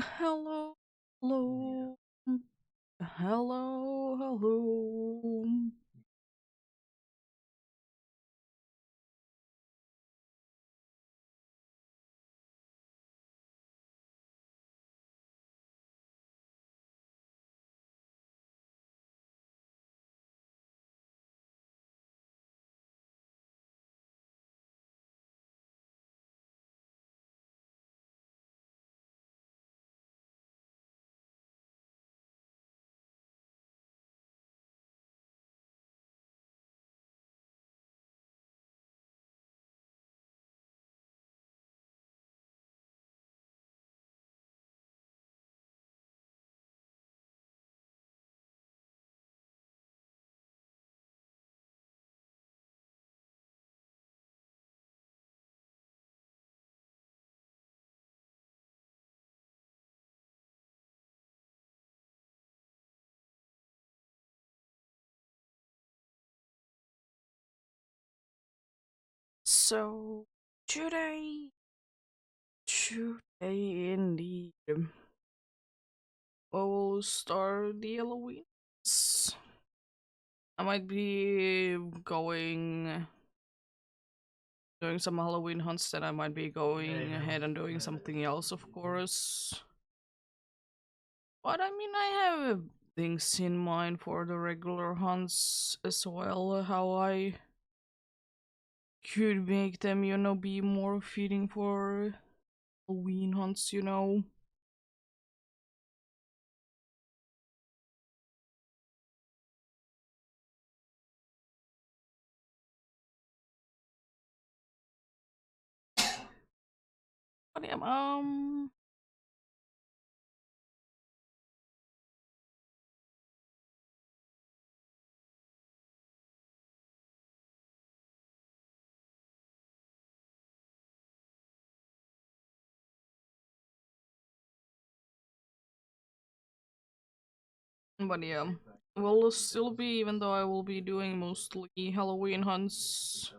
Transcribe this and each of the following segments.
Hello, hello, hello, hello. So today indeed, we'll start the Halloween. I might be doing some Halloween hunts. Then I might be going ahead and doing something else, of course. But I mean, I have things in mind for the regular hunts as well. How I could make them, be more fitting for Halloween hunts. But yeah, but yeah, will still be, even though I will be doing mostly Halloween hunts,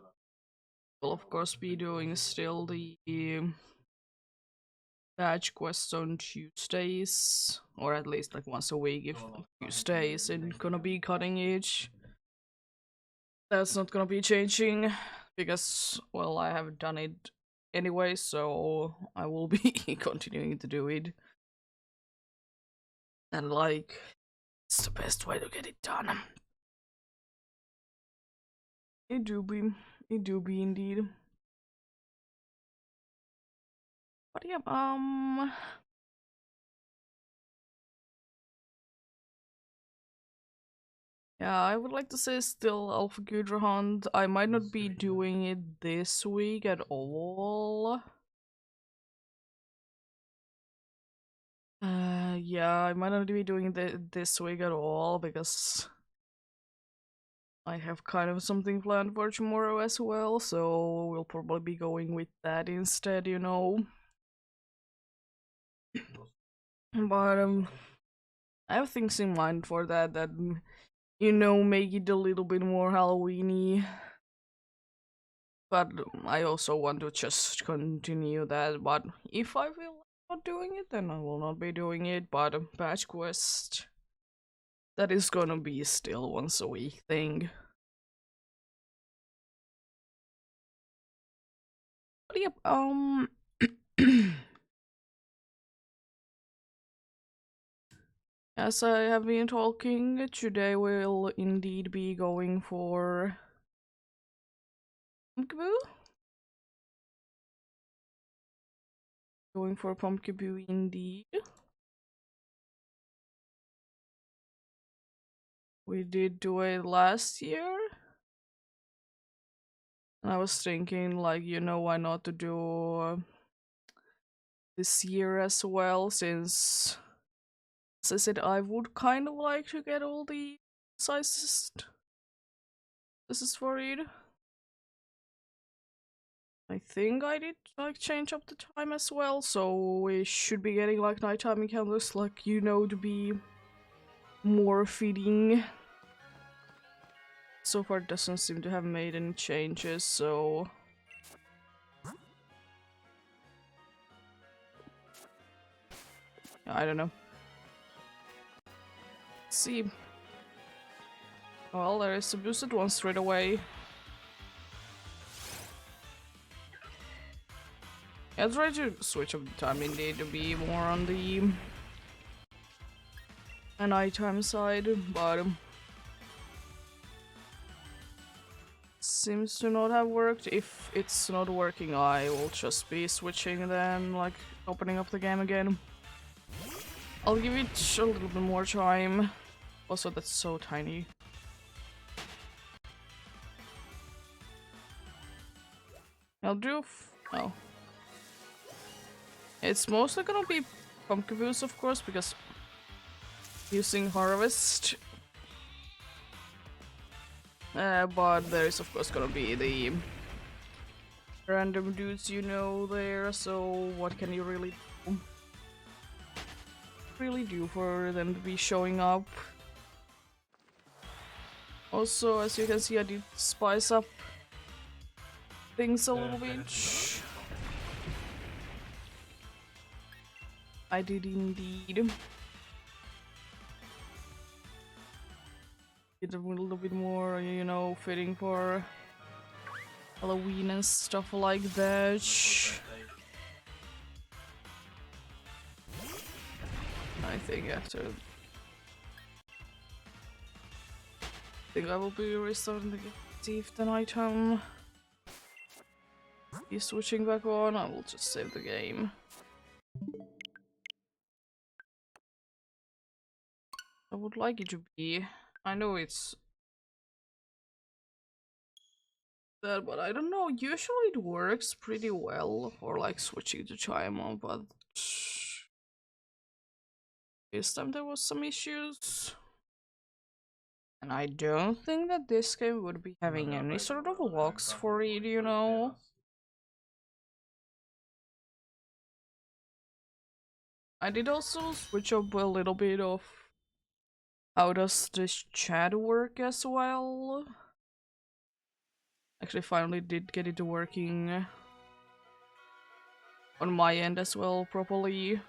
will of course be doing still the badge quests on Tuesdays, or at least like once a week if Tuesday isn't gonna be cutting edge. That's not gonna be changing because, well, I have done it anyway, so I will be continuing to do it. And like, it's the best way to get it done. It do be, it do be indeed. But yeah, yeah, I would like to say still Alpha Gudra Hunt. I might not be doing it this week at all. Yeah, I might not be doing it this week at all because I have kind of something planned for tomorrow as well, so we'll probably be going with that instead. But I have things in mind for that make it a little bit more Halloweeny. But I also want to just continue that. But if I feel like not doing it, then I will not be doing it. But patch quest, that is gonna be still once a week thing. But yep, as I have been talking, today we'll indeed be going for Pumpkaboo. Going for Pumpkaboo indeed. We did do it last year. And I was thinking, like, why not to do this year as well, since, as I said, I would kind of like to get all the sizes. This is for it. I think I did like change up the time as well, so we should be getting like nighttime encounters, like, to be more fitting. So far, it doesn't seem to have made any changes, so I don't know. Let's see. Well, there is a boosted one straight away. Yeah, I'll try to switch up the time indeed to be more on the nighttime side, but seems to not have worked. If it's not working, I will just be switching then, like opening up the game again. I'll give it a little bit more time. Also, that's so tiny. I'll do. Oh. It's mostly gonna be pumpkin boost, of course, because using harvest. But there is, of course, gonna be the random dudes you know there. So what can you really do for them to be showing up? Also, as you can see, I did spice up things a little bit. I did indeed. Get a little bit more, you know, fitting for Halloween and stuff like that. I think after... I think I will be restarting the game. See if the nighttime is switching back on. I will just save the game. I would like it to be. I know it's that, but I don't know. Usually it works pretty well for like switching to timer, but this time there was some issues. And I don't think that this game would be having any sort of locks for it, you know. I did also switch up a little bit of how does this chat work as well. Actually finally did get it working on my end as well properly.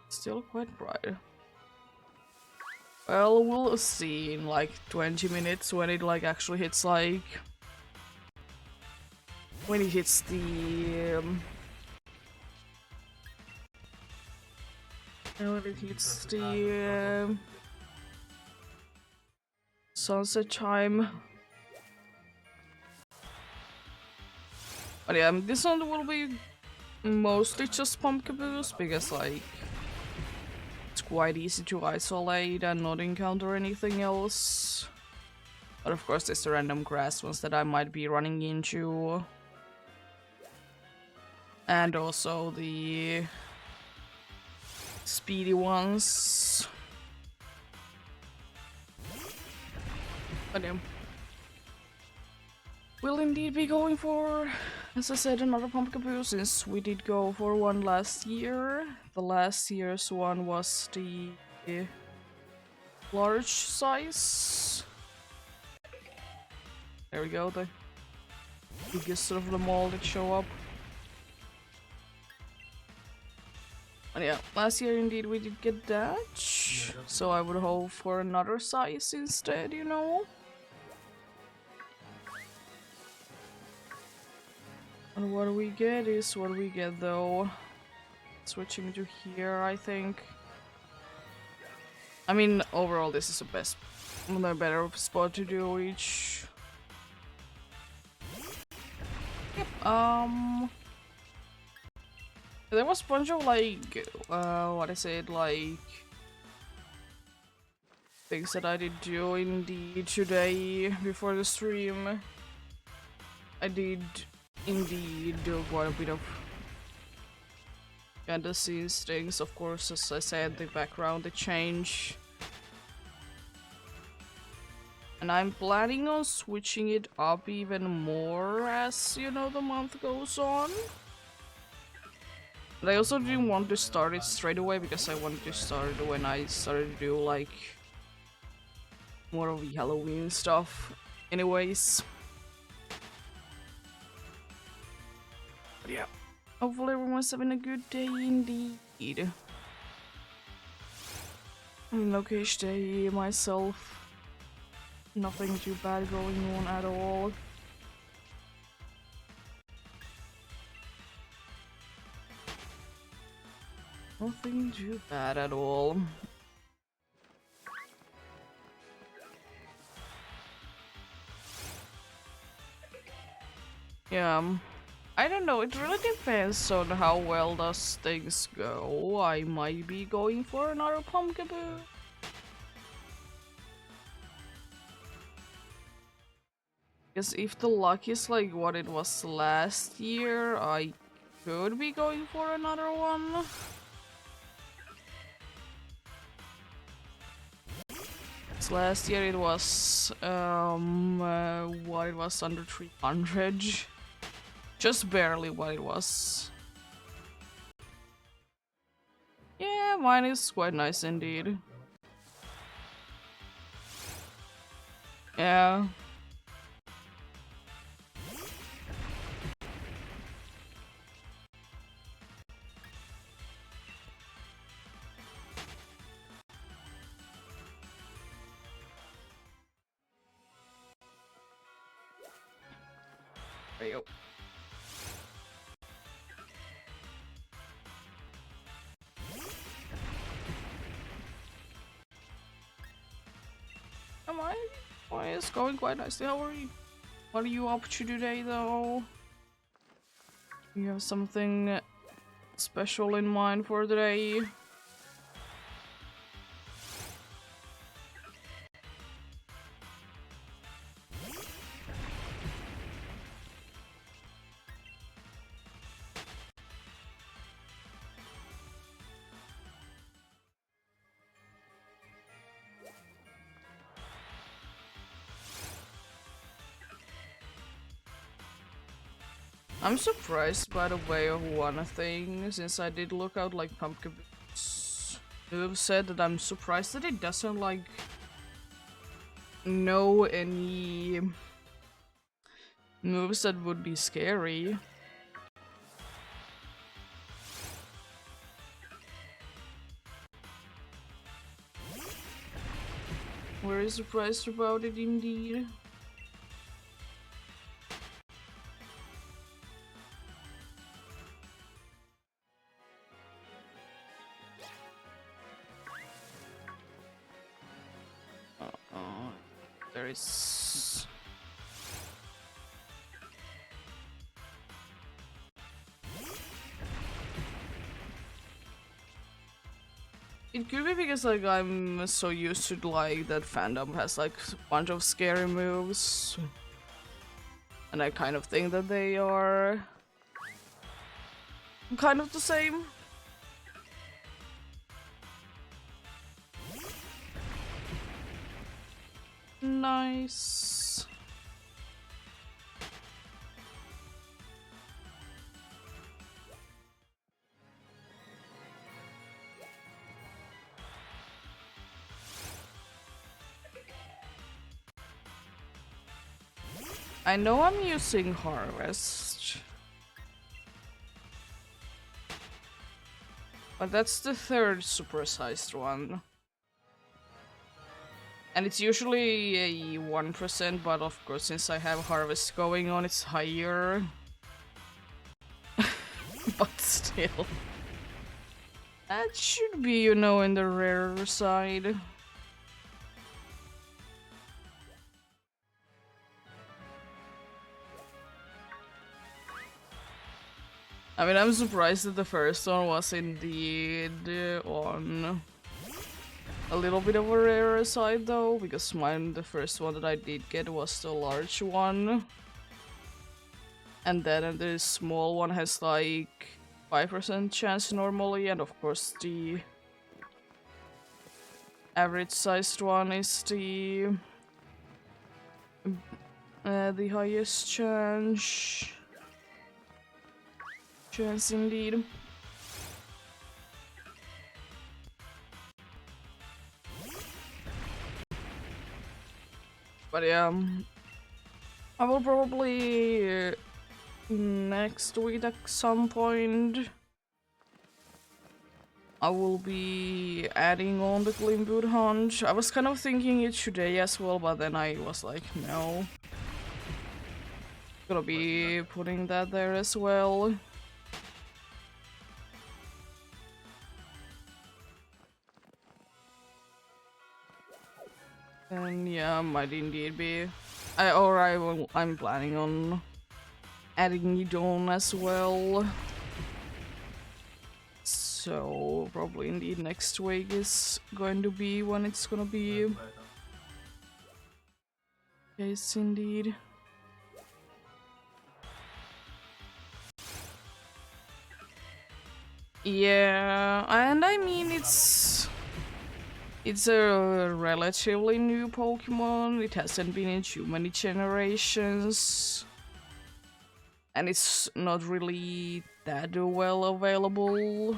Still quite bright. Well, we'll see in like 20 minutes when it like actually hits like... when it hits the... when it hits the... sunset time. But yeah, this one will be mostly just pumpkin boost because like... it's quite easy to isolate and not encounter anything else. But of course there's the random grass ones that I might be running into. And also the speedy ones. But yeah. We'll indeed be going for, as I said, another pumpkin boost since we did go for one last year. The last year's one was the large size. There we go, the biggest of them all that show up. And yeah, last year indeed we did get that. So I would hope for another size instead, you know. And what we get is what we get though. Switching to here, I think. I mean, overall this is the better spot to do each. Yep, there was a bunch of like, what is it, like, things that I did do indeed today before the stream. I did indeed do quite a bit of behind the scenes things, of course, as I said, the background, the change. And I'm planning on switching it up even more as, you know, the month goes on. But I also didn't want to start it straight away because I wanted to start it when I started to do like more of the Halloween stuff. Anyways. But yeah. Hopefully everyone's having a good day indeed. I'm okay day myself. Nothing too bad going on at all. Nothing too bad at all. Yeah, I don't know, it really depends on how well does things go. I might be going for another pumpkaboo. Because if the luck is like what it was last year, I could be going for another one. Last year it was what it was under 300. Just barely what it was. Yeah, mine is quite nice indeed. Yeah. There you go. Mine is going quite nicely. How are you? What are you up to today though? You have something special in mind for today? I'm surprised by the way of one thing, since I did look out like Pumpkin's moveset, that I'm surprised that it doesn't like know any moves that would be scary. Very surprised about it indeed. There is... It could be because like I'm so used to like that fandom has like a bunch of scary moves. And I kind of think that they are kind of the same. Nice. I know I'm using Harvest. But that's the third supersized one. And it's usually a 1%, but of course since I have Harvest going on, it's higher. But still. That should be, you know, in the rarer side. I mean, I'm surprised that the first one was indeed on a little bit of a rarer side though, because mine, the first one that I did get was the large one. And then the small one has like 5% chance normally, and of course the average sized one is the highest chance. Chance indeed. But yeah, I will probably next week at some point. I will be adding on the Glimwood Hunt. I was kind of thinking it today as well, but then I was like, no. Gonna be putting that there as well. And yeah, might indeed be. I'm planning on adding it on as well. So probably indeed next week is going to be when it's gonna be. Yes, indeed. Yeah, and I mean it's a relatively new Pokemon. It hasn't been in too many generations. And it's not really that well available.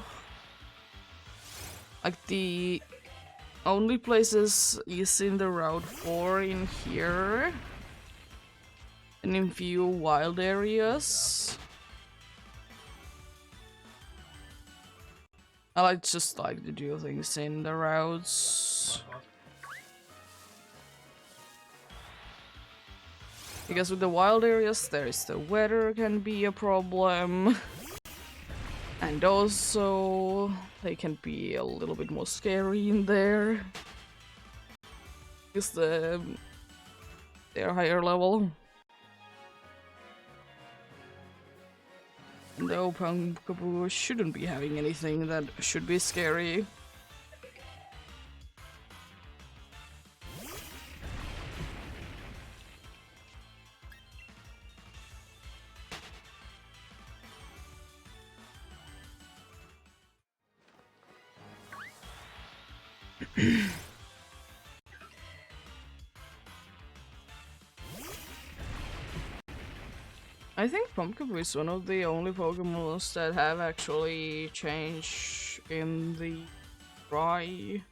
Like the only places is in the Route 4 in here. And in few wild areas. I just like to do things in the routes. Because with the wild areas, the weather can be a problem. And also, they can be a little bit more scary in there. Because they're higher level. And the Pumpkaboo shouldn't be having anything that should be scary. I think Pumpkaboo is one of the only Pokemons that have actually changed in the cry.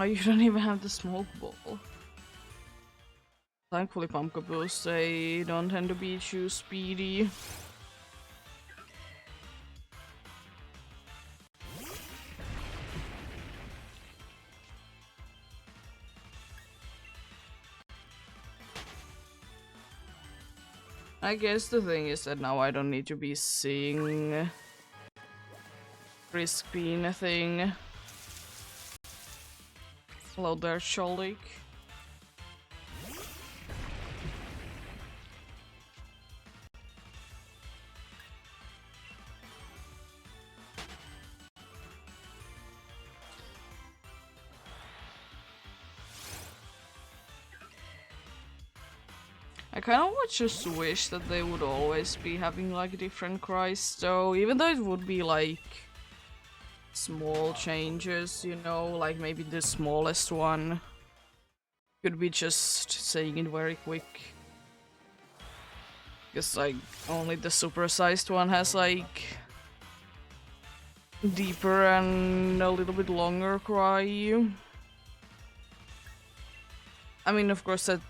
Oh, you don't even have the smoke ball. Thankfully, Pumpkaboos, they don't tend to be too speedy. I guess the thing is that now I don't need to be seeing Risk being a thing. Hello there, Sholik. I kind of would just wish that they would always be having like different cries though, even though it would be like small changes, you know, like maybe the smallest one could be just saying it very quick. Because like only the supersized one has like deeper and a little bit longer cry. I mean, of course that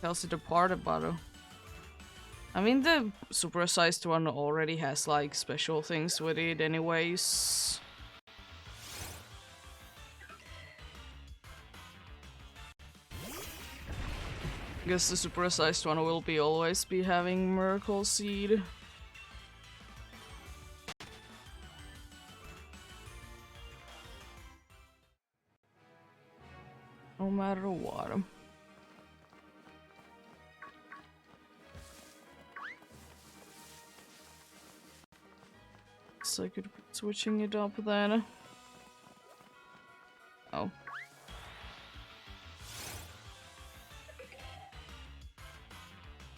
tells it apart about it. I mean, the supersized one already has like special things with it anyways. Guess the supersized one will be always be having Miracle Seed. No matter what. So I could be switching it up then. Oh.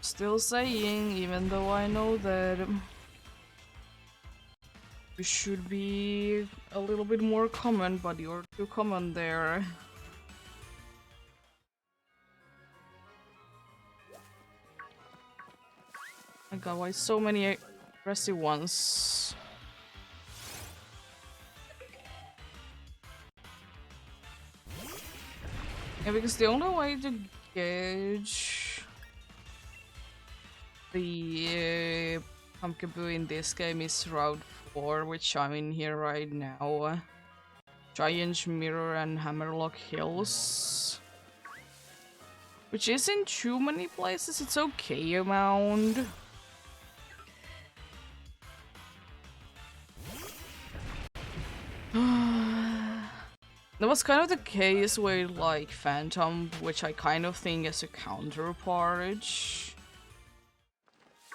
Still saying, even though I know that we should be a little bit more common, but you're too common there. I god, why so many aggressive ones? Yeah, because the only way to gauge the Pumpkaboo in this game is Route 4, which I'm in here right now. Giant Mirror and Hammerlock Hills. Which isn't too many places, it's okay amount. That was kind of the case with like Phantom, which I kind of think is a counterpart.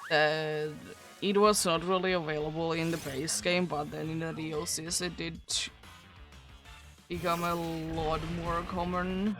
That it was not really available in the base game, but then in the DLCs it did become a lot more common.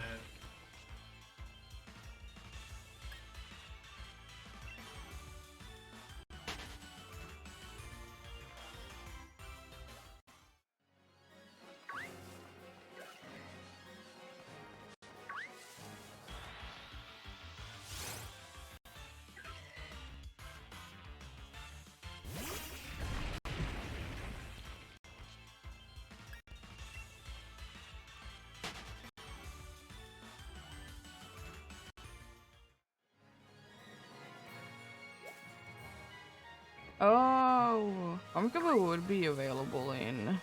Oh, Pumpkaboo would be available in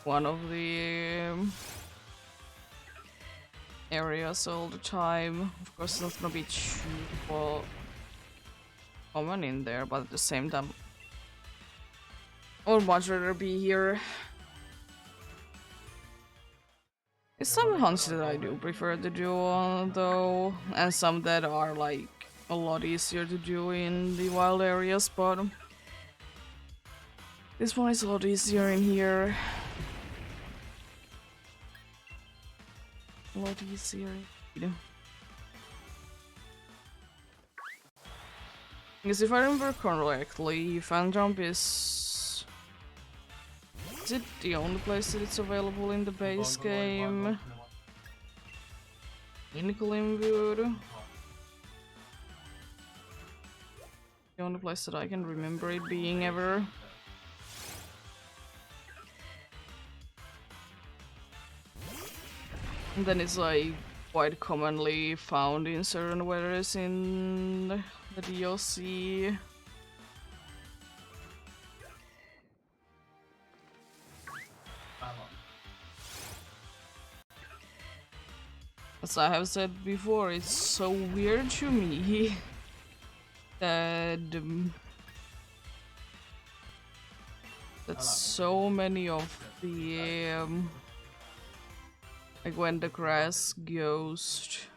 one of the areas all the time. Of course, it's not gonna be too common in there, but at the same time, I would much rather be here. There's some hunts that I do prefer to do though, and some that are like a lot easier to do in the wild areas, but this one is a lot easier in here. A lot easier. Because if I remember correctly, fan jump is it the only place that it's available in the base game? In Glimwood. The only place that I can remember it being ever. And then it's like quite commonly found in certain weathers in the DLC. As I have said before, it's so weird to me that that so many of the like when the grass ghost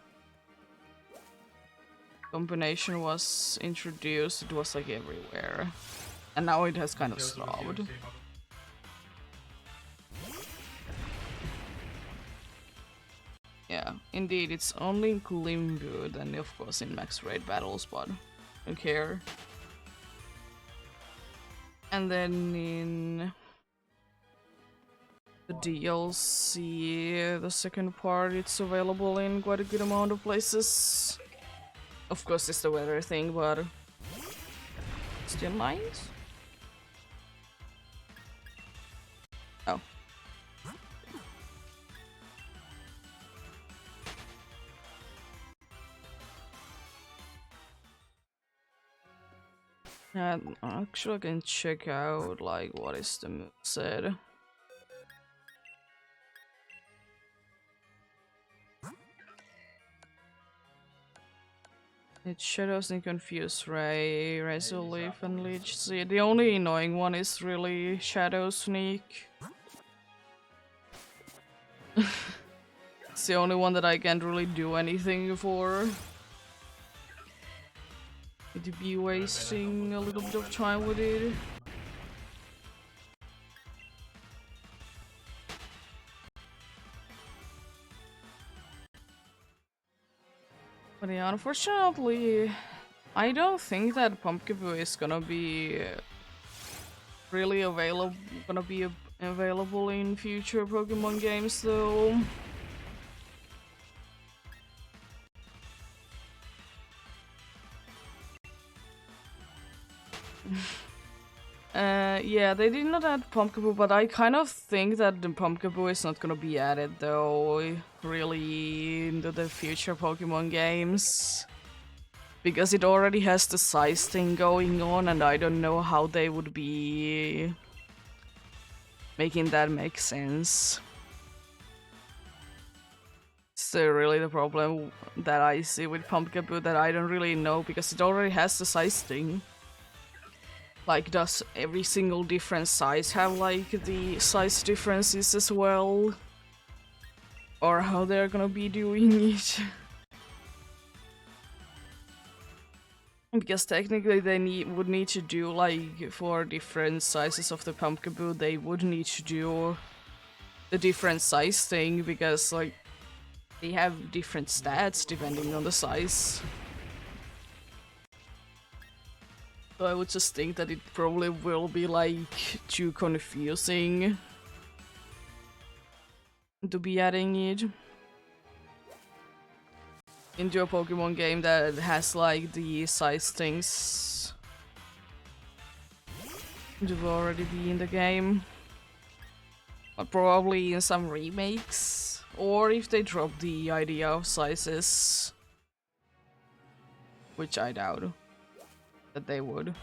combination was introduced, it was like everywhere, and now it has kind of stopped. Yeah, indeed, it's only in Glimwood and of course in max raid battles, but don't care. And then in the DLC, the second part, it's available in quite a good amount of places. Of course, it's the weather thing, but still nice. Oh. Actually, I can check out like what is the moveset. It shadows and confuse Ray, Razor Leaf, and Leech Seed. The only annoying one is really Shadow Sneak. It's the only one that I can't really do anything for. It'd be wasting a little bit of time with it. But yeah, unfortunately, I don't think that Pumpkaboo is gonna be really available in future Pokemon games though. Yeah, they did not add Pumpkaboo, but I kind of think that the Pumpkaboo is not gonna be added though, really, into the future Pokemon games. Because it already has the size thing going on, and I don't know how they would be making that make sense. So really the problem that I see with Pumpkaboo that I don't really know, because it already has the size thing. Like, does every single different size have like the size differences as well? Or how they're gonna be doing it? Because technically they would need to do, like, for different sizes of the Pumpkaboo, they would need to do the different size thing, because, like, they have different stats depending on the size. So I would just think that it probably will be, like, too confusing to be adding it into a Pokemon game that has, like, the size things to already be in the game. But probably in some remakes, or if they drop the idea of sizes, which I doubt that they would.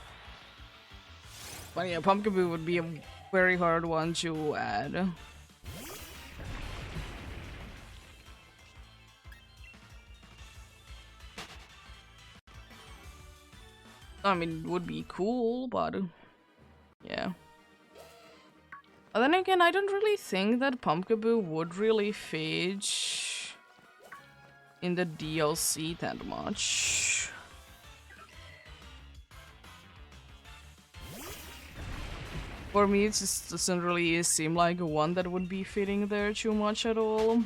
But yeah, Pumpkaboo would be a very hard one to add. I mean, it would be cool, but yeah. But then again, I don't really think that Pumpkaboo would really fit in the DLC that much. For me, it just doesn't really seem like one that would be fitting there too much at all.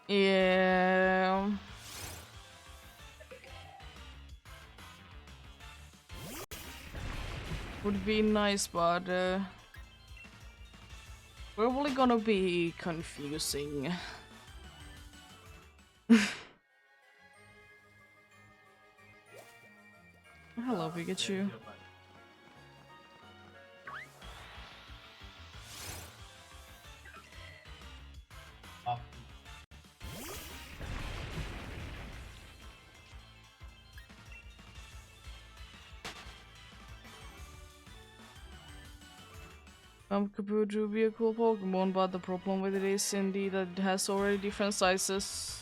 Yeah. Would be nice, but probably gonna be confusing. Hello, Pikachu. Pumpkaboo do be a cool Pokemon, but the problem with it is indeed that it has already different sizes.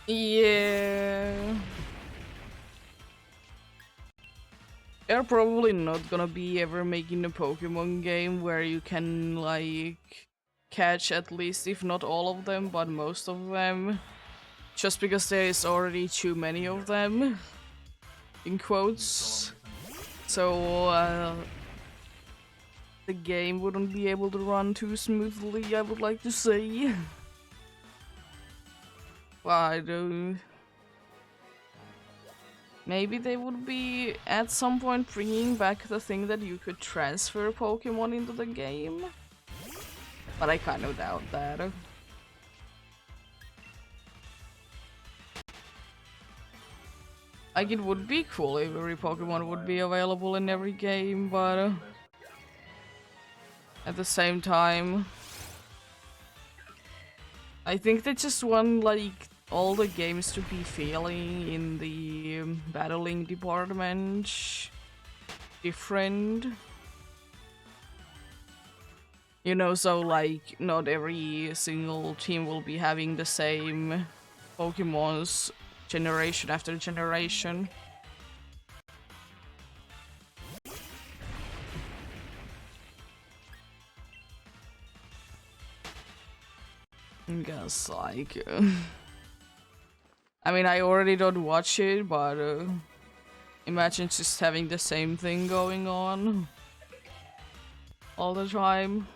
Yeah. They're probably not gonna be ever making a Pokemon game where you can, like, catch at least, if not all of them, but most of them. Just because there is already too many of them. In quotes. So, the game wouldn't be able to run too smoothly, I would like to say. But, maybe they would be at some point bringing back the thing that you could transfer Pokemon into the game. But I kind of doubt that. Like, it would be cool if every Pokemon would be available in every game, but at the same time, I think they just want, like, all the games to be failing in the battling department different. You know, so, like, not every single team will be having the same Pokemons generation after generation. Because, like, I mean, I already don't watch it, but imagine just having the same thing going on all the time.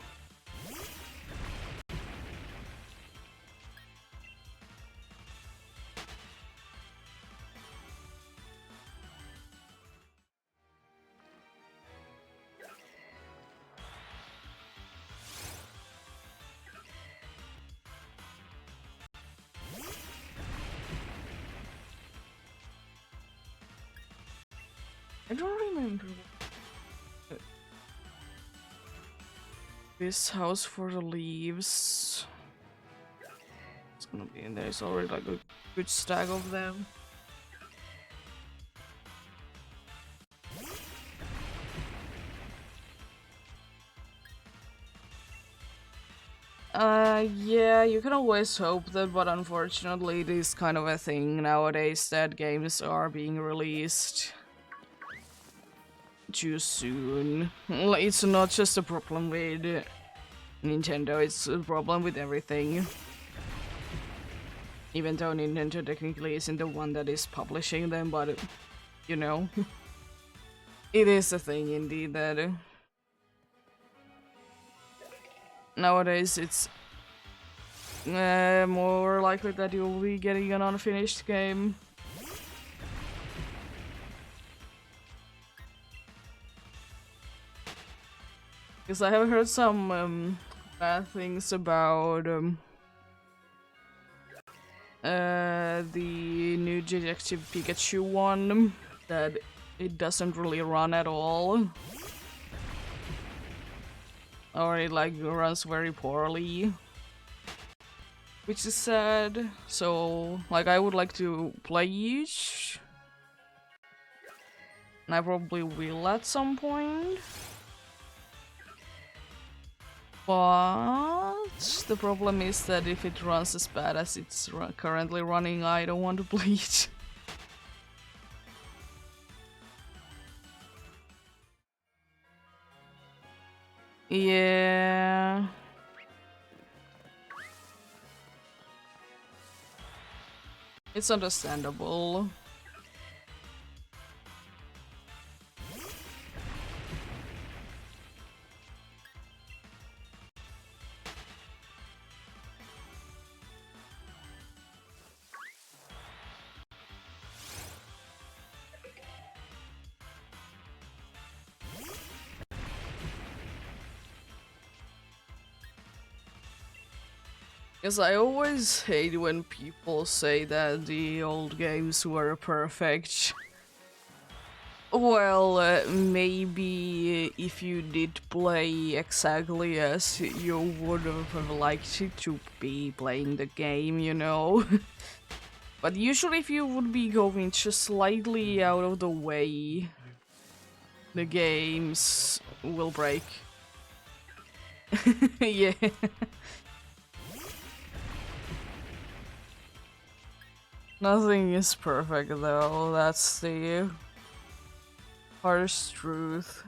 I don't remember this house for the leaves. It's gonna be in there. It's already like a good stack of them. Yeah, you can always hope that, but unfortunately it is kind of a thing nowadays that games are being released too soon. It's not just a problem with Nintendo, it's a problem with everything. Even though Nintendo technically isn't the one that is publishing them, but you know, it is a thing indeed that nowadays it's more likely that you'll be getting an unfinished game. Because I have heard some bad things about the new Detective Pikachu one, that it doesn't really run at all. Or it like runs very poorly. Which is sad. So, like, I would like to play each. And I probably will at some point. But the problem is that if it runs as bad as it's currently running, I don't want to play it. Yeah. It's understandable. Because I always hate when people say that the old games were perfect. Well, maybe if you did play exactly as you would have liked it to be playing the game, you know? But usually if you would be going just slightly out of the way, the games will break. Yeah. Nothing is perfect though, that's the harsh truth.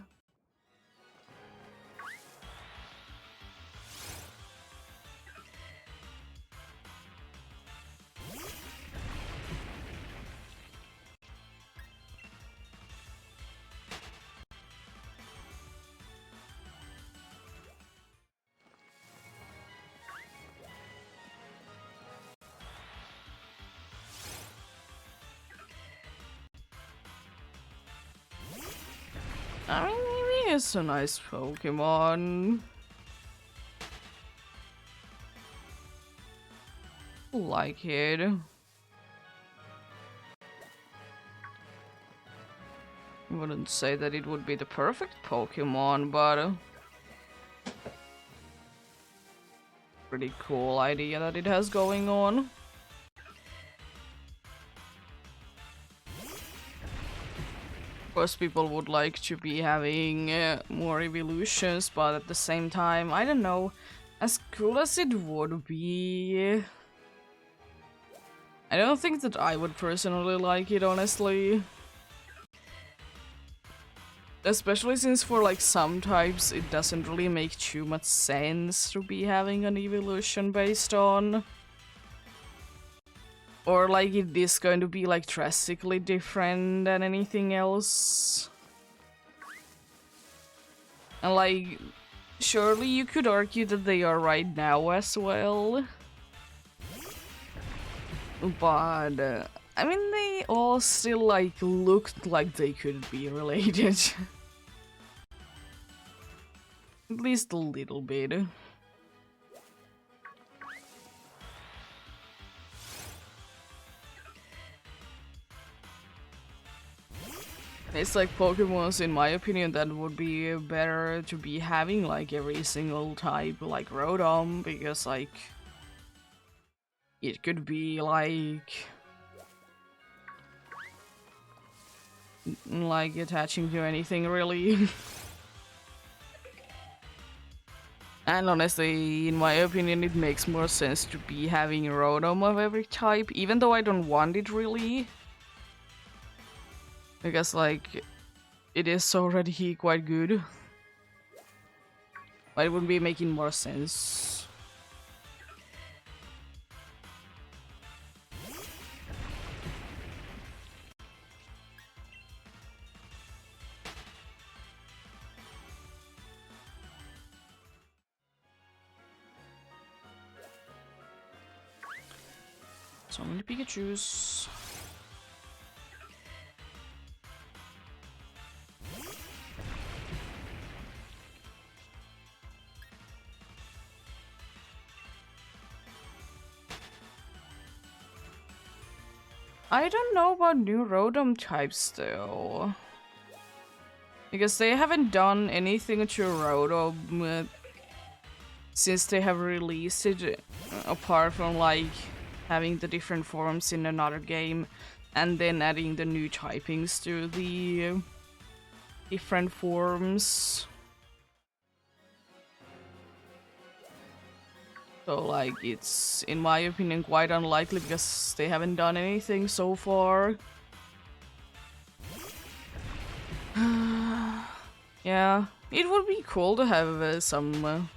I mean, maybe it's a nice Pokemon. Like it. I wouldn't say that it would be the perfect Pokemon, but pretty cool idea that it has going on. Of course, people would like to be having more evolutions, but at the same time, I don't know, as cool as it would be, I don't think that I would personally like it, honestly. Especially since for like some types it doesn't really make too much sense to be having an evolution based on. Or like it is going to be like drastically different than anything else. And like, surely you could argue that they are right now as well. But, I mean, they all still like looked like they could be related. At least a little bit. It's like Pokemons, in my opinion, that would be better to be having like every single type, like Rotom, because like it could be like attaching to anything really. And honestly, in my opinion, it makes more sense to be having a Rotom of every type, even though I don't want it really. Because like, it is already quite good. But it would be making more sense. So many Pikachus. I don't know about new Rotom types though. Because they haven't done anything to Rotom since they have released it, apart from like having the different forms in another game and then adding the new typings to the different forms. So like it's, in my opinion, quite unlikely because they haven't done anything so far. Yeah, it would be cool to have some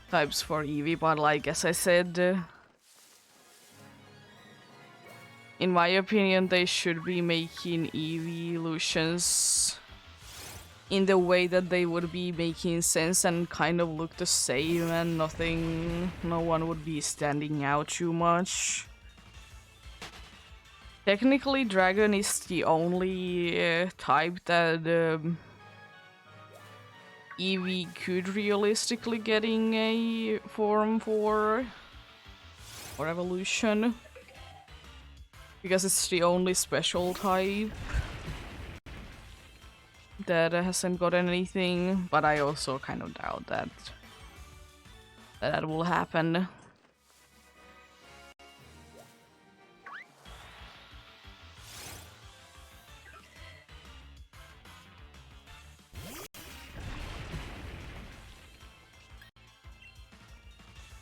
types for Eevee, but like as I said, in my opinion, they should be making evolutions in the way that they would be making sense and kind of look the same, and no one would be standing out too much. Technically, Dragon is the only type that Eevee could realistically getting a form for, or evolution. Because it's the only special type that hasn't got anything, but I also kind of doubt that will happen.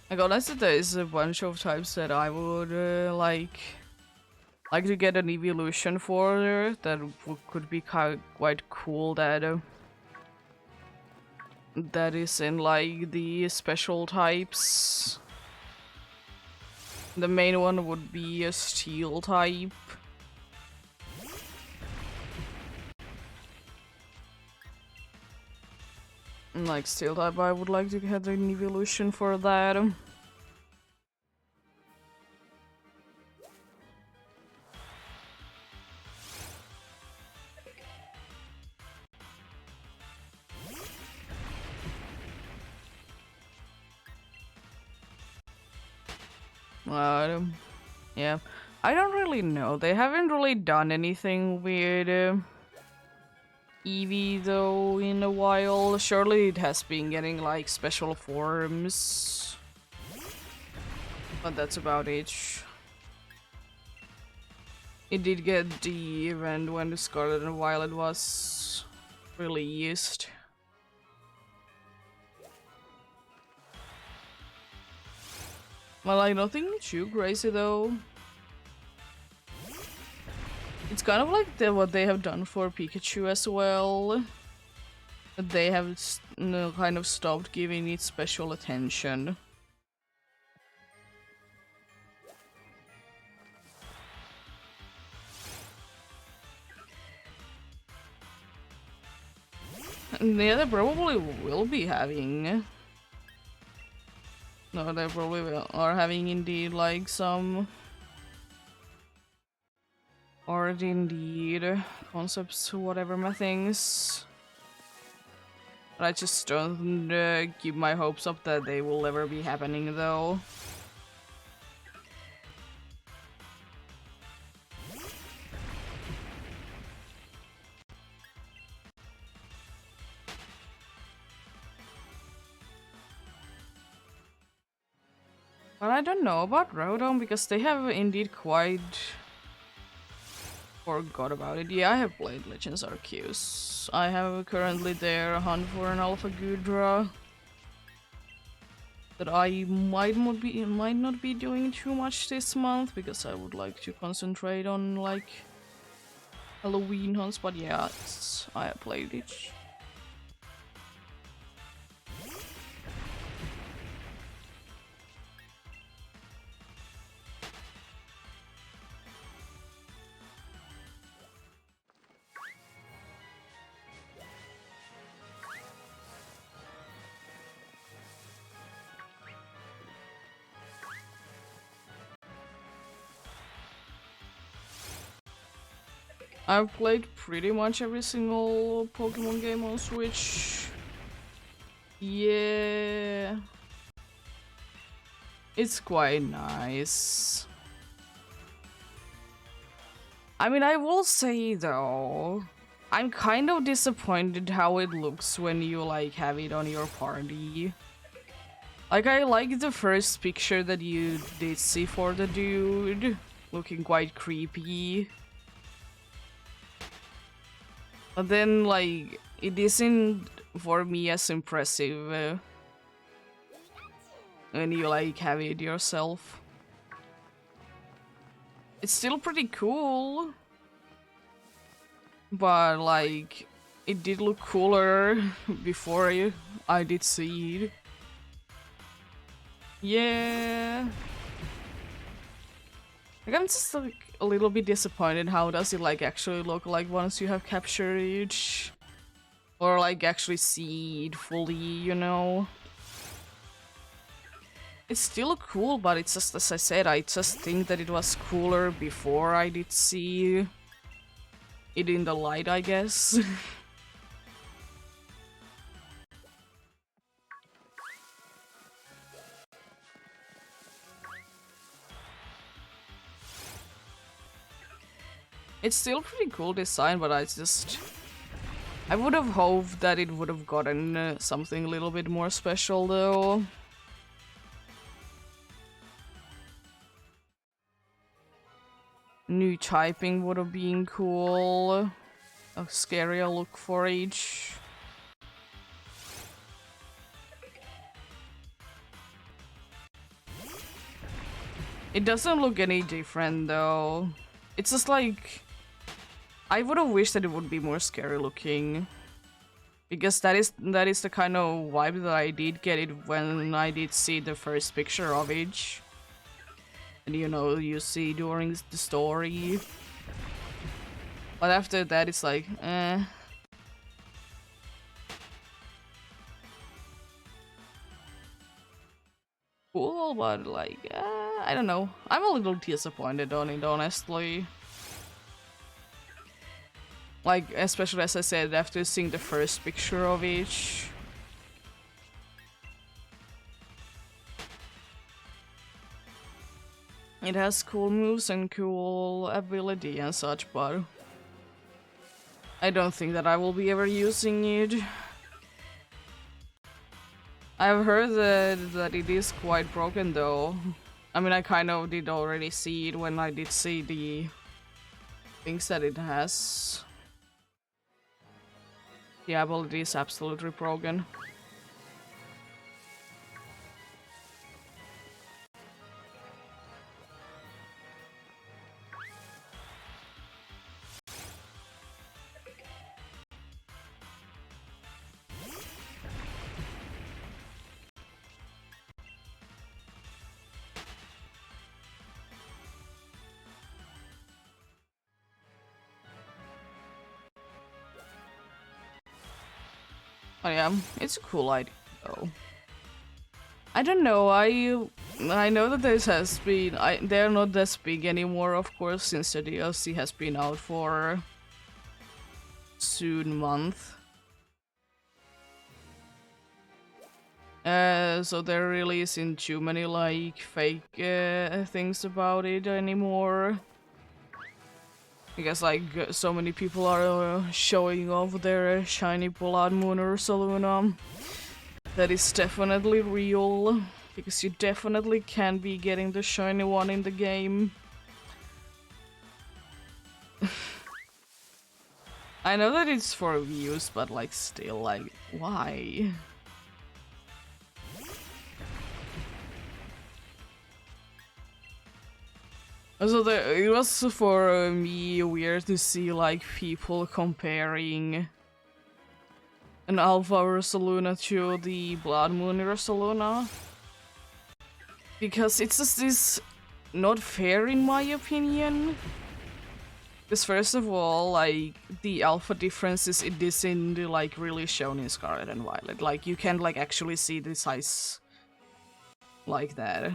Like honestly, there is a bunch of types that I would like to get an evolution for that could be quite cool. That is in like the special types. The main one would be a steel type. Like steel type, I would like to get an evolution for that. Yeah, I don't really know. They haven't really done anything with Eevee though in a while. Surely it has been getting like special forms, but that's about it. It did get the event when the Scarlet and Violet was released. Well, like nothing too crazy though. It's kind of like what they have done for Pikachu as well. They have kind of stopped giving it special attention. Yeah, they probably will be having. No, they probably are having indeed like some art indeed, concepts, whatever my things. But I just don't keep my hopes up that they will ever be happening though. But I don't know about Rotom because they have indeed quite forgot about it. Yeah, I have played Legends Arceus. I have currently there a hunt for an Alpha Gudra that I might not be doing too much this month because I would like to concentrate on like Halloween hunts. But yeah, I have played it. I've played pretty much every single Pokemon game on Switch. Yeah. It's quite nice. I mean, I will say though, I'm kind of disappointed how it looks when you like have it on your party. Like, I like the first picture that you did see for the dude, looking quite creepy. But then, like, it isn't for me as impressive when you like have it yourself. It's still pretty cool, but like, it did look cooler before I did see it. Yeah. Like, I'm just like a little bit disappointed. How does it like actually look like once you have captured it? Or like actually see it fully, you know? It's still cool, but it's just, as I said, I just think that it was cooler before I did see it in the light, I guess. It's still pretty cool design, but I would have hoped that it would have gotten something a little bit more special though. New typing would have been cool. A scarier look for each. It doesn't look any different though. It's just like, I would have wished that it would be more scary looking. Because that is the kind of vibe that I did get it when I did see the first picture of it. And you know, you see during the story. But after that it's like, eh. Cool, but like, I don't know. I'm a little disappointed on it, honestly. Like, especially as I said, after seeing the first picture of each. It has cool moves and cool ability and such, but I don't think that I will be ever using it. I've heard that it is quite broken though. I mean, I kind of did already see it when I did see the things that it has. The ability is absolutely broken. But yeah, it's a cool idea though. I don't know, I know that this has been, they're not this big anymore, of course, since the DLC has been out for soon month. So there really isn't too many like fake things about it anymore. Because like so many people are showing off their shiny Blood Moon or Saluna. That is definitely real. Because you definitely can be getting the shiny one in the game. I know that it's for views, but like still, like, why? Also, it was for me weird to see like people comparing an Alpha Ursaluna to the Blood Moon Ursaluna. Because it's just this not fair in my opinion. Because first of all, like, the alpha differences it isn't like really shown in Scarlet and Violet. Like, you can't like actually see the size like that.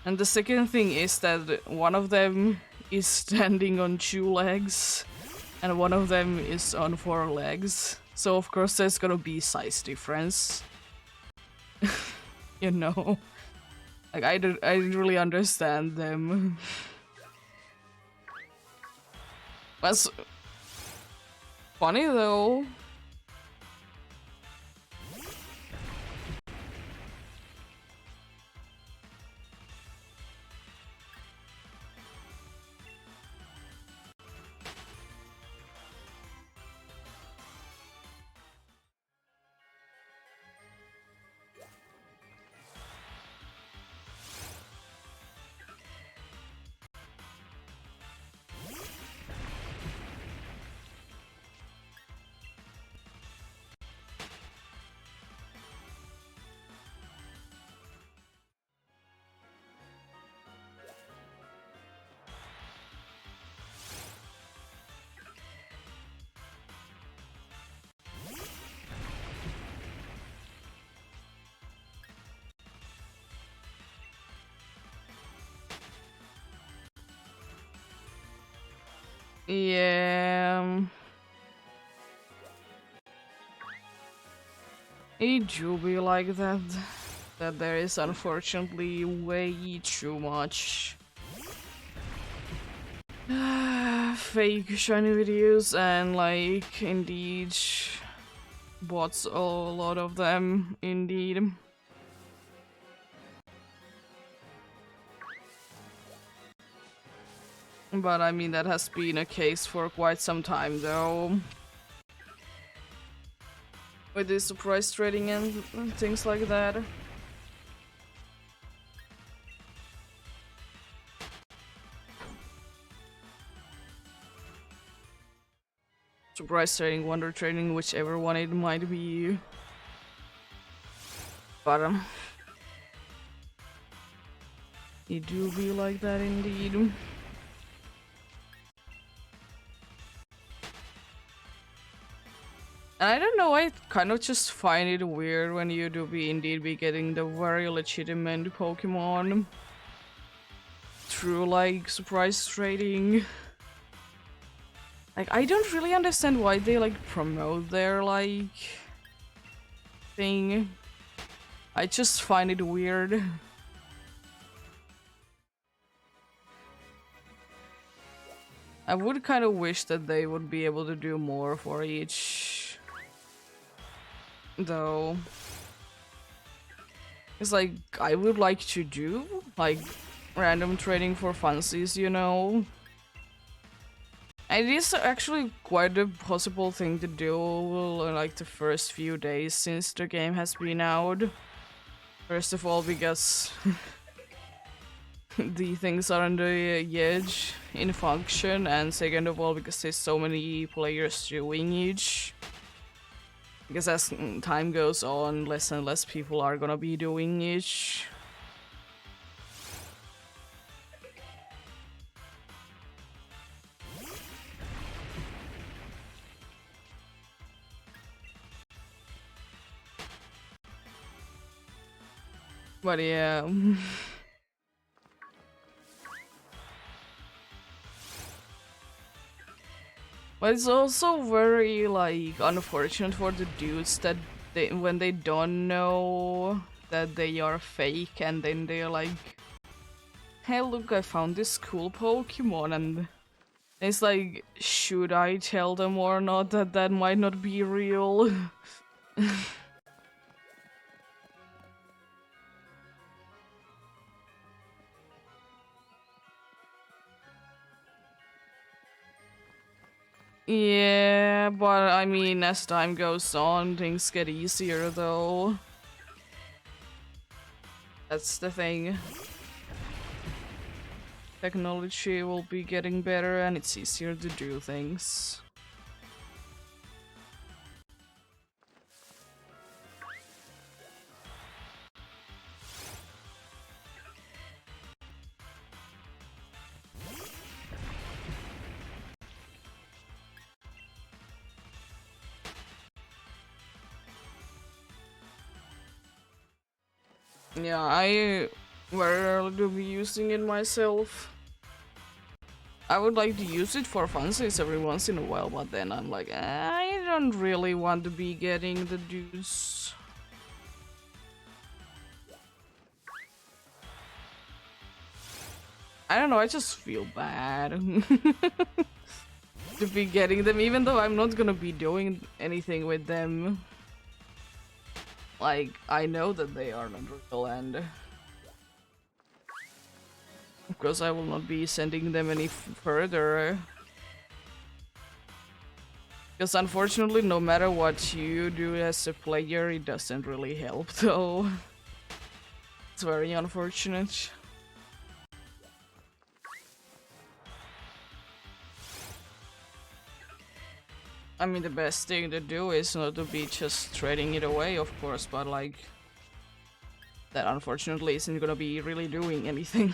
And the second thing is that one of them is standing on 2 legs and one of them is on 4 legs. So of course there's gonna be size difference. You know? Like, I didn't really understand them. That's funny though. Yeah. It do be like that. That there is unfortunately way too much fake shiny videos and like indeed bots, a lot of them indeed. But I mean that has been a case for quite some time though. With the surprise trading and things like that. Surprise trading, wonder trading, whichever one it might be. But it do be like that indeed. I don't know, I kind of just find it weird when you do be indeed be getting the very legitimate Pokemon through like surprise trading. Like, I don't really understand why they like promote their like thing. I just find it weird. I would kind of wish that they would be able to do more for each, though. It's like, I would like to do like random trading for funsies, you know? It is actually quite a possible thing to do like the first few days since the game has been out. First of all, because the things are on the edge in function, and second of all, because there's so many players doing each. Because as time goes on, less and less people are gonna be doing each. But yeah. But it's also very, like, unfortunate for the dudes that when they don't know that they are fake and then they're like, hey look, I found this cool Pokemon, and it's like, should I tell them or not that that might not be real? Yeah, but I mean, as time goes on, things get easier though. That's the thing. Technology will be getting better and it's easier to do things. Yeah, I very rarely do be using it myself. I would like to use it for funsies every once in a while, but then I'm like, I don't really want to be getting the juice. I don't know, I just feel bad to be getting them, even though I'm not gonna be doing anything with them. Like, I know that they are not real, and of course I will not be sending them any further. Because unfortunately, no matter what you do as a player, it doesn't really help, though. It's very unfortunate. I mean, the best thing to do is not to be just trading it away, of course, but like, that unfortunately isn't gonna be really doing anything.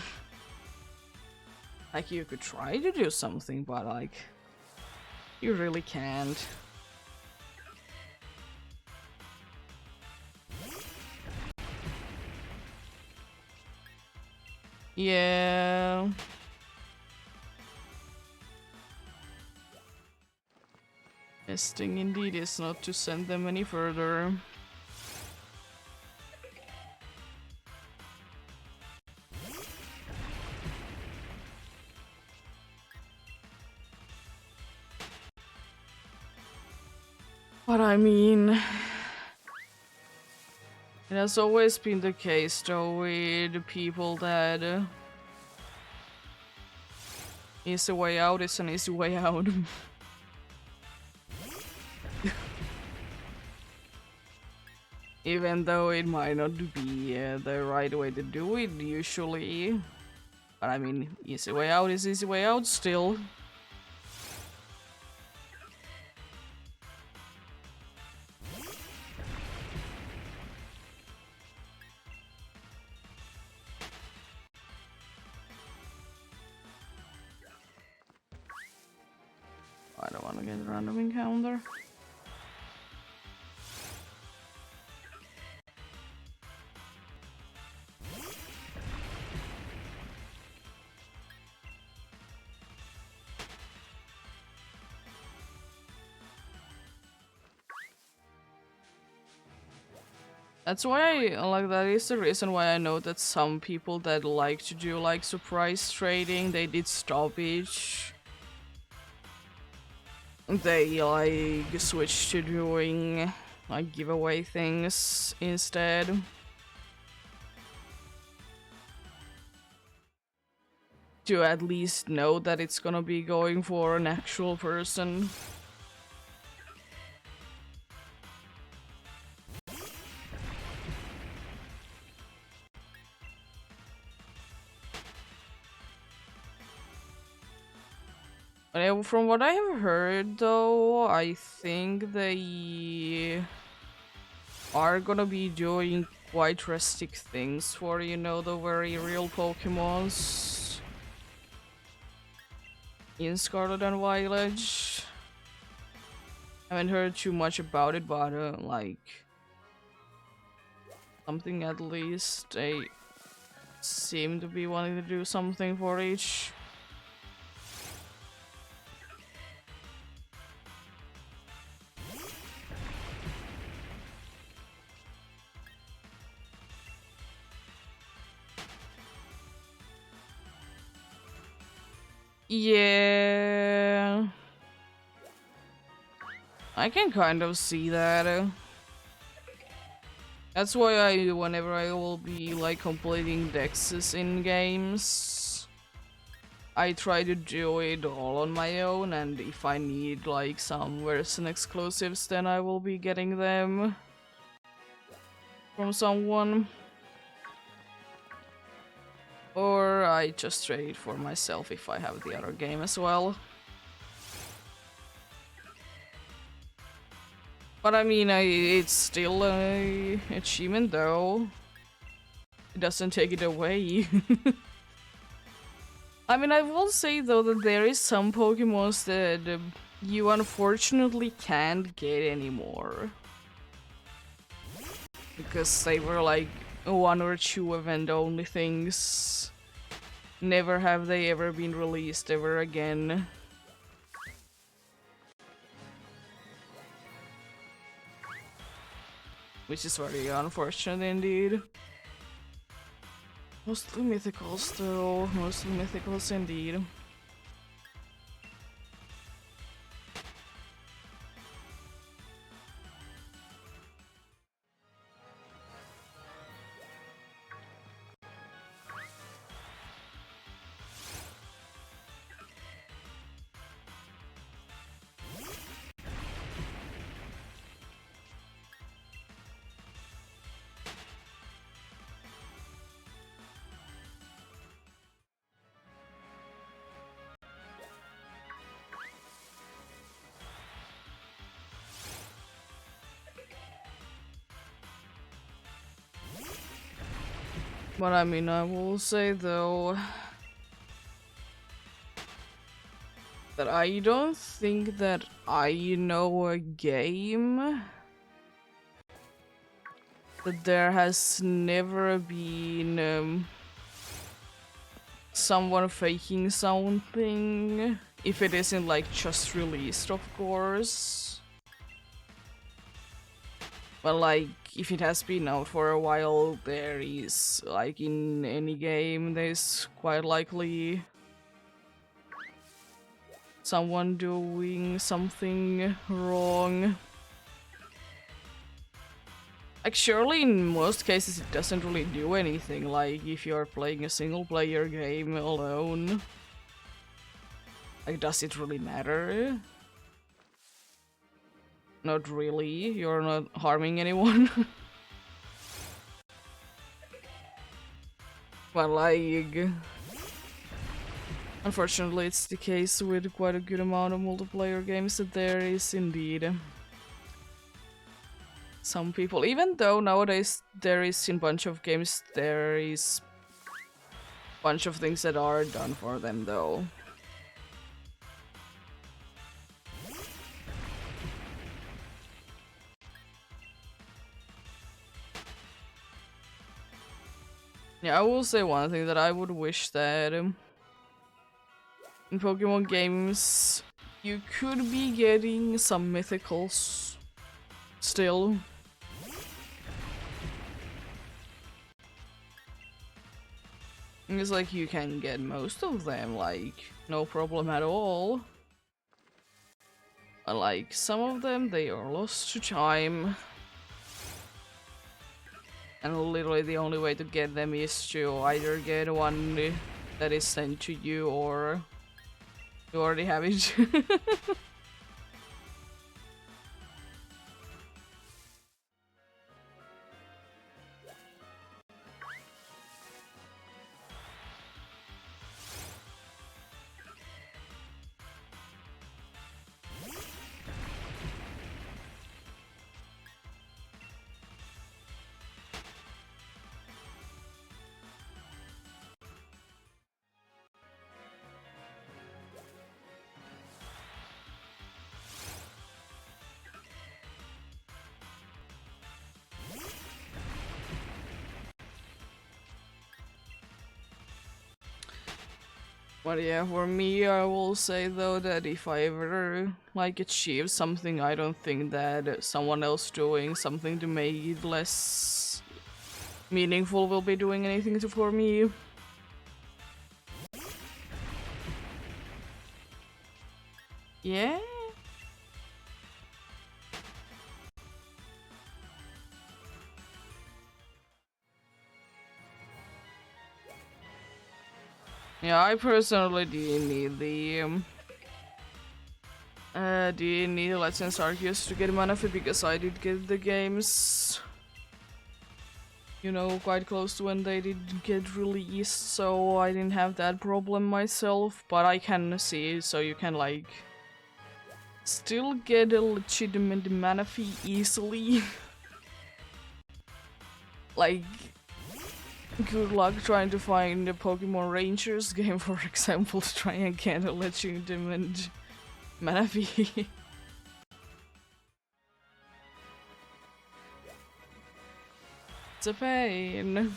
Like, you could try to do something, but like, you really can't. Yeah. Best thing indeed is not to send them any further. But I mean, it has always been the case though with people that easy way out is an easy way out. Even though it might not be the right way to do it usually. But I mean, easy way out is easy way out still. I don't want to get a random encounter. That's why, like, that is the reason why I know that some people that like to do, like, surprise trading, they did stoppage. They, like, switched to doing, like, giveaway things instead. To at least know that it's gonna be going for an actual person. From what I have heard, though, I think they are gonna be doing quite drastic things for, you know, the very real Pokemons in Scarlet and Violet. I haven't heard too much about it, but like, something at least they seem to be wanting to do something for each. Yeah, I can kind of see that. That's why whenever I will be like completing dexes in games, I try to do it all on my own, and if I need like some version exclusives, then I will be getting them from someone. Or I just trade it for myself if I have the other game as well. But I mean, it's still an achievement though. It doesn't take it away. I mean, I will say though that there is some Pokemons that you unfortunately can't get anymore. Because they were like 1 or 2 event only things. Never have they ever been released ever again. Which is very unfortunate indeed. Mostly mythicals though, mostly mythicals indeed. But I mean, I will say though that I don't think that I know a game that there has never been someone faking something, if it isn't like just released, of course. But like, if it has been out for a while, there is, like in any game, there's quite likely someone doing something wrong. Like, surely in most cases it doesn't really do anything, like if you're playing a single player game alone. Like, does it really matter? Not really, you're not harming anyone. But like, unfortunately it's the case with quite a good amount of multiplayer games that there is indeed some people, even though nowadays there is in bunch of games there is bunch of things that are done for them though. Yeah, I will say one thing that I would wish that in Pokemon games you could be getting some mythicals still. It's like you can get most of them, like, no problem at all. But like, some of them, they are lost to time. And literally the only way to get them is to either get one that is sent to you or you already have it. But yeah, for me, I will say though that if I ever like achieve something, I don't think that someone else doing something to make it less meaningful will be doing anything for me. Yeah. Yeah, I personally didn't need Legends Arceus to get Manaphy because I did get the games, you know, quite close to when they did get released, so I didn't have that problem myself, but I can see, so you can like still get a legitimate Manaphy easily. Like, good luck trying to find a Pokemon Rangers game, for example, to try and get a legitimate Manaphy. It's a pain.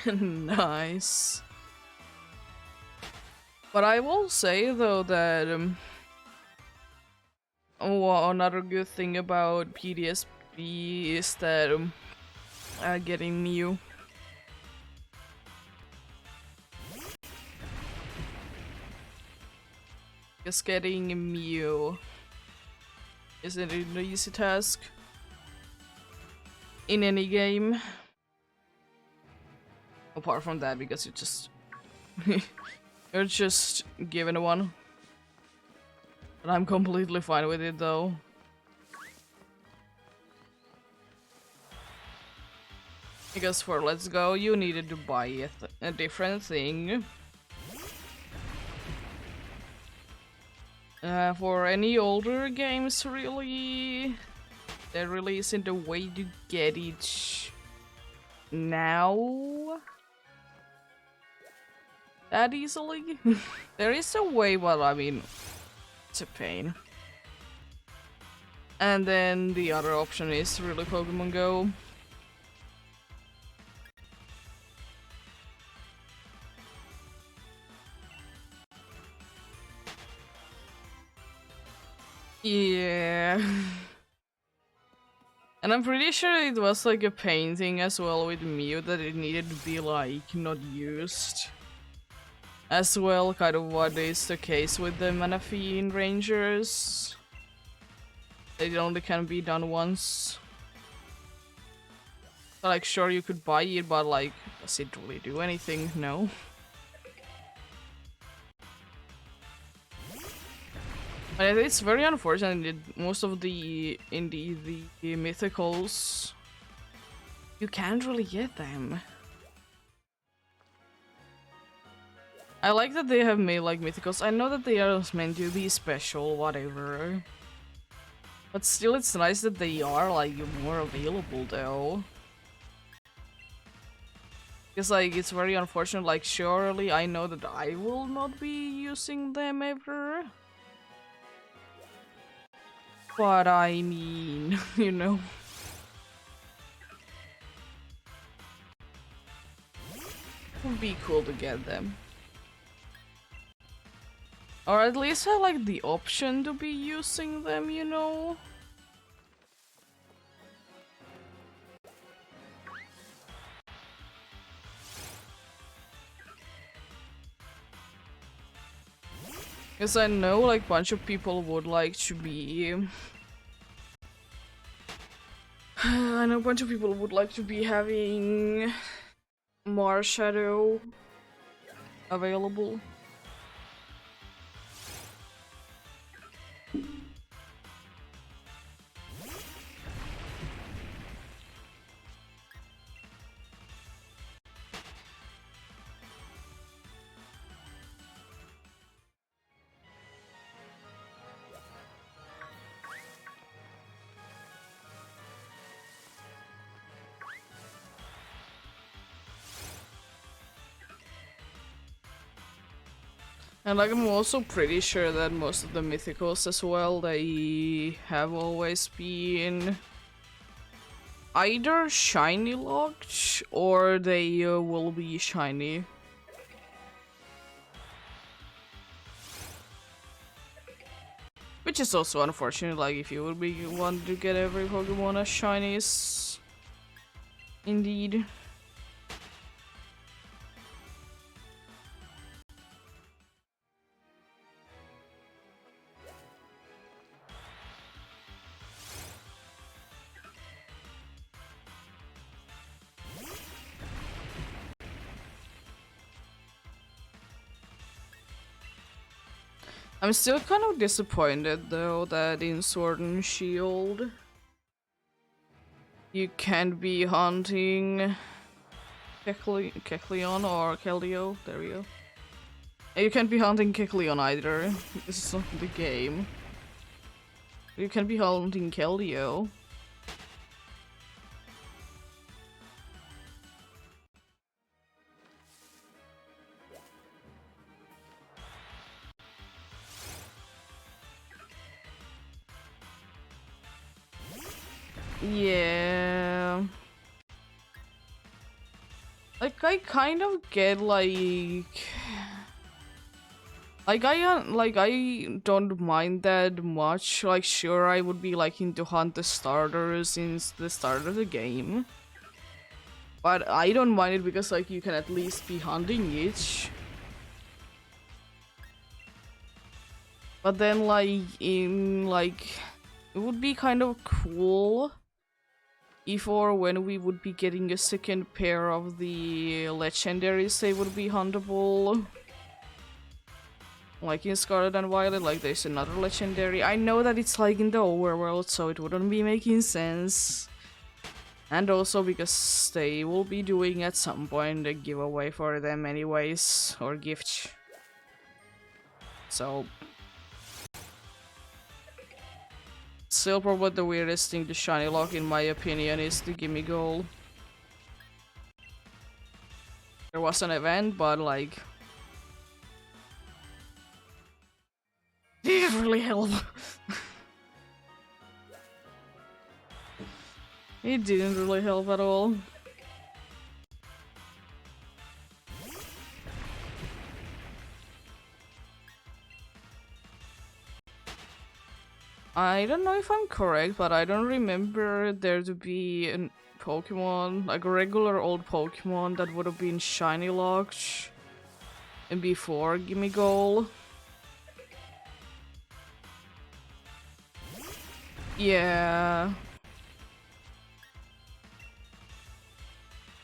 Nice. But I will say though that another good thing about PDSP is that getting Mew. Just getting a Mew isn't an easy task in any game. Apart from that, because you just you're just given one. But I'm completely fine with it though. Because for Let's Go, you needed to buy a different thing. For any older games, really, there really isn't a way to get it now that easily. There is a way, but I mean, it's a pain. And then the other option is really Pokemon Go. Yeah. And I'm pretty sure it was like a pain thing as well with Mew, that it needed to be like not used. As well, kind of what is the case with the Manaphy in Rangers. They only can be done once. So, like, sure you could buy it, but like, does it really do anything? No. And it's very unfortunate that most of the mythicals, you can't really get them. I like that they have made like mythicals. I know that they are meant to be special, whatever. But still, it's nice that they are like more available though. Because like, it's very unfortunate, like surely I know that I will not be using them ever. But I mean, you know. It would be cool to get them. Or at least have like the option to be using them, you know? Because I know like a bunch of people would like to be... I know a bunch of people would like to be having Marshadow available. And like, I'm also pretty sure that most of the mythicals as well, they have always been either shiny locked or they will be shiny. Which is also unfortunate, like if you would be wanting to get every Pokemon as shinies. Indeed. I'm still kind of disappointed though that in Sword and Shield you can't be hunting Kecleon or Keldeo. There we go. You can't be hunting Kecleon either. This is not the game. You can be hunting Keldeo. Yeah. Like, I kind of get, like I don't mind that much. Like, sure, I would be liking to hunt the starters since the start of the game. But I don't mind it because, like, you can at least be hunting each. But then, like, it would be kind of cool if or when we would be getting a second pair of the legendaries, they would be huntable. Like in Scarlet and Violet, like there's another legendary. I know that it's like in the overworld, so it wouldn't be making sense. And also because they will be doing at some point a giveaway for them anyways, or gift. So still probably the weirdest thing to shiny lock in my opinion is the gimme goal. There was an event, but like it didn't really help. It didn't really help at all. I don't know if I'm correct, but I don't remember there to be a Pokemon, like a regular old Pokemon that would have been shiny locked and before Gimme Goal. Yeah.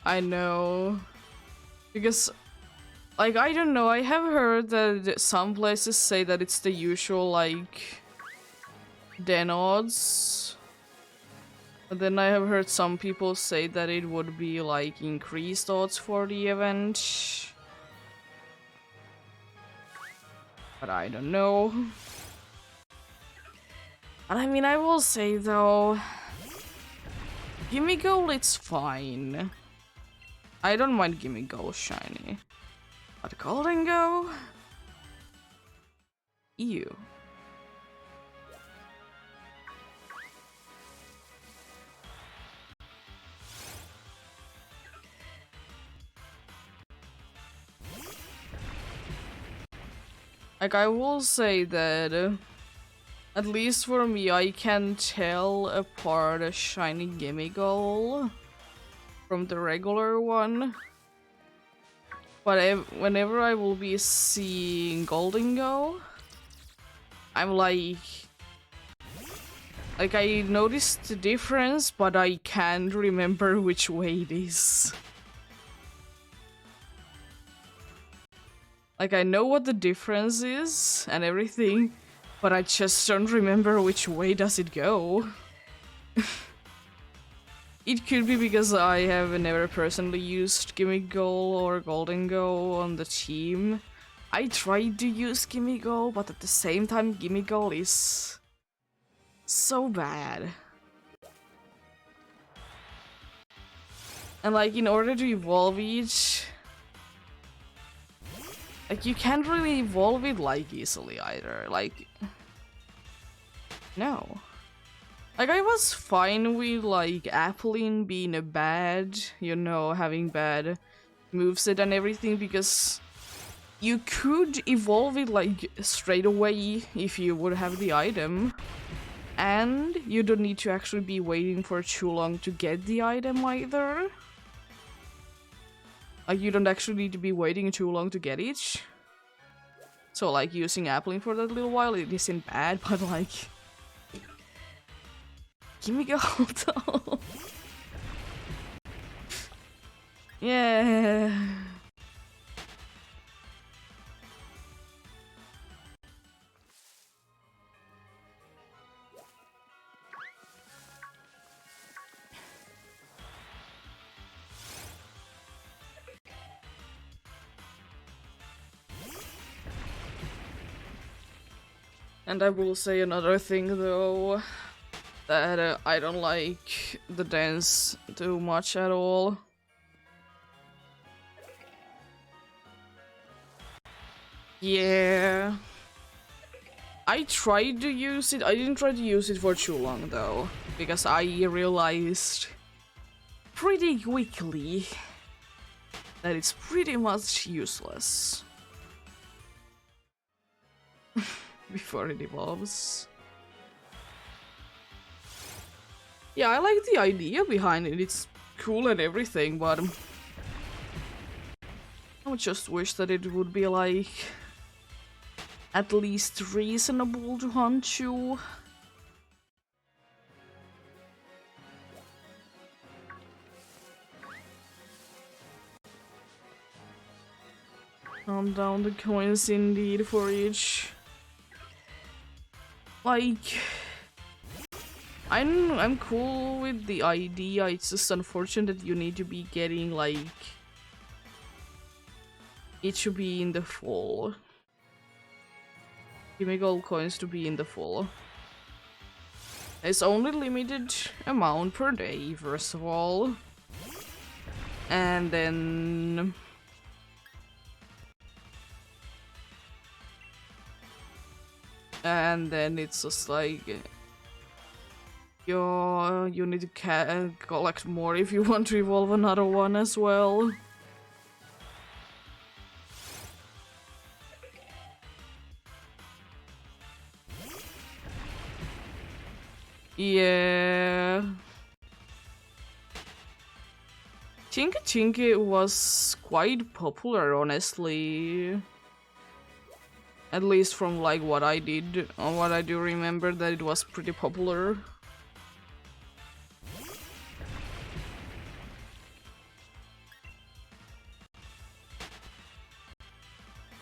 I know. Because, like, I don't know, I have heard that some places say that it's the usual, like, den odds. But then I have heard some people say that it would be, like, increased odds for the event. But I don't know. And I mean, I will say, though, Gimme Goal, it's fine. I don't mind Gimme Goal shiny. But Golden Go? Ew. Like, I will say that, at least for me, I can tell apart a shiny Gimme Goal from the regular one. But whenever I will be seeing Golden Go, I'm like I noticed the difference, but I can't remember which way it is. Like, I know what the difference is and everything, but I just don't remember which way does it go. It could be because I have never personally used Gimme Goal or Golden Go on the team. I tried to use Gimme Goal, but at the same time, Gimme Goal is so bad. And like, in order to evolve each, like, you can't really evolve it like easily either. Like, no. Like, I was fine with, like, Applin being a bad, you know, having bad moveset and everything, because You could evolve it like straight away if you would have the item. And you don't need to actually be waiting for too long to get the item either. Like, you don't actually need to be waiting too long to get it. So, like, using Appling for that little while, it isn't bad, but like... Gimme gold though. Yeah. And I will say another thing though, that I don't like the dance too much at all. Yeah. I tried to use it, I didn't try to use it for too long though, because I realized pretty quickly that it's pretty much useless. Before it evolves. Yeah, I like the idea behind it, it's cool and everything, but I would just wish that it would be like at least reasonable to hunt you. Calm down the coins indeed for each. Like, I'm cool with the idea, it's just unfortunate that you need to be getting like... It should be in the fall. Give me gold coins to be in the fall. It's only limited amount per day, first of all. And then... And then it's just like... You need to collect more if you want to evolve another one as well. Yeah. Chinky Chinky was quite popular, honestly. At least from like what I did, or what I do remember, that it was pretty popular.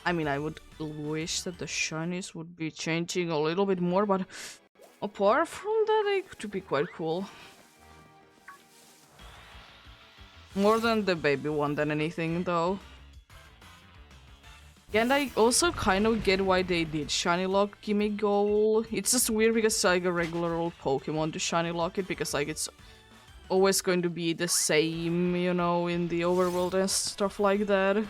I mean, I would wish that the shinies would be changing a little bit more, but apart from that, it could be quite cool. More than the baby one than anything, though. And I also kind of get why they did Shiny Lock Gimme Goal. It's just weird because like a regular old Pokemon to Shiny Lock it, because like it's always going to be the same, you know, in the overworld and stuff like that.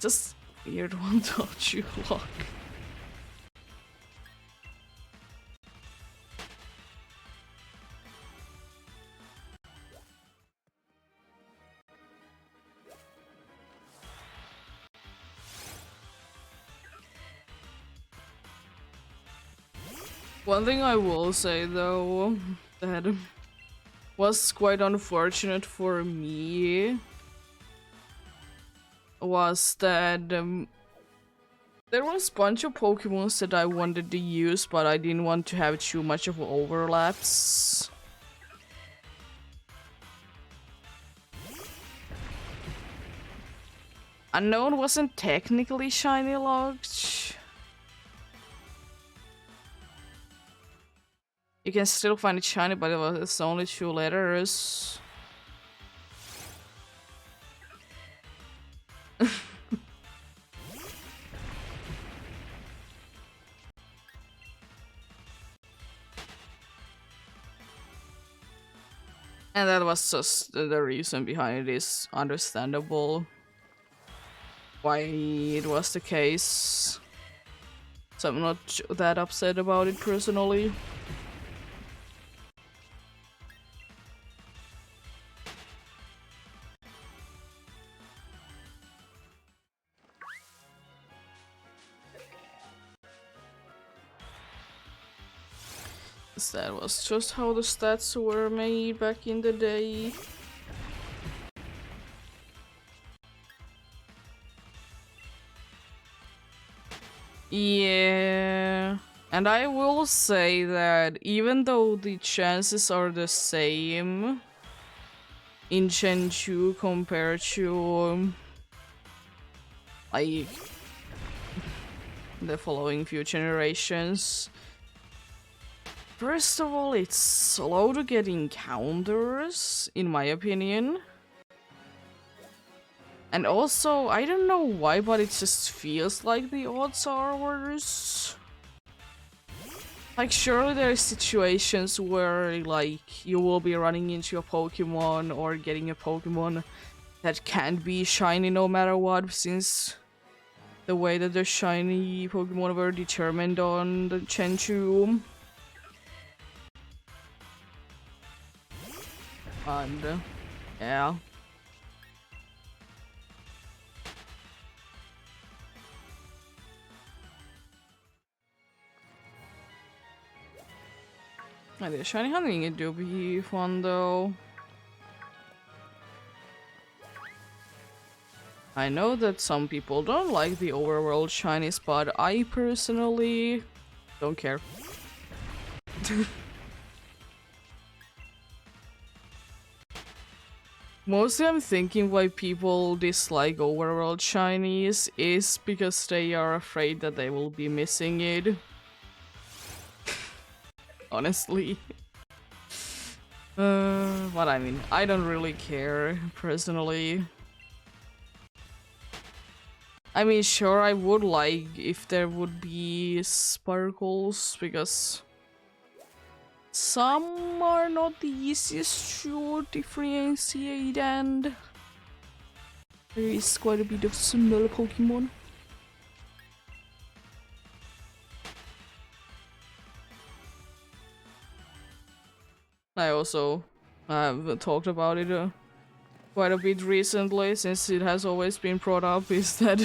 Just weird one, don't you, Lock? One thing I will say though, that was quite unfortunate for me, was that there was a bunch of Pokemons that I wanted to use, but I didn't want to have too much of overlaps. Unknown wasn't technically shiny locked. You can still find it shiny, but it's only 2 letters. And that was just the reason behind it is understandable why it was the case. So I'm not that upset about it personally. That was just how the stats were made back in the day. Yeah, and I will say that even though the chances are the same in Gen 2 compared to like the following few generations, first of all, it's slow to get encounters, in my opinion. And also, I don't know why, but it just feels like the odds are worse. Like, surely there are situations where, like, you will be running into a Pokemon or getting a Pokemon that can't be shiny no matter what, since the way that the shiny Pokemon were determined on the Gen 2. And, yeah. I think shiny hunting it do be fun though. I know that some people don't like the overworld shinies, but I personally don't care. Mostly I'm thinking why people dislike overworld shinies is because they are afraid that they will be missing it. Honestly. But I mean, I don't really care, personally. I mean, sure, I would like if there would be sparkles, because some are not the easiest to differentiate, and there is quite a bit of similar Pokemon. I also have talked about it quite a bit recently, since it has always been brought up, is that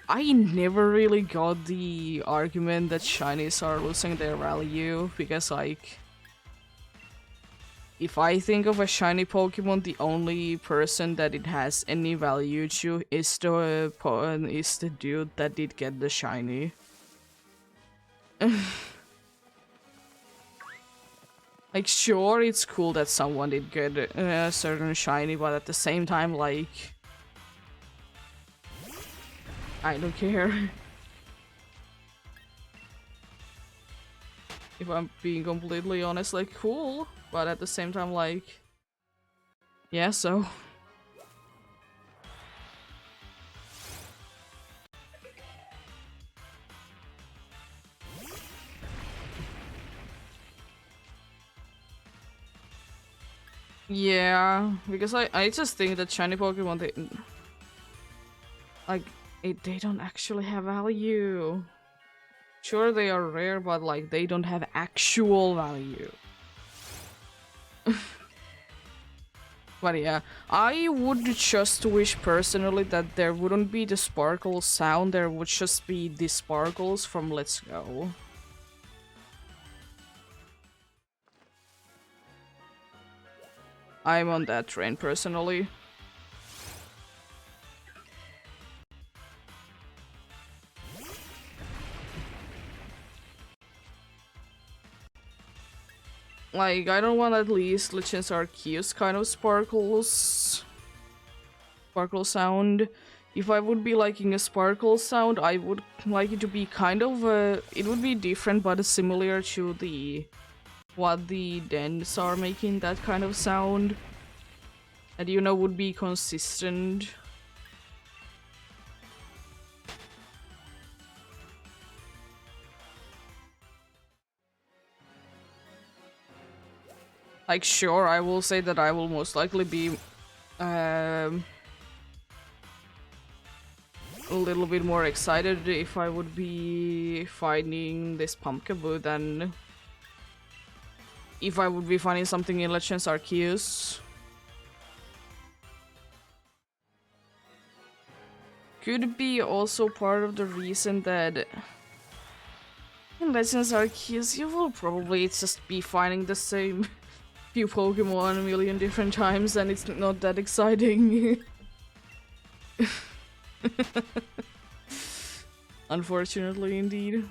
I never really got the argument that shinies are losing their value, because like, if I think of a shiny Pokemon, the only person that it has any value to is the dude that did get the shiny. Like, sure, it's cool that someone did get a certain shiny, but at the same time, like, I don't care. If I'm being completely honest, like, cool, but at the same time, like, yeah, so. Yeah, because I just think that shiny Pokemon, they don't actually have value. Sure, they are rare, but like, they don't have actual value. But yeah, I would just wish personally that there wouldn't be the sparkle sound, there would just be the sparkles from Let's Go. I'm on that train personally. Like, I don't want at least Legends Arceus kind of sparkle sound. If I would be liking a sparkle sound, I would like it to be kind of it would be different but similar to what the dents are making, that kind of sound. That, you know, would be consistent. Like, sure, I will say that I will most likely be a little bit more excited if I would be finding this Pumpkaboo than if I would be finding something in Legends Arceus. Could be also part of the reason that In Legends Arceus, you will probably just be finding the same few Pokemon a million different times, and it's not that exciting. Unfortunately, indeed.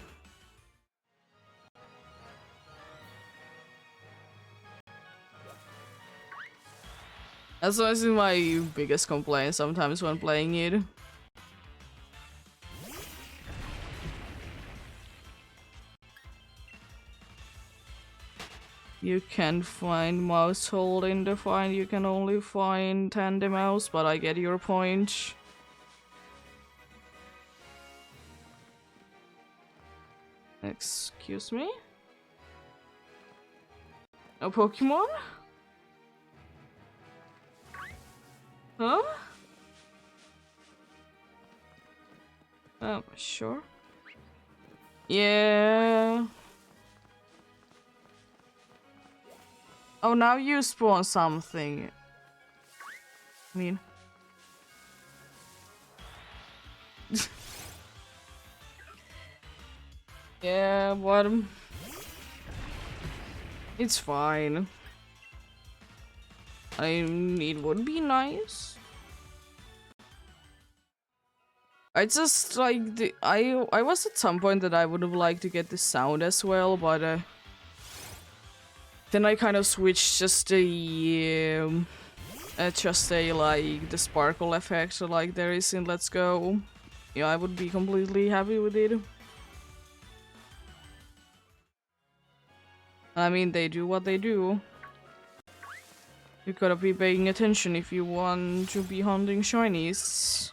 That's honestly my biggest complaint sometimes when playing it. You can find mouse hole in the find, you can only find tandem mouse, but I get your point. Excuse me? No Pokemon? Huh? Sure. Yeah. Oh, now you spawn something. I mean... yeah, but... it's fine. I mean, it would be nice. I just like the I was at some point that I would have liked to get the sound as well, but then I kind of switched just a like the sparkle effect like there is in Let's Go. Yeah, I would be completely happy with it. I mean, they do what they do. You gotta be paying attention if you want to be hunting shinies.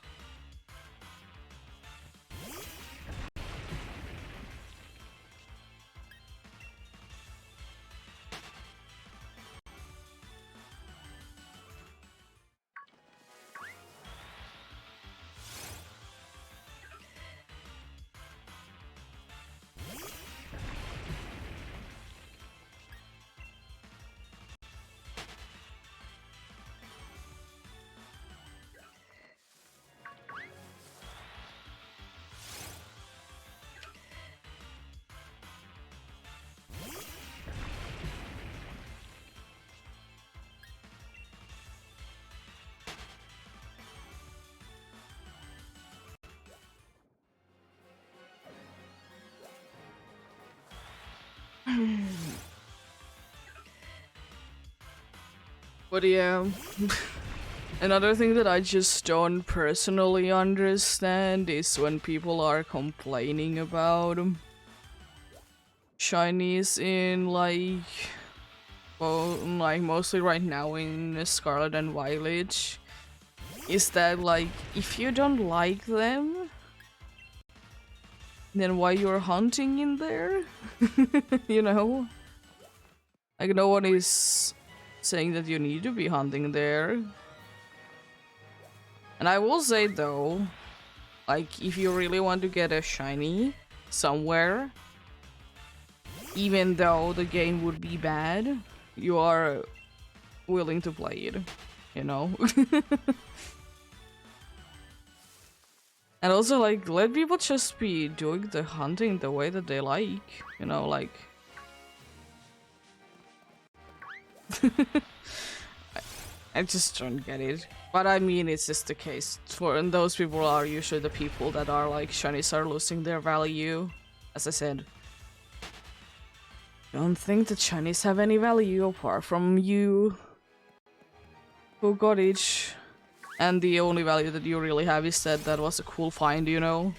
But yeah, another thing that I just don't personally understand is when people are complaining about shinies in like, well, like mostly right now in Scarlet and Violet, is that like if you don't like them, then why you're hunting in there? You know? Like no one is saying that you need to be hunting there. And I will say though, like if you really want to get a shiny somewhere, even though the game would be bad, you are willing to play it, you know? And also like let people just be doing the hunting the way that they like, you know, like I just don't get it. But I mean, it's just the case for, and those people are usually the people that are like, shinies are losing their value. As I said, I don't think that shinies have any value apart from you who got it. And the only value that you really have is that that was a cool find, you know?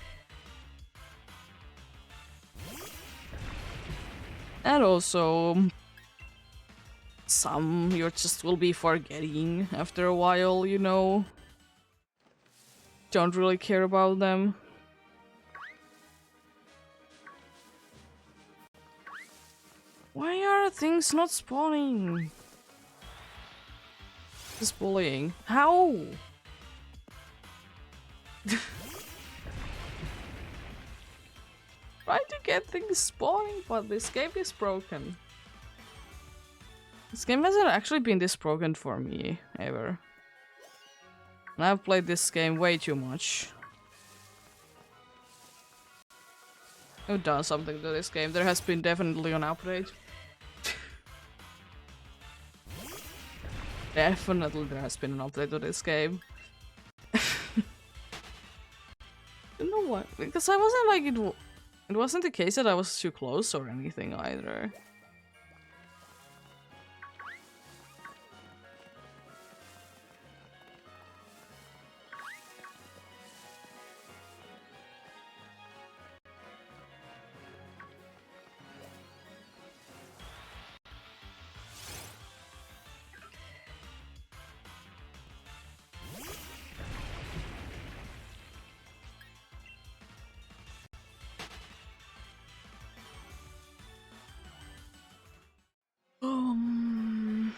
And also, some you just will be forgetting after a while, you know? Don't really care about them. Why are things not spawning? This bullying. How? Trying to get things spawning, but this game is broken. This game hasn't actually been this broken for me, ever. And I've played this game way too much. I've done something to this game. There has been definitely an update. Definitely there has been an update to this game. You know what? Because I wasn't like it wasn't the case that I was too close or anything either. Um,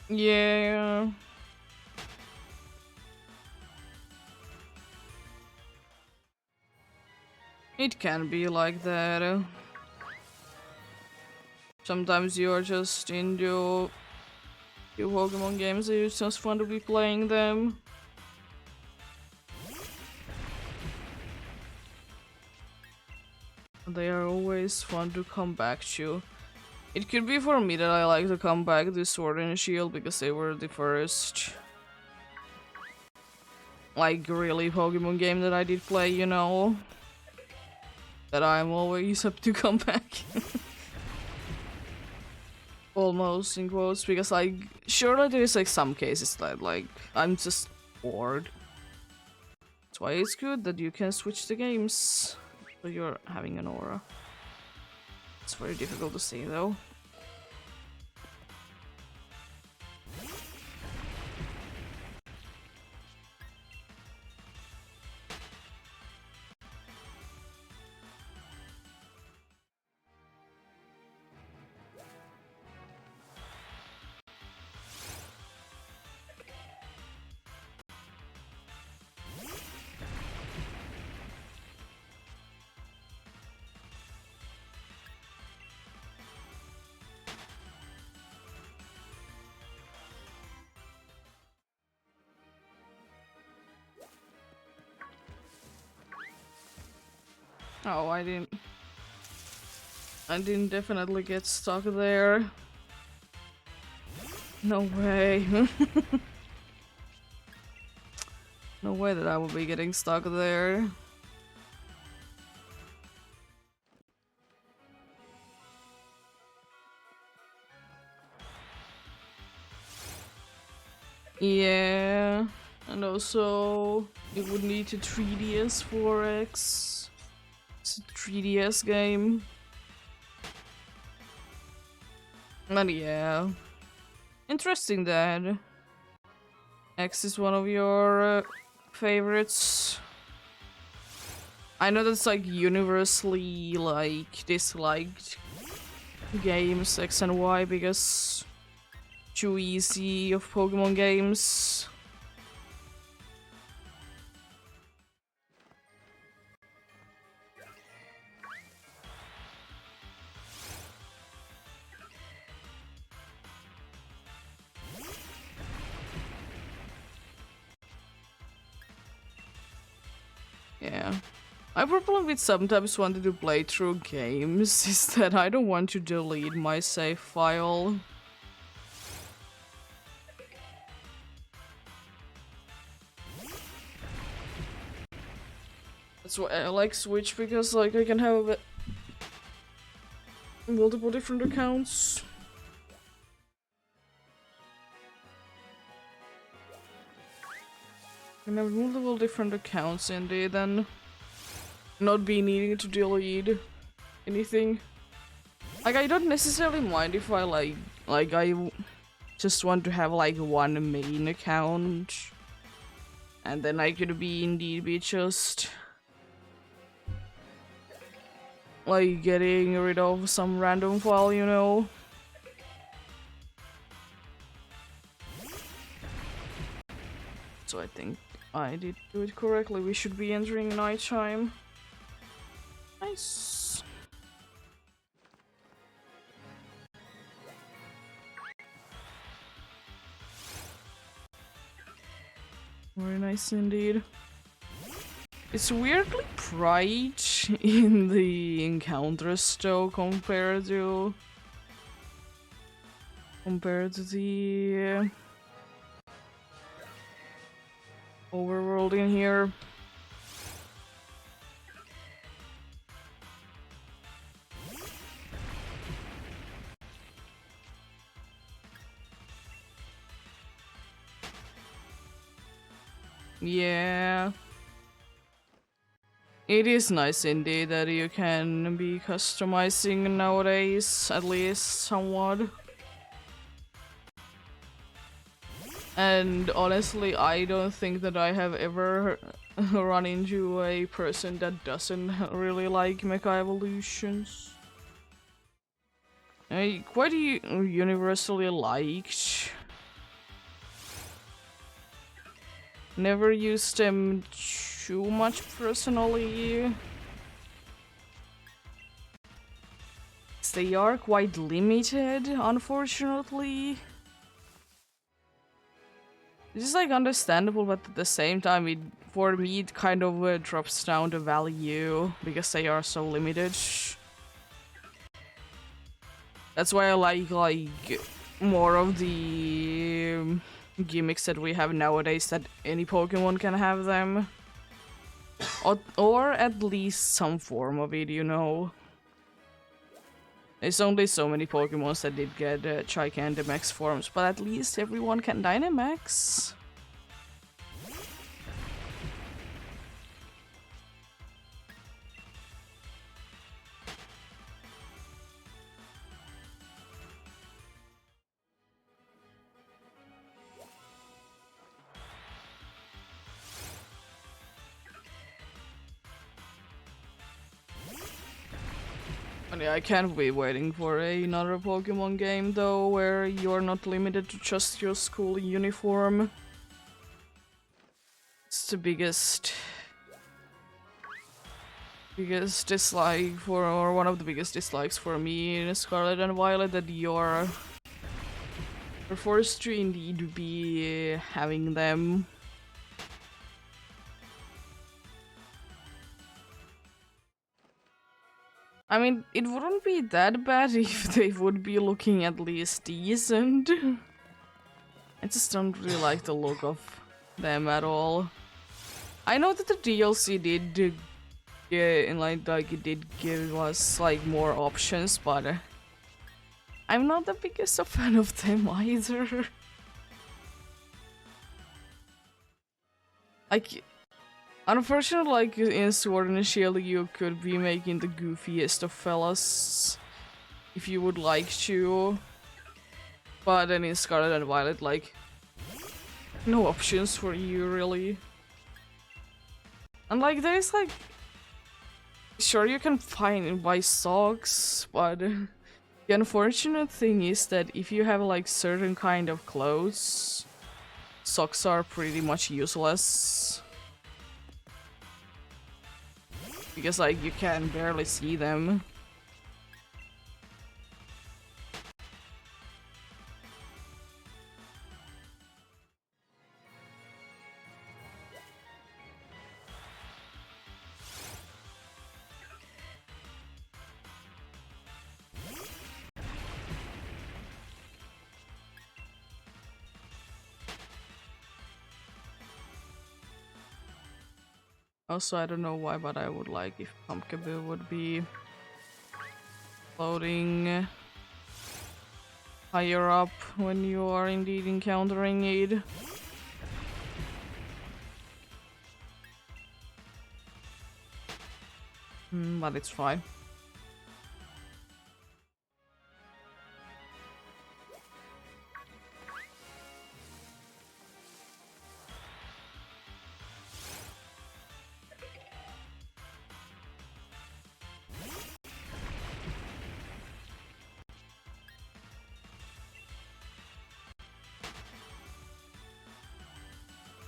yeah. It can be like that. Sometimes you're just into your Pokemon games and it's just fun to be playing them. They are always fun to come back to. It could be for me that I like to come back to Sword and Shield because they were the first like really Pokemon game that I did play, you know. That I'm always up to come back. Almost in quotes, because like surely there's like some cases that like I'm just bored. That's why it's good that you can switch the games. So you're having an aura. It's very difficult to see though. Oh, I didn't definitely get stuck there. No way. No way that I will be getting stuck there. Yeah, and also it would need to 3DS 4X. It's a 3DS game. But yeah, interesting that X is one of your favorites. I know that's like universally like disliked games X and Y because too easy of Pokemon games. Yeah. My problem with sometimes wanting to play through games is that I don't want to delete my save file. That's why I like Switch, because like I can have multiple different accounts. I can have multiple different accounts indeed, and not be needing to delete anything. Like I don't necessarily mind if I like I just want to have like one main account, and then I could be just like getting rid of some random file, you know. So I think I did do it correctly. We should be entering nighttime. Nice. Very nice indeed. It's weirdly bright in the encounters though compared to the overworld in here. Yeah. It is nice indeed that you can be customizing nowadays, at least somewhat. And honestly, I don't think that I have ever run into a person that doesn't really like mecha evolutions. Quite universally liked. Never used them too much personally. They are quite limited, unfortunately. It's just like understandable, but at the same time, for me it kind of drops down the value because they are so limited. That's why I like more of the gimmicks that we have nowadays, that any Pokemon can have them. Or at least some form of it, you know. There's only so many Pokemon that did get Gigantamax forms, but at least everyone can Dynamax. And yeah, I can't be waiting for another Pokemon game though, where you're not limited to just your school uniform. It's the biggest dislike for, or one of the biggest dislikes for me in Scarlet and Violet, that you're forced to indeed be having them. I mean, it wouldn't be that bad if they would be looking at least decent. I just don't really like the look of them at all. I know that the DLC did it did give us like more options, but I'm not the biggest of fan of them either. Like, unfortunately, like in Sword and Shield, you could be making the goofiest of fellas if you would like to. But then in Scarlet and Violet, like, no options for you really. And like, there's like, sure you can find and buy socks, but the unfortunate thing is that if you have like certain kind of clothes, socks are pretty much useless. Because like you can barely see them. Also, I don't know why, but I would like if Pumpkaboo would be floating higher up when you are indeed encountering it. But it's fine.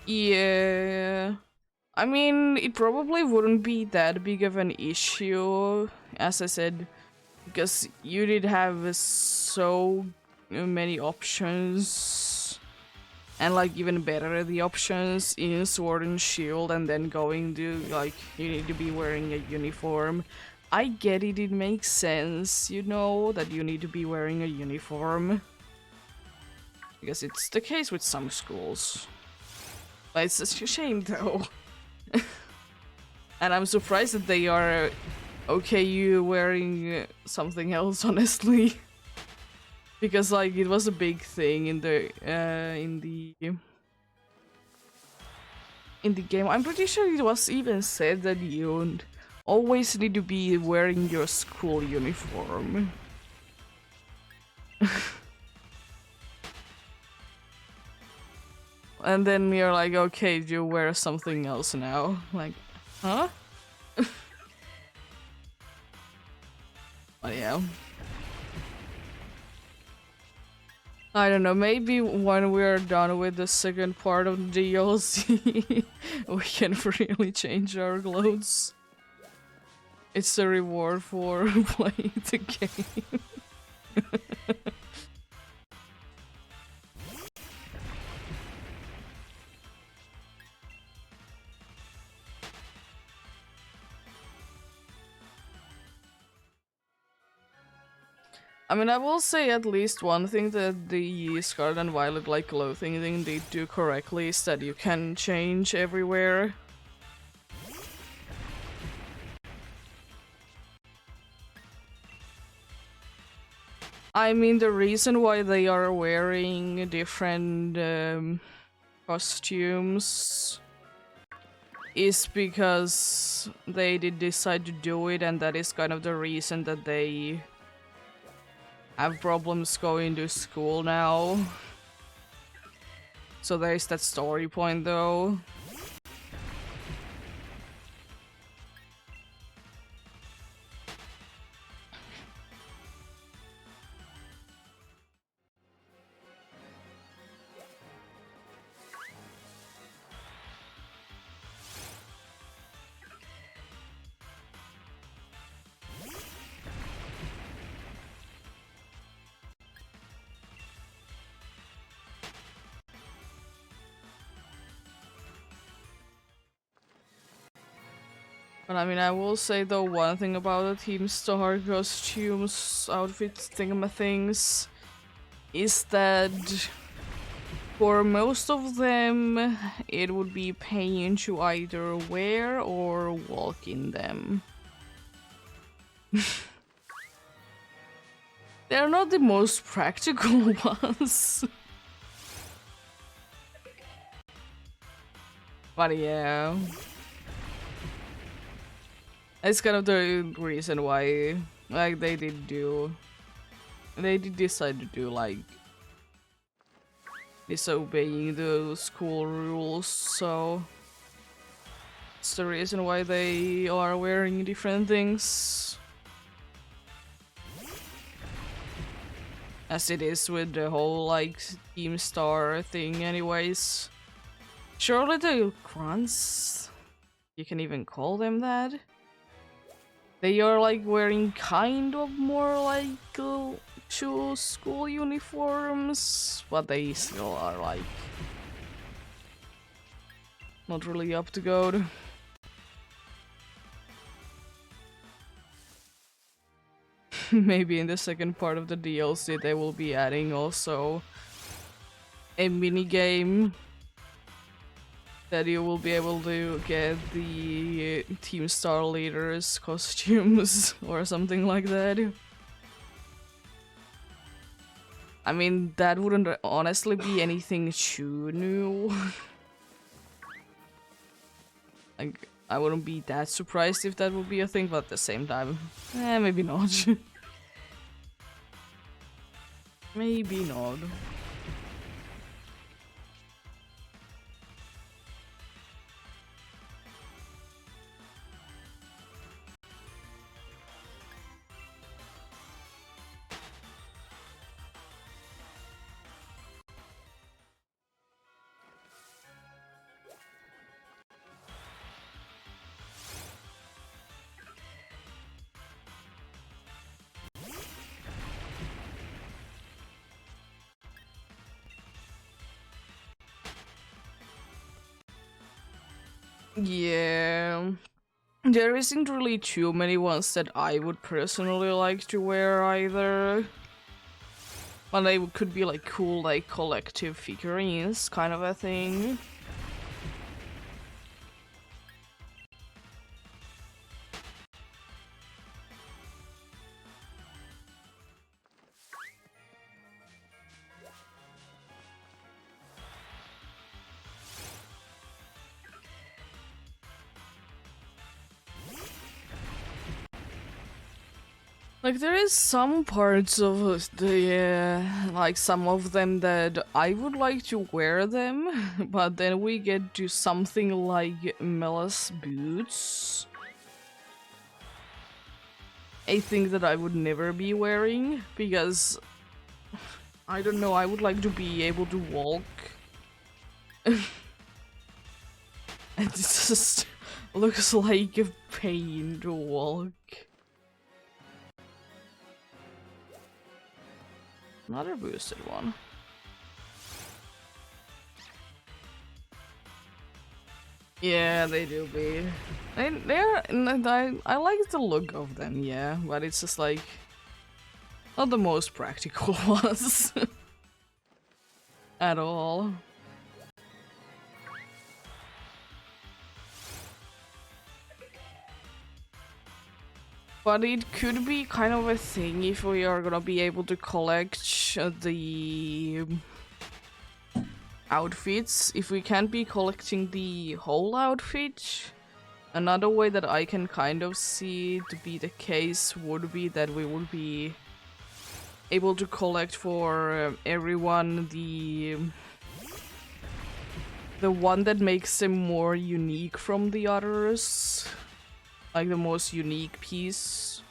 Yeah. I mean, it probably wouldn't be that big of an issue, as I said, because you did have so many options And like even better the options in Sword and Shield, and then going to like you need to be wearing a uniform. I get it, it makes sense, you know, that you need to be wearing a uniform. Because it's the case with some schools. But it's a shame though. And I'm surprised that they are okay you wearing something else, honestly. Because like it was a big thing in the game. I'm pretty sure it was even said that you always need to be wearing your school uniform. And then you're like, okay, you wear something else now. Like, huh? But yeah. I don't know, maybe when we're done with the second part of the DLC, we can really change our clothes. It's a reward for playing the game. I mean, I will say at least one thing that the Scarlet and Violet like clothing thing they do correctly is that you can change everywhere. I mean, the reason why they are wearing different costumes is because they did decide to do it, and that is kind of the reason that they have problems going to school now. So there's that story point though. But I mean, I will say though one thing about the Team Star costumes, outfits, thingamathings, is that for most of them, it would be pain to either wear or walk in them. They're not the most practical ones. But yeah. It's kind of the reason why like they did decide to do like disobeying the school rules, so it's the reason why they are wearing different things. As it is with the whole like Team Star thing anyways. Surely the grunts, you can even call them that, they are like wearing kind of more like school uniforms, but they still are like not really up to code. Maybe in the second part of the DLC they will be adding also a mini game that you will be able to get the Team Star leaders costumes or something like that. I mean, that wouldn't honestly be anything too new. Like, I wouldn't be that surprised if that would be a thing, but at the same time, maybe not. Maybe not. Yeah. There isn't really too many ones that I would personally like to wear either. But they could be like cool, like collective figurines kind of a thing. Like, there is some parts of the, like, some of them that I would like to wear them, but then we get to something like Mella's boots. A thing that I would never be wearing, because, I don't know, I would like to be able to walk. And it just looks like a pain to walk. Another boosted one. Yeah, they do be. I like the look of them, yeah, but it's just like not the most practical ones at all. But it could be kind of a thing if we are gonna be able to collect the outfits. If we can't be collecting the whole outfit, another way that I can kind of see to be the case would be that we would be able to collect for everyone the one that makes them more unique from the others. Like the most unique piece.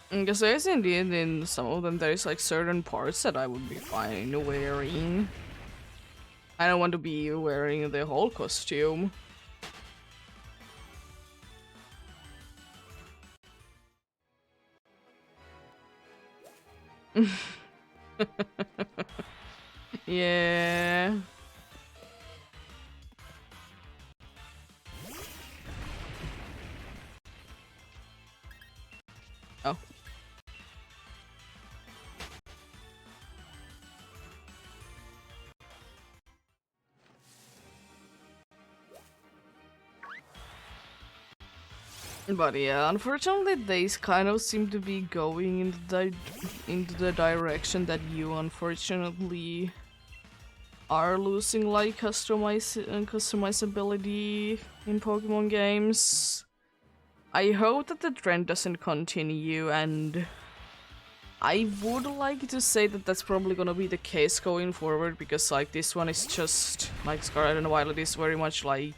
Because there's indeed in some of them there's like certain parts that I would be fine wearing. I don't want to be wearing the whole costume. Yeah. Oh. But yeah, unfortunately, these kind of seem to be going into the direction that you unfortunately are losing, like customizability in Pokemon games. I hope that the trend doesn't continue, and I would like to say that that's probably gonna be the case going forward, because like this one is just like Scarlet and Violet is very much like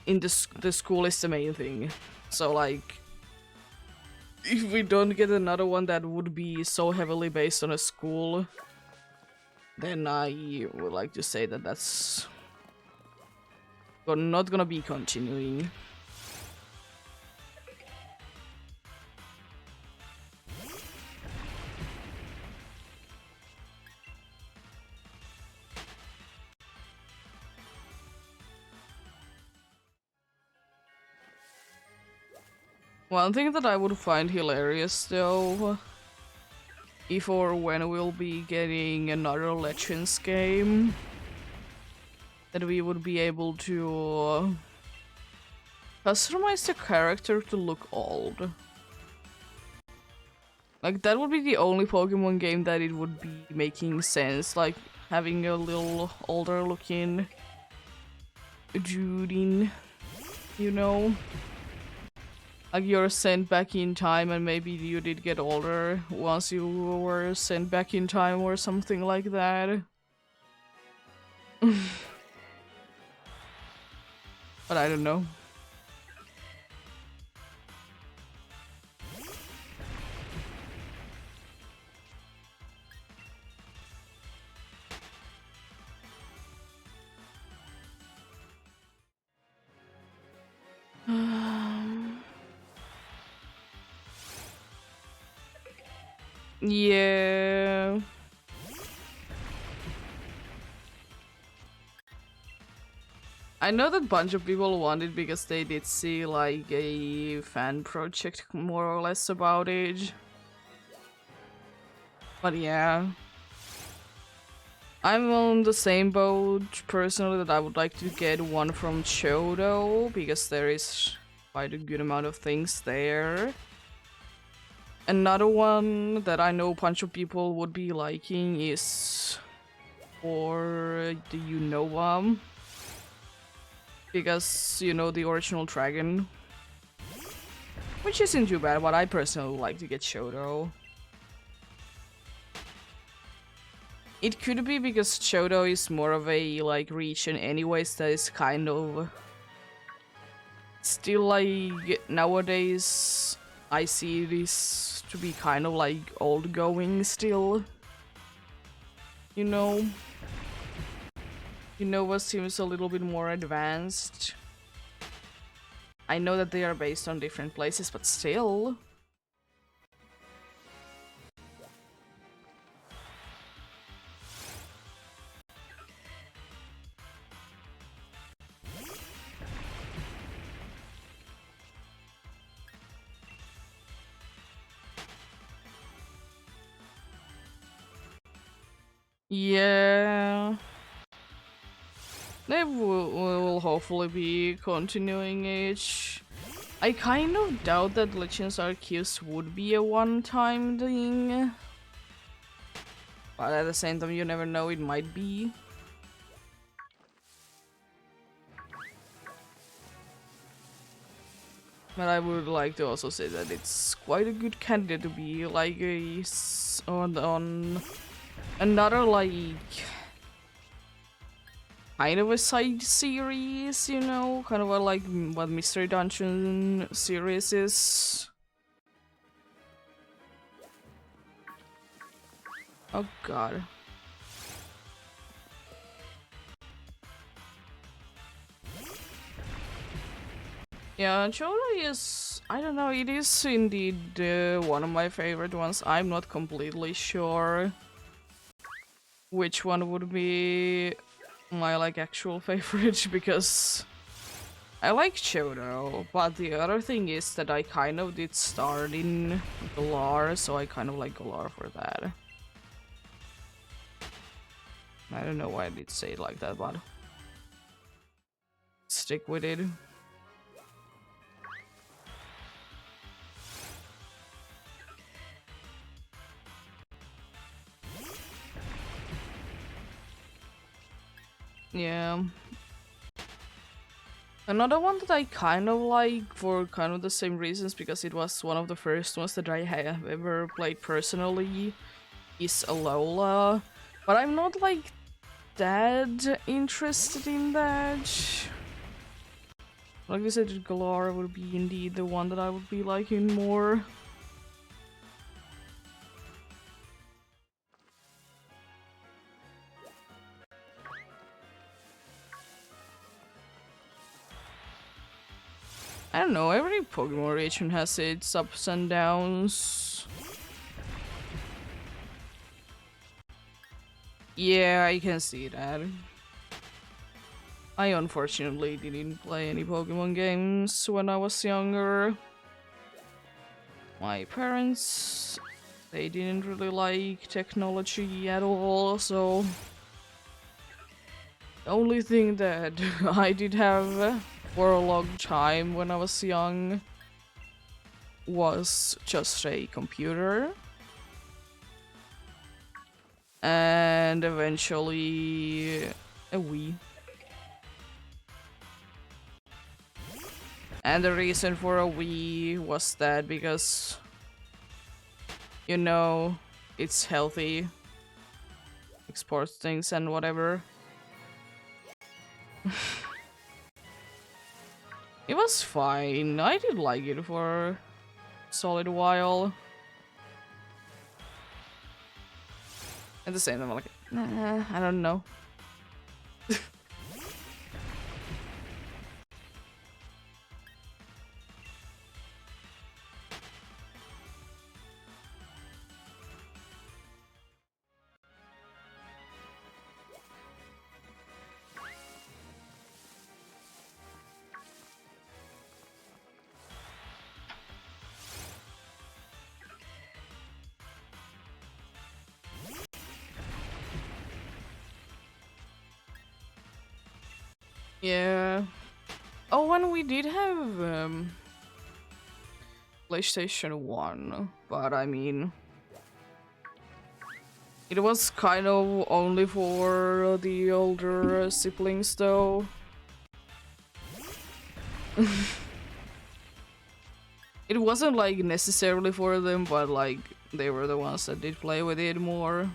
in the school is the main thing. So like if we don't get another one that would be so heavily based on a school, then I would like to say that that's not gonna be continuing. One thing that I would find hilarious though, if or when we'll be getting another Legends game, that we would be able to customize the character to look old. Like, that would be the only Pokemon game that it would be making sense, like having a little older looking dude in, you know? Like you're sent back in time and maybe you did get older once you were sent back in time or something like that. But I don't know. Yeah. I know that bunch of people want it because they did see like a fan project more or less about it. But yeah. I'm on the same boat personally that I would like to get one from Chodo because there is quite a good amount of things there. Another one that I know a bunch of people would be liking is for the Unova. Because, you know, the original dragon. Which isn't too bad, but I personally would like to get Shoto. It could be because Shoto is more of a, like, region anyways that is kind of... Still, like, nowadays, I see this to be kind of, like, old going still. You know? Unova seems a little bit more advanced. I know that they are based on different places, but still. Yeah. They will hopefully be continuing it. I kind of doubt that Legends Arceus would be a one-time thing. But at the same time, you never know, it might be. But I would like to also say that it's quite a good candidate to be like on another like kind of a side series, you know, kind of a, like what Mystery Dungeon series is. Oh god. Yeah, Jolie is, I don't know, it is indeed one of my favorite ones. I'm not completely sure which one would be my like actual favorite because I like Chodo, but the other thing is that I kind of did start in Galar, so I kind of like Galar for that. I don't know why I did say it like that, but stick with it. Yeah. Another one that I kind of like for kind of the same reasons because it was one of the first ones that I have ever played personally is Alola. But I'm not like that interested in that. Like I said, Galar would be indeed the one that I would be liking more. I don't know, every Pokemon region has its ups and downs. Yeah, I can see that. I unfortunately didn't play any Pokemon games when I was younger. My parents, they didn't really like technology at all, so the only thing that I did have for a long time when I was young was just a computer. And eventually a Wii. And the reason for a Wii was that because, you know, it's healthy, exports things and whatever. It was fine. I did like it for a solid while. At the same time, I'm like, nah, I don't know. Yeah. Oh, and we did have PlayStation 1, but I mean, it was kind of only for the older siblings though. It wasn't like necessarily for them, but like they were the ones that did play with it more.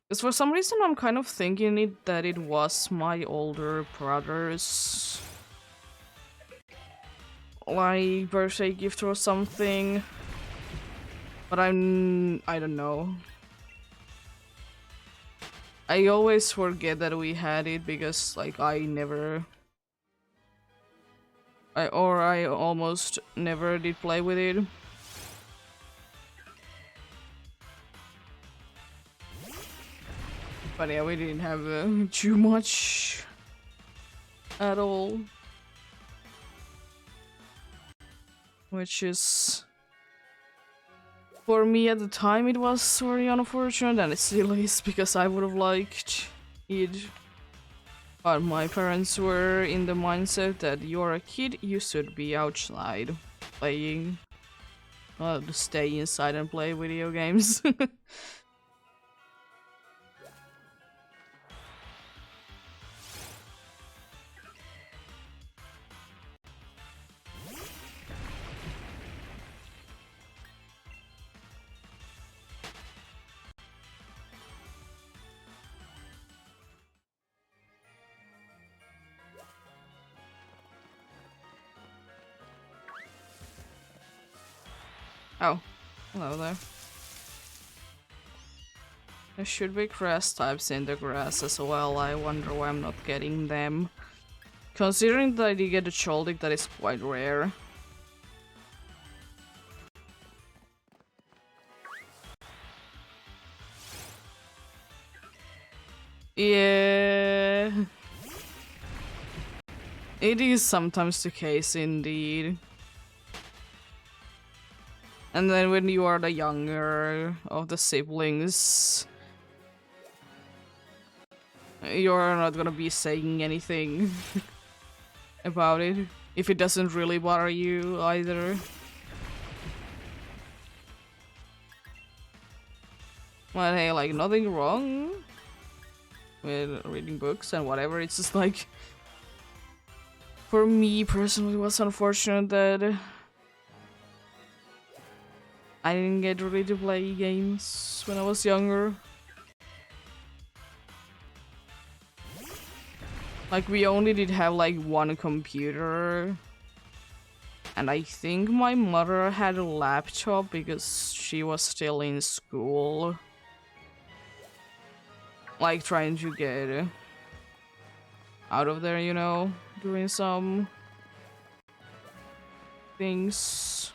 Because for some reason I'm kind of thinking that it was my older brother's like birthday gift or something. But I don't know. I always forget that we had it because like I almost never did play with it. But yeah, we didn't have too much at all. Which is... For me at the time it was very unfortunate, and it still is, because I would have liked it. But my parents were in the mindset that you're a kid, you should be outside playing. Not stay inside and play video games. Oh, hello there. There should be grass types in the grass as well. I wonder why I'm not getting them. Considering that I did get a Choldic, that is quite rare. Yeah. It is sometimes the case indeed. And then when you are the younger of the siblings, you're not gonna be saying anything about it if it doesn't really bother you either. But hey, like, nothing wrong with reading books and whatever. It's just like, for me personally, it was unfortunate that I didn't get really to play games when I was younger. Like, we only did have like one computer, and I think my mother had a laptop because she was still in school, like trying to get out of there, you know, doing some things.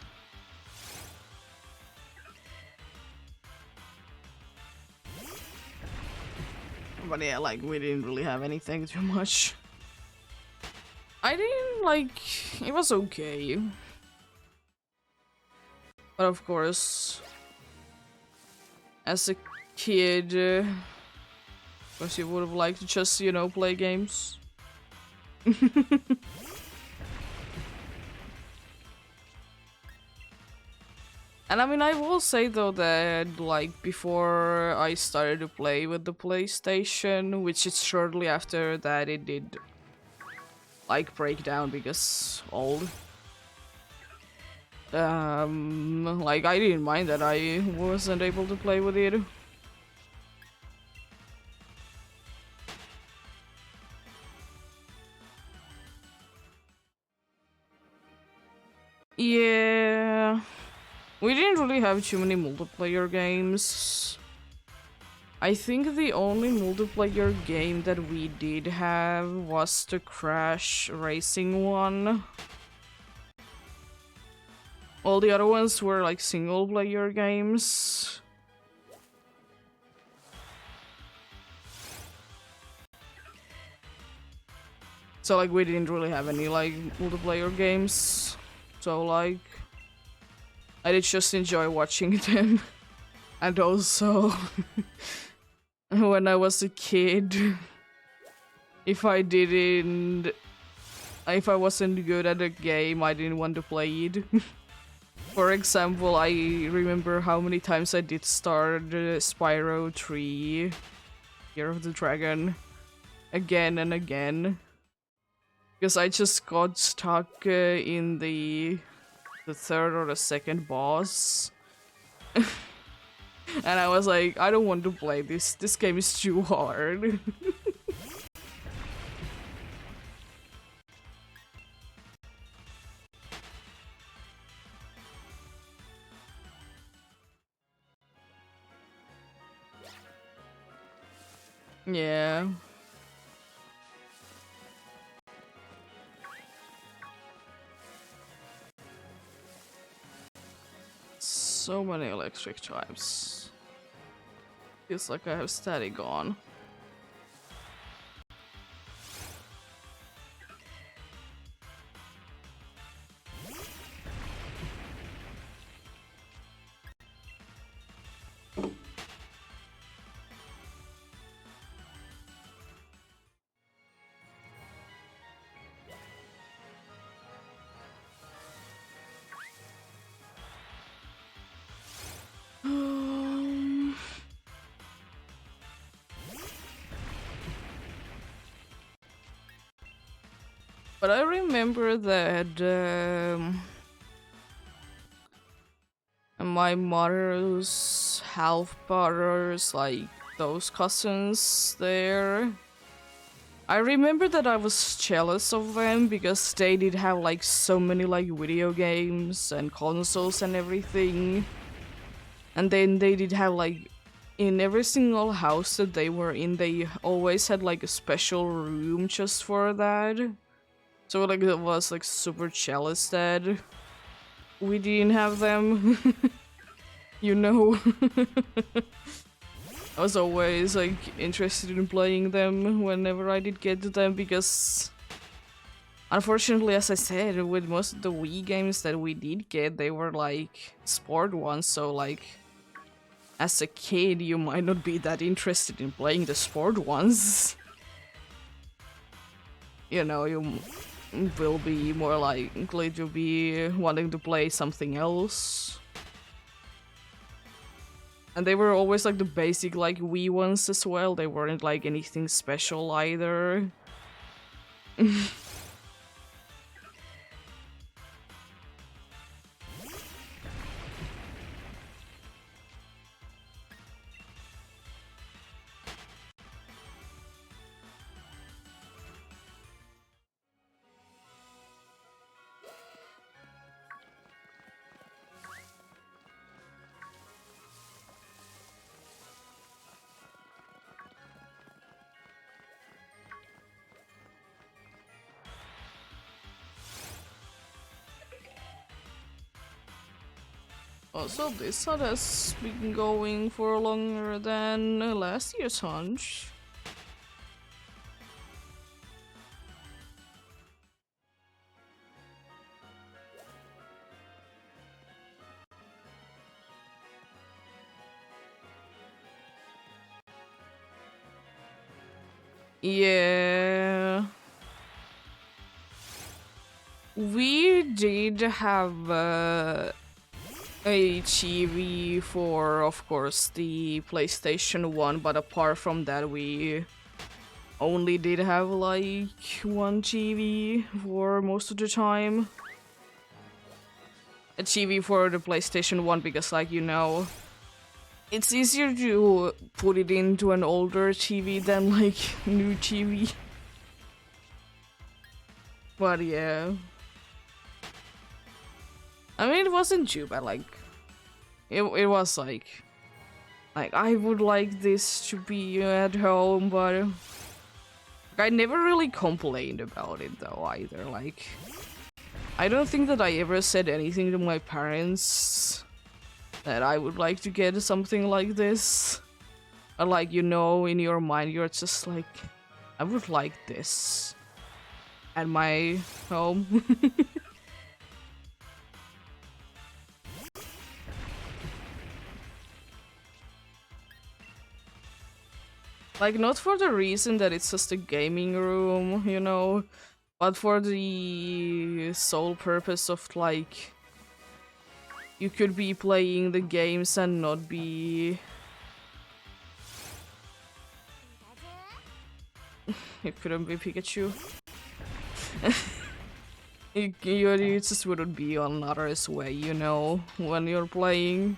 But yeah, like, we didn't really have anything too much. I didn't, like, it was okay. But of course, as a kid, of course you would have liked to just, you know, play games. And I mean, I will say though that, like, before I started to play with the PlayStation, which is shortly after that it did, like, break down because old. Like, I didn't mind that I wasn't able to play with it. Yeah. We didn't really have too many multiplayer games. I think the only multiplayer game that we did have was the Crash Racing one. All the other ones were like single player games. So like we didn't really have any like multiplayer games. So like I did just enjoy watching them. And also when I was a kid, if I didn't, if I wasn't good at a game, I didn't want to play it. For example, I remember how many times I did start Spyro 3, Year of the Dragon, again and again. Because I just got stuck in the third or the second boss. And I was like, I don't want to play this. This game is too hard. Yeah. So many electric types. Feels like I have static on. But I remember that my mother's half brothers, like those cousins there. I remember that I was jealous of them because they did have like so many like video games and consoles and everything. And then they did have like in every single house that they were in, they always had like a special room just for that. So like it was like super jealous that we didn't have them. You know. I was always like interested in playing them whenever I did get to them because unfortunately, as I said, with most of the Wii games that we did get, they were like sport ones, so like as a kid you might not be that interested in playing the sport ones. You know, you will be more likely to be wanting to play something else. And they were always like the basic like Wii ones as well. They weren't like anything special either. Also, this one has been going for longer than last year's hunch. Yeah. We did have a TV for, of course, the PlayStation 1, but apart from that, we only did have like one TV for most of the time. A TV for the PlayStation 1 because, like, you know, it's easier to put it into an older TV than like new TV. But yeah. I mean, it wasn't too bad, like, it was like I would like this to be at home, but I never really complained about it though either, like, I don't think that I ever said anything to my parents that I would like to get something like this. Or like, you know, in your mind you're just like, I would like this at my home. Like, not for the reason that it's just a gaming room, you know, but for the sole purpose of, like, you could be playing the games and not be... It couldn't be Pikachu. You just wouldn't be on others' way, you know, when you're playing.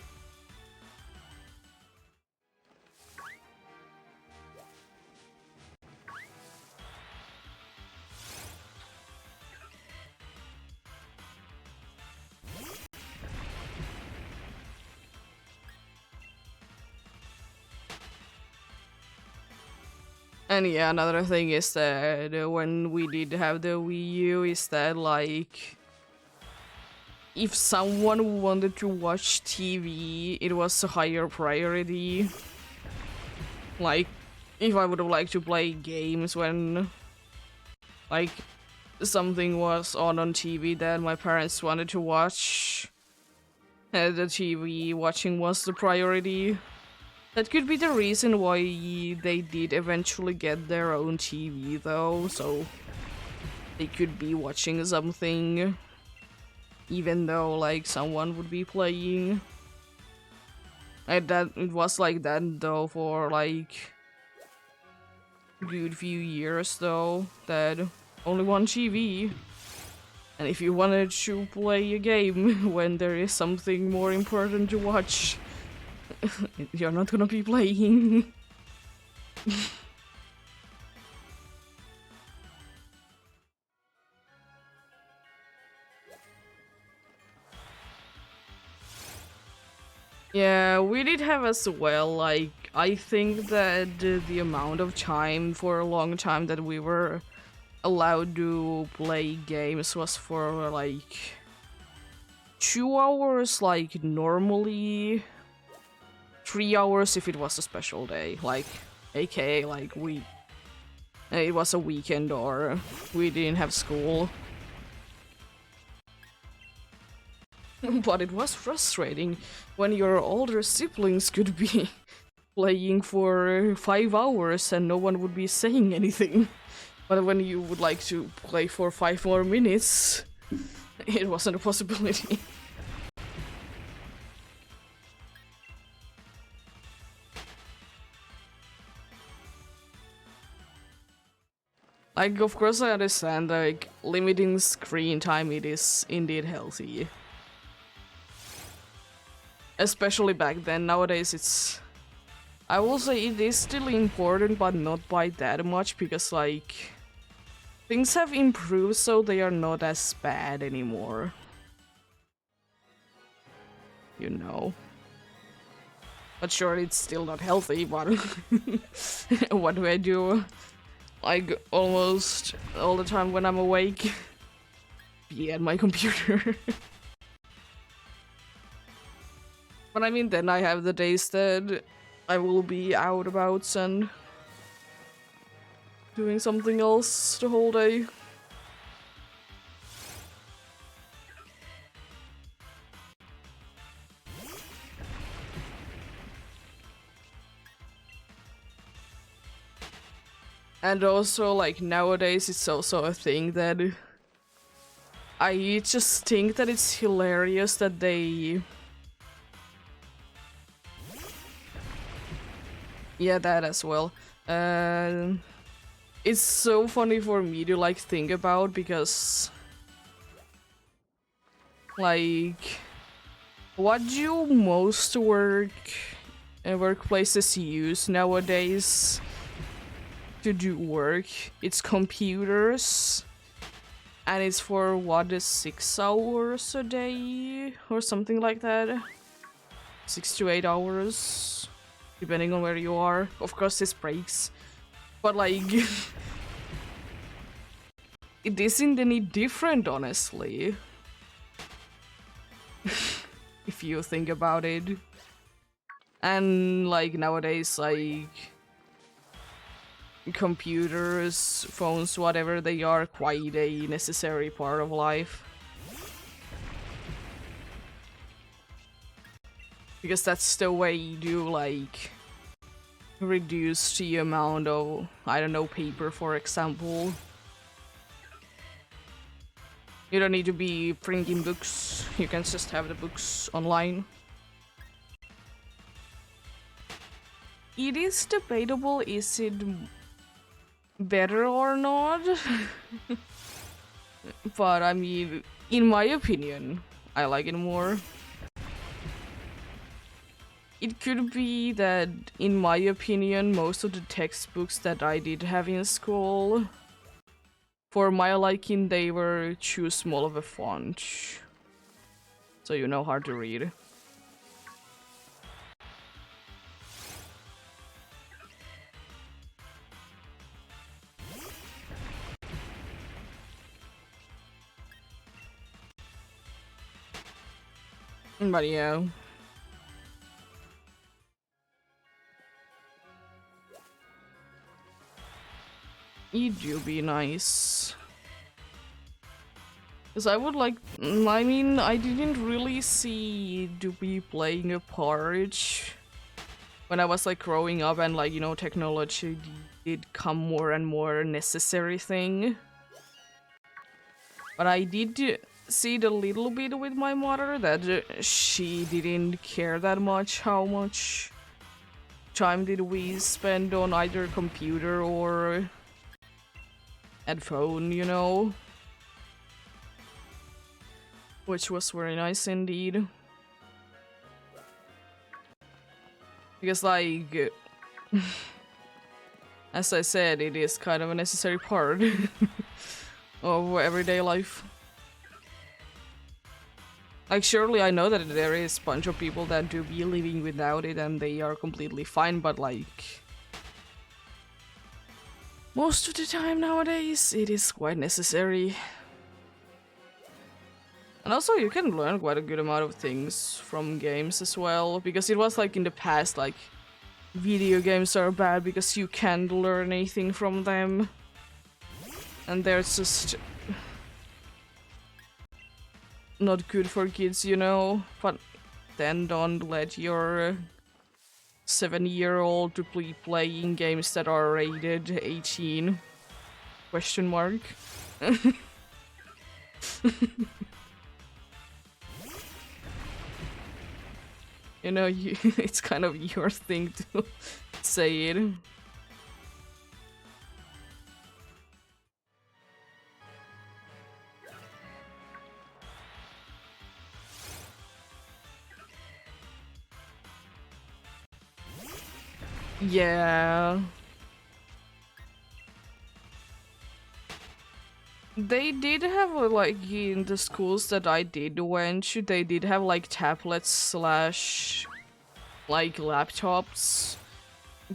And yeah, another thing is that when we did have the Wii U, is that like, if someone wanted to watch TV, it was a higher priority. Like, if I would have liked to play games when, like, something was on TV that my parents wanted to watch, the TV watching was the priority. That could be the reason why they did eventually get their own TV though, so they could be watching something even though like someone would be playing. And that it was like that though for like a good few years though, that only one TV. And if you wanted to play a game when there is something more important to watch, you're not gonna be playing. Yeah, we did have as well, like, I think that the amount of time for a long time that we were allowed to play games was for like 2 hours, like normally 3 hours if it was a special day, like aka like it was a weekend or we didn't have school. But it was frustrating when your older siblings could be playing for 5 hours and no one would be saying anything. But when you would like to play for 5 more minutes, it wasn't a possibility. Like, of course I understand, like, limiting screen time, it is indeed healthy. Especially back then. Nowadays it's... I will say it is still important, but not by that much, because, like, things have improved so they are not as bad anymore. You know. But sure, it's still not healthy, but what do I do? Like, almost all the time when I'm awake, be at my computer. But I mean, then I have the days that I will be out about and doing something else the whole day. And also, like, nowadays it's also a thing that I just think that it's hilarious that they... Yeah, that as well. It's so funny for me to, like, think about, because... Like... What do most workplaces use nowadays to do work? It's computers, and it's for what, 6 hours a day or something like that. 6 to 8 hours, depending on where you are. Of course, this breaks, but like, it isn't any different, honestly. If you think about it. And like nowadays, like, computers, phones, whatever, they are quite a necessary part of life. Because that's the way you do, like, reduce the amount of, I don't know, paper, for example. You don't need to be printing books, you can just have the books online. It is debatable, is it better or not? But I mean, in my opinion, I like it more. It could be that, in my opinion, most of the textbooks that I did have in school, for my liking, they were too small of a font. So you know, hard to read. But yeah. It do be nice. Because I would like, I mean, I didn't really see Doobie playing a part when I was like growing up and like, you know, technology did come more and more necessary thing. But I did see it a little bit with my mother that she didn't care that much how much time did we spend on either computer or at phone, you know. Which was very nice indeed. Because like, as I said, it is kind of a necessary part of everyday life. Like, surely I know that there is a bunch of people that do be living without it and they are completely fine, but like, most of the time nowadays it is quite necessary. And also you can learn quite a good amount of things from games as well, because it was like in the past, like, video games are bad because you can't learn anything from them. And they're just not good for kids, you know? But then don't let your 7-year-old to be playing games that are rated 18? Question mark. You know, it's kind of your thing to say it. Yeah. They did have, like, in the schools that I did went to, they did have, like, tablets slash, like, laptops.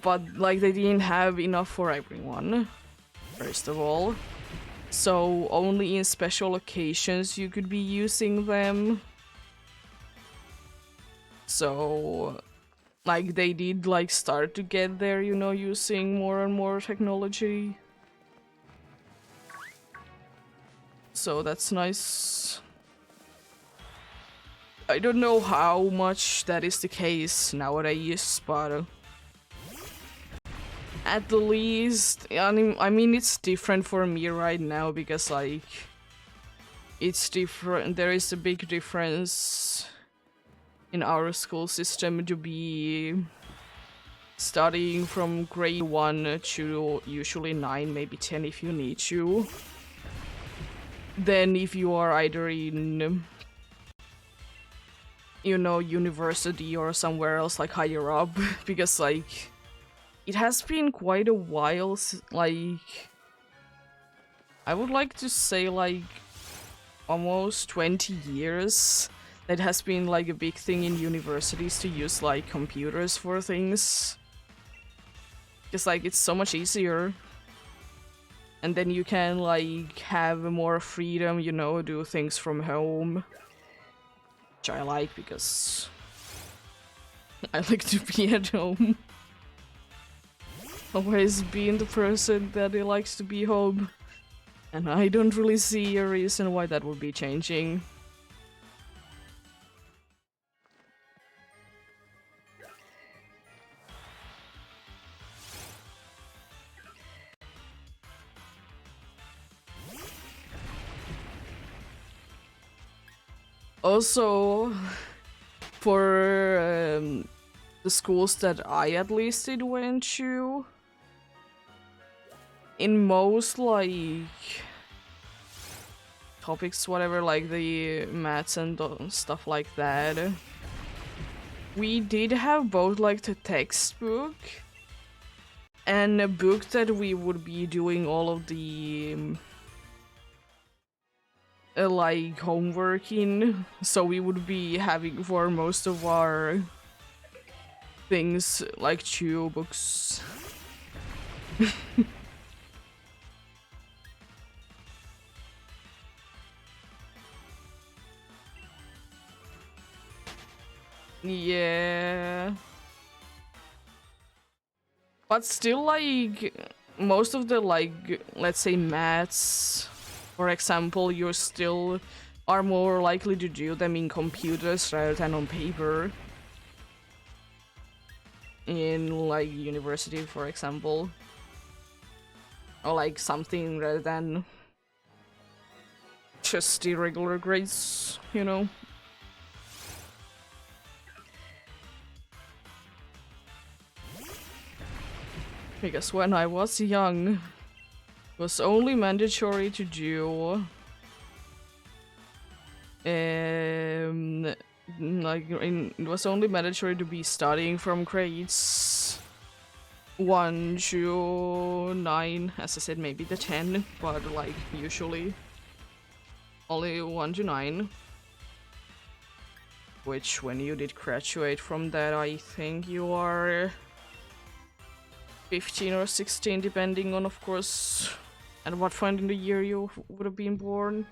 But, like, they didn't have enough for everyone, first of all. So, only in special occasions you could be using them. So, like, they did, like, start to get there, you know, using more and more technology. So that's nice. I don't know how much that is the case nowadays, but at the least, I mean, it's different for me right now because, like, it's different. There is a big difference in our school system to be studying from grade 1 to usually 9, maybe 10 if you need to. Then if you are either in, you know, university or somewhere else, like, higher up, because, like, it has been quite a while, like, I would like to say, like, almost 20 years, that has been, like, a big thing in universities to use, like, computers for things. Because, like, it's so much easier. And then you can, like, have more freedom, you know, do things from home. Which I like, because I like to be at home. Always being the person that likes to be home. And I don't really see a reason why that would be changing. Also, for the schools that I at least did went to, in most like topics, whatever, like the maths and stuff like that, we did have both like the textbook and a book that we would be doing all of the like homework in, so we would be having for most of our things like two books. Yeah. But still, like, most of the, like, let's say maths, for example, you still are more likely to do them in computers rather than on paper. In, like, university, for example. Or, like, something rather than just the regular grades, you know? Because when I was young, it was only mandatory to do it was only mandatory to be studying from grades 1 to 9, as I said, maybe the 10, but like usually only 1 to 9. Which, when you did graduate from that, I think you are 15 or 16, depending on, of course, at what point in the year you would have been born.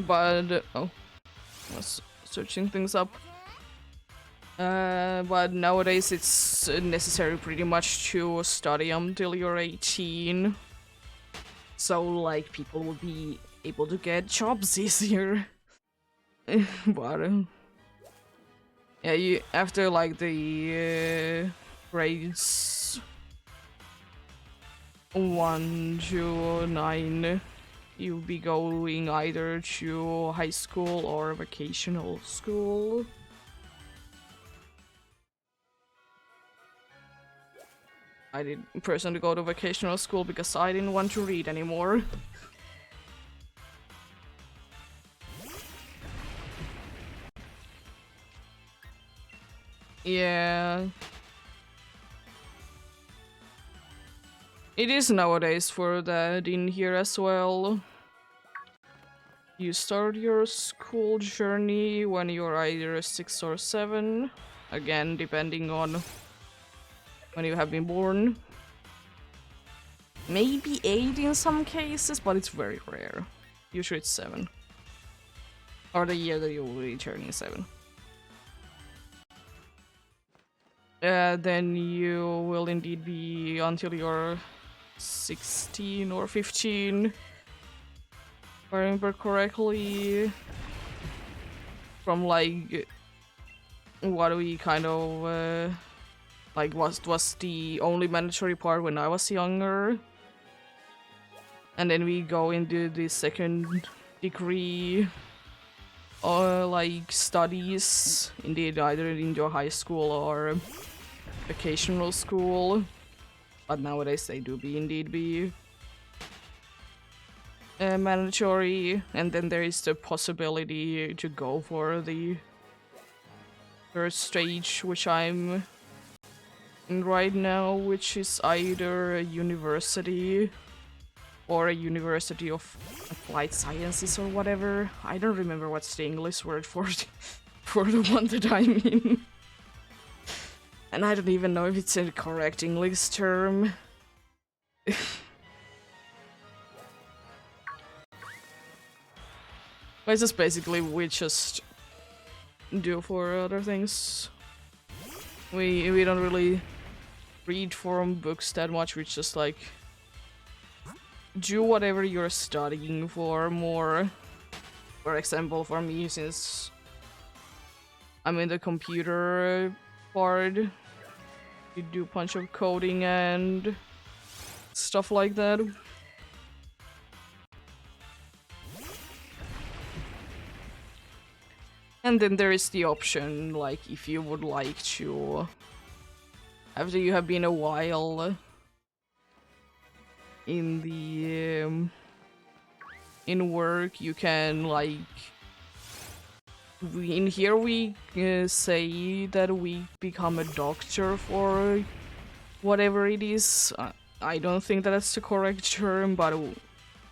But oh, I was searching things up. But nowadays it's necessary pretty much to study until you're 18. So, like, people will be able to get jobs easier. But, yeah, you, after, like, the grades 1 to 9, you'll be going either to high school or vocational school. I did personally go to vocational school because I didn't want to read anymore. Yeah. It is nowadays for that in here as well. You start your school journey when you're either 6 or 7. Again, depending on when you have been born. Maybe 8 in some cases, but it's very rare. Usually it's 7. Or the year that you will be turning 7. Then you will indeed be until you're 16 or 15. If I remember correctly. From like what we kind of like was the only mandatory part when I was younger. And then we go into the second degree like studies, indeed either into high school or vocational school. But nowadays they do indeed be mandatory, and then there is the possibility to go for the first stage, which I'm in right now, which is either a university or a University of Applied Sciences or whatever. I don't remember what's the English word for for the one that I'm in. And I don't even know if it's a correct English term. But it's just basically we just do for other things. We don't really read from books that much, which just like do whatever you're studying for more. For example, for me, since I'm in the computer part, you do a bunch of coding and stuff like that. And then there is the option, like, if you would like to, after you have been a while in the in work, you can like in here we say that we become a doctor for whatever it is. I don't think that that's the correct term, but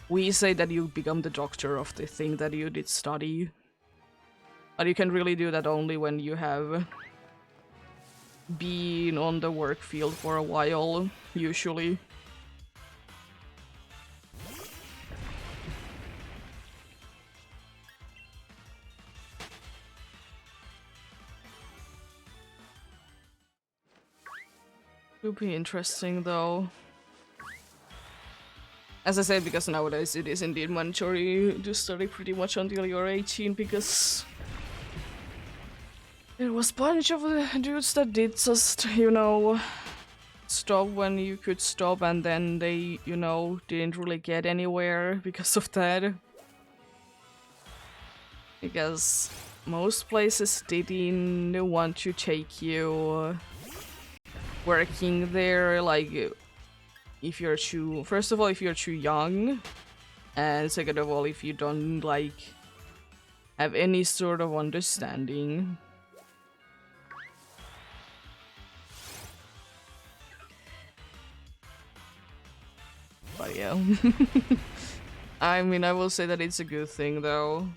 we say that you become the doctor of the thing that you did study. But you can really do that only when you have been on the work field for a while, usually. It would be interesting though. As I said, because nowadays it is indeed mandatory to study pretty much until you're 18, because there was a bunch of dudes that did just, you know, stop when you could stop, and then they, you know, didn't really get anywhere because of that. Because most places didn't want to take you working there, like, if you're too... First of all, if you're too young, and second of all, if you don't, like, have any sort of understanding. But yeah. I mean, I will say that it's a good thing, though.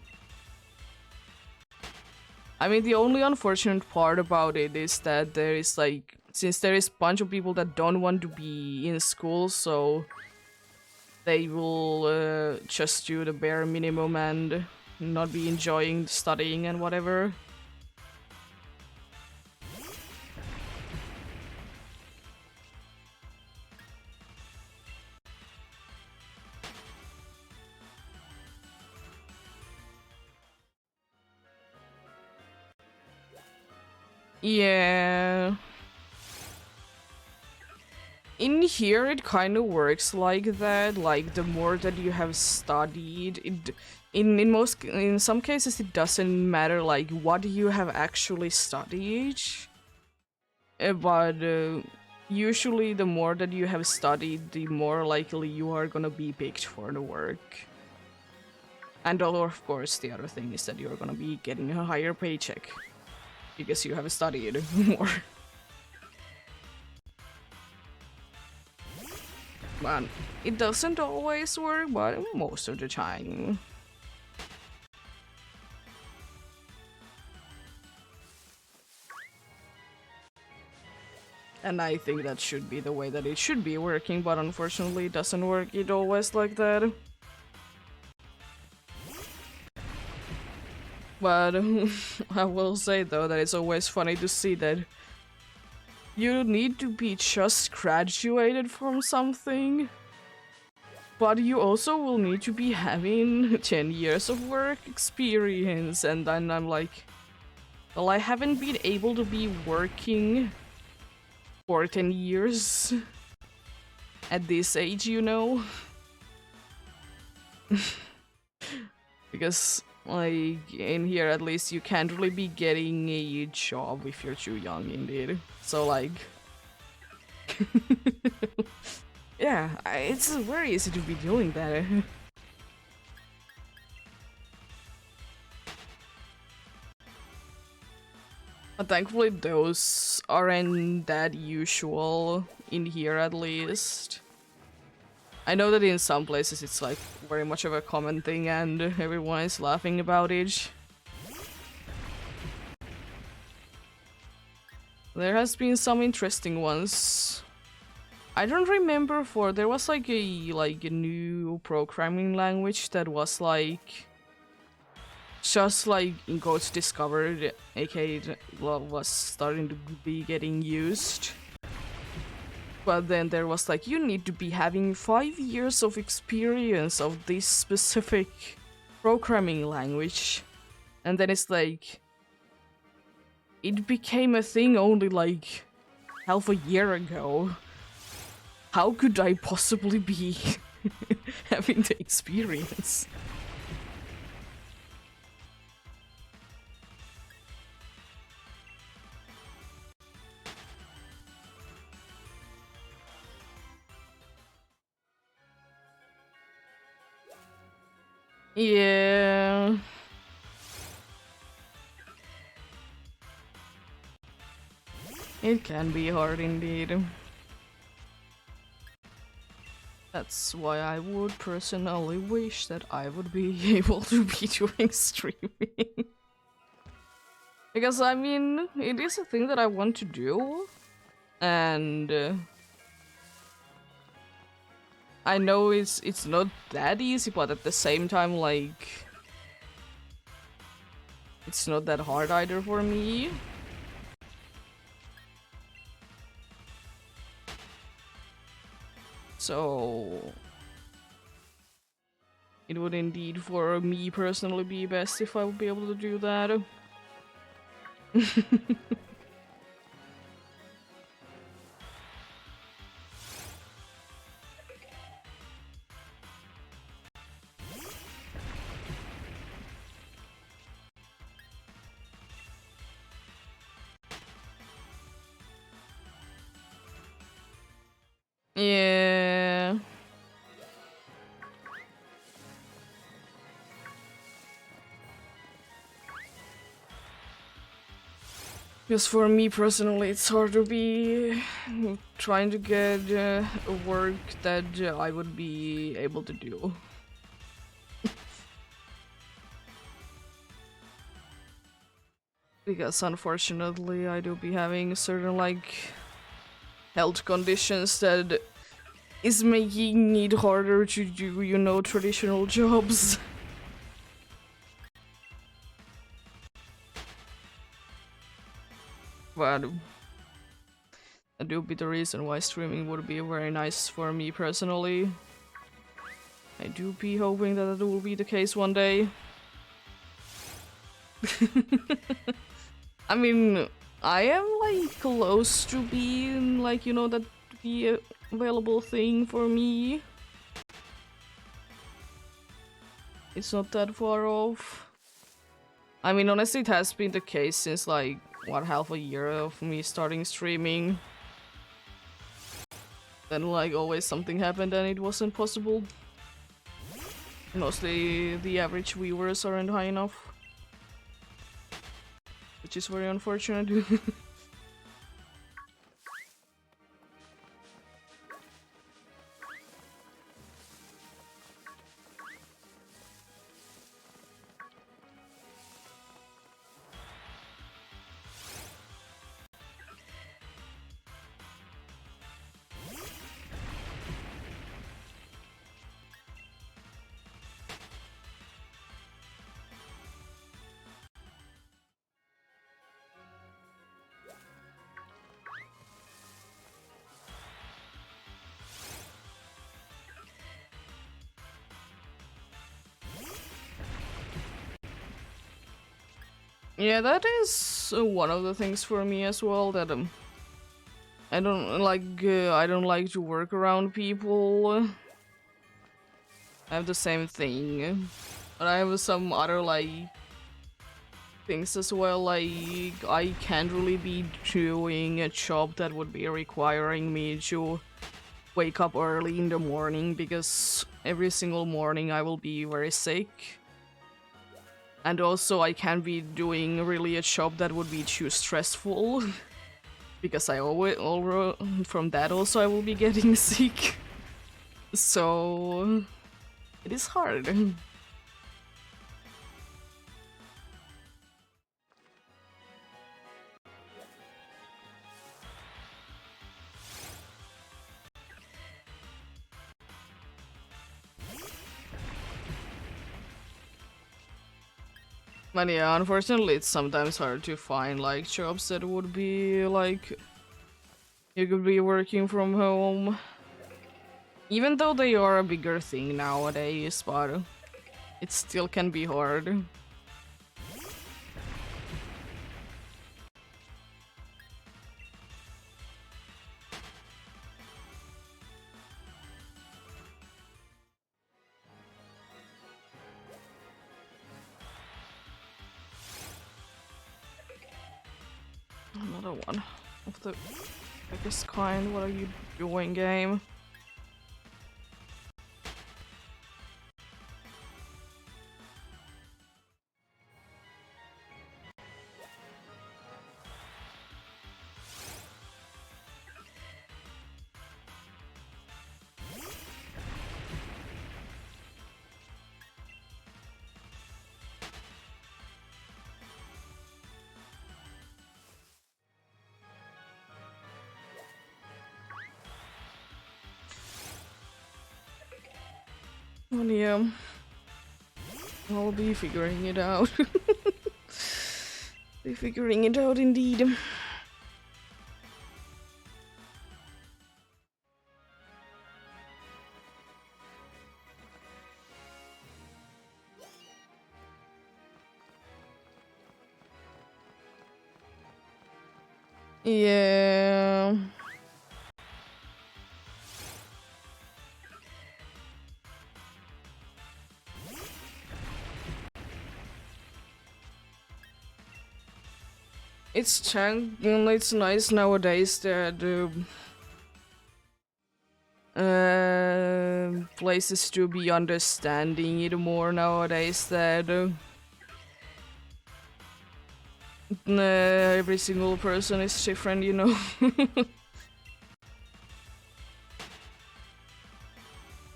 I mean, the only unfortunate part about it is that there is, like, since there is a bunch of people that don't want to be in school, so they will just do the bare minimum and not be enjoying studying and whatever. Yeah. In here, it kind of works like that. Like, the more that you have studied, in some cases, it doesn't matter like what you have actually studied. But usually, the more that you have studied, the more likely you are gonna be picked for the work. And of course, the other thing is that you're gonna be getting a higher paycheck because you have studied more. But it doesn't always work, but most of the time. And I think that should be the way that it should be working, but unfortunately it doesn't work it always like that. But I will say though that it's always funny to see that you need to be just graduated from something, but you also will need to be having 10 years of work experience, and then I'm like, well, I haven't been able to be working for 10 years at this age, you know? Because, like, in here at least you can't really be getting a job if you're too young, indeed. So, like... yeah, it's very easy to be doing that. But thankfully those aren't that usual in here, at least. I know that in some places it's like very much of a common thing and everyone is laughing about it. There has been some interesting ones. I don't remember there was like a new programming language that was like just like in quotes discovered, aka was starting to be getting used. But then there was like, you need to be having 5 years of experience of this specific programming language. And then it's like, it became a thing only like half a year ago. How could I possibly be having the experience? Yeah. It can be hard indeed. That's why I would personally wish that I would be able to be doing streaming. Because I mean, it is a thing that I want to do. And I know it's not that easy, but at the same time, like, it's not that hard either for me. So it would indeed for me personally be best if I would be able to do that. Yeah. Because for me personally, it's hard to be trying to get work that I would be able to do. Because unfortunately, I do be having certain like health conditions that is making it harder to do, you know, traditional jobs. But that do be the reason why streaming would be very nice for me personally. I do be hoping that it will be the case one day. I mean, I am like close to being like, you know, that be a available thing for me. It's not that far off. I mean, honestly, it has been the case since like, what, half a year of me starting streaming. Then like always something happened and it wasn't possible. Mostly the average viewers aren't high enough. Which is very unfortunate. Yeah, that is one of the things for me as well, that I don't like to work around people. I have the same thing. But I have some other like things as well, like I can't really be doing a job that would be requiring me to wake up early in the morning, because every single morning I will be very sick. And also I can't be doing really a job that would be too stressful. Because I always, from that also I will be getting sick. So it is hard. But yeah, unfortunately it's sometimes hard to find like jobs that would be like, You could be working from home. Even though they are a bigger thing nowadays, but it still can be hard. Another one of the biggest kind. What are you doing, game? Oh yeah. I'll be figuring it out. Be figuring it out indeed. Yeah. It's nice nowadays that places to be understanding it more nowadays that every single person is different, you know.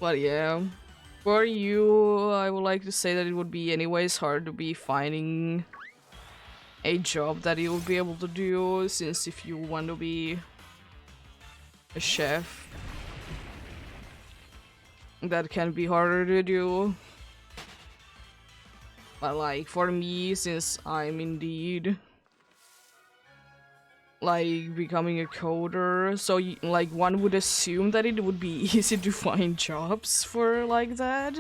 But yeah, for you, I would like to say that it would be anyways hard to be finding a job that you'll be able to do, since if you want to be a chef, that can be harder to do. But like for me, since I'm indeed like becoming a coder, so like one would assume that it would be easy to find jobs for like that.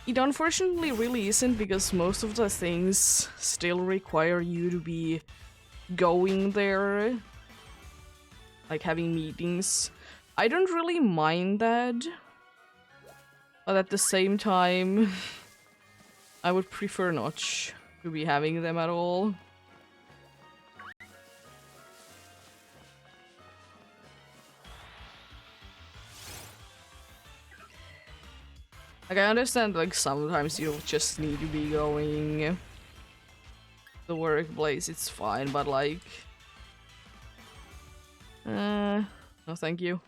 It unfortunately really isn't, because most of the things still require you to be going there, like having meetings. I don't really mind that, but at the same time, I would prefer not to be having them at all. Like, I understand, like, sometimes you just need to be going the workplace, it's fine, but like... no thank you.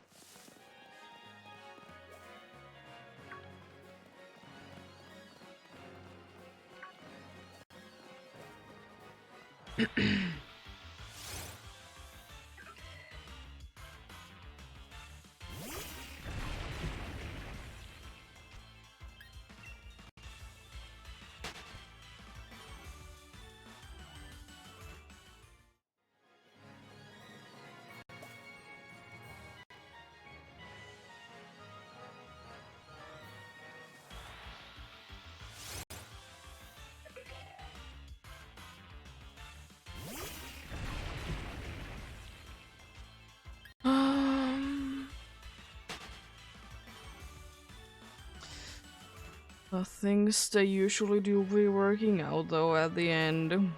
The things they usually do be working out though at the end.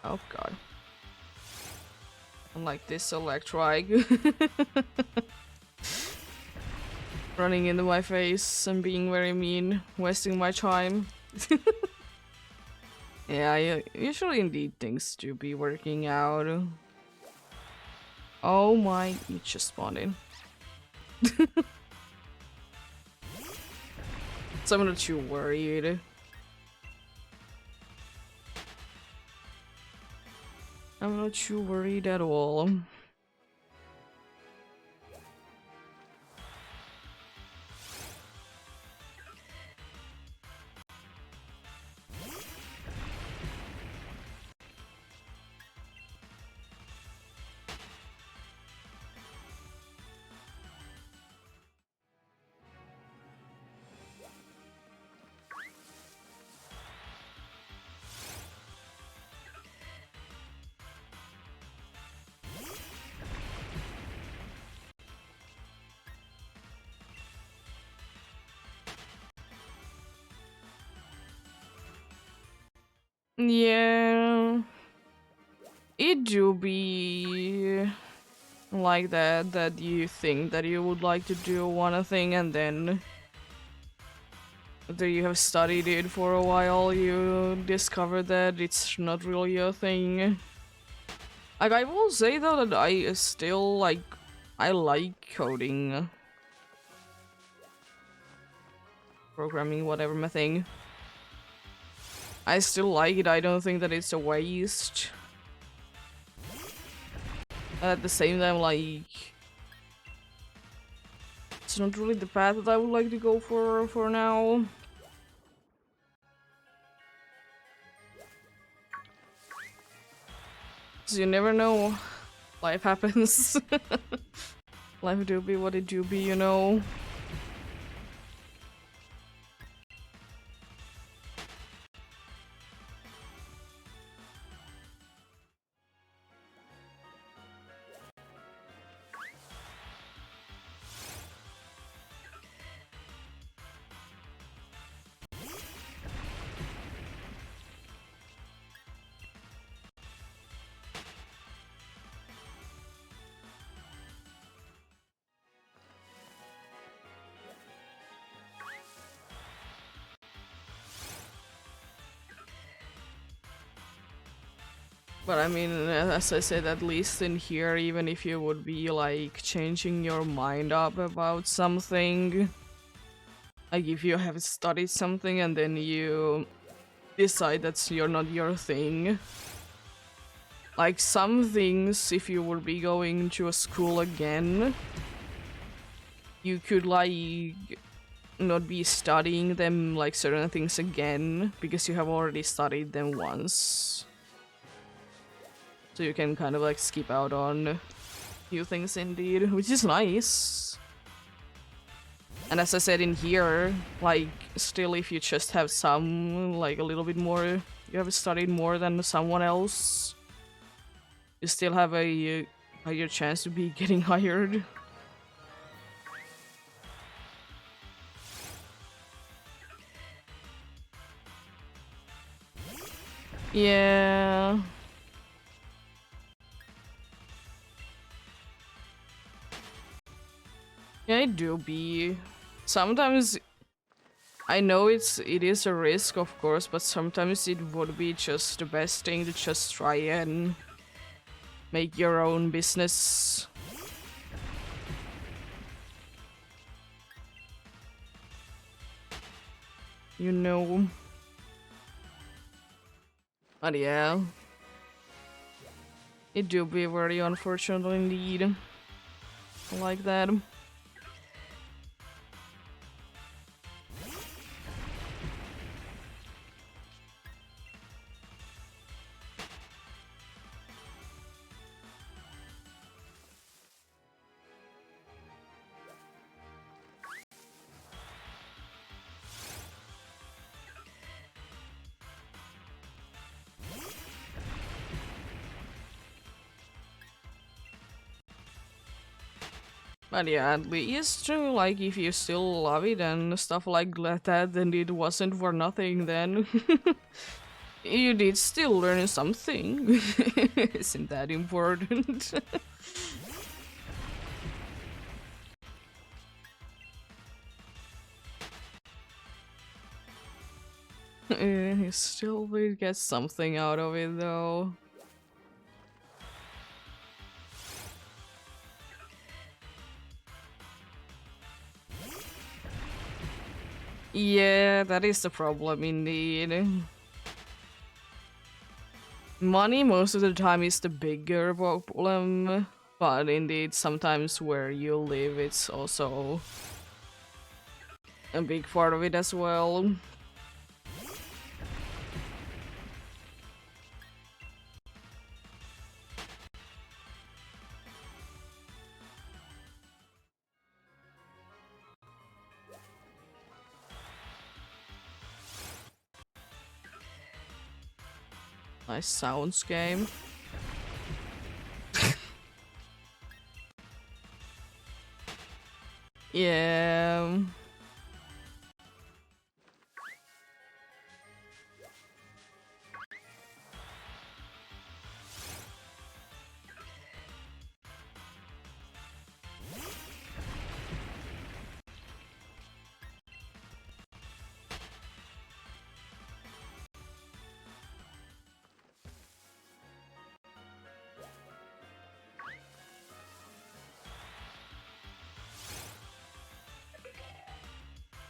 Oh god. Unlike this electric running into my face and being very mean, wasting my time. Yeah, usually indeed things do be working out. Oh my, you just spawned in. So I'm not too worried. I'm not too worried at all. Yeah, it do be like that you think that you would like to do one thing and then after you have studied it for a while you discover that it's not really your thing. Like, I will say though that I still I like coding, programming, whatever my thing. I still like it. I don't think that it's a waste. At the same time, like, it's not really the path that I would like to go for now. So you never know. Life happens. Life do be what it do be, you know. But I mean, as I said, at least in here, even if you would be like changing your mind up about something, like if you have studied something and then you decide that's not your thing. Like some things, if you would be going to a school again, you could like not be studying them like certain things again because you have already studied them once. So you can kind of like skip out on few things indeed, which is nice. And as I said in here, like still if you just have some like a little bit more, you have studied more than someone else, you still have a higher chance to be getting hired. Yeah. Yeah, it do be. Sometimes I know it is a risk, of course, but sometimes it would be just the best thing to just try and make your own business. You know. But yeah. It do be very unfortunate indeed. Like that. But yeah, at least like if you still love it and stuff like that, then it wasn't for nothing then. You did still learn something. Isn't that important? You still did get something out of it though. Yeah, that is the problem indeed. Money most of the time is the bigger problem, but indeed sometimes where you live it's also a big part of it as well. Nice sounds game. Yeah.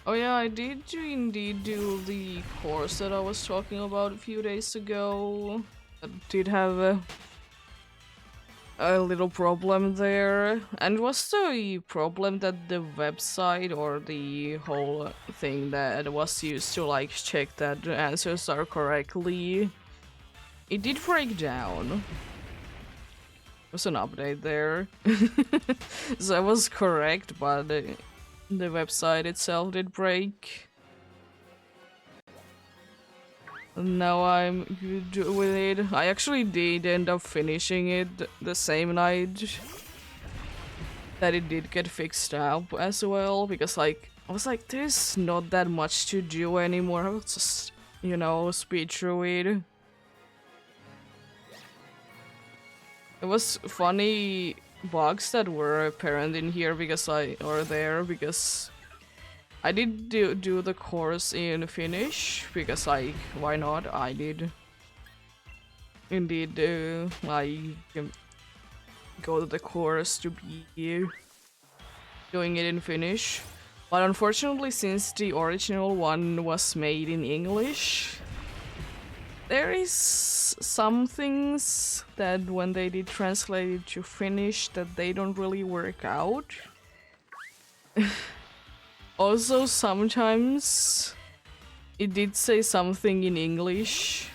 Oh yeah, I did indeed do the course that I was talking about a few days ago. I did have a little problem there, and was the problem that the website or the whole thing that was used to like check that the answers are correctly, it did break down. There was an update there. So I was correct, but the website itself did break. Now I'm good with it. I actually did end up finishing it the same night that it did get fixed up as well, because like I was like, there's not that much to do anymore. I'll just, you know, speed through it. It was funny bugs that were apparent in here because I did do the course in Finnish because like why not? I did indeed I go to the course to be doing it in Finnish. But unfortunately, since the original one was made in English, there is some things that when they did translate it to Finnish that they don't really work out. Also, sometimes it did say something in English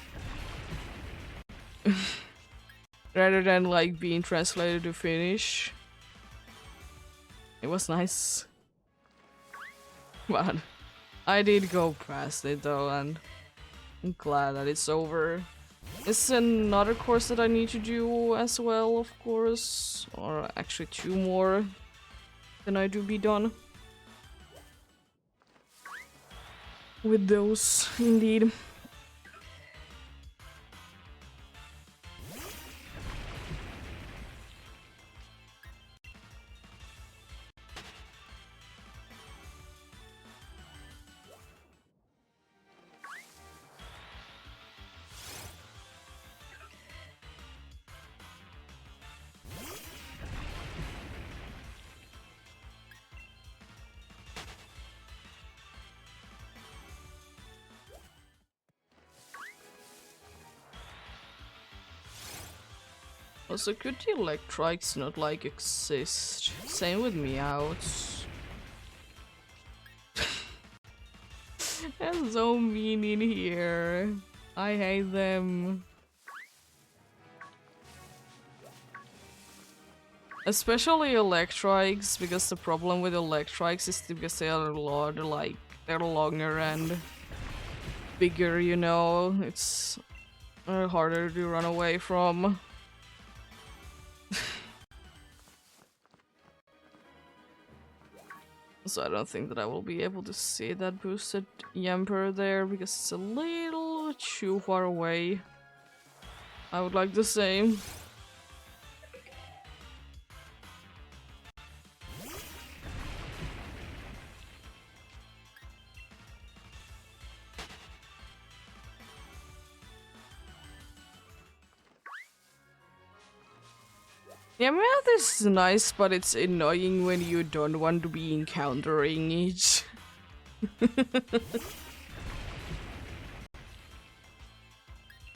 rather than like being translated to Finnish. It was nice. But I did go past it though, and I'm glad that it's over. It's another course that I need to do as well, of course. Or actually 2 more. Then I do be done with those, indeed. Also, could the Electrikes not like exist? Same with Meowths. They're so mean in here. I hate them. Especially Electrikes, because the problem with Electrikes is because they are a lot, like, they're longer and bigger, you know? It's harder to run away from. So I don't think that I will be able to see that boosted Yamper there, because it's a little too far away. I would like the same. Yeah, math is nice, but it's annoying when you don't want to be encountering it.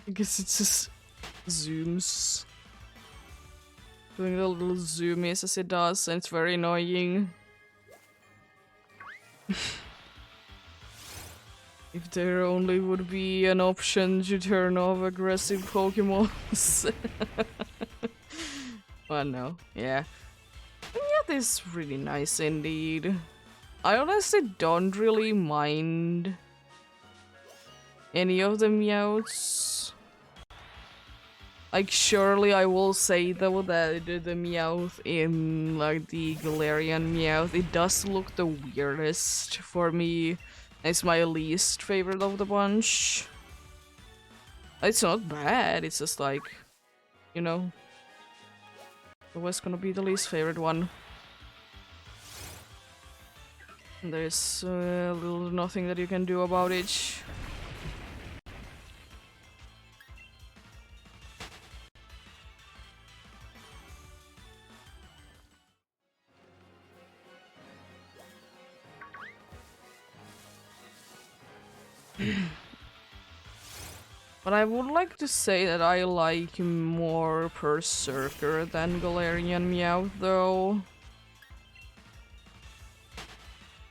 Because it just zooms. Doing the little zoomies as it does, and it's very annoying. If there only would be an option to turn off aggressive Pokemons. But no, yeah. Yeah, this is really nice indeed. I honestly don't really mind any of the Meowths. Like, surely I will say though that the Meowth in like the Galarian Meowth, it does look the weirdest for me. It's my least favorite of the bunch. It's not bad, it's just like, you know, always gonna be the least favorite one. There's little nothing that you can do about it. But I would like to say that I like more Berserker than Galarian Meowth, though.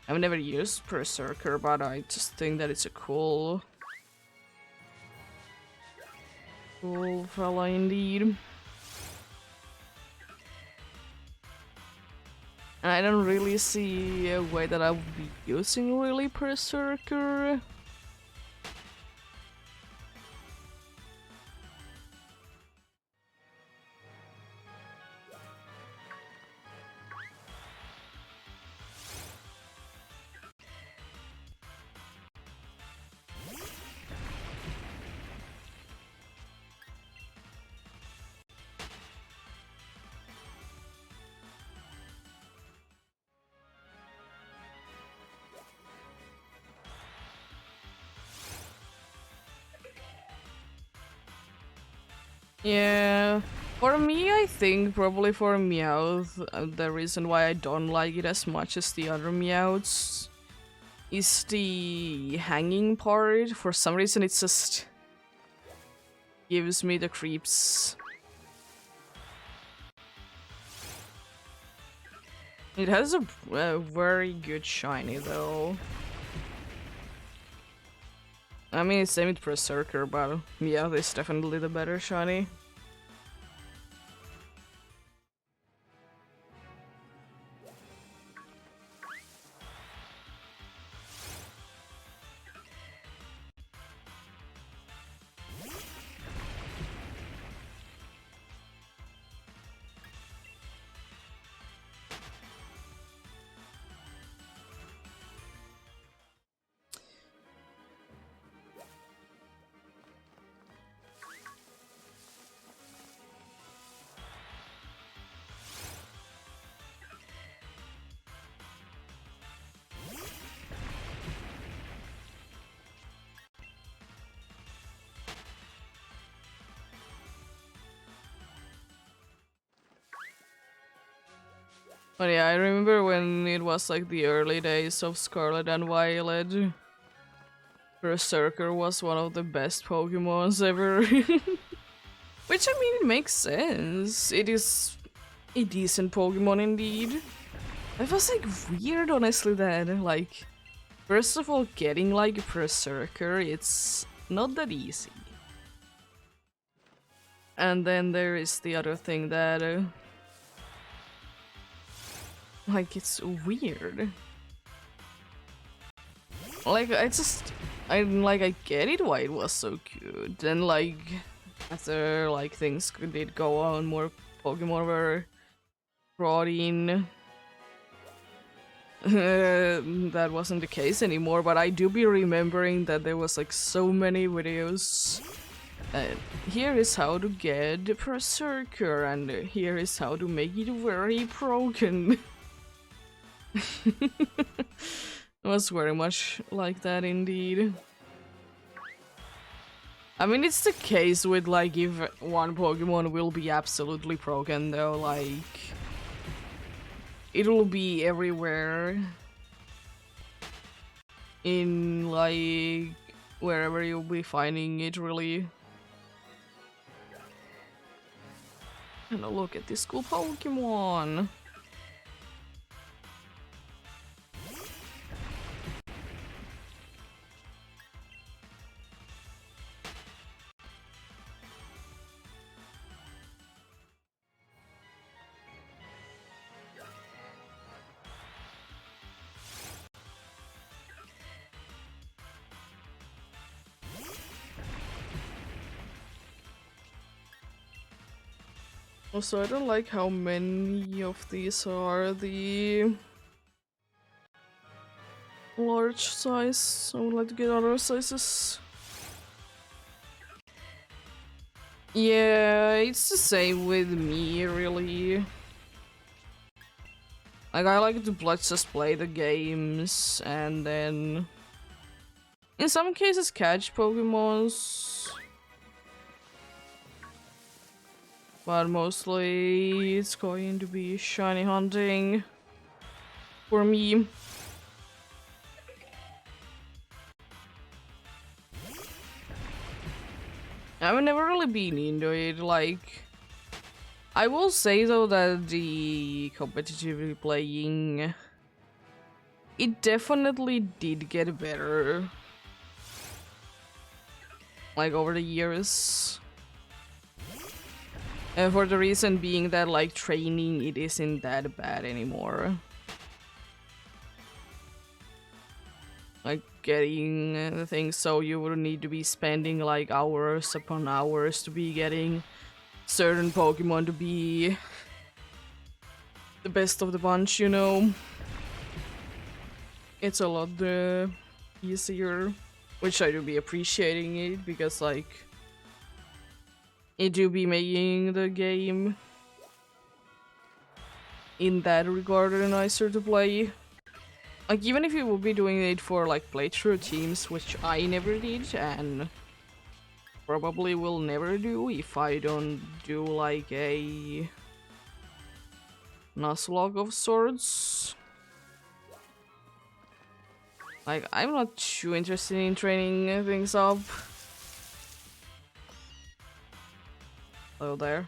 I've never used Berserker, but I just think that it's a cool fella indeed. And I don't really see a way that I would be using really Berserker. Yeah, for me, I think probably for Meowth, the reason why I don't like it as much as the other Meowths is the hanging part. For some reason, it just gives me the creeps. It has a very good shiny, though. I mean, it's same with Berserker, but Meowth is definitely the better shiny. But yeah, I remember when it was like the early days of Scarlet and Violet. Berserker was one of the best Pokemons ever. Which, I mean, it makes sense. It is a decent Pokemon indeed. It was like weird, honestly, that like, first of all, getting like a Berserker, it's not that easy. And then there is the other thing that like, it's weird. Like, I get it why it was so good. Then like, after like things did go on, more Pokemon were brought in. That wasn't the case anymore, but I do be remembering that there was like so many videos. Here is how to get the Berserker, and here is how to make it very broken. It was very much like that indeed. I mean, it's the case with like if one Pokemon will be absolutely broken though, like it'll be everywhere in like wherever you'll be finding it really. And look at this cool Pokemon. Also, I don't like how many of these are the large size. I would like to get other sizes. Yeah, it's the same with me, really. Like, I like to just play the games and then in some cases catch Pokemons. But mostly it's going to be shiny hunting for me. I've never really been into it, like... I will say though that the competitively playing... It definitely did get better. Like, over the years. And for the reason being that, like, training, it isn't that bad anymore. Like, getting the things, so you would need to be spending, like, hours upon hours to be getting certain Pokemon to be the best of the bunch, you know? It's a lot easier, which I do be appreciating it, because, like, it do be making the game in that regard nicer to play. Like, even if you would be doing it for, like, playthrough teams, which I never did, and probably will never do if I don't do, like, a Nuzlocke of sorts. Like, I'm not too interested in training things up. Hello there.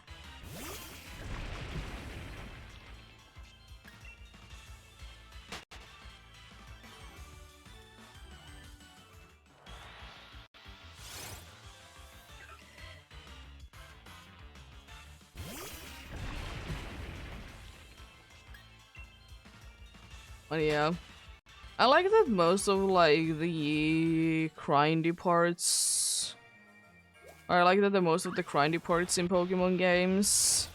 But yeah, I like that most of, like, the grindy parts... I like that most of the grindy parts in Pokemon games,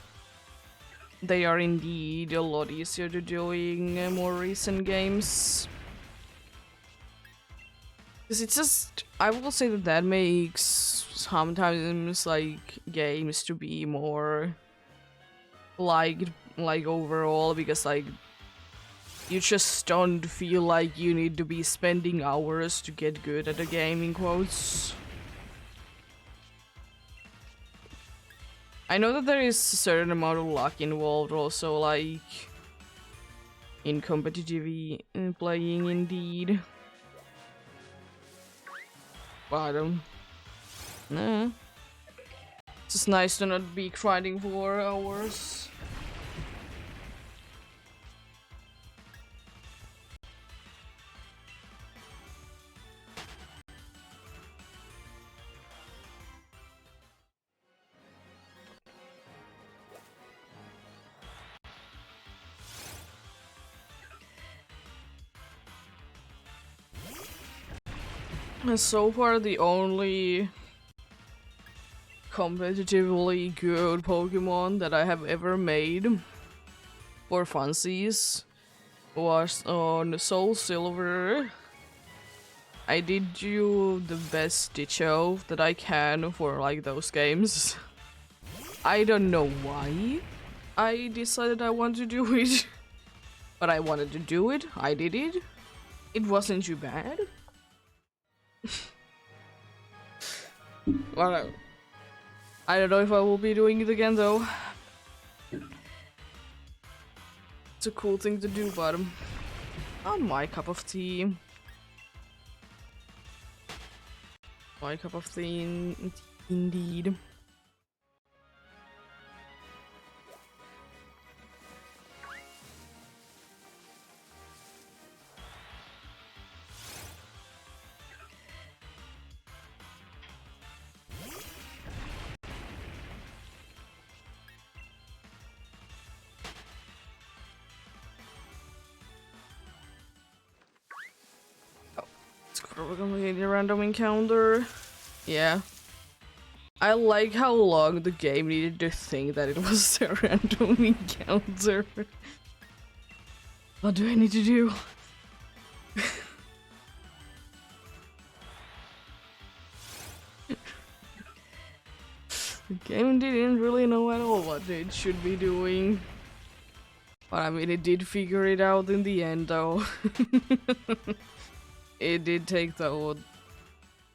they are indeed a lot easier to do in more recent games. Because it's just... I will say that that makes sometimes, like, games to be more liked, like, overall, because, like, you just don't feel like you need to be spending hours to get good at a game, in quotes. I know that there is a certain amount of luck involved also, like, in competitive playing indeed. But, nah. It's just nice to not be grinding for hours. And so far, the only competitively good Pokemon that I have ever made for funsies was on Soul Silver. I did do the best Ditcho that I can for, like, those games. I don't know why I decided I want to do it, but I wanted to do it. I did it. It wasn't too bad. Well, I don't know if I will be doing it again though. It's a cool thing to do, but not my cup of tea. My cup of tea, indeed. We're gonna get a random encounter. Yeah. I like how long the game needed to think that it was a random encounter. What do I need to do? The game didn't really know at all what it should be doing. But I mean, it did figure it out in the end though. It did take the old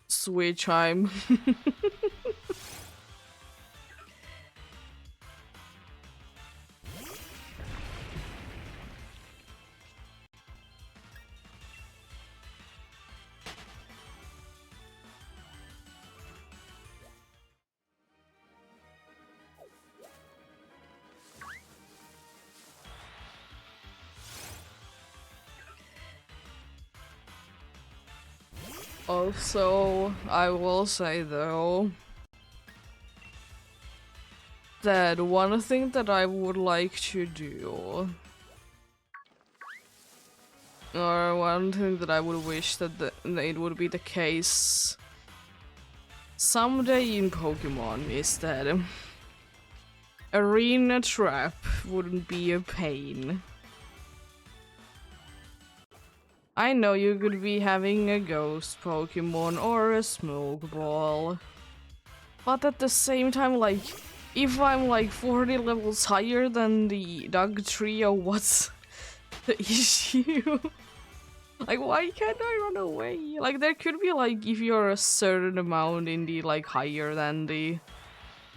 switch time. Also, I will say though that one thing that I would like to do, or one thing that I would wish that it would be the case someday in Pokemon, is that arena trap wouldn't be a pain. I know you could be having a ghost Pokemon or a smoke ball, but at the same time, like, if I'm like 40 levels higher than the Dug Trio, what's the issue? Like, why can't I run away? Like, there could be like, if you're a certain amount in the like higher than the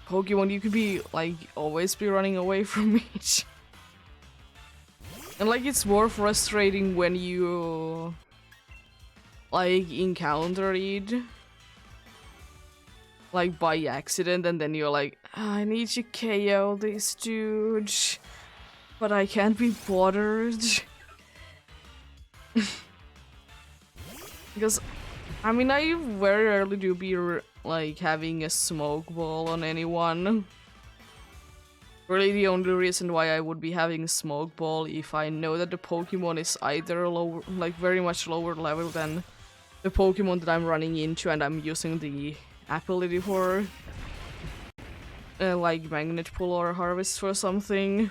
Pokemon, you could be like always be running away from each. And like, it's more frustrating when you like encounter it like by accident, and then you're like, I need to KO this dude, but I can't be bothered. Because, I mean, I very rarely do be like having a smoke ball on anyone. Really, the only reason why I would be having a smoke ball if I know that the Pokemon is either lower, like very much lower level than the Pokemon that I'm running into, and I'm using the ability for like Magnet Pull or Harvest for something.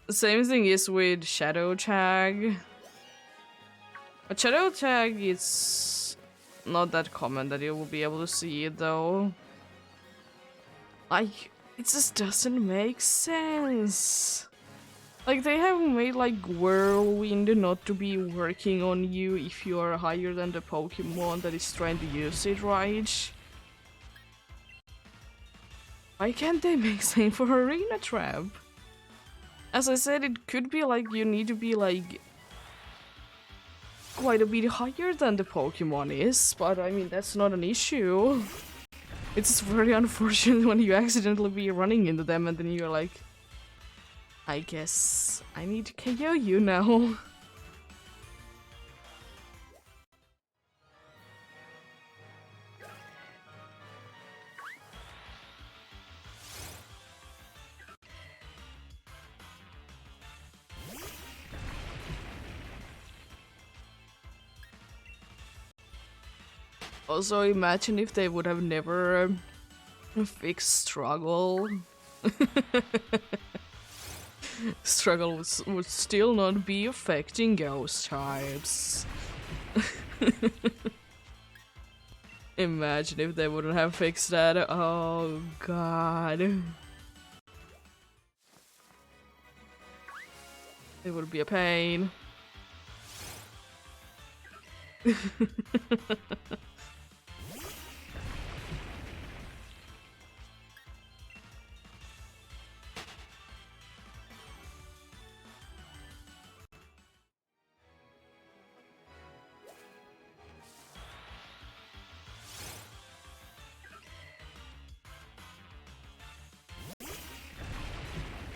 The same thing is with Shadow Tag. But Shadow Tag is not that common that you will be able to see it though. Like, it just doesn't make sense. Like, they have made like Whirlwind not to be working on you if you are higher than the Pokemon that is trying to use it, right? Why can't they make same for Arena Trap? As I said, it could be like you need to be like quite a bit higher than the Pokemon is, but I mean, that's not an issue. It's just very unfortunate when you accidentally be running into them and then you're like, I guess I need to KO you now. Also, imagine if they would have never fixed Struggle. Struggle would still not be affecting ghost types. Imagine if they wouldn't have fixed that. Oh god. It would be a pain.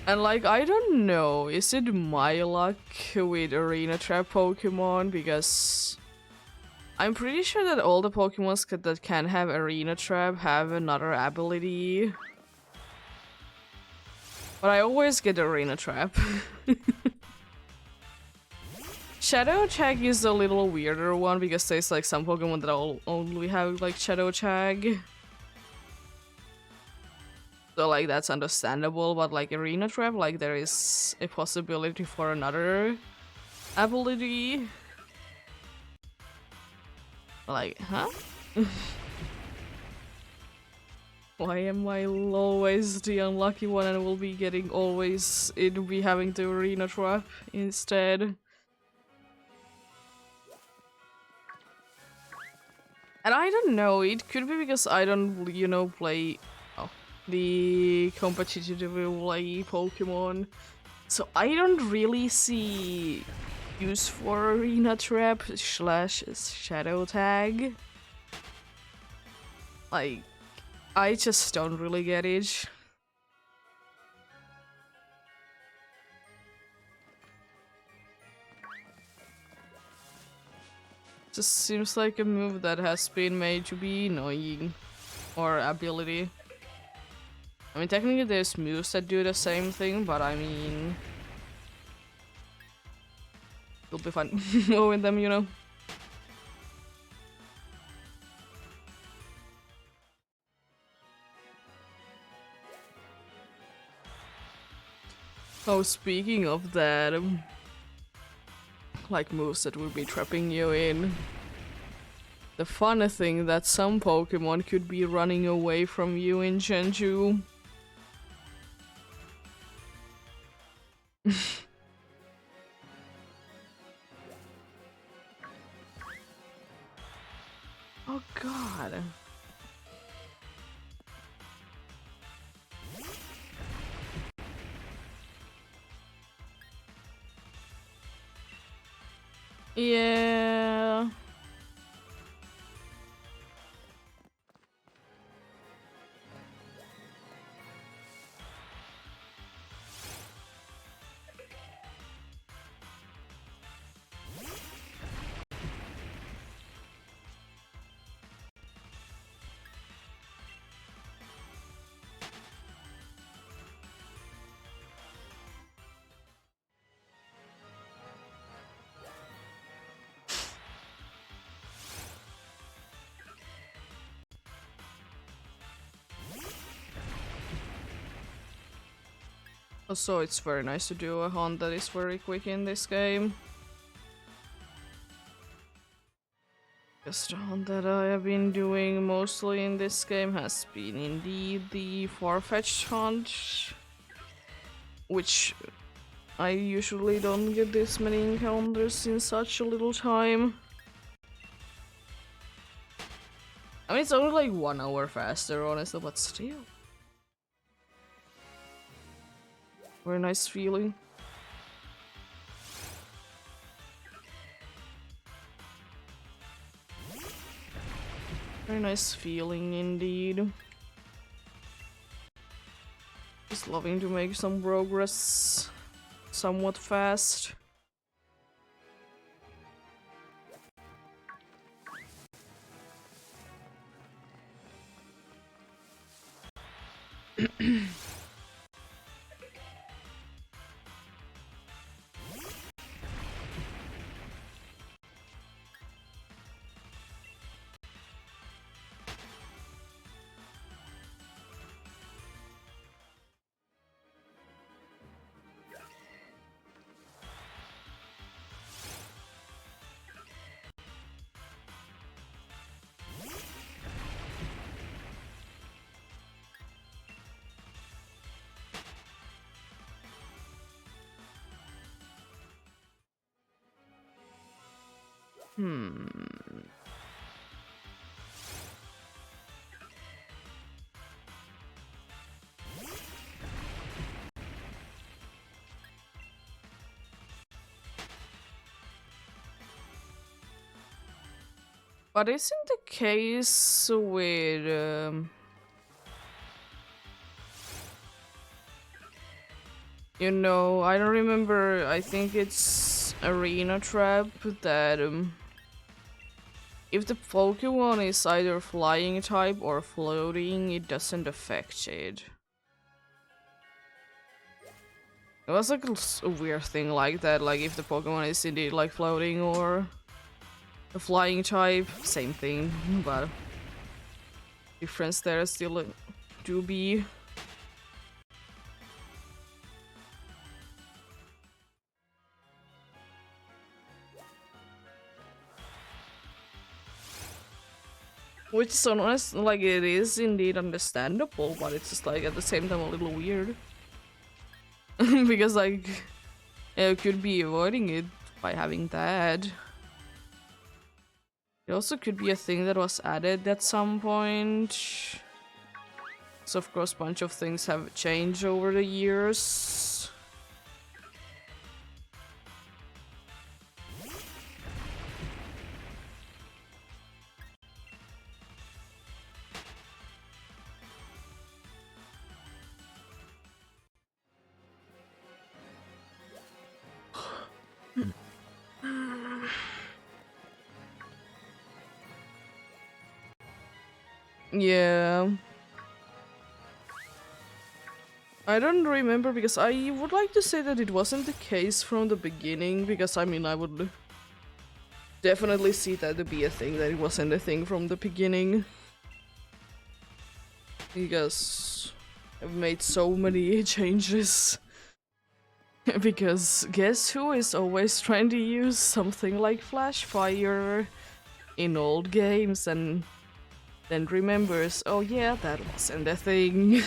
And like, I don't know, is it my luck with Arena Trap Pokemon? Because I'm pretty sure that all the Pokemons that can have Arena Trap have another ability. But I always get Arena Trap. Shadow Tag is a little weirder one because there's like some Pokemon that only have like Shadow Tag. So like that's understandable, but like Arena Trap, like there is a possibility for another ability. Like, huh? Why am I always the unlucky one and will be getting always it'll be having the Arena Trap instead? And I don't know, it could be because I don't, you know, play the competitively Pokemon. So I don't really see use for Arena Trap / Shadow Tag. Like, I just don't really get it. Just seems like a move that has been made to be annoying. Or ability. I mean, technically there's moves that do the same thing, but I mean... It'll be fun knowing them, you know? Oh, speaking of that, like moves that will be trapping you in. The funny thing that some Pokemon could be running away from you in Gen 2. Oh god. Yeah. Also, it's very nice to do a hunt that is very quick in this game. Because the hunt that I have been doing mostly in this game has been indeed the far-fetched hunt, which I usually don't get this many encounters in such a little time. I mean, it's only like 1 hour faster, honestly, but still. Very nice feeling. Very nice feeling indeed. Just loving to make some progress somewhat fast. But isn't the case with you know, I don't remember, I think it's Arena Trap that if the Pokemon is either flying type or floating, it doesn't affect it. It was like a weird thing like that, like if the Pokemon is indeed like floating or a flying type, same thing, but difference there still do be. Which is honest, like it is indeed understandable, but it's just like at the same time a little weird. Because like you could be avoiding it by having that. It also could be a thing that was added at some point. So of course a bunch of things have changed over the years. Yeah. I don't remember because I would like to say that it wasn't the case from the beginning because I mean I would definitely see that to be a thing that it wasn't a thing from the beginning. Because I've made so many changes. Because guess who is always trying to use something like Flash Fire in old games and then remembers, oh yeah, that wasn't a thing.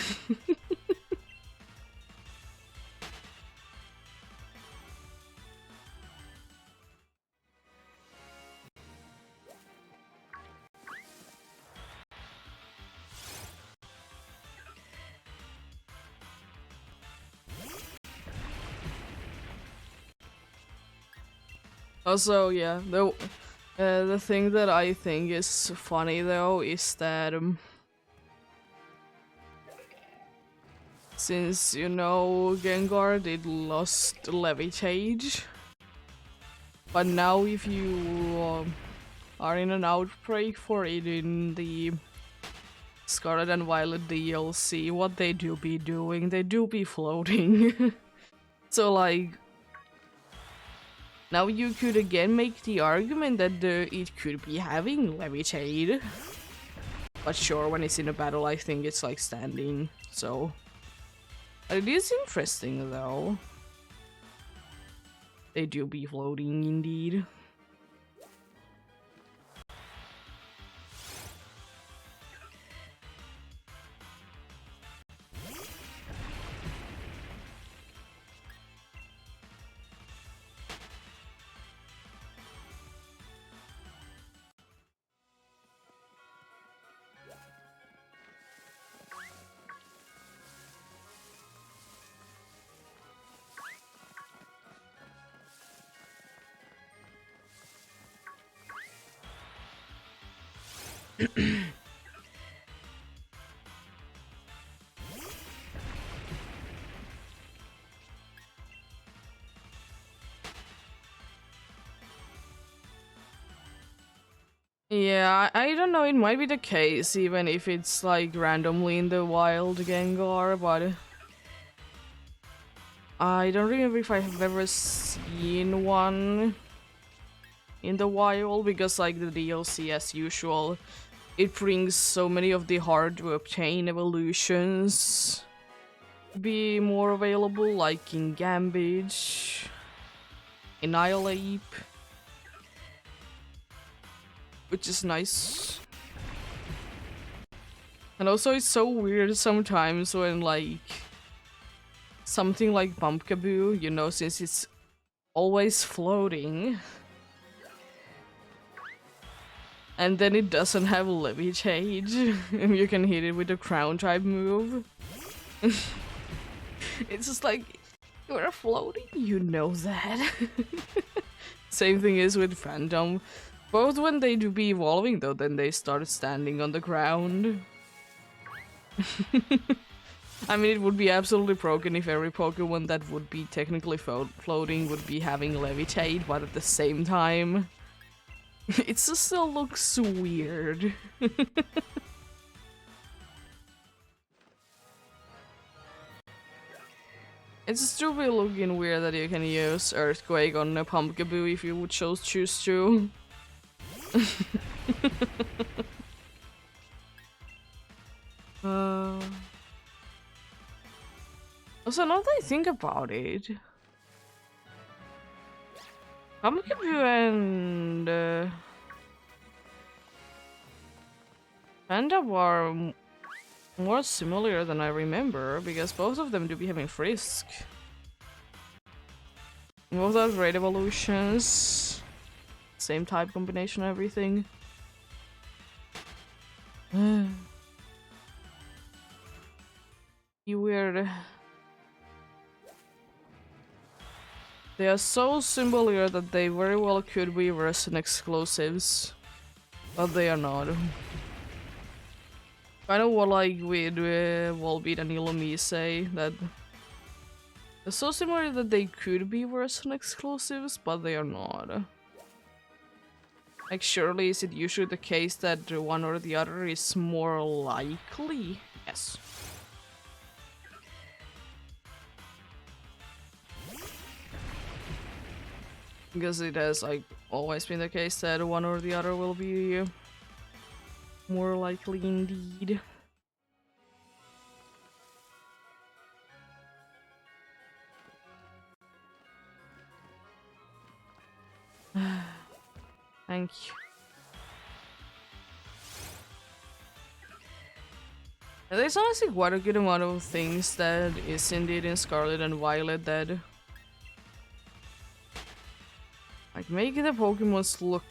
Also, yeah, the thing that I think is funny though is that since you know Gengar did lost Levitate, but now if you are in an outbreak for it in the Scarlet and Violet DLC, what they do be doing, they do be floating. So like, now you could again make the argument that it could be having Levitate. But sure, when it's in a battle, I think it's like standing, so... It is interesting though. They do be floating indeed. Yeah, I don't know, it might be the case, even if it's like randomly in the wild Gengar, but I don't remember if I have ever seen one in the wild, because like the DLC as usual, it brings so many of the hard to obtain evolutions to be more available, like in Gambage, Annihilate, which is nice. And also it's so weird sometimes when like something like Bumpkaboo, you know, since it's always floating and then it doesn't have Levitate and you can hit it with a crown type move. It's just like, you're floating, you know that. Same thing is with Phantom. Both when they do be evolving though, then they start standing on the ground. I mean, it would be absolutely broken if every Pokemon that would be technically floating would be having Levitate, but at the same time, it just still looks weird. It's still be looking weird that you can use Earthquake on a Pumpkaboo if you would choose to. Also, now that I think about it, Pumpkaboo and Panda are more similar than I remember, because both of them do be having Frisk. Both have great evolutions, same type combination, everything. You weird. They are so similar that they very well could be Resin exclusives, but they are not. Kind of what like with Volbeat and Illumise, that they're so similar that they could be Resin exclusives, but they are not. Like, surely is it usually the case that one or the other is more likely? Yes. Because it has, like, always been the case that one or the other will be more likely indeed. Thank you. There's honestly quite a good amount of things that is indeed in Scarlet and Violet that like make the Pokemons look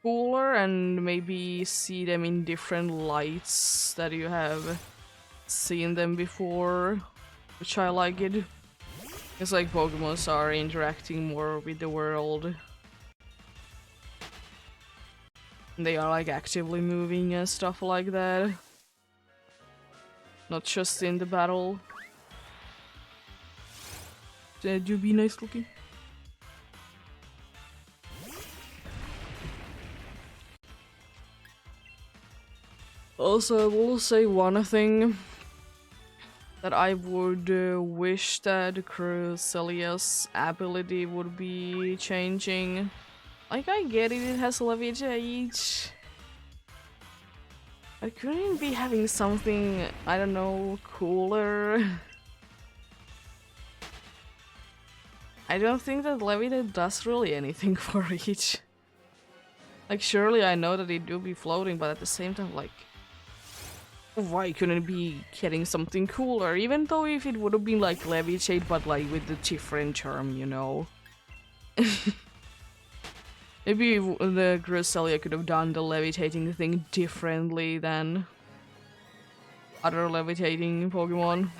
cooler and maybe see them in different lights that you have seen them before, which I like it. It's like Pokemons are interacting more with the world. They are like actively moving and stuff like that. Not just in the battle. Did you be nice looking? Also, I will say one thing that I would wish that Cruzelia's ability would be changing. Like, I get it, it has Levitate. I couldn't be having something, I don't know, cooler. I don't think that Levitate does really anything for it. Like, surely I know that it do be floating, but at the same time, like, why couldn't it be getting something cooler? Even though if it would have been like Levitate, but like with the different term, you know? Maybe the Cresselia could have done the levitating thing differently than other levitating Pokemon.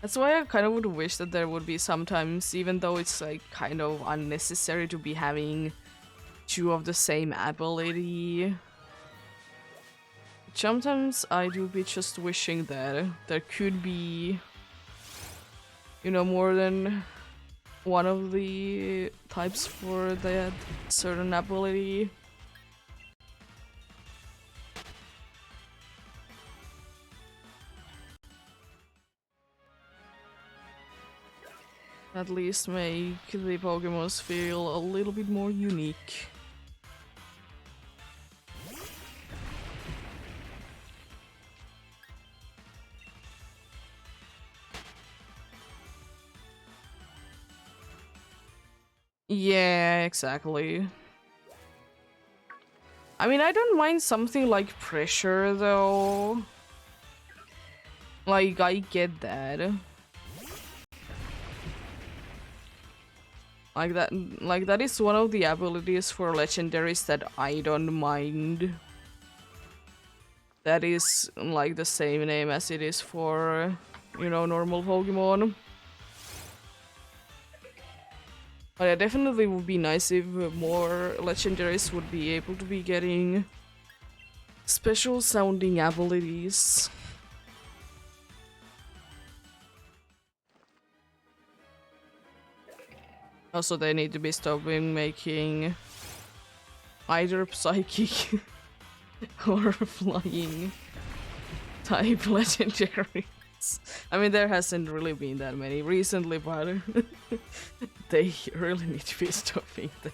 That's why I kind of would wish that there would be sometimes, even though it's like kind of unnecessary to be having two of the same ability. Sometimes I do be just wishing that there could be, you know, more than one of the types for that certain ability. At least make the Pokemons feel a little bit more unique. Yeah, exactly. I mean, I don't mind something like pressure, though. Like, I get that. Like that is one of the abilities for legendaries that I don't mind. That is, like, the same name as it is for, you know, normal Pokemon. But it definitely would be nice if more legendaries would be able to be getting special sounding abilities. Also, they need to be stopping making either psychic or flying type legendaries. I mean, there hasn't really been that many recently, but they really need to be stopping them.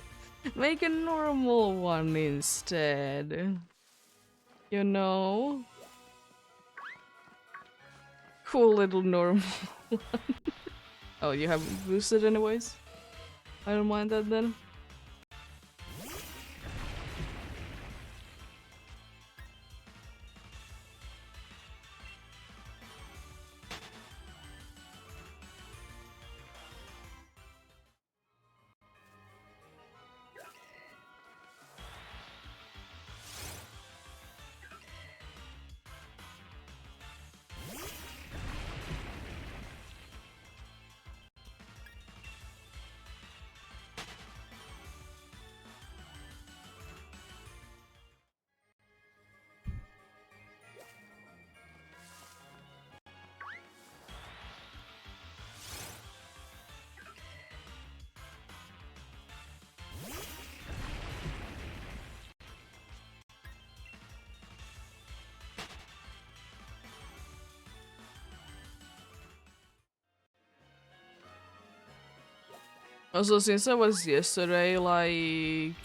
Make a normal one instead. You know? Cool little normal one. Oh, you haven't boosted anyways? I don't mind that then. Also, since I was yesterday, like...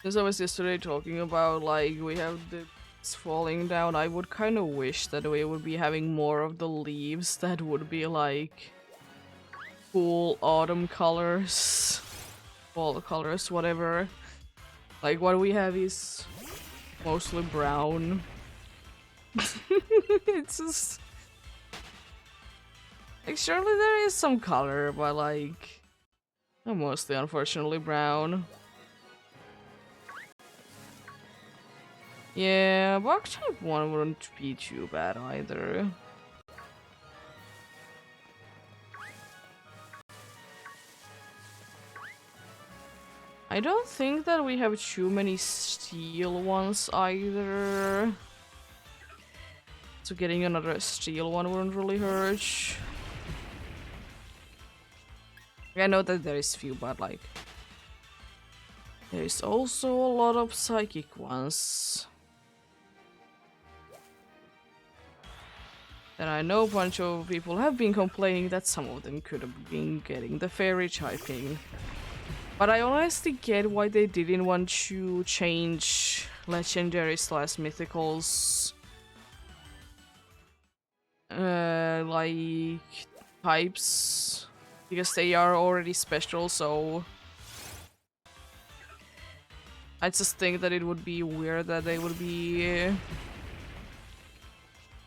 Since I was yesterday talking about, like, we have the falling down, I would kind of wish that we would be having more of the leaves that would be, like, cool autumn colors. Fall colors, whatever. Like, what we have is mostly brown. It's just... Like, surely there is some color, but, like... Mostly, unfortunately, brown. Yeah, bug type 1 wouldn't be too bad either. I don't think that we have too many steel ones either. So getting another steel one wouldn't really hurt. I know that there is few, but like... There's also a lot of psychic ones. And I know a bunch of people have been complaining that some of them could have been getting the fairy typing. But I honestly get why they didn't want to change legendary / mythicals. Like types. Because they are already special, so... I just think that it would be weird that they would be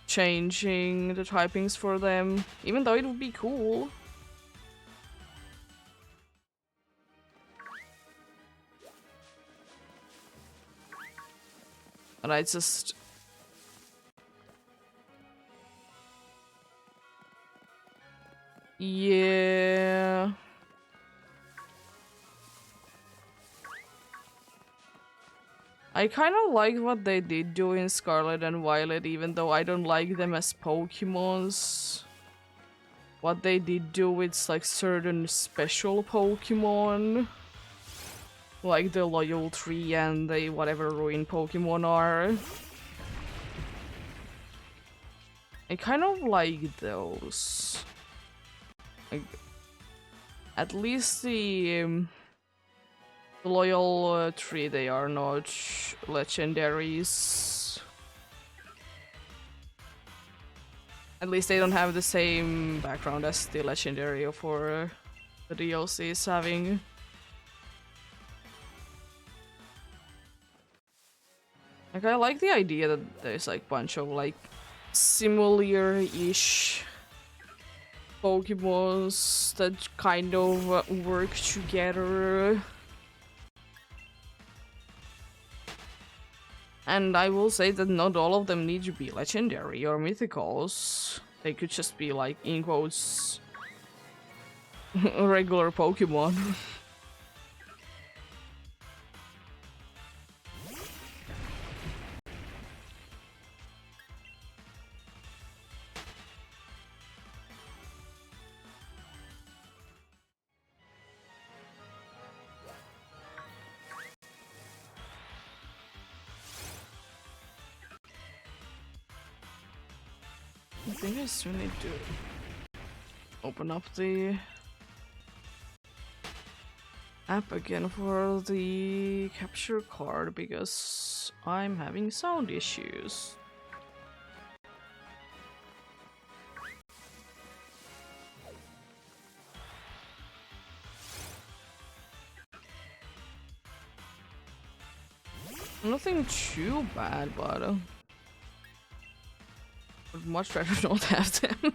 changing the typings for them, even though it would be cool. But I just... Yeah... I kind of like what they did do in Scarlet and Violet, even though I don't like them as Pokemons. What they did do with like certain special Pokemon, like the Loyal Tree and the whatever Ruin Pokemon are. I kind of like those. Like, at least the Loyal Tree, they are not legendaries. At least they don't have the same background as the legendary for the DLC is having. Like, I like the idea that there's like a bunch of like similar-ish Pokemons that kind of work together. And I will say that not all of them need to be legendary or mythicals. They could just be like, in quotes, regular Pokemon. I think I still need to open up the app again for the capture card because I'm having sound issues. Nothing too bad, but would much rather not have them.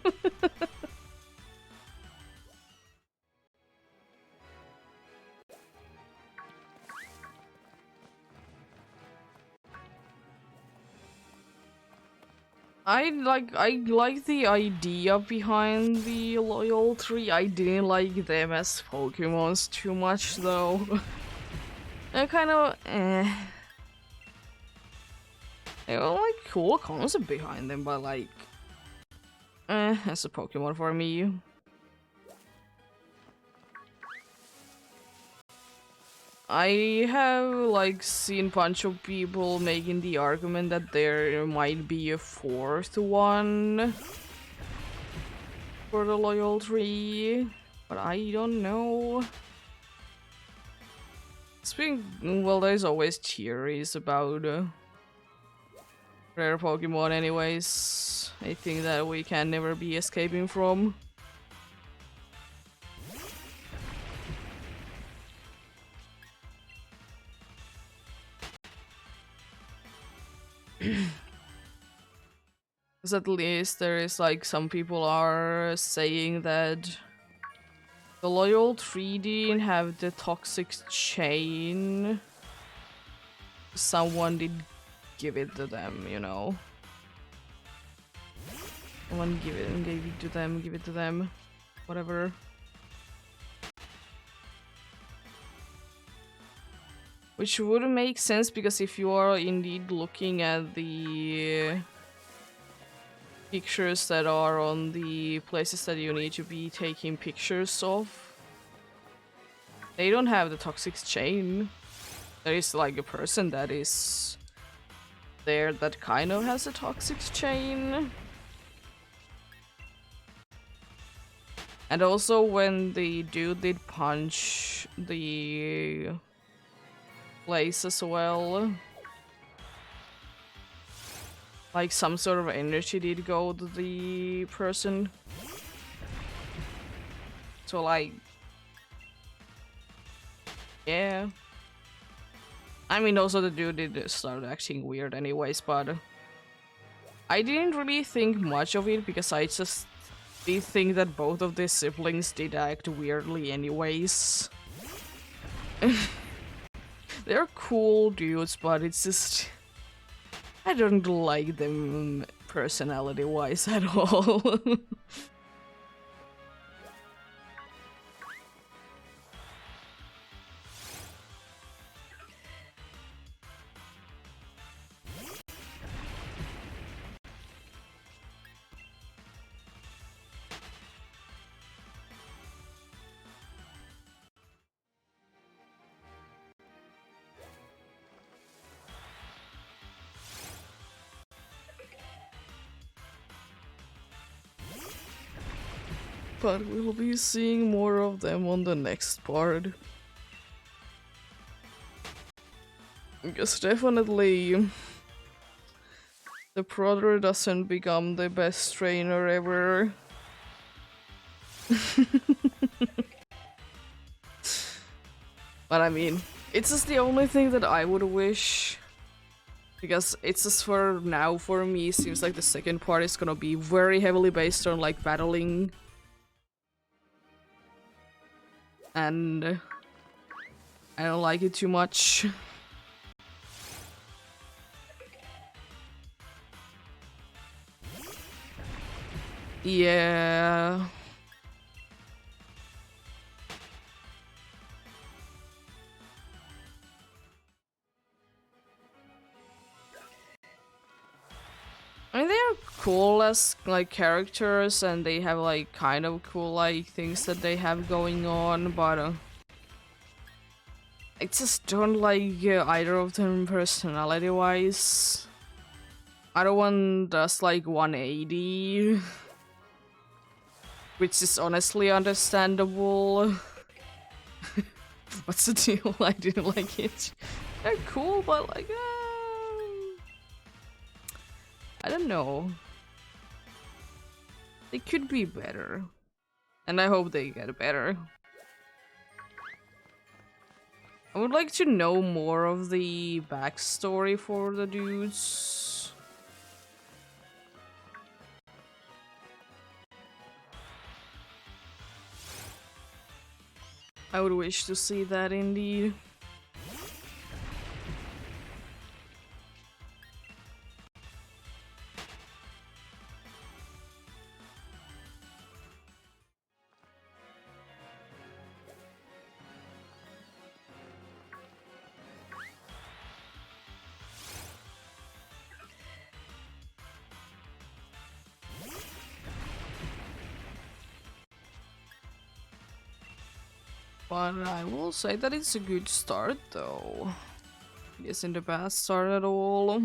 I like the idea behind the Loyal Tree. I didn't like them as Pokemons too much though. They're kind of They were like cool concept behind them, but like as a Pokemon for me. I have like seen a bunch of people making the argument that there might be a fourth one for the loyal tree, but I don't know. Well, there's always theories about rare Pokemon anyways. I think that we can never be escaping from. Because at least there is like some people are saying that the loyal 3D didn't have the toxic chain. Someone did give it to them, you know. Someone gave it to them, whatever. Which would make sense because if you are indeed looking at the pictures that are on the places that you need to be taking pictures of, they don't have the toxic chain. There is like a person that is there that kind of has a toxic chain. And also when the dude did punch the place as well, like some sort of energy did go to the person. So like, yeah. I mean, also the dude did start acting weird anyways, but I didn't really think much of it because I just did think that both of the siblings did act weirdly anyways. They're cool dudes, but it's just... I don't like them personality-wise at all. But we'll be seeing more of them on the next part. Because definitely the brother doesn't become the best trainer ever. But I mean, it's just the only thing that I would wish. Because it's just for now, for me, seems like the second part is gonna be very heavily based on like battling. And I don't like it too much. Yeah. I mean, they're cool as like characters, and they have like kind of cool like things that they have going on, but I just don't like either of them personality-wise. Either one does like 180, which is honestly understandable. What's the deal? I didn't like it. They're cool, but like, I don't know. They could be better. And I hope they get better. I would like to know more of the backstory for the dudes. I would wish to see that indeed. But I will say that it's a good start though. It isn't a bad start at all.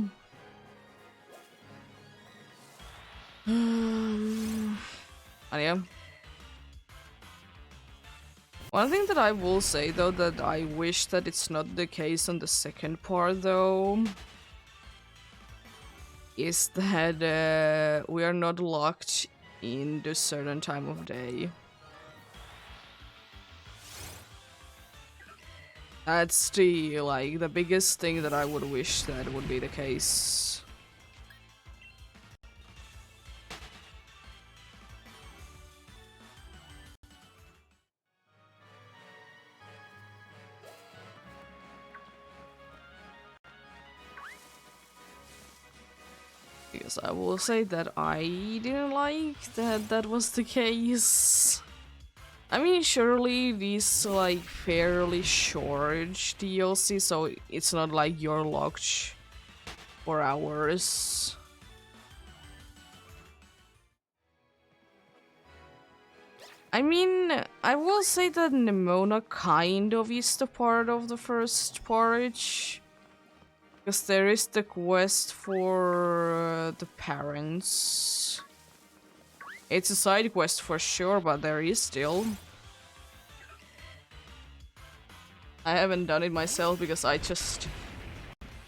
And yeah. One thing that I will say though that I wish that it's not the case on the second part though is that we are not locked in a certain time of day. That's the biggest thing that I would wish that would be the case. Because I will say that I didn't like that that was the case. I mean, surely these like fairly short DLC, so it's not like you're locked for hours. I mean, I will say that Nemona kind of is the part of the first part. Because there is the quest for the parents. It's a side quest for sure, but there is still. I haven't done it myself because I just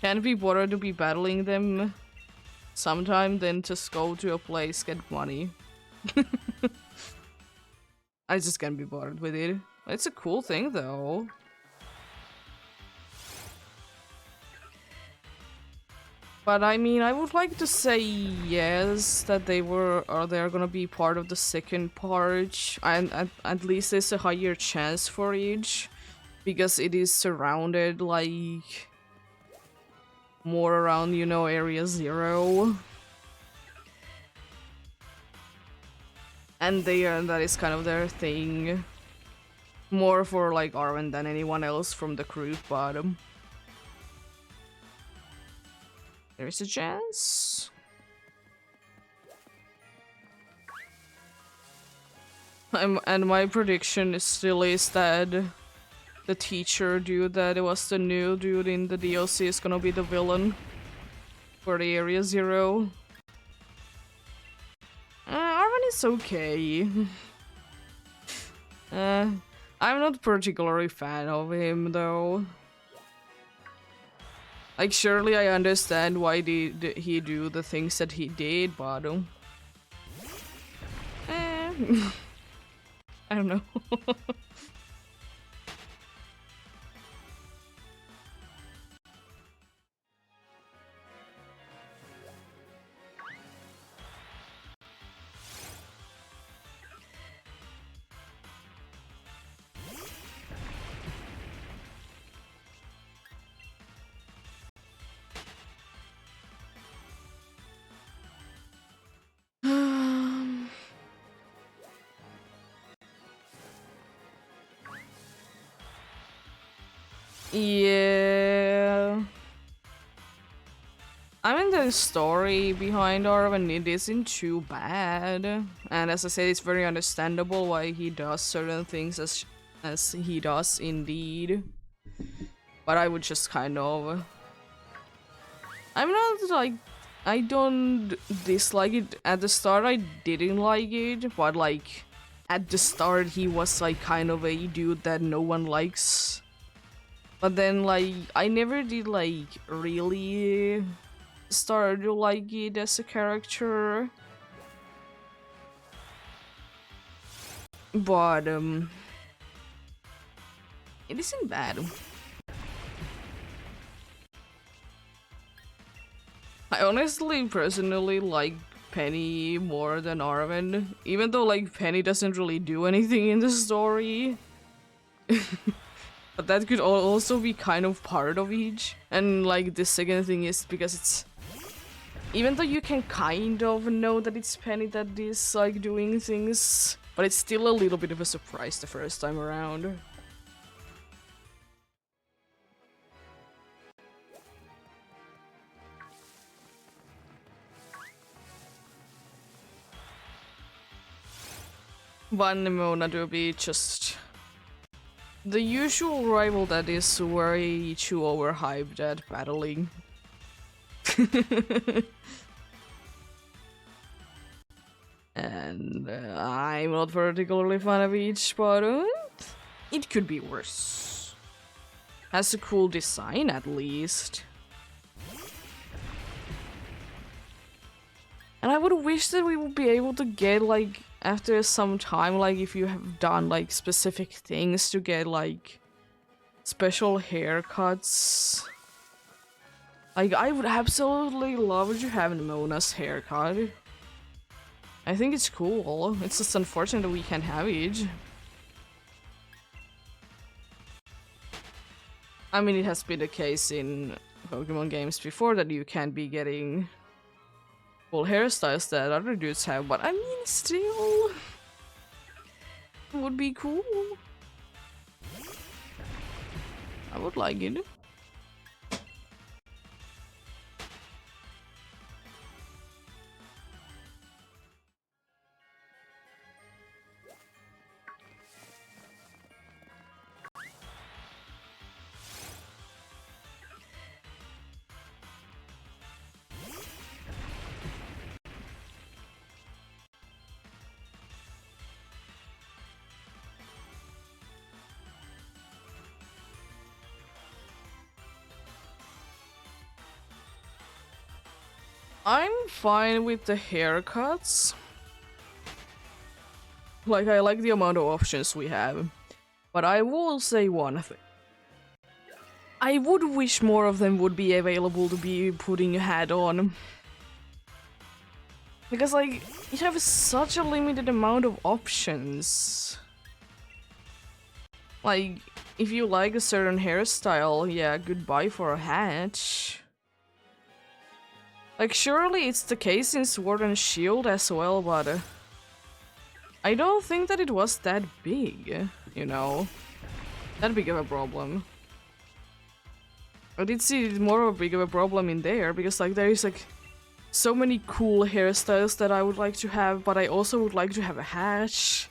can't be bothered to be battling them sometime, then just go to a place, get money. I just can't be bothered with it. It's a cool thing though. But I mean, I would like to say yes, that they're gonna be part of the second part, and at least there's a higher chance for each, because it is surrounded like more around, you know, Area 0. And that is kind of their thing. More for like Arwen than anyone else from the group, but there is a chance. And my prediction still is that the teacher dude that was the new dude in the DLC is gonna be the villain for the Area 0. Arwen is okay. I'm not particularly fan of him though. Like, surely I understand why did he do the things that he did, but I don't know. Yeah. I mean, the story behind Arwen, it isn't too bad. And as I said, it's very understandable why he does certain things as he does indeed. But I would just kind of... I'm not like... I don't dislike it. At the start, I didn't like it, but like... At the start, he was like kind of a dude that no one likes. But then, like, I never did like really start to like it as a character. But it isn't bad. I honestly personally like Penny more than Arwen, even though like Penny doesn't really do anything in the story. But that could also be kind of part of each. And like the second thing is because it's... Even though you can kind of know that it's Penny that is like doing things, but it's still a little bit of a surprise the first time around. One Mona to be just The usual rival that is way too overhyped at battling. And I'm not particularly fan of each, but it could be worse. Has a cool design at least. And I would wish that we would be able to get, like, after some time, like, if you have done, like, specific things to get, like, special haircuts. Like, I would absolutely love to have Mona's haircut. I think it's cool. It's just unfortunate that we can't have it. I mean, it has been the case in Pokemon games before that you can't be getting full hairstyles that other dudes have, but I mean, still, it would be cool. I would like it. I'm fine with the haircuts. Like, I like the amount of options we have. But I will say one thing. I would wish more of them would be available to be putting a hat on. Because, like, you have such a limited amount of options. Like, if you like a certain hairstyle, yeah, goodbye for a hat. Like, surely it's the case in Sword and Shield as well, but I don't think that it was that big, you know? That big of a problem. I did see more of a big of a problem in there, because, like, there is, like, so many cool hairstyles that I would like to have, but I also would like to have a hat.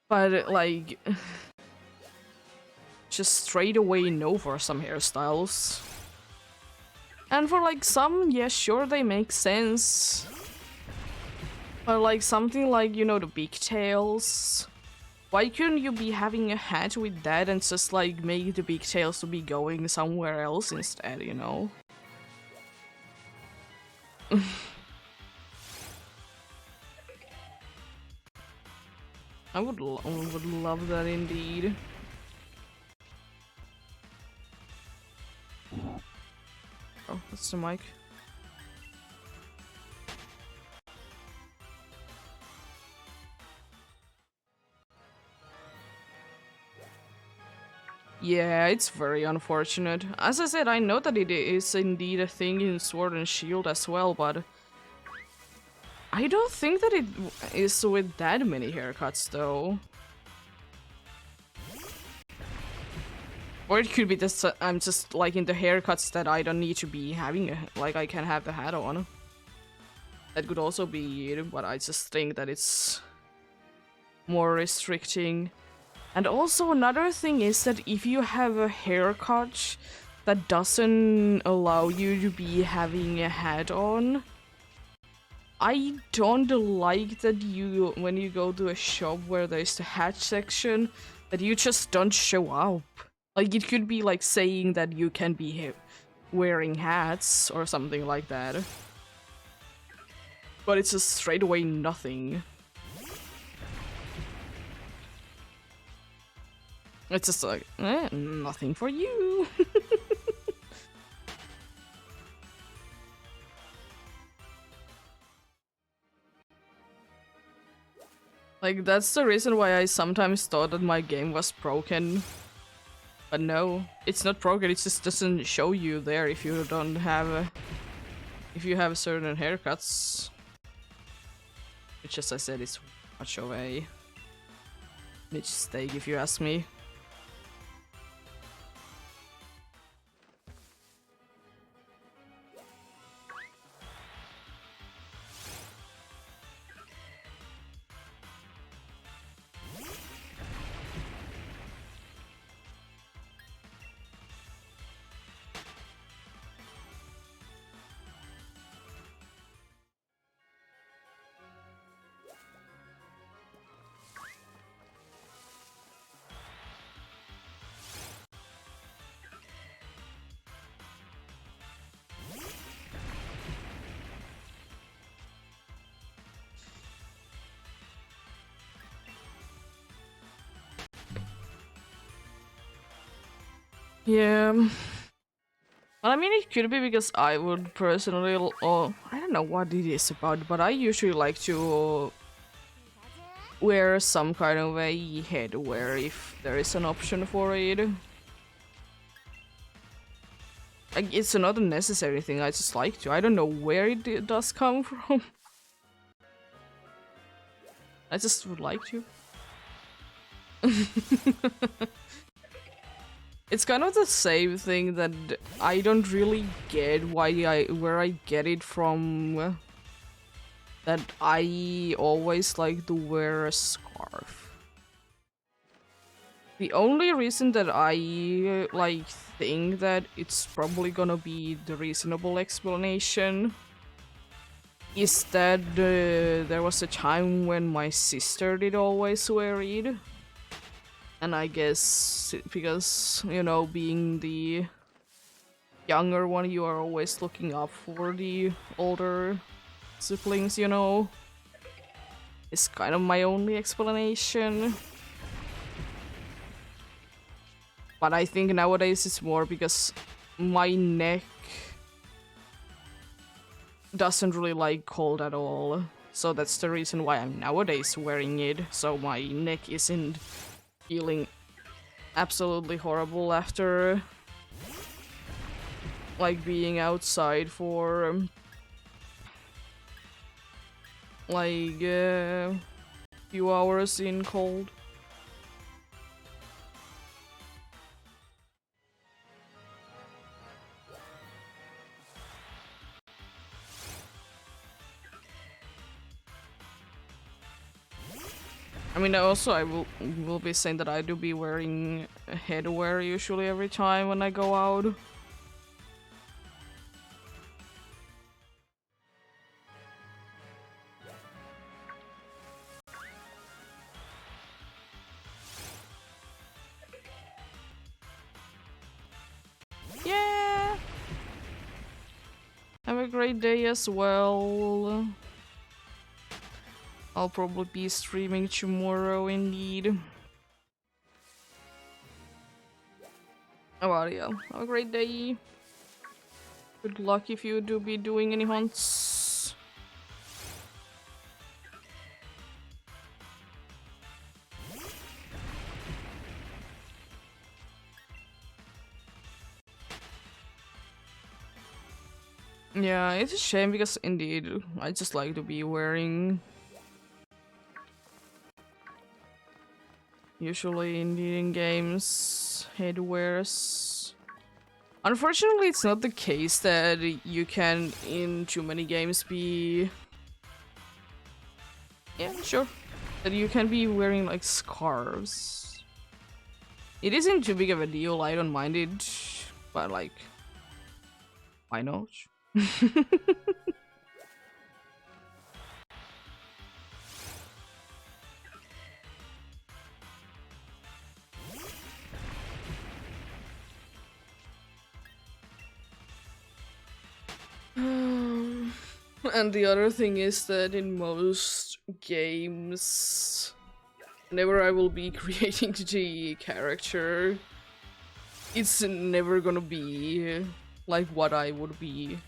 But, like, just straight away no for some hairstyles. And for, like, some, yeah, sure, they make sense. But, like, something like, you know, the pigtails. Why couldn't you be having a hat with that and just, like, make the pigtails to be going somewhere else instead, you know? I would love that indeed. Oh, that's the mic. Yeah, it's very unfortunate. As I said, I know that it is indeed a thing in Sword and Shield as well, but I don't think that it is with that many haircuts, though. Or it could be just I'm just liking the haircuts that I don't need to be having, like I can have the hat on. That could also be it, but I just think that it's more restricting. And also another thing is that if you have a haircut that doesn't allow you to be having a hat on, I don't like that you, when you go to a shop where there's the hat section, that you just don't show up. Like, it could be like saying that you can be wearing hats or something like that. But it's just straight away nothing. It's just like, nothing for you. Like, that's the reason why I sometimes thought that my game was broken. But no, it's not broken, it just doesn't show you there if you don't have if you have certain haircuts. Which, as I said, is much of a mistake if you ask me. Yeah. Well, I mean, it could be because I would personally, or I don't know what it is about, but I usually like to wear some kind of a headwear if there is an option for it. Like, it's not a necessary thing, I just like to. I don't know where it does come from. I just would like to. It's kind of the same thing that I don't really get where I get it from. That I always like to wear a scarf. The only reason that I like think that it's probably gonna be the reasonable explanation is that there was a time when my sister did always wear it. And I guess because, you know, being the younger one, you are always looking up for the older siblings, you know. It's kind of my only explanation. But I think nowadays it's more because my neck doesn't really like cold at all. So that's the reason why I'm nowadays wearing it. So my neck isn't feeling absolutely horrible after like being outside for like a few hours in cold. I mean, also I will be saying that I do be wearing headwear usually every time when I go out. Yeah. Have a great day as well. I'll probably be streaming tomorrow indeed. Oh, yeah. Have a great day. Good luck if you do be doing any hunts. Yeah, it's a shame because indeed, I just like to be wearing usually indeed in games headwears. Unfortunately, it's not the case that you can in too many games be sure that you can be wearing like scarves. It isn't too big of a deal, I don't mind it, but like why not? And the other thing is that in most games, whenever I will be creating the character, it's never gonna be like what I would be.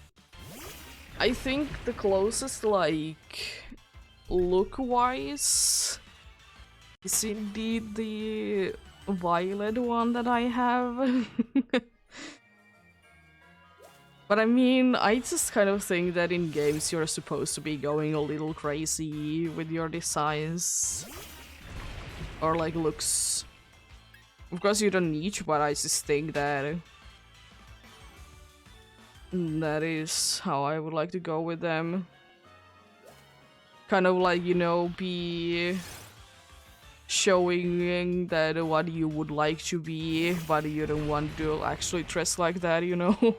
I think the closest, like, look-wise is indeed the violet one that I have. But I mean, I just kind of think that in games you're supposed to be going a little crazy with your designs. Or like looks. Of course you don't need to, but I just think that that is how I would like to go with them. Kind of like, you know, be showing that what you would like to be, but you don't want to actually dress like that, you know?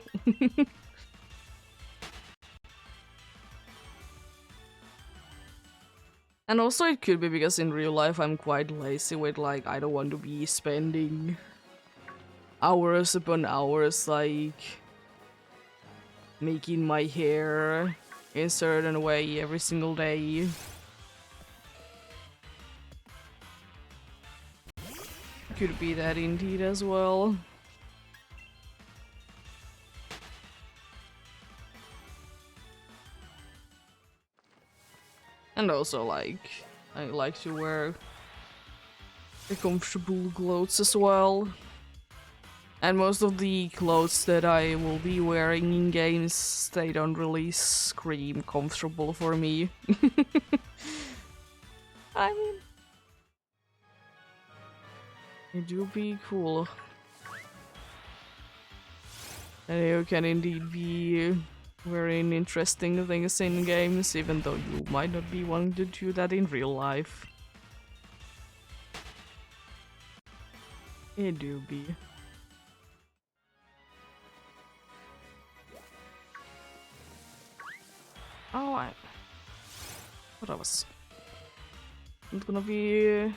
And also it could be because in real life I'm quite lazy with like, I don't want to be spending hours upon hours like making my hair in a certain way every single day. Could be that indeed as well. And also, like, I like to wear the comfortable clothes as well. And most of the clothes that I will be wearing in games, they don't really scream comfortable for me. I mean, it do be cool. And you can indeed be wearing interesting things in games, even though you might not be wanting to do that in real life. It do be. Oh, I thought I was not gonna be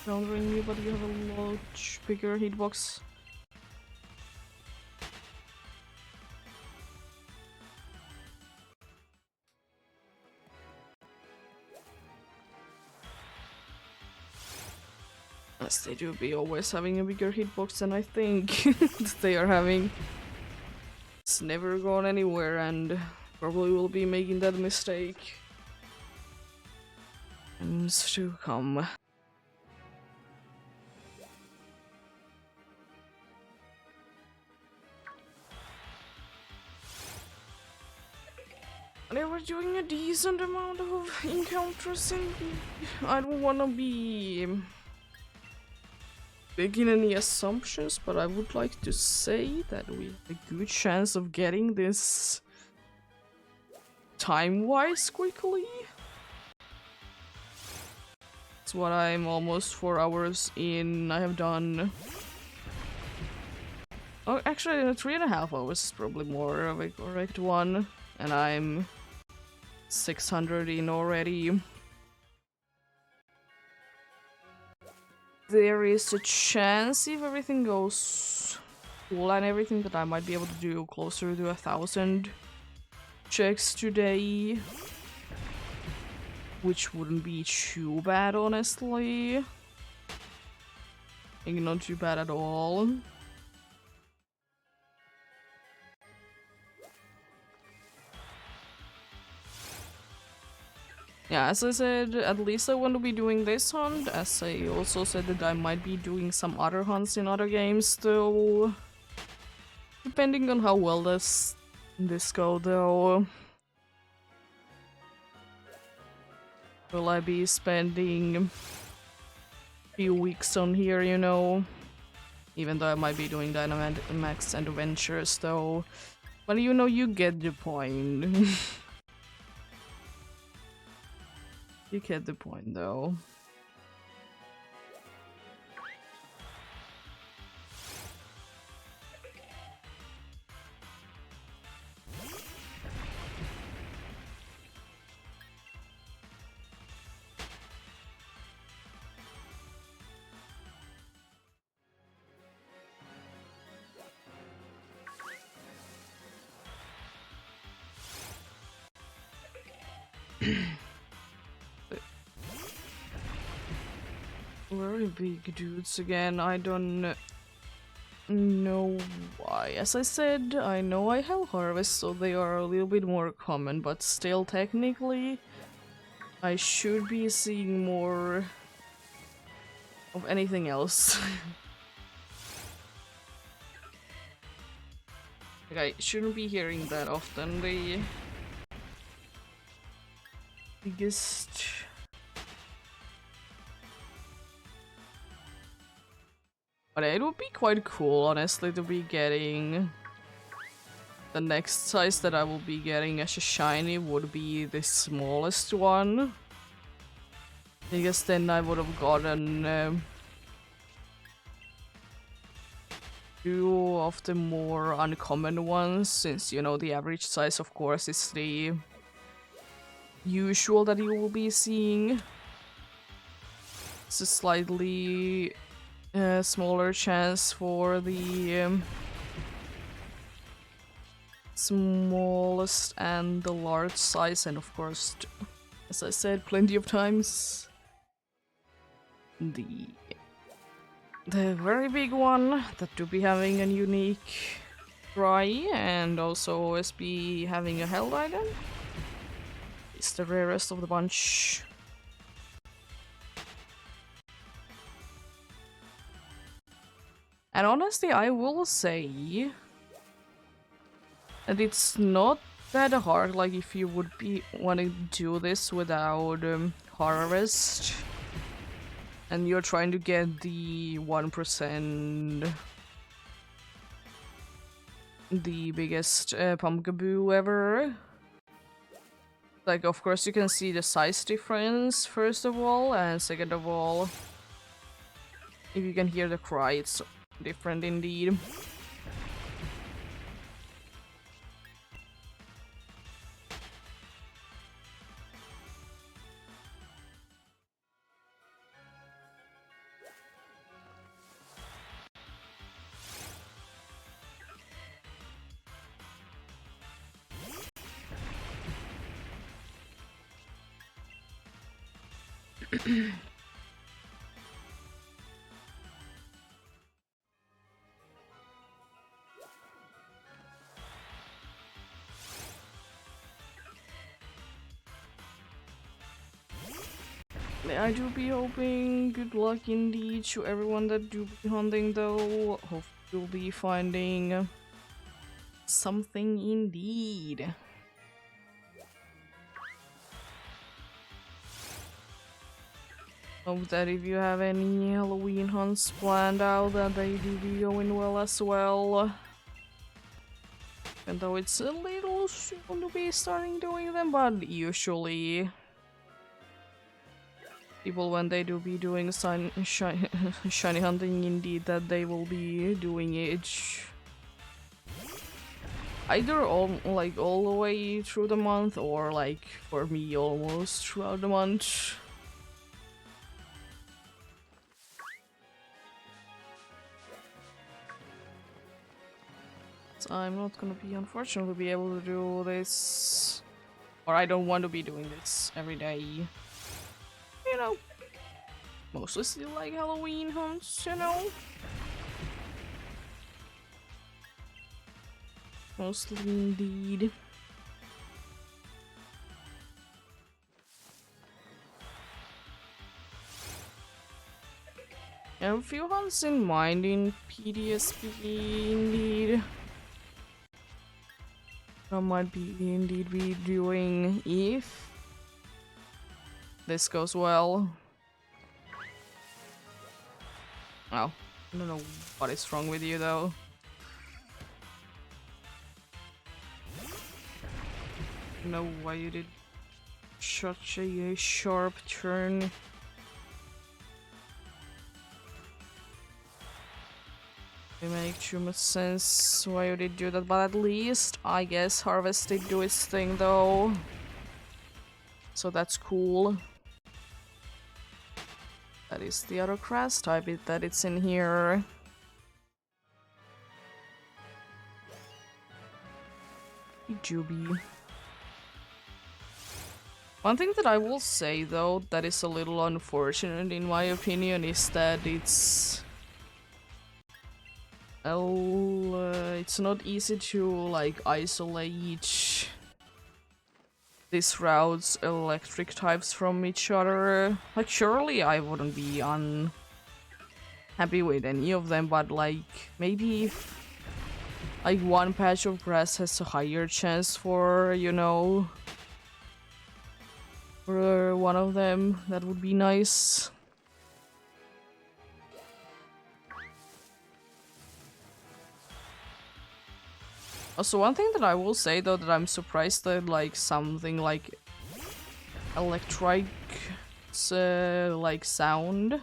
countering you, but you have a much bigger hitbox. Yes, they do be always having a bigger hitbox than I think that they are having. It's never gone anywhere and probably will be making that mistake. And to come. They were doing a decent amount of encounters and I don't wanna be making any assumptions, but I would like to say that we have a good chance of getting this time-wise quickly. That's what I'm almost 4 hours in. I have done... Oh, actually 3.5 hours is probably more of a correct one. And I'm 600 in already. There is a chance, if everything goes cool and everything, that I might be able to do closer to 1,000 checks today. Which wouldn't be too bad, honestly. I think not too bad at all. Yeah, as I said, at least I want to be doing this hunt, as I also said that I might be doing some other hunts in other games though. Depending on how well this go though. Will I be spending a few weeks on here, you know? Even though I might be doing Dynamax and Adventures though. But you know, you get the point. You get the point though. Very big dudes again. I don't know why. As I said, I know I have Harvest, so they are a little bit more common, but still technically I should be seeing more of anything else. Like, I shouldn't be hearing that often. The biggest... But it would be quite cool, honestly, to be getting... The next size that I will be getting as a shiny would be the smallest one. Because then I would have gotten... two of the more uncommon ones, since, you know, the average size, of course, is the usual that you will be seeing. It's a slightly smaller chance for the smallest and the large size, and of course, as I said plenty of times, the very big one that to be having a unique try and also always be having a held item He's the rarest of the bunch. And honestly, I will say that it's not that hard, like if you would be wanting to do this without harvest and you're trying to get the 1%, the biggest pumpkaboo ever. Like, of course you can see the size difference first of all, and second of all, if you can hear the cry, it's different indeed. I do be hoping good luck indeed to everyone that do be hunting though. Hope you'll be finding something indeed. Hope that if you have any Halloween hunts planned out that they do be going well as well. And though it's a little soon to be starting doing them, but usually people, when they do be doing shiny hunting, indeed that they will be doing it either all the way through the month, or like for me almost throughout the month. So I'm not gonna be, unfortunately, be able to do this, or I don't want to be doing this every day. You know, mostly still like Halloween hunts, you know? Mostly indeed. I have a few hunts in mind in PDSP indeed. I might be indeed be doing if this goes well. Oh, I don't know what is wrong with you though. I don't know why you did such a sharp turn. It makes too much sense why you did do that, but at least I guess Harvest did do its thing though. So that's cool. That is the other grass type that it's in here. Juby. One thing that I will say though that is a little unfortunate in my opinion is that it's not easy to like isolate these routes electric types from each other. Like surely I wouldn't be unhappy with any of them, but like maybe if like one patch of grass has a higher chance for, you know, for one of them, that would be nice. Also, one thing that I will say though that I'm surprised that like something like electric like sound,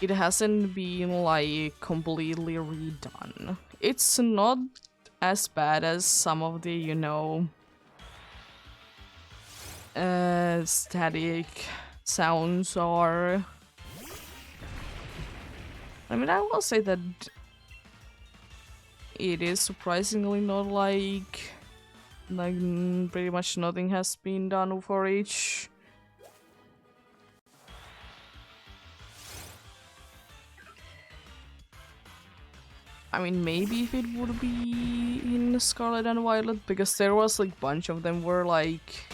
it hasn't been like completely redone. It's not as bad as some of the, you know, static sounds are. I mean, I will say that it is surprisingly not like pretty much nothing has been done for each. I mean, maybe if it would be in Scarlet and Violet, because there was like bunch of them were like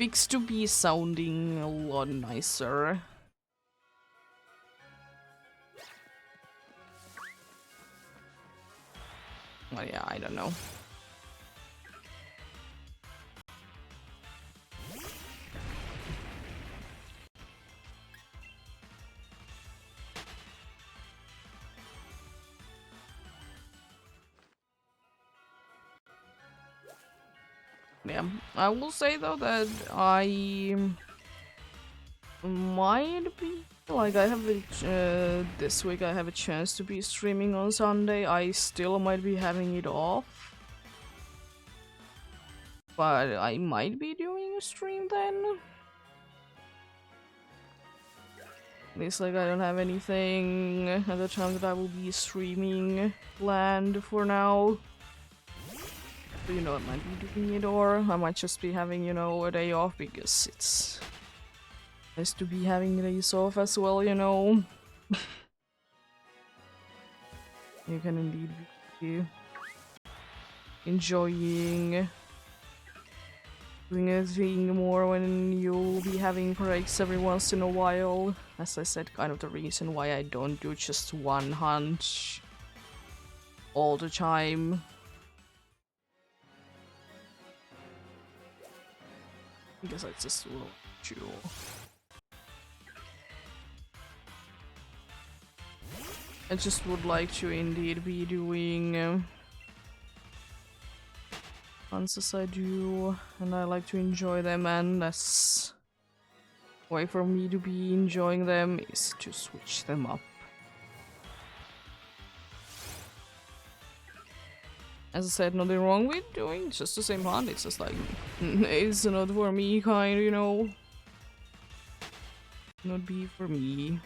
fixed to be sounding a lot nicer. Well, yeah, I don't know. Yeah, I will say though that I might be like I have this week I have a chance to be streaming on Sunday. I still might be having it off, but I might be doing a stream then. At least like I don't have anything at the time that I will be streaming planned for now. So, you know, I might be doing it, or I might just be having, you know, a day off because it's nice to be having days off as well, you know. You can indeed be enjoying doing a thing more when you'll be having breaks every once in a while. As I said, kind of the reason why I don't do just one hunt all the time. Because I just will chill. I just would like to indeed be doing hunts as I do, and I like to enjoy them, and that's way for me to be enjoying them is to switch them up. As I said, nothing wrong with doing just the same hunt, it's just like, it's not for me kind, you know? Not be for me.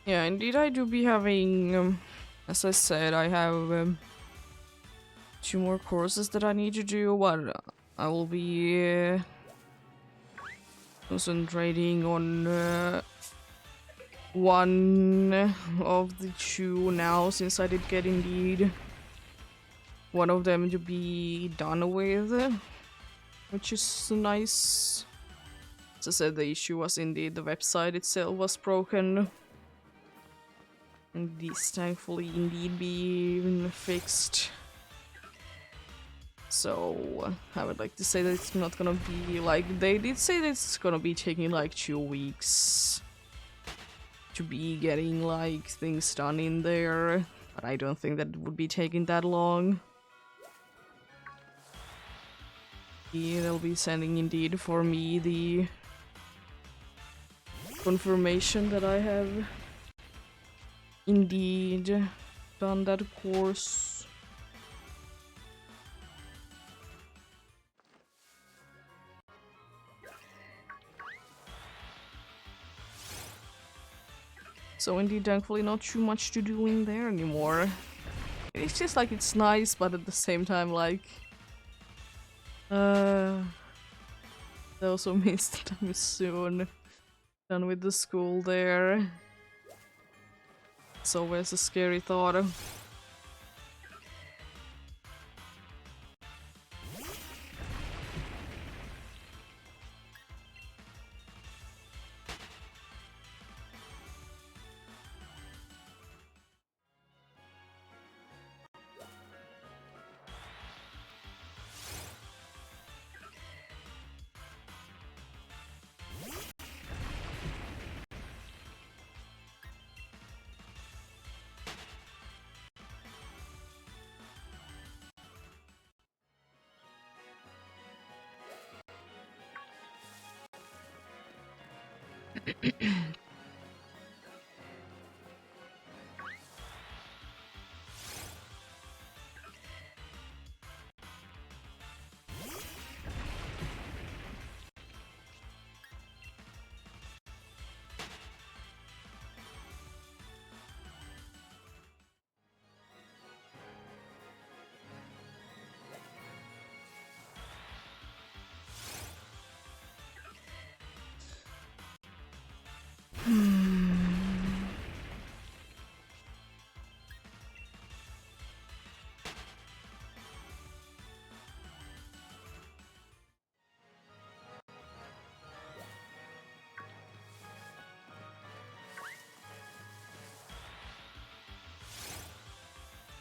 Yeah, indeed I do be having, as I said, I have 2 more courses that I need to do, but I will be concentrating on one of the 2 now, since I did get indeed one of them to be done with, which is nice. As I said, the issue was indeed the website itself was broken. And these thankfully indeed being fixed. So I would like to say that it's not gonna be like, they did say that it's gonna be taking like 2 weeks to be getting like things done in there, but I don't think that it would be taking that long. Yeah, they'll be sending indeed for me the confirmation that I have indeed done that course. So indeed, thankfully not too much to do in there anymore. It's just like, it's nice, but at the same time like that also means that I'm soon done with the school there. It's always a scary thought.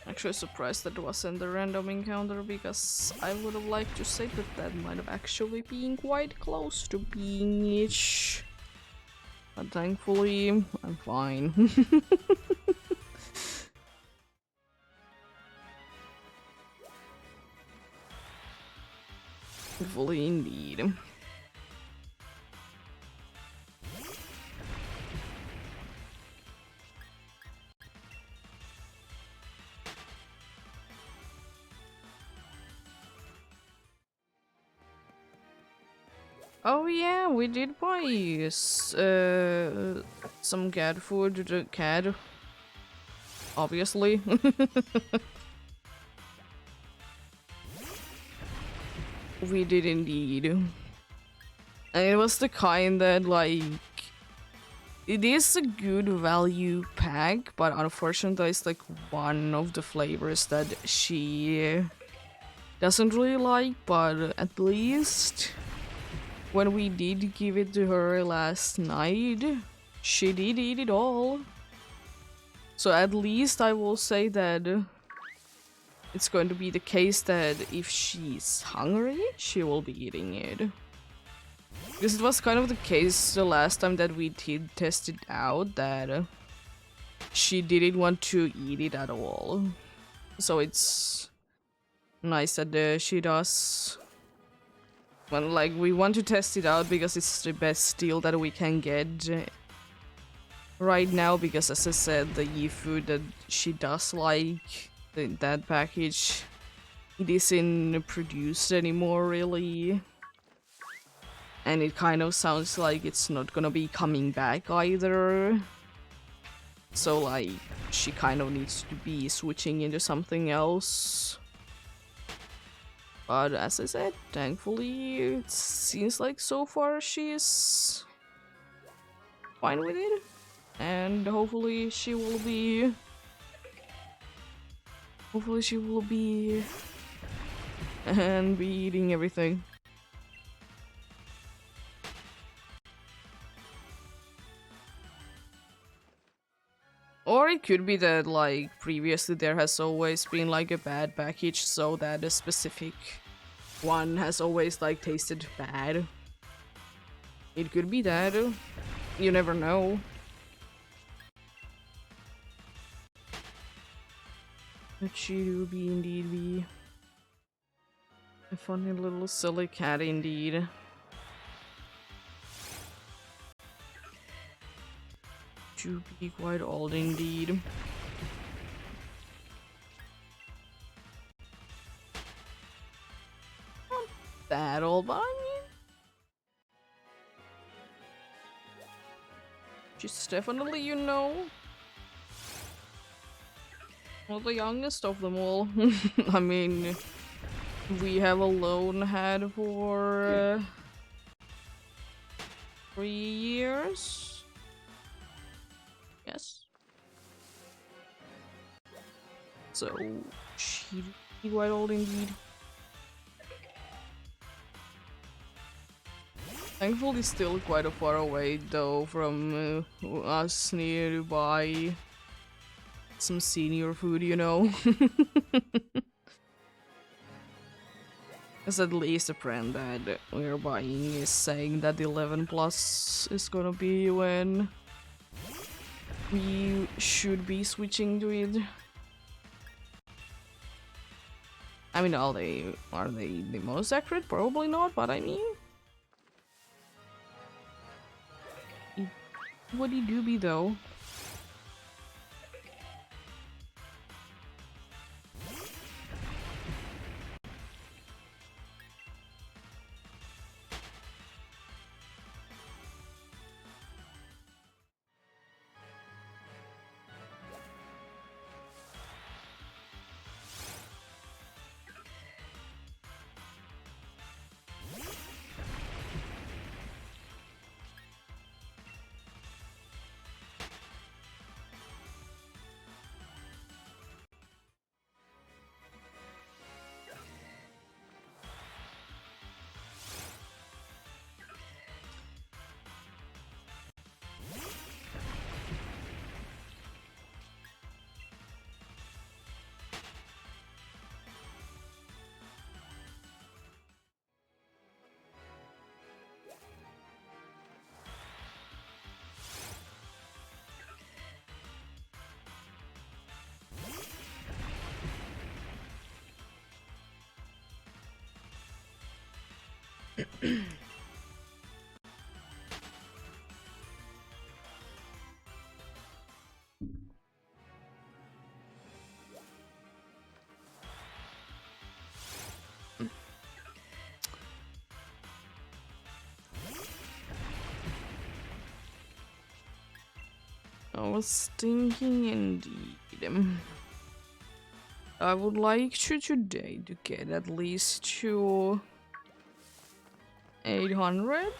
Actually surprised that wasn't a random encounter because I would have liked to say that that might have actually been quite close to being it. But thankfully, I'm fine. Thankfully indeed. Oh yeah, we did buy some cat food to the cat. Obviously. We did indeed. And it was the kind that, like, it is a good value pack, but unfortunately it's like one of the flavors that she doesn't really like, but at least when we did give it to her last night, she did eat it all. So at least I will say that it's going to be the case that if she's hungry, she will be eating it. Because it was kind of the case the last time that we did test it out, that she didn't want to eat it at all. So it's nice that she does. Well, like, we want to test it out because it's the best deal that we can get right now, because as I said, the food that she does like, that package, it isn't produced anymore really. And it kind of sounds like it's not gonna be coming back either. So like, she kind of needs to be switching into something else. But as I said, thankfully it seems like so far she's fine with it. And hopefully she will be... and be eating everything. Or it could be that, like, previously there has always been like a bad package, so that a specific one has always like tasted bad. It could be that. You never know. But she do be indeed be a funny little silly cat indeed. To be quite old indeed. Not that old, but I mean, she's definitely, you know, well, the youngest of them all. I mean, we have alone had for 3 years. Yes. So she'd be quite old indeed. Thankfully still quite a far away though from us near to buy some senior food, you know. Because at least the brand that we're buying is saying that the 11 plus is gonna be when we should be switching to it. I mean, are they the most accurate? Probably not, but I mean, it Woody Dooby though. I was thinking indeed. I would like to today to get at least to 800.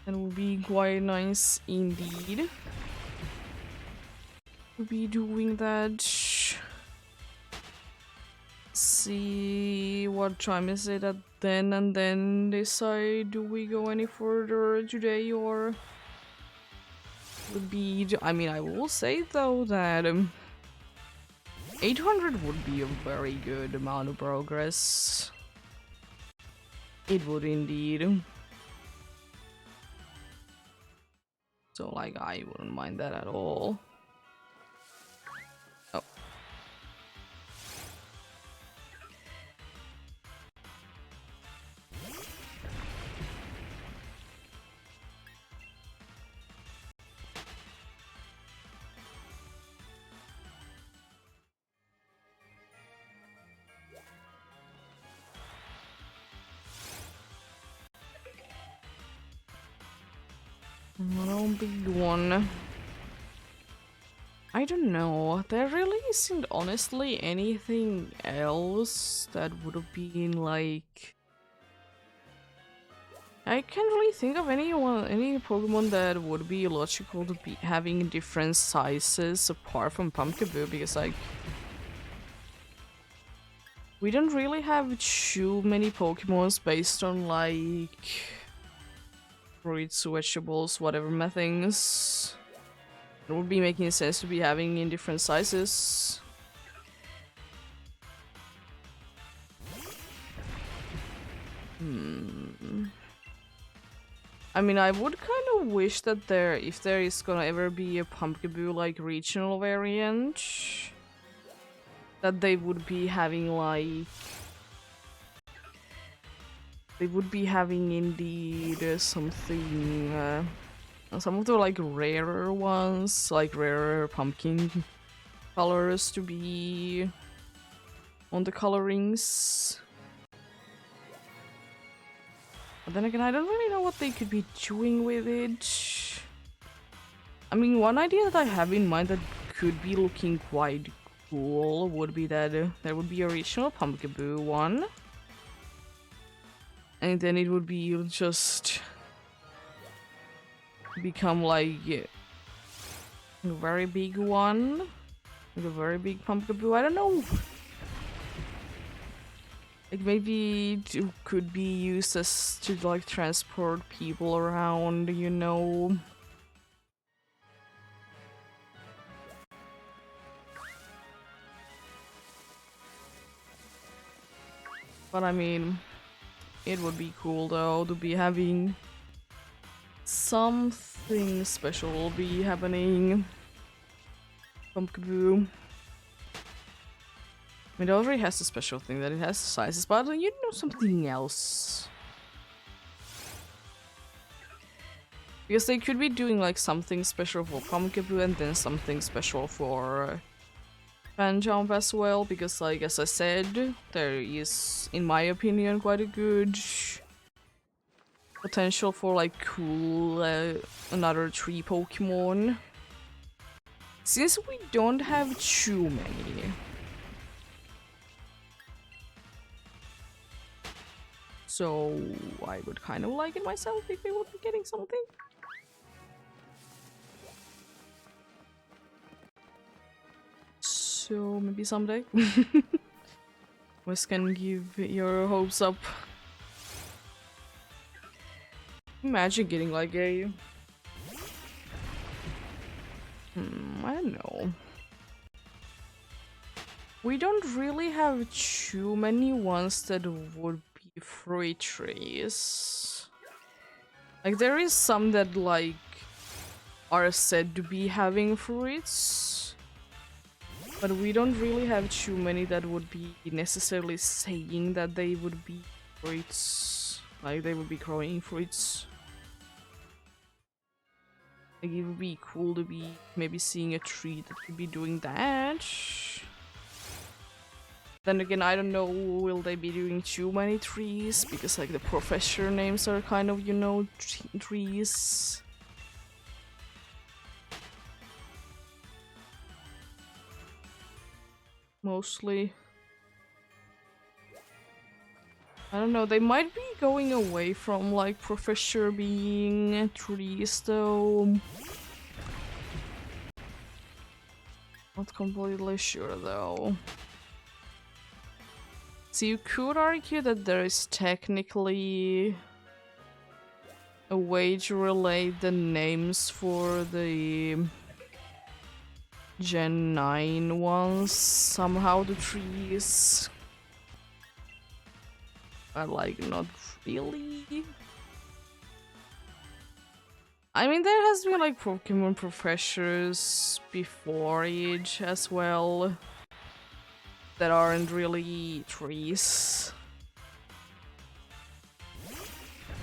That would be quite nice indeed to be doing that. See what time is it at then, and then decide do we go any further today or would be. I mean, I will say though that 800 would be a very good amount of progress. It would indeed. So like I wouldn't mind that at all. Oh. No big one. I don't know. There really isn't honestly anything else that would have been like. I can't really think of any Pokemon that would be logical to be having different sizes apart from Pumpkaboo because like we don't really have too many Pokemons based on like fruits, vegetables, whatever things. It would be making sense to be having in different sizes. I mean, I would kind of wish that if there is gonna ever be a Pumpkaboo like regional variant, that they would be having like indeed something. Some of the like rarer ones, like rarer pumpkin colors to be on the colorings. But then again, I don't really know what they could be doing with it. I mean, one idea that I have in mind that could be looking quite cool would be that there would be a regional Pumpkaboo one. And then it would be just become like a very big one. Like a very big Pumpkaboo. I don't know. Like maybe it could be used as to like transport people around, you know. But I mean, it would be cool though to be having something special be happening. Pumpkaboo. I mean, it already has a special thing that it has sizes, but you know something else. Because they could be doing like something special for Pumpkaboo and then something special for Panjump as well, because like as I said, there is, in my opinion, quite a good potential for like cool another tree Pokemon. Since we don't have too many. So I would kind of like it myself if we would be getting something. So maybe someday. Wes can give your hopes up. Imagine getting like a... I don't know. We don't really have too many ones that would be fruit trees. Like there is some that like are said to be having fruits, but we don't really have too many that would be necessarily saying that they would be fruits. Like they would be growing fruits. Like it would be cool to be maybe seeing a tree that could be doing that. Then again, I don't know, will they be doing too many trees? Because like the professor names are kind of, you know, trees. Mostly. I don't know, they might be going away from like professor being trees though. Not completely sure though. So you could argue that there is technically a way to relate the names for the Gen 9 ones somehow to trees. But like not really. I mean there has been like Pokemon professors before it as well that aren't really trees.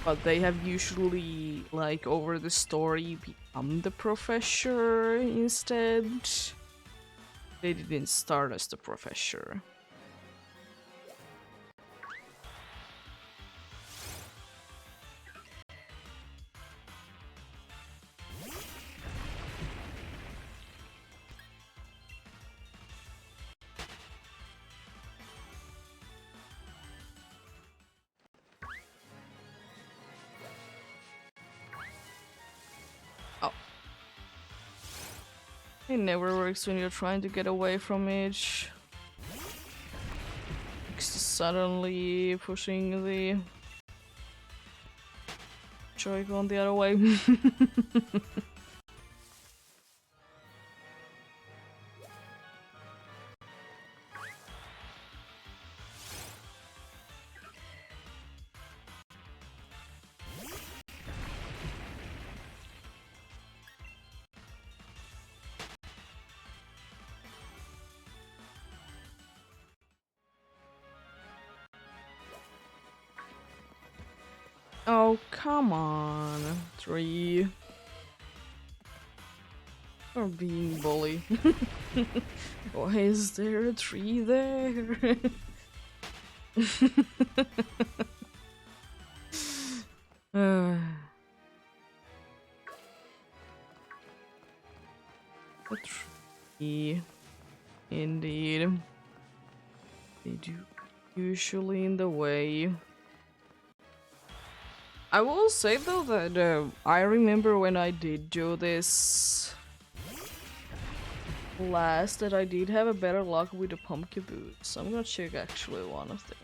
But they have usually, like, over the story become the professor instead. They didn't start as the professor. Oh. It never works when you're trying to get away from it. Suddenly pushing the Joy-Con the other way. Oh, come on. 3. Or being bully. Why is there a tree there? A tree. Indeed. They do usually in the way. I will say though that I remember when I did do this last that I did have a better luck with the Pumpkaboo. So I'm gonna check actually one of them.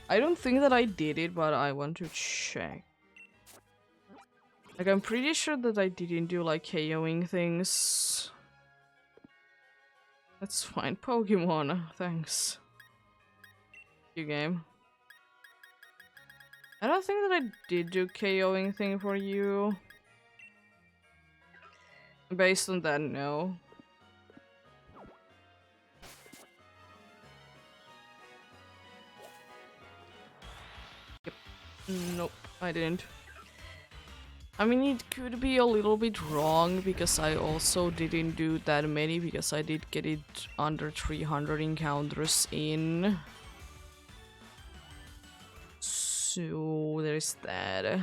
I don't think that I did it, but I want to check. Like I'm pretty sure that I didn't do like KOing things. That's fine, Pokemon. Thanks. You game. I don't think that I did do KOing thing for you. Based on that, no. Yep. Nope, I didn't. I mean, it could be a little bit wrong because I also didn't do that many because I did get it under 300 encounters in. So there's that.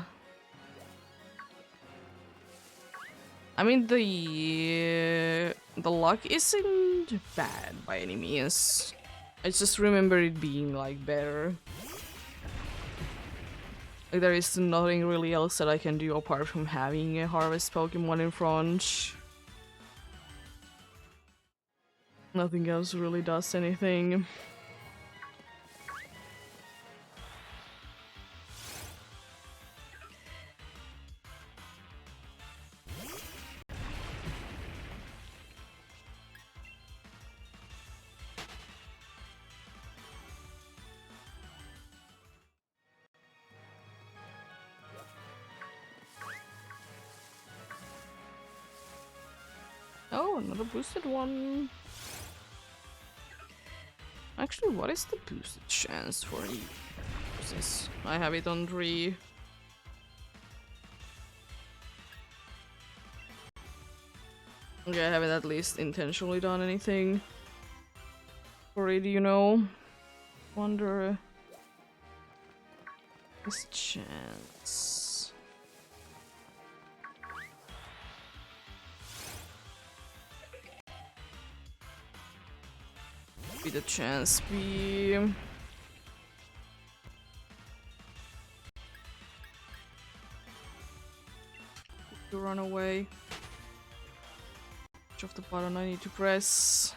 I mean, the luck isn't bad by any means. I just remember it being like better. Like, there is nothing really else that I can do apart from having a harvest Pokemon in front. Nothing else really does anything. Oh, another boosted one. Actually, what is the boosted chance for E? Since I have it on 3. Okay, I haven't at least intentionally done anything for it, you know. Wonder. This chance. Be the chance be. To run away. Which of the button I need to press?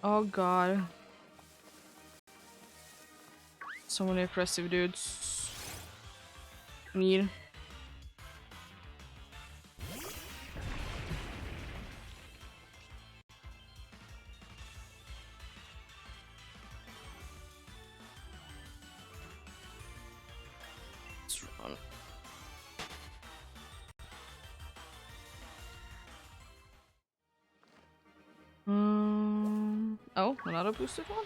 Oh god. So many aggressive dudes. Need. Let's run. Oh, another boosted one?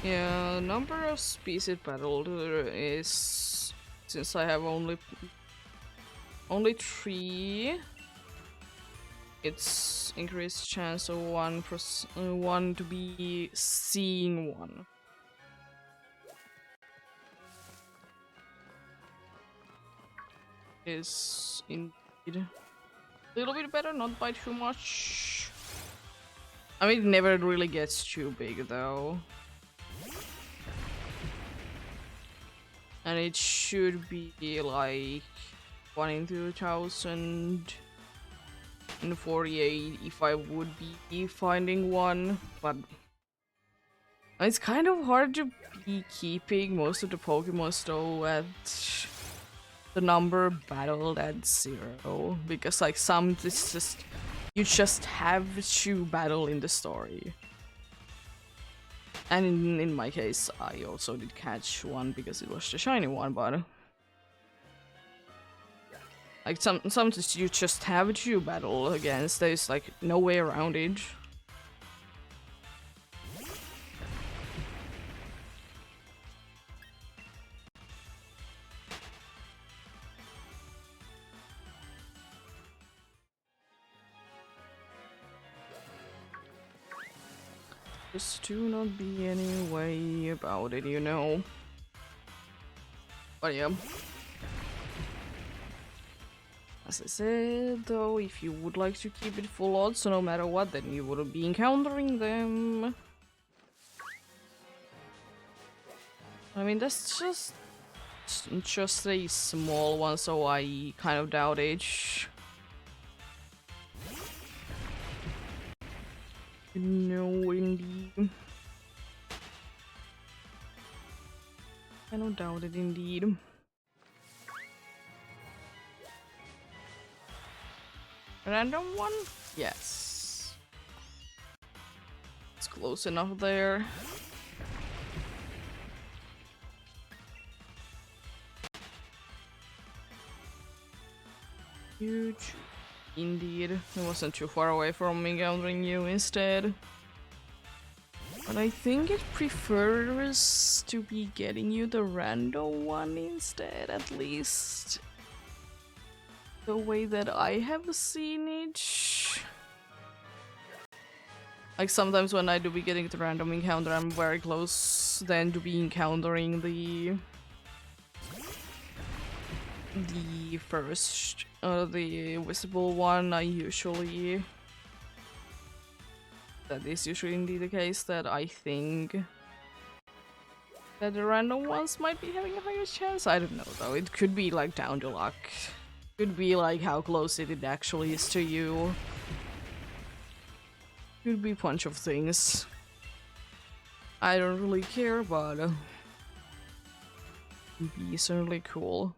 Yeah, number of species battled is, since I have only 3, it's increased chance of 1 to be seeing one. Is indeed a little bit better, not by too much. I mean, it never really gets too big though. And it should be like 1 in 2048 if I would be finding one, but it's kind of hard to be keeping most of the Pokemon though at the number battled at 0, because like some it's just you just have to battle in the story. And in my case, I also did catch one because it was the shiny one, but like sometimes you just have to battle against. There's like no way around it. Just to not be any way about it, you know. But yeah. As I said, though, if you would like to keep it full odds, so no matter what, then you wouldn't be encountering them. I mean, that's just a small one, so I kind of doubt it. No, indeed. I don't doubt it, indeed. Random one? Yes. It's close enough there. Huge. Indeed. It wasn't too far away from me encountering you instead. But I think it prefers to be getting you the random one instead, at least the way that I have seen it. Like sometimes when I do be getting the random encounter, I'm very close then to be encountering the first, the visible one. That is usually indeed the case, that I think that the random ones might be having a higher chance. I don't know though, it could be like down to luck. Could be like how close it actually is to you. Could be a bunch of things. I don't really care, but it'd be certainly cool.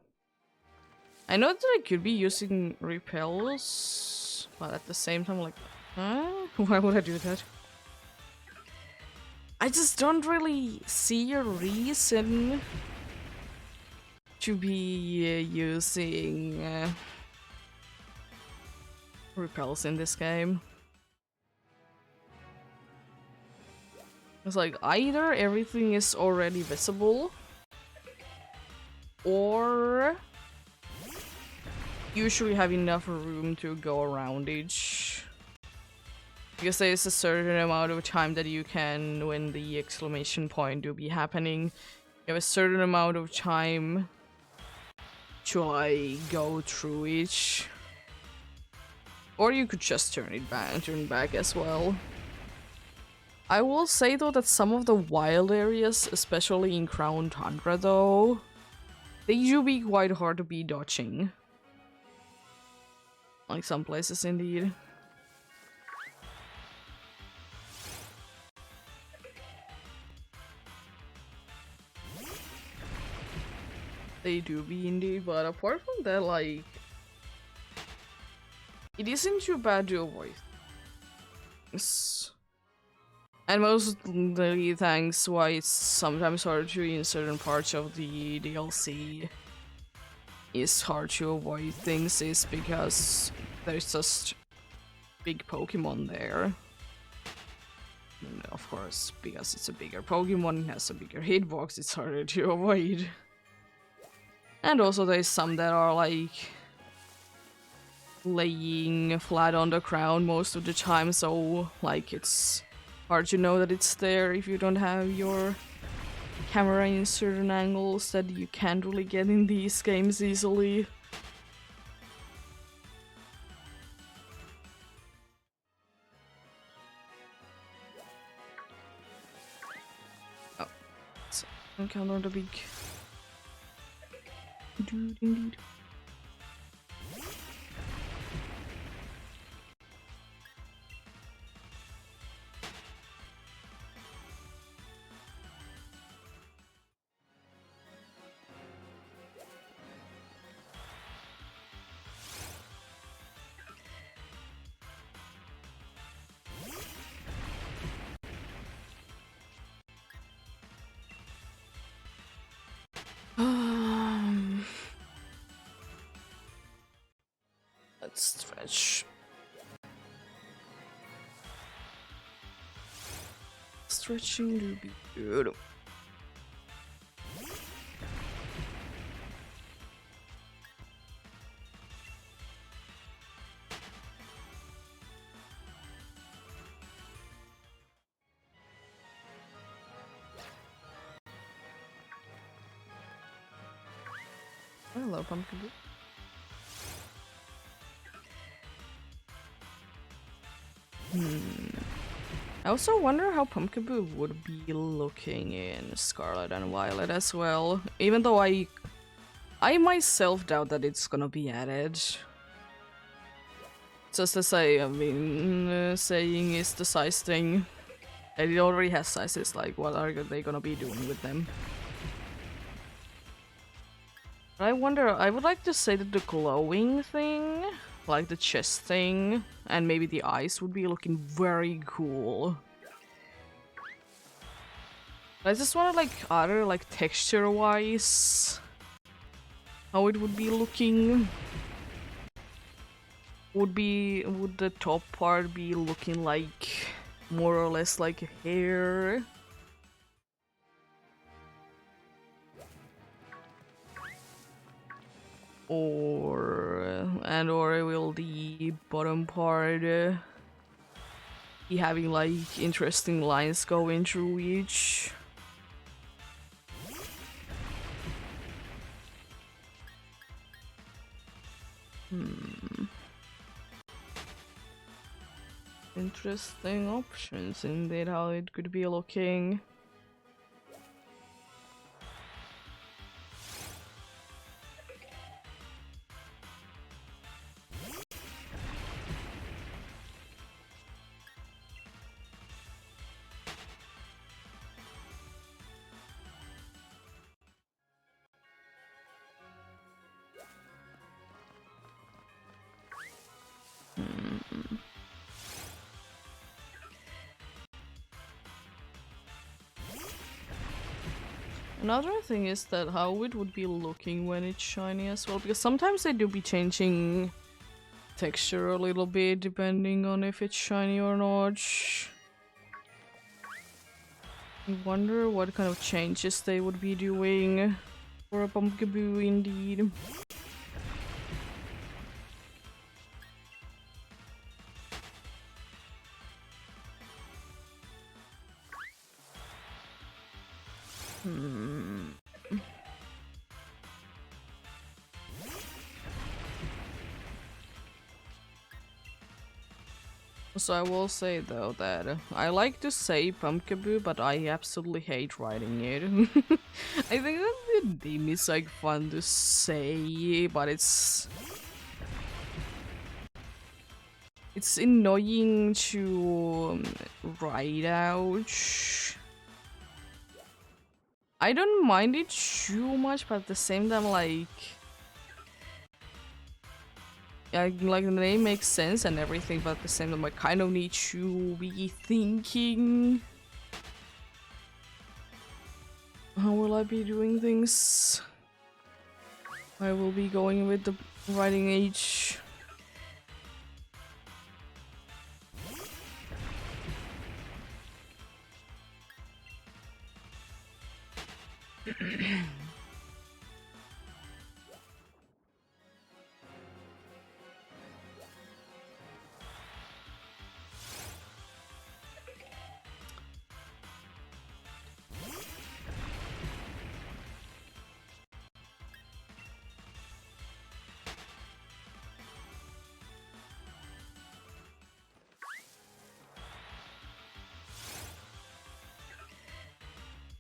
I know that I could be using repels, but at the same time, like, huh? Why would I do that? I just don't really see a reason to be using repels in this game. It's like either everything is already visible, or you usually have enough room to go around each. Because there is a certain amount of time that you can, when the exclamation point will be happening, you have a certain amount of time to like go through each. Or you could just turn back as well. I will say though that some of the wild areas, especially in Crown Tundra though, they do be quite hard to be dodging. Like some places indeed. They do be indeed, but apart from that, like, it isn't too bad to avoid things. And mostly thanks why it's sometimes hard to in certain parts of the DLC is hard to avoid things is because there's just big Pokemon there. And of course, because it's a bigger Pokemon, it has a bigger hitbox, it's harder to avoid. And also there's some that are like laying flat on the ground most of the time, so like it's hard to know that it's there if you don't have your camera in certain angles that you can't really get in these games easily. Oh, so encounter the big dude indeed. Let's stretch. Stretching to be good. Hello, pumpkin. I also wonder how Pumpkaboo would be looking in Scarlet and Violet as well, even though I myself doubt that it's gonna be added. Just as saying is the size thing. And it already has sizes, like what are they gonna be doing with them? I wonder, I would like to say that the glowing thing, like the chest thing, and maybe the eyes would be looking very cool. I just want to like other like texture wise how it would be looking. Would the top part be looking like more or less like a hair. Or will the bottom part be having like interesting lines going through each? Interesting options indeed, how it could be looking. Another thing is that how it would be looking when it's shiny as well, because sometimes they do be changing texture a little bit depending on if it's shiny or not. I wonder what kind of changes they would be doing for a Pumpkaboo indeed. So I will say though that I like to say Pumpkaboo, but I absolutely hate writing it. I think that the name is like fun to say, but it's annoying to write out. I don't mind it too much, but at the same time, like the name makes sense and everything, but at the same time, I kind of need to be thinking. How will I be doing things? I will be going with the writing age.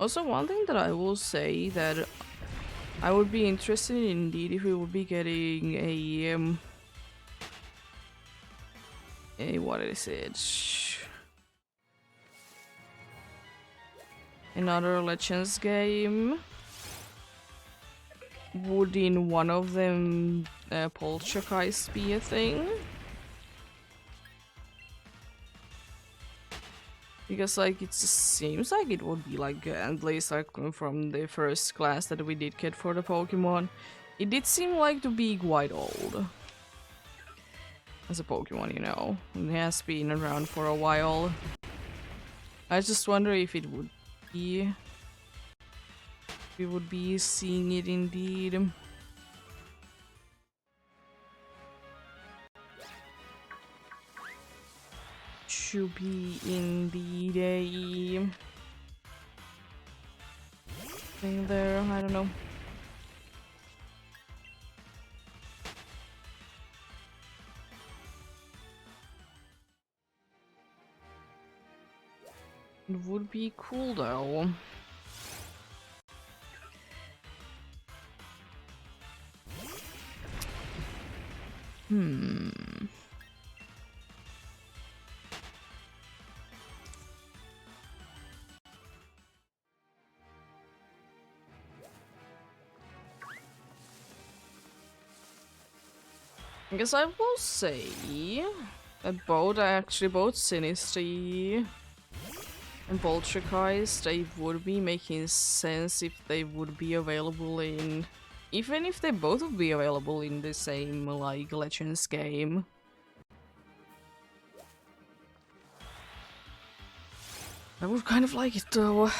Also, one thing that I will say that I would be interested in indeed if we would be getting a what is it? Another Legends game. Would in one of them Poltergeist be a thing? Because like it seems like it would be like at least like from the first class that we did get for the Pokemon, it did seem like to be quite old as a Pokemon, you know. It has been around for a while. I just wonder if it would be, we would be seeing it indeed. Should be indeed a thing there, I don't know. It would be cool though. I guess I will say that both Sinistry and Poltergeist, they would be making sense if they would be available in, even if they both would be available in the same like Legends game. I would kind of like it though.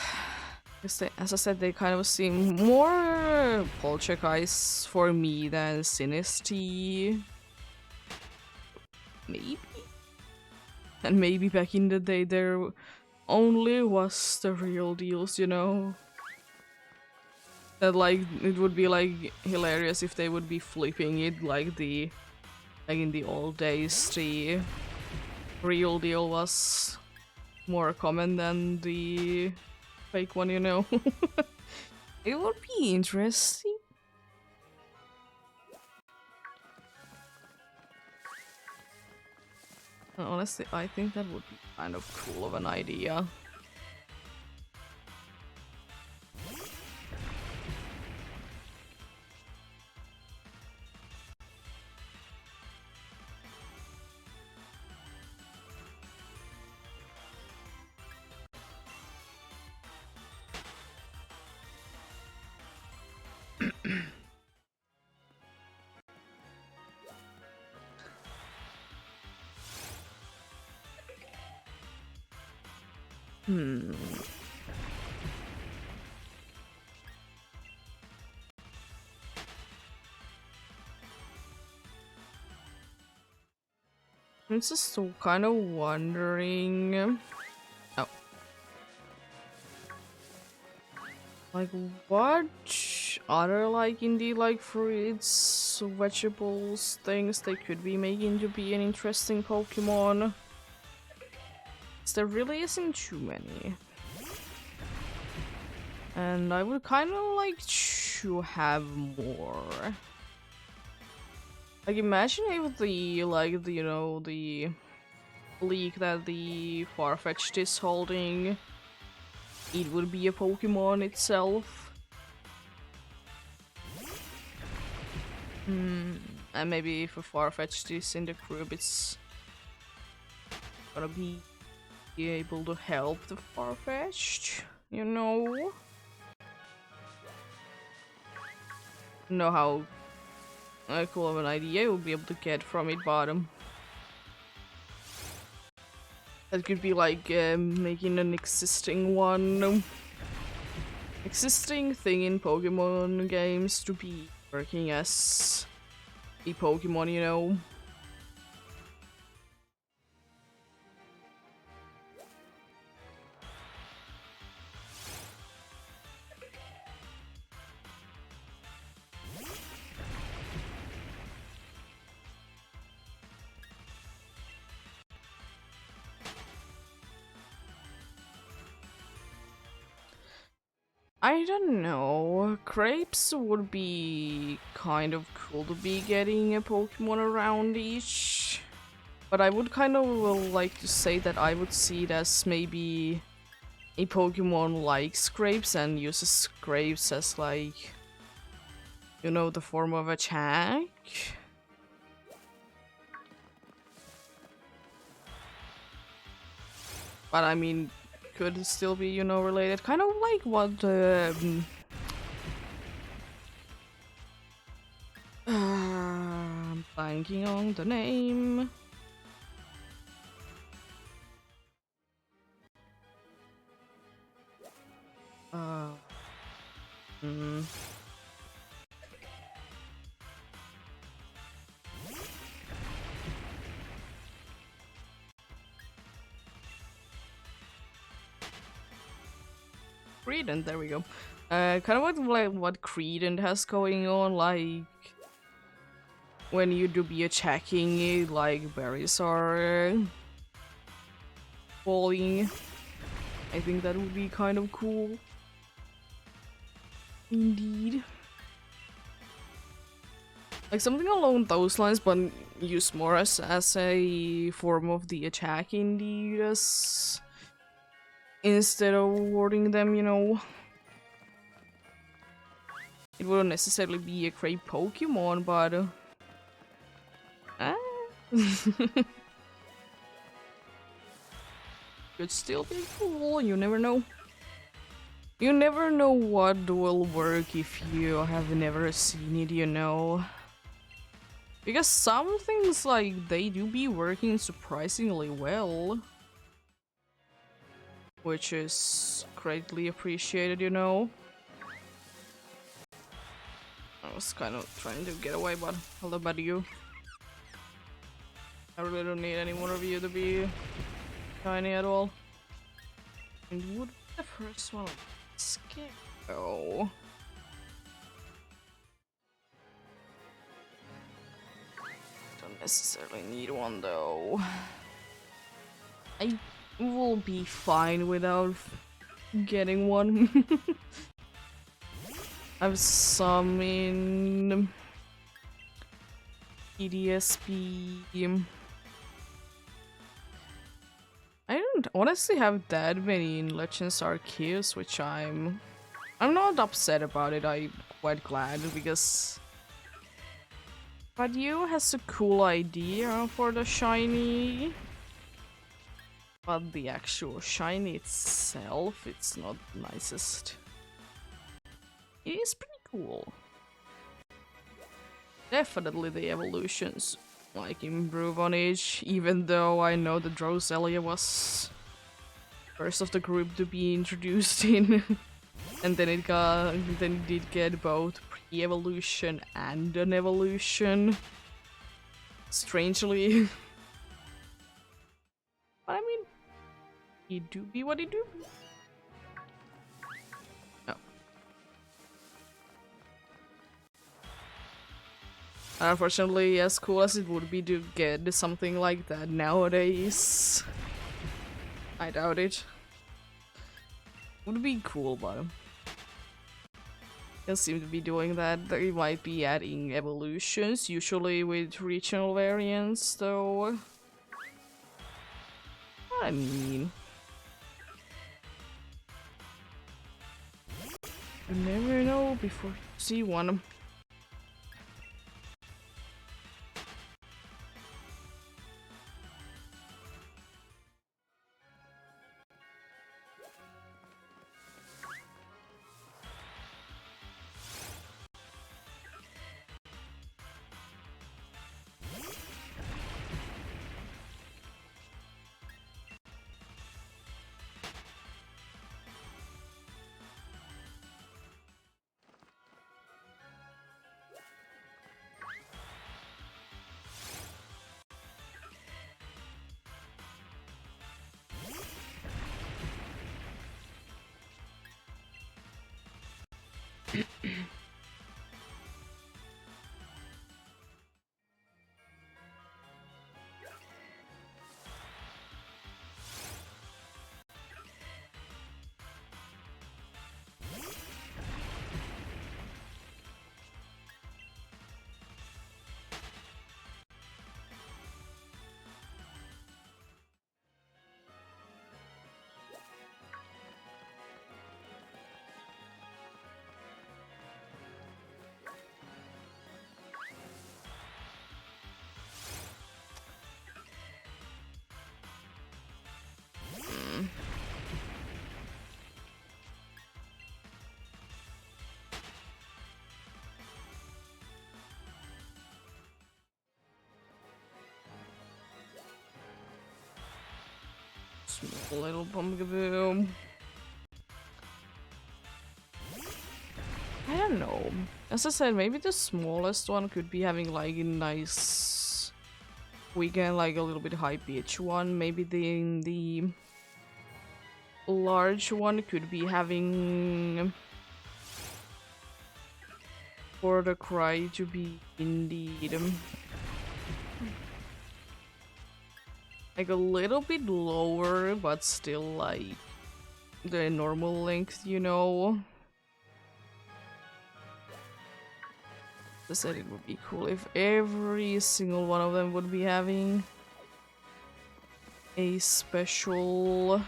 As I said, they kind of seem more poltergeist for me than Sinisty. Maybe? And maybe back in the day there only was the real deals, you know? That like, it would be like hilarious if they would be flipping it like in the old days the real deal was more common than the fake one, you know? It would be interesting. Honestly, I think that would be kind of cool of an idea. Hmm. I'm just still kind of wondering. Oh. Like, what other, like, indie, like, fruits, vegetables, things they could be making to be an interesting Pokemon? There really isn't too many. And I would kind of like to have more. Like, imagine if the, like, the, you know, the leak that the Farfetch'd is holding, it would be a Pokemon itself. And maybe if a Farfetch'd is in the group, it's gonna be able to help the Farfetch'd, you know? Know how cool of an idea you'll be able to get from it, bottom. That could be like making an existing one, existing thing in Pokemon games to be working as a Pokemon, you know. I don't know. Crepes would be kind of cool to be getting a Pokemon around each. But I would kind of like to say that I would see it as maybe a Pokemon likes grapes and uses grapes as, like, you know, the form of attack. But I mean, could still be, you know, related. Kind of like what I'm blanking on the name. Hmm. Credent, there we go. Kind of like what Credent has going on, like when you do be attacking it, like berries are falling. I think that would be kind of cool. Indeed. Like something along those lines, but used more as a form of the attack indeed, as instead of warding them, you know. It wouldn't necessarily be a great Pokemon, but could still be cool, you never know. You never know what will work if you have never seen it, you know. Because some things, like, they do be working surprisingly well which is greatly appreciated, you know. I was kind of trying to get away, but how about you? I really don't need any more of you to be shiny at all. And would be the first one skip? Oh. Don't necessarily need one though. I will be fine without getting one. I've summoned EDSP. I don't honestly have that many in Legends Arceus, which I'm not upset about it. I'm quite glad because Badiou has a cool idea for the shiny, but the actual shiny itself, it's not the nicest. It is pretty cool. Definitely the evolutions like improve on each, even though I know that Roselia was first of the group to be introduced in. And then it did get both pre-evolution and an evolution. Strangely. But I mean, it do be what it do. No. Unfortunately, as cool as it would be to get something like that nowadays, I doubt it. Would be cool, but don't seem to be doing that. They might be adding evolutions, usually with regional variants, though. I mean, you never know before you see one. Small little Pumpkaboo. I don't know. As I said, maybe the smallest one could be having like a nice weekend, like a little bit high pitch one. Maybe the large one could be having for the cry to be indeed like a little bit lower, but still like the normal length, you know. I said it would be cool if every single one of them would be having a special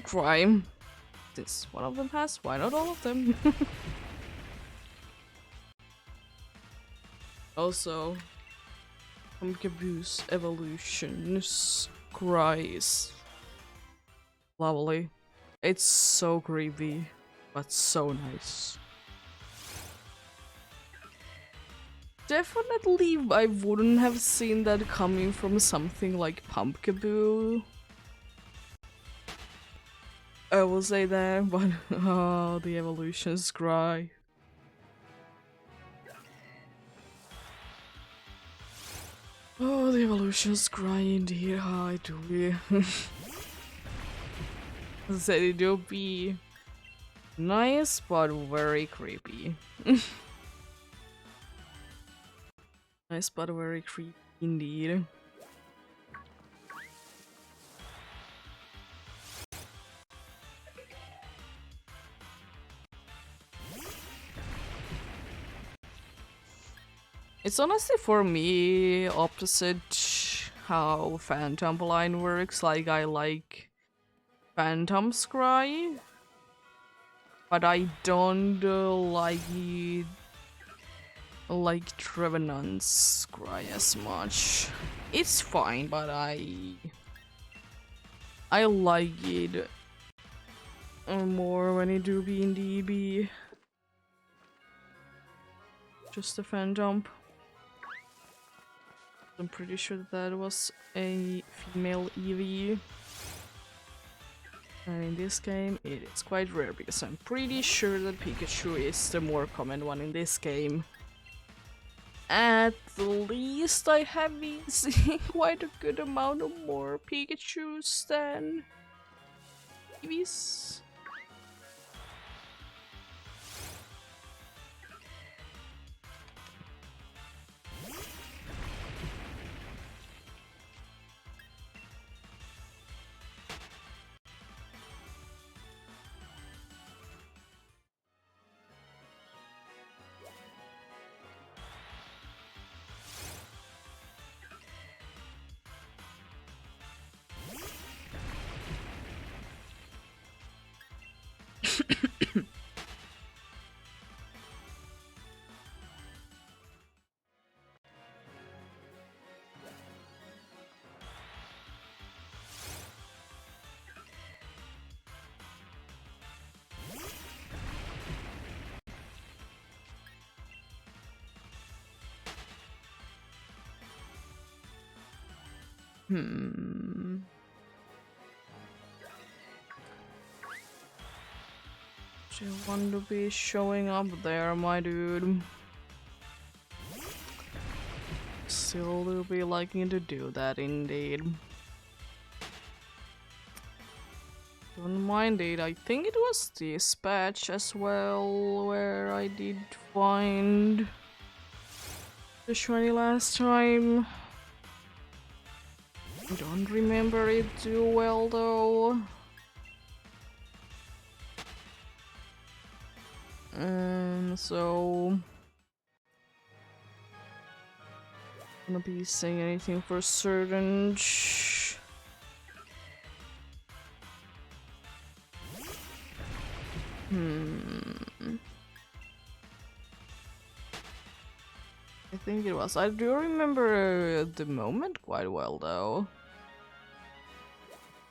crime. Since one of them has, why not all of them? Also, Pumpkaboo's evolutions cries. Lovely. It's so creepy, but so nice. Definitely I wouldn't have seen that coming from something like Pumpkaboo. I will say that, but oh, the evolutions cry. Oh, the evolutions cry indeed. How do we? Said it will be nice, but very creepy. Nice, but very creepy indeed. It's honestly for me opposite how Phantom Line works. Like I like Phantom Scry, but I don't like Trevenant's Scry as much. It's fine, but I like it more when it do be in DB. Just a Phantom. I'm pretty sure that was a female Eevee. And in this game, it is quite rare because I'm pretty sure that Pikachu is the more common one in this game. At least I have been seeing quite a good amount of more Pikachus than Eevees. Do you want to be showing up there, my dude? Still will be liking to do that indeed. Don't mind it. I think it was this patch as well where I did find the shiny last time. I don't remember it too well though. So I'm gonna be saying anything for certain. I think it was. I do remember the moment quite well though.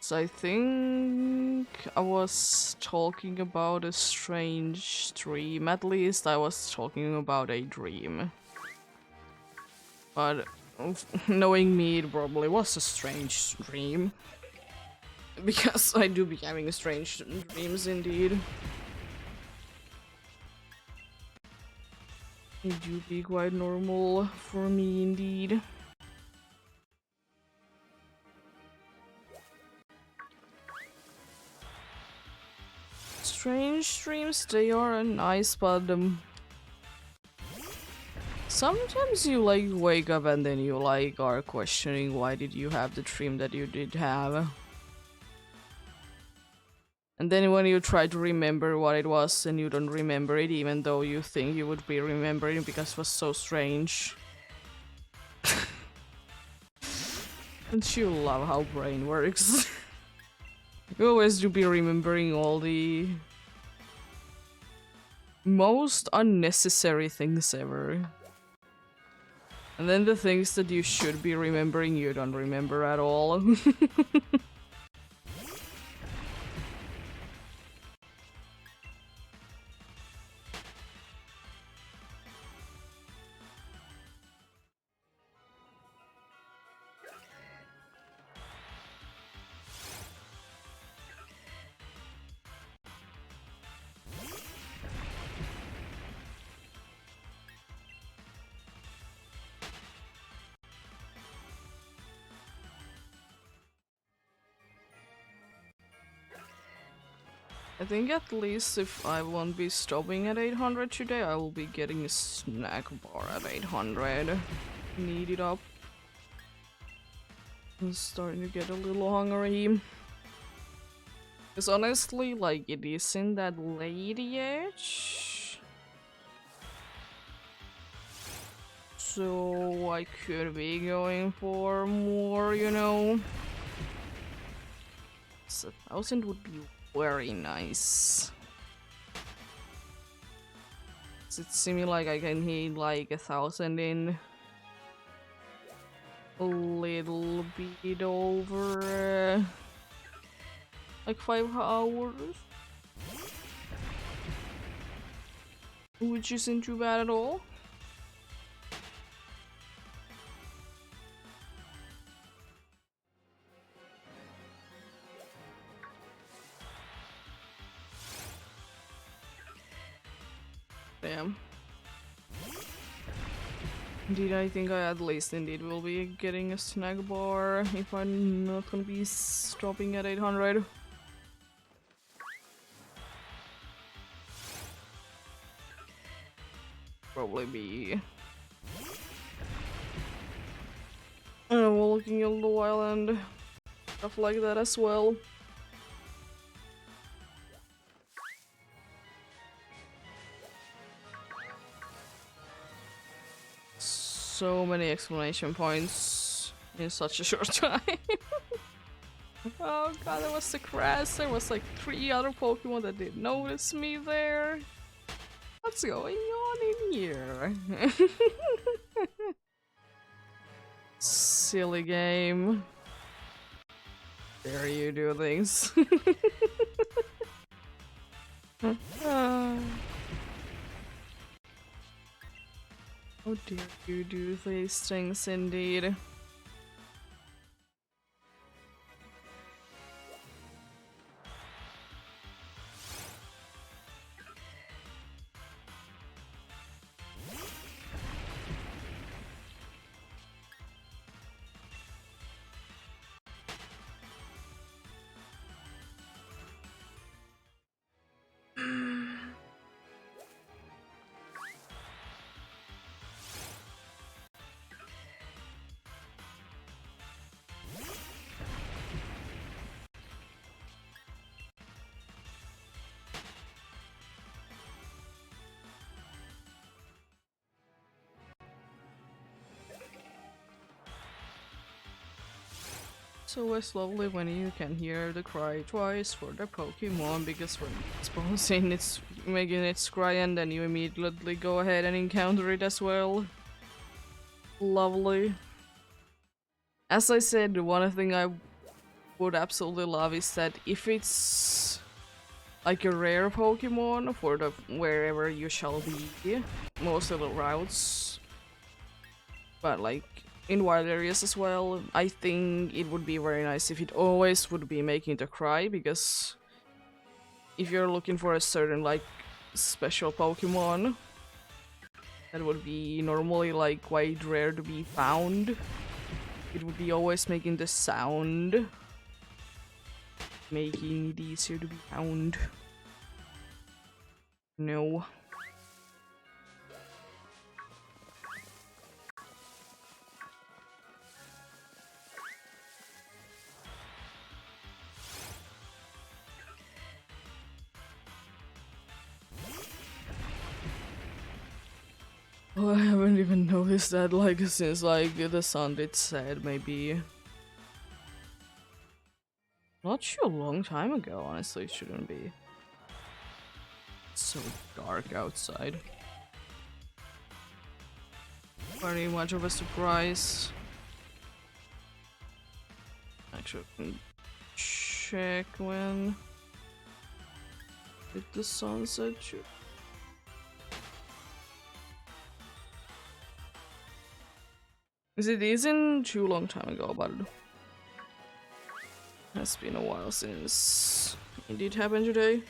So I think I was talking about a strange dream. At least I was talking about a dream. But knowing me, it probably was a strange dream. Because I do be having strange dreams indeed. It do be quite normal for me indeed. Strange dreams, they are nice, but sometimes you like wake up and then you like are questioning why did you have the dream that you did have. And then when you try to remember what it was and you don't remember it even though you think you would be remembering because it was so strange. Don't you love how brain works? You always do be remembering all the most unnecessary things ever. And then the things that you should be remembering, you don't remember at all. I think at least if I won't be stopping at 800 today, I will be getting a snack bar at 800. Need it up. I'm starting to get a little hungry. Because honestly, like, it isn't that late yet. So I could be going for more, you know. So 1,000 would be very nice. It seems like I can hit like 1,000 in a little bit over like 5 hours, which isn't too bad at all. Damn. Indeed, I think I at least indeed will be getting a snack bar if I'm not gonna be stopping at 800. Probably be walking a little while and stuff like that as well. So many exclamation points in such a short time. Oh god, that was the crash. There was like 3 other Pokemon that didn't notice me there. What's going on in here? Silly game. Dare you do things. Oh dear, you do these things indeed. It's always lovely when you can hear the cry twice for the Pokemon, because when it's pausing, it's making its cry and then you immediately go ahead and encounter it as well. Lovely. As I said, one thing I would absolutely love is that if it's like a rare Pokemon for the wherever you shall be, most of the routes, but like in wild areas as well, I think it would be very nice if it always would be making the cry, because if you're looking for a certain like special Pokemon that would be normally like quite rare to be found, it would be always making the sound, making it easier to be found. No. Oh, I haven't even noticed that like since like the sun did set, maybe not sure, a long time ago, honestly. It shouldn't be so dark outside. Very much of a surprise. Actually, I can check when did the sunset shoot. It isn't too long time ago, but it has been a while since it did happen today.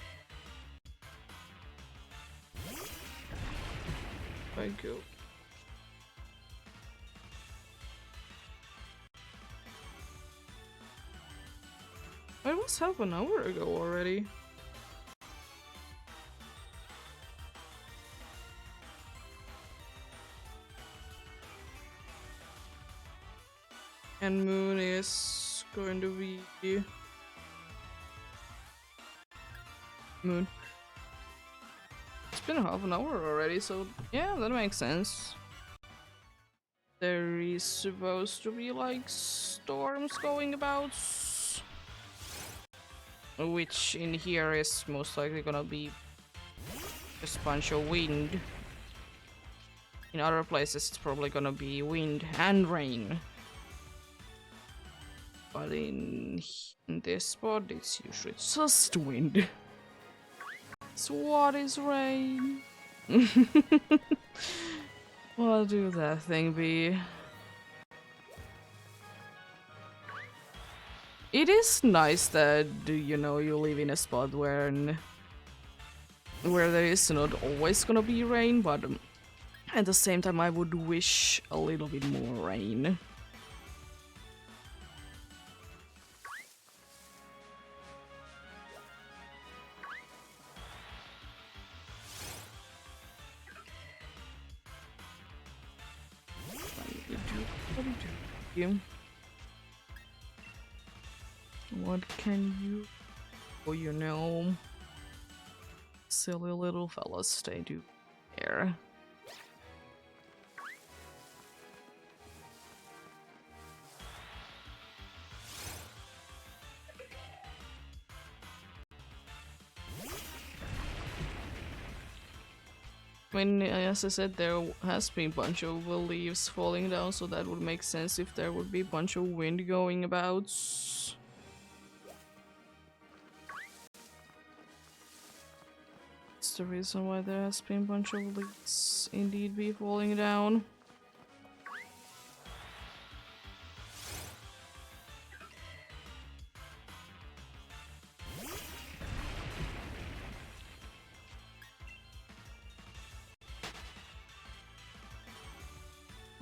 Thank you. It was half an hour ago already. And Moon is going to be Moon. It's been half an hour already, so yeah, that makes sense. There is supposed to be like storms going about, which in here is most likely gonna be just a bunch of wind. In other places it's probably gonna be wind and rain. But in this spot it's usually just wind. So what is rain? What do that thing be? It is nice that, you know, you live in a spot where there is not always gonna be rain, but at the same time I would wish a little bit more rain. What can you... Oh, you know... Silly little fellas, they do care. I mean, as I said, there has been a bunch of leaves falling down, so that would make sense if there would be a bunch of wind going about. That's the reason why there has been a bunch of leaves indeed be falling down.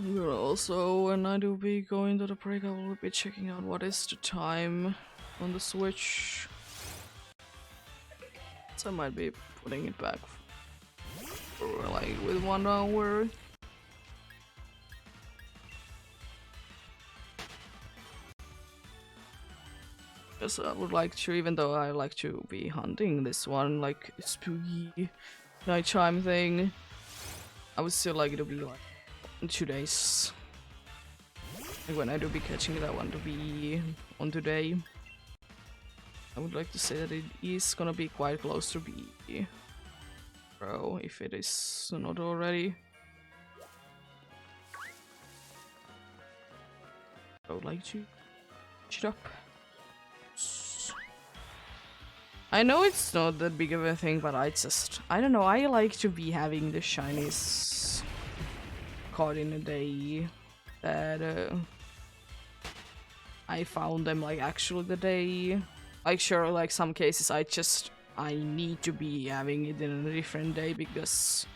We're also, when I do be going to the break, I will be checking out what is the time on the Switch. So I might be putting it back for like with 1 hour. Because I would like to, even though I like to be hunting this one, like spooky nighttime thing, I would still like it to be like 2 days. Like when I do be catching that one to be on today. I would like to say that it is gonna be quite close to be Pro, if it is not already. I would like to catch it up. I know it's not that big of a thing, but I don't know, I like to be having the shinies caught in a day that I found them like actually the day. Like sure, like some cases I need to be having it in a different day because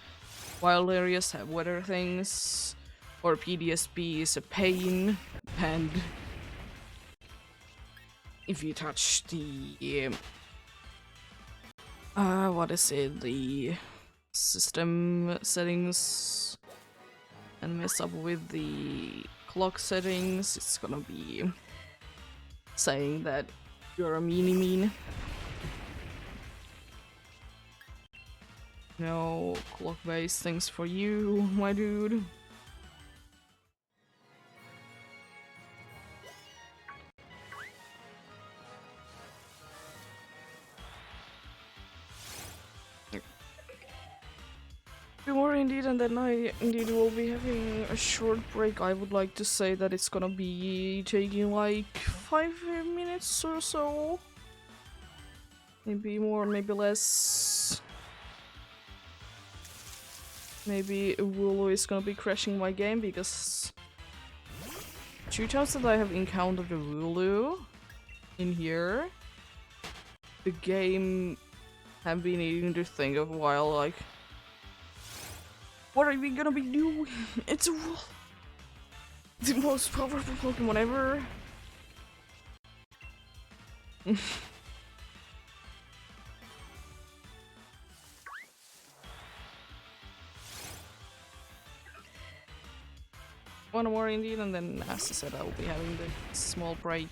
wild areas have weather things, or PDSP is a pain, and if you touch the what is it, the system settings and mess up with the clock settings, it's gonna be saying that you're a meanie. No clock-based things for you, my dude. More indeed, and then I indeed will be having a short break. I would like to say that it's gonna be taking like 5 minutes or so. Maybe more, maybe less. Maybe Wooloo is gonna be crashing my game because 2 times that I have encountered a Wooloo in here, the game have been needing to think of a while, like, what are we gonna be doing? It's the most powerful Pokemon ever. one more indeed, and then as I said, I will be having the small break.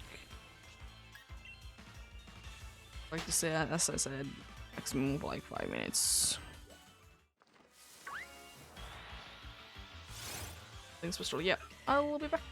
Like to say, as I said, maximum of like 5 minutes. Thanks for story. Yeah, I will be back.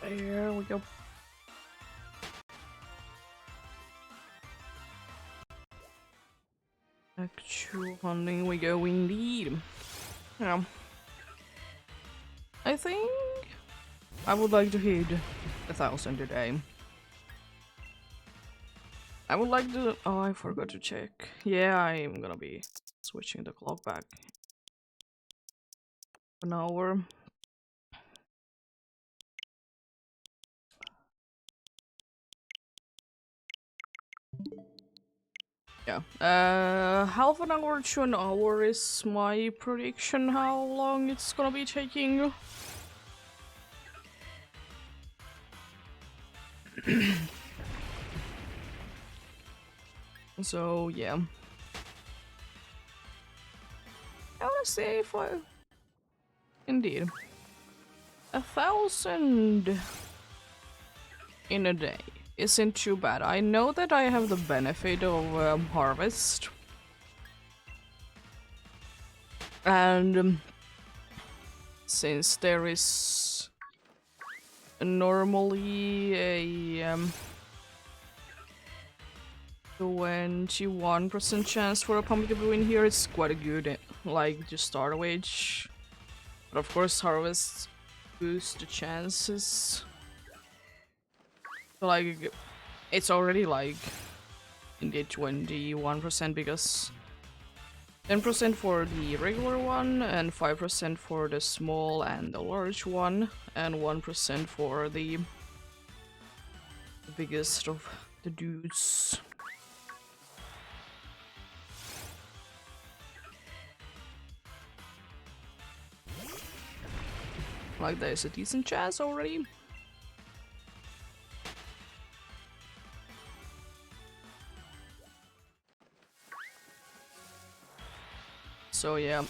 There we go. Actual hunting we go indeed. Yeah. I think I would like to hit 1,000 today. I would like to. Oh, I forgot to check. Yeah, I'm gonna be switching the clock back an hour. Yeah. Half an hour to an hour is my prediction how long it's gonna be taking. So, yeah. I wanna say if I. Indeed. 1,000 in a day isn't too bad. I know that I have the benefit of harvest. And since there is normally a 21% chance for a pumpkin to win here, it's quite a good, like, to start wage. But of course, harvest boosts the chances. So, like, it's already like in the 21% because 10% for the regular one, and 5% for the small and the large one, and 1% for the biggest of the dudes. Like, there's a decent chance already. So yeah.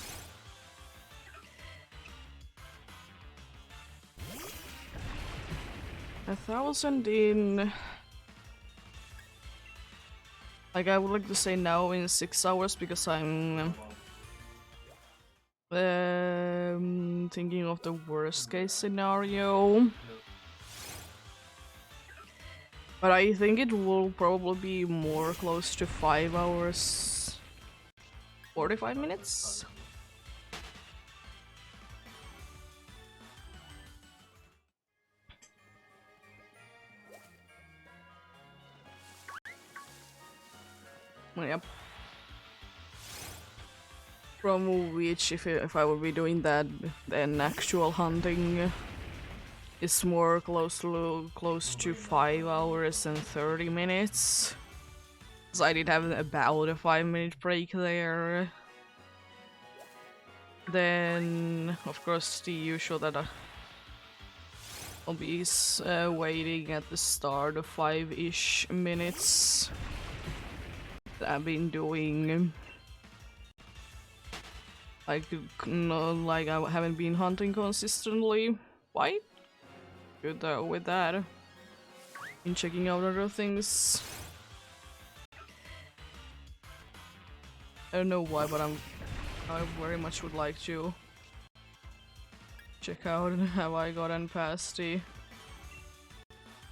A 1,000 in... Like, I would like to say now in 6 hours because I'm thinking of the worst case scenario. But I think it will probably be more close to 5 hours, 45 minutes. Yep. From which, if I would be doing that, then actual hunting is more close to 5 hours and 30 minutes. So I did have about a 5-minute break there. Then, of course, the usual that I'll be waiting at the start of 5-ish minutes that I've been doing. Like, no, like I haven't been hunting consistently. Quite good though with that. Been checking out other things. I don't know why, but I very much would like to check out have I gotten past the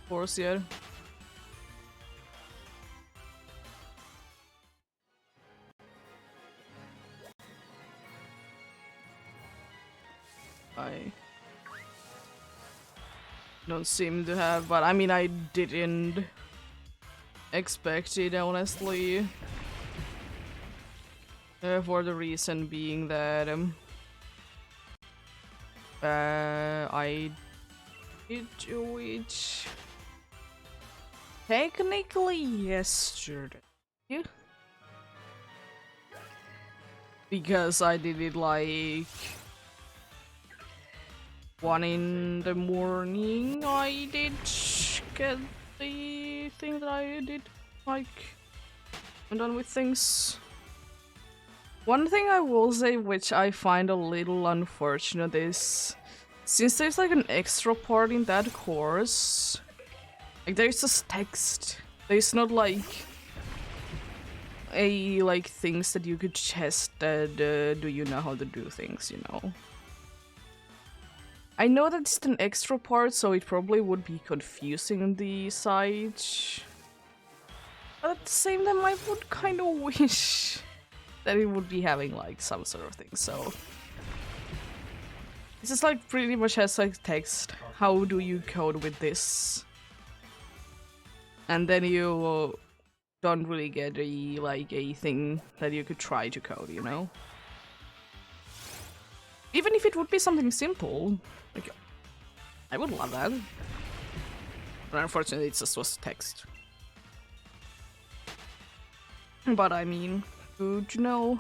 course yet. I don't seem to have, but I mean I didn't expect it honestly. For the reason being that I did do it technically yesterday. Because I did it like 1 in the morning. I did get the thing that I did, like, I'm done with things. One thing I will say, which I find a little unfortunate, is since there's like an extra part in that course, like there's just text. There's not like things that you could test that do you know how to do things, you know. I know that it's an extra part, so it probably would be confusing on the site. But at the same time, I would kind of wish that it would be having like some sort of thing, so just like pretty much has like text. How do you code with this? And then you don't really get a thing that you could try to code, you know? Even if it would be something simple, like I would love that. But unfortunately it just was text. But I mean, good to know.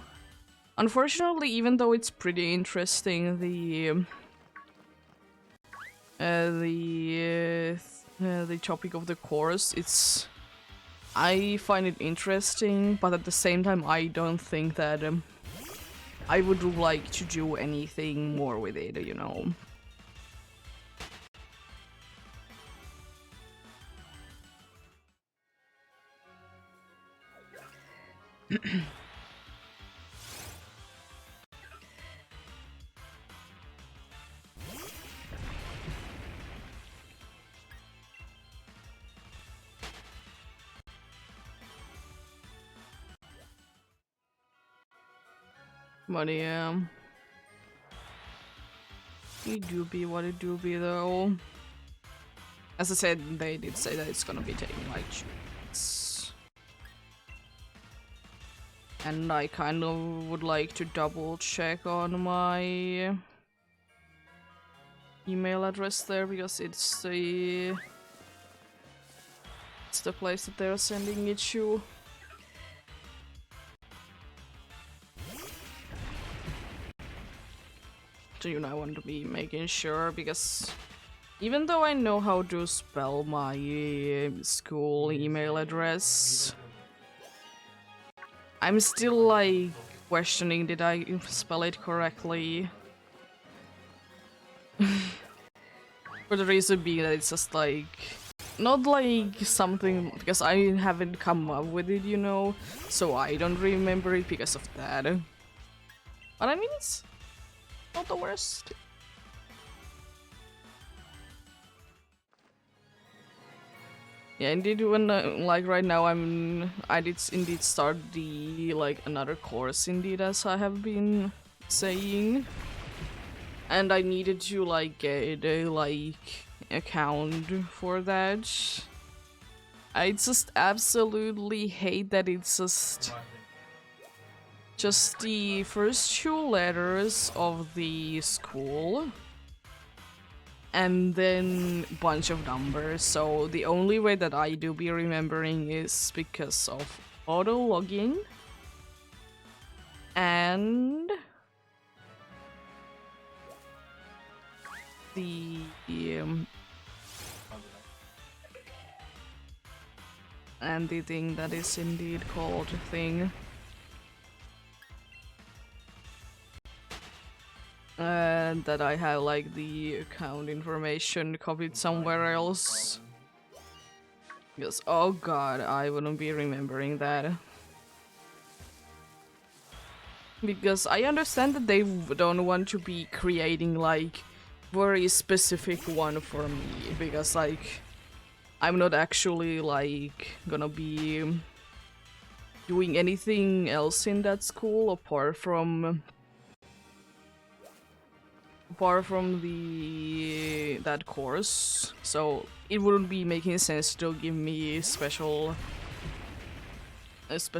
Unfortunately, even though it's pretty interesting, the topic of the course, I find it interesting, but at the same time I don't think that I would like to do anything more with it, you know. But yeah, it do be what it do be though. As I said, they did say that it's gonna be taking like 2 weeks. And I kind of would like to double check on my email address there because it's the place that they're sending it to. So you know, I want to be making sure because even though I know how to spell my school email address, I'm still like questioning, did I spell it correctly? For the reason being that it's just like, not like something, because I haven't come up with it, you know, so I don't remember it because of that. But I mean, it's not the worst. Yeah, indeed, when like right now I did indeed start the like another course indeed, as I have been saying, and I needed to like get a like account for that. I just absolutely hate that it's just the first 2 letters of the school and then bunch of numbers. So the only way that I do be remembering is because of auto login and the thing that is indeed called thing. And that I have like the account information copied somewhere else. Because oh god, I wouldn't be remembering that. Because I understand that they don't want to be creating like very specific one for me, because like I'm not actually like gonna be doing anything else in that school apart from that course, so it wouldn't be making sense to give me special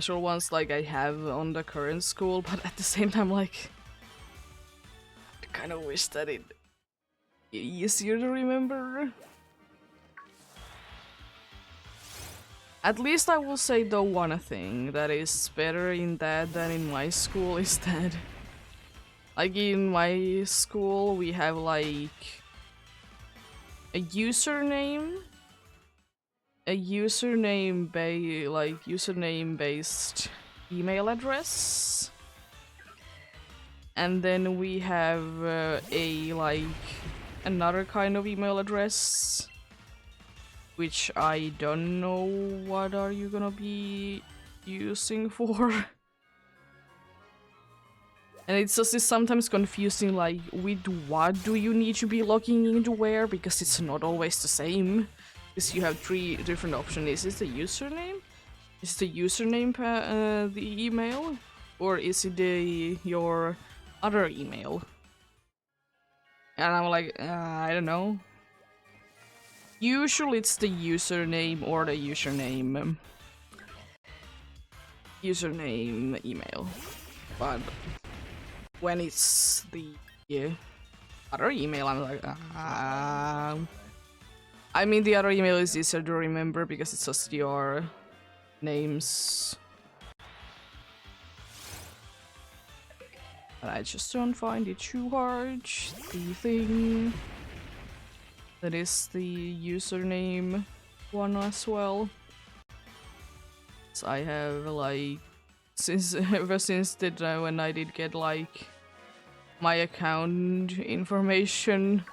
ones like I have on the current school. But at the same time, like, I kind of wish that it easier to remember. At least I will say though, one thing that is better in that than in my school is that, like, in my school we have like a username based email address, and then we have a like another kind of email address, which I don't know what are you gonna be using for. And it's just sometimes confusing, like, with what do you need to be logging into where, because it's not always the same. Because you have 3 different options. Is it the username? Is the username the email? Or is it your other email? And I'm like, I don't know. Usually it's the username or the username email. But when it's the other email, I'm like, I mean, the other email is easier to remember because it's just your names. But I just don't find it too hard. The thing that is the username one as well. So I have like ever since that when I did get like my account information,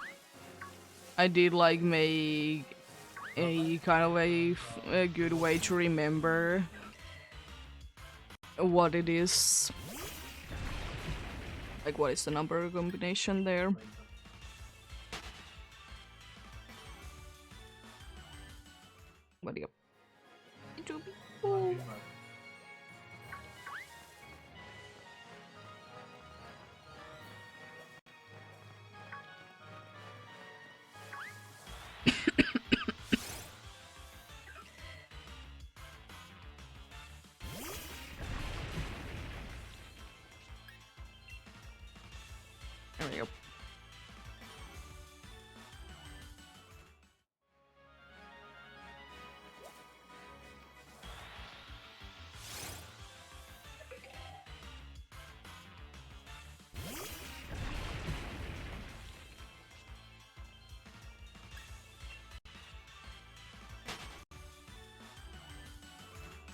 I did like make a kind of a good way to remember what it is. Like what is the number combination there? What do you? There we go.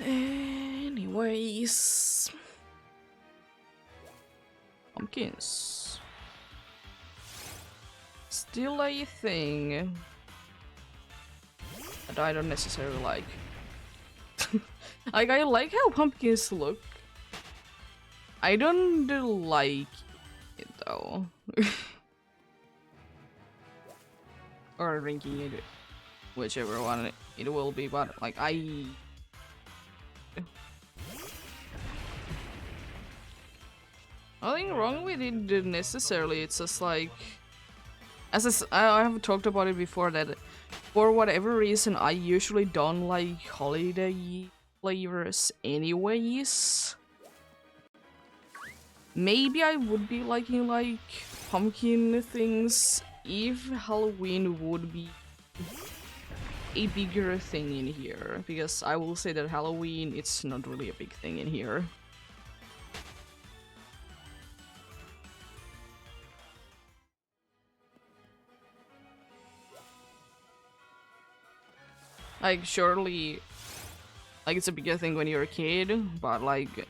Anyways, pumpkins. Still a thing that I don't necessarily like. Like, I like how pumpkins look. I don't like it though. Or drinking it, whichever one it will be, but like nothing wrong with it necessarily, it's just like, I have talked about it before that for whatever reason I usually don't like holiday flavors anyways. Maybe I would be liking like pumpkin things if Halloween would be a bigger thing in here, because I will say that Halloween, it's not really a big thing in here. Like, surely, like, it's a bigger thing when you're a kid, but like,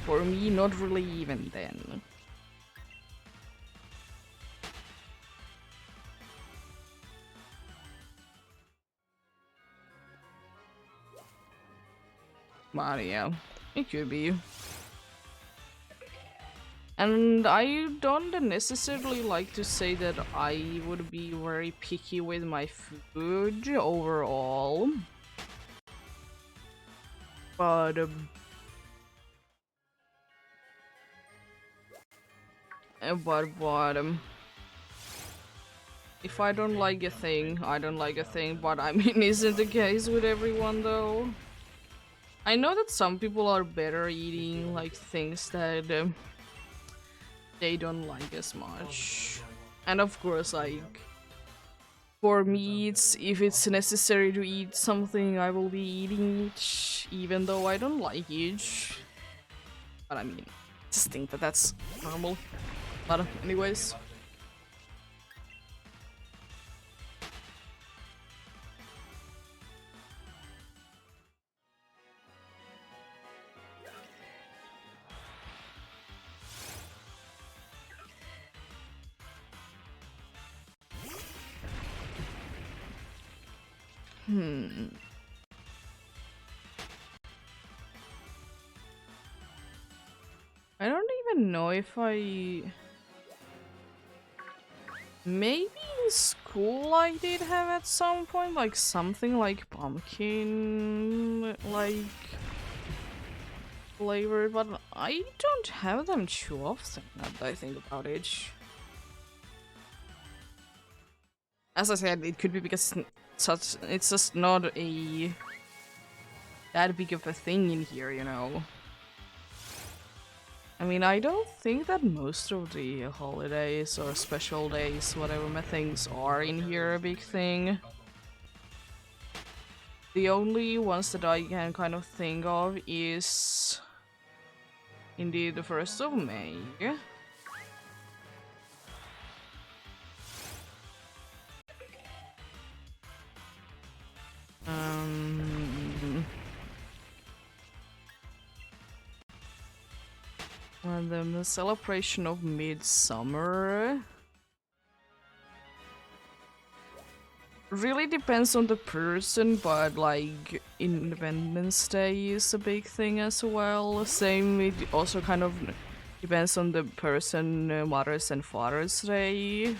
for me, not really even then. But yeah, it could be. And I don't necessarily like to say that I would be very picky with my food overall. But if I don't like a thing, I don't like a thing, but I mean, isn't the case with everyone though? I know that some people are better eating like things that they don't like as much. And of course, like, for me, if it's necessary to eat something, I will be eating it, even though I don't like it. But I mean, just think that that's normal. But anyways. I don't even know if I... Maybe in school I did have at some point, like, something like pumpkin, like, flavor, but I don't have them too often, now that I think about it. As I said, it could be because it's just not a that big of a thing in here, you know. I mean, I don't think that most of the holidays or special days, whatever my things are in here, a big thing. The only ones that I can kind of think of is indeed the 1st of May. And then the celebration of Midsummer. Really depends on the person, but like Independence Day is a big thing as well. Same, it also kind of depends on the person, Mother's and Father's Day.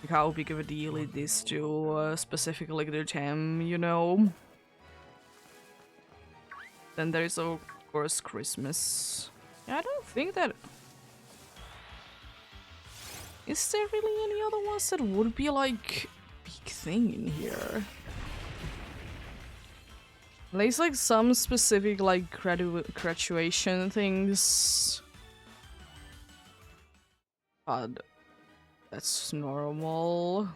Like how big of a deal it is to specifically their time, you know. Then there's of course Christmas. I don't think that... Is there really any other ones that would be like big thing in here? There's like some specific like graduation things. But that's normal.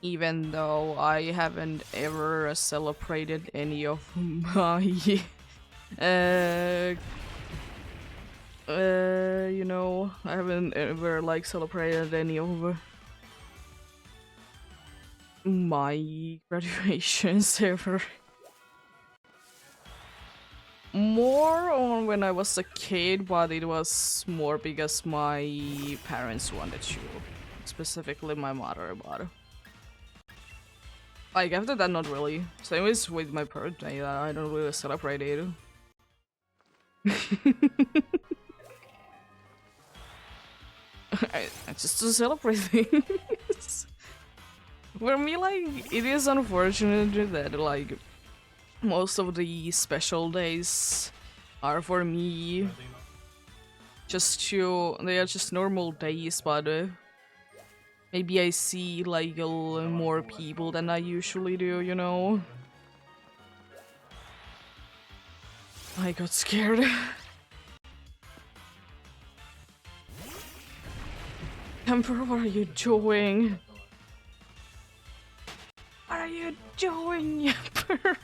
Even though I haven't ever celebrated any of my you know, I haven't ever like celebrated any of my graduations ever. More on when I was a kid, but it was more because my parents wanted to. Specifically my mother, but... Like, after that, not really. Same as with my birthday, I don't really celebrate it. I just to celebrate things. For me, like, it is unfortunate that, like, most of the special days are for me just to... They are just normal days, but maybe I see, like, more people than I usually do, you know? I got scared. Emperor, what are you doing? What are you doing, Emperor?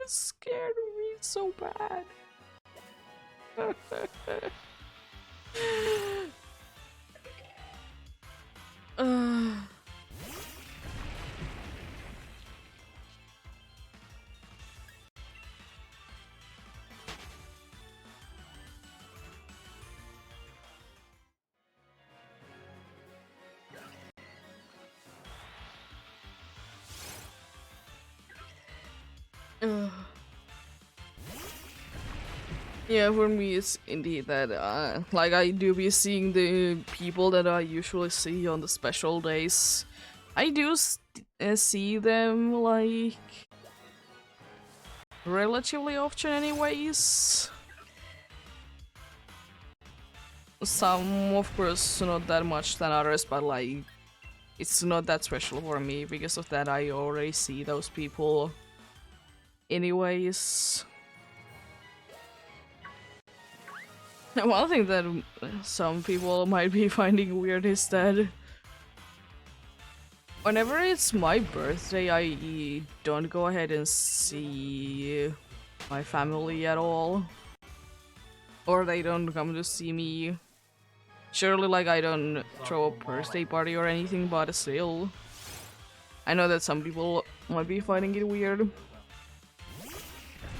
It scared me so bad. Yeah, for me it's indeed that, like, I do be seeing the people that I usually see on the special days. I do see them, like, relatively often anyways. Some, of course, not that much than others, but, like, it's not that special for me. Because of that, I already see those people anyways. One thing that some people might be finding weird is that whenever it's my birthday, I don't go ahead and see my family at all. Or they don't come to see me. Surely, like, I don't throw a birthday party or anything, but still. I know that some people might be finding it weird.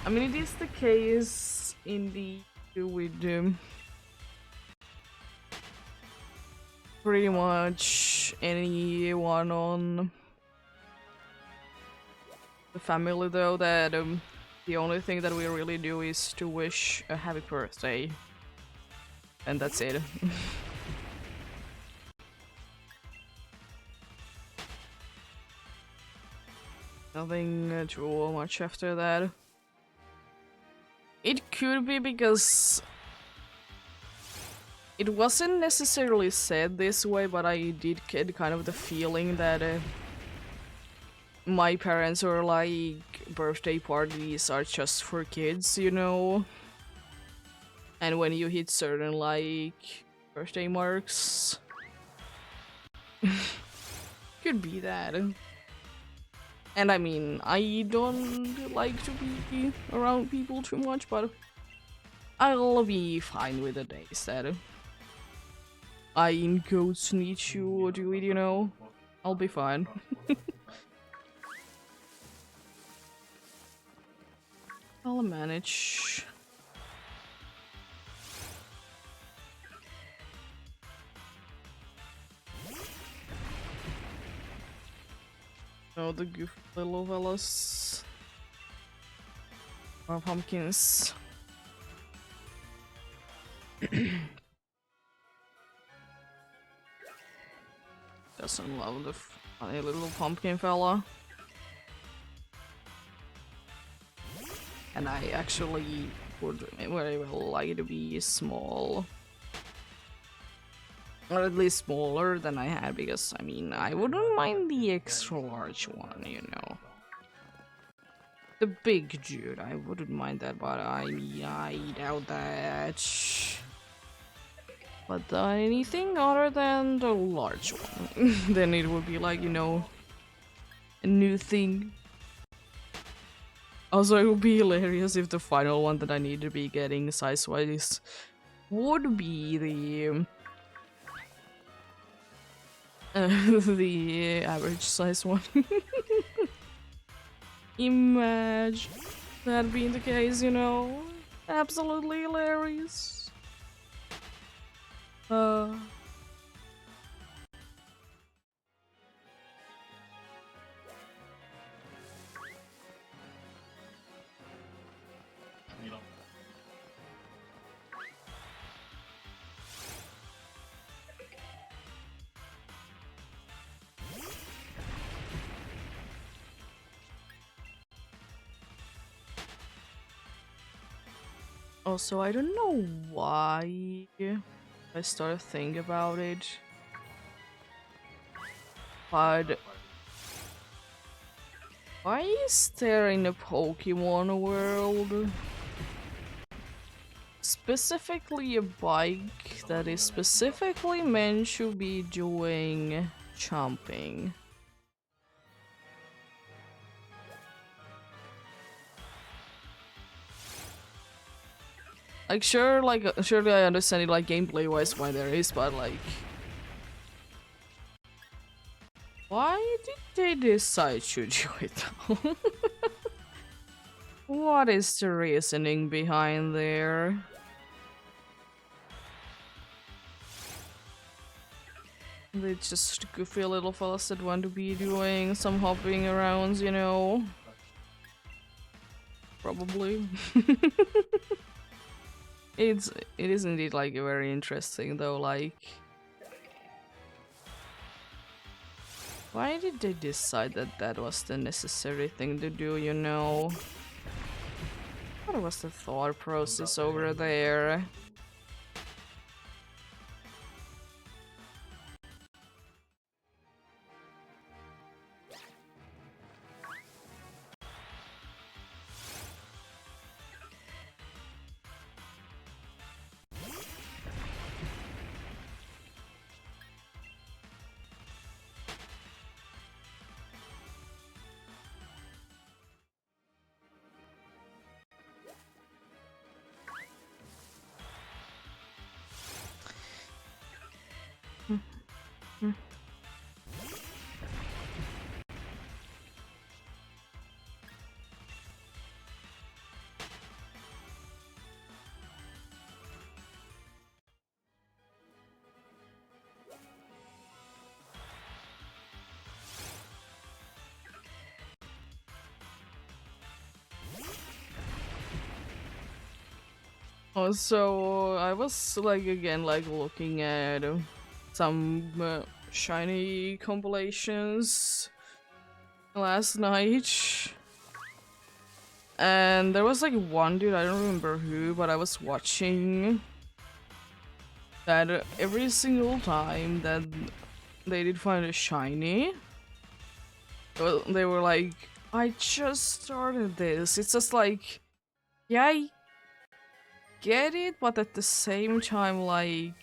I mean, it is the case in the with pretty much anyone on the family, though, that the only thing that we really do is to wish a happy birthday, and that's it. Nothing too much after that. It could be because It wasn't necessarily said this way, but I did get kind of the feeling that my parents were like, birthday parties are just for kids, you know? And when you hit certain like birthday marks, could be that. And I mean, I don't like to be around people too much, but I'll be fine with the days that I in quotes need to do it, you know? I'll be fine. I'll manage. Oh, the goofy little fellas. Or pumpkins. Doesn't love the funny little pumpkin fella. And I actually would very well like to be small. Or at least smaller than I had, because I mean, I wouldn't mind the extra large one, you know. The big dude, I wouldn't mind that, but I doubt that. But anything other than the large one, then it would be like, you know, a new thing. Also, it would be hilarious if the final one that I need to be getting size-wise would be the the average size one. Imagine that being the case, you know? Absolutely hilarious. Also, I don't know why I started thinking about it, but why is there in a Pokemon world specifically a bike that is specifically meant to be doing jumping? Like, sure, like, surely I understand it, like, gameplay-wise why there is, but, like... Why did they decide to do it, though? What is the reasoning behind there? They just goofy little fellas that want to be doing some hopping arounds, you know? Probably. It is indeed like very interesting though, like why did they decide that that was the necessary thing to do, you know? What was the thought process over there? Also, I was like again like looking at some shiny compilations last night, and there was like one dude, I don't remember who, but I was watching that every single time that they did find a shiny, well, they were like, I just started this. It's just like, yeah, I get it, but at the same time, like,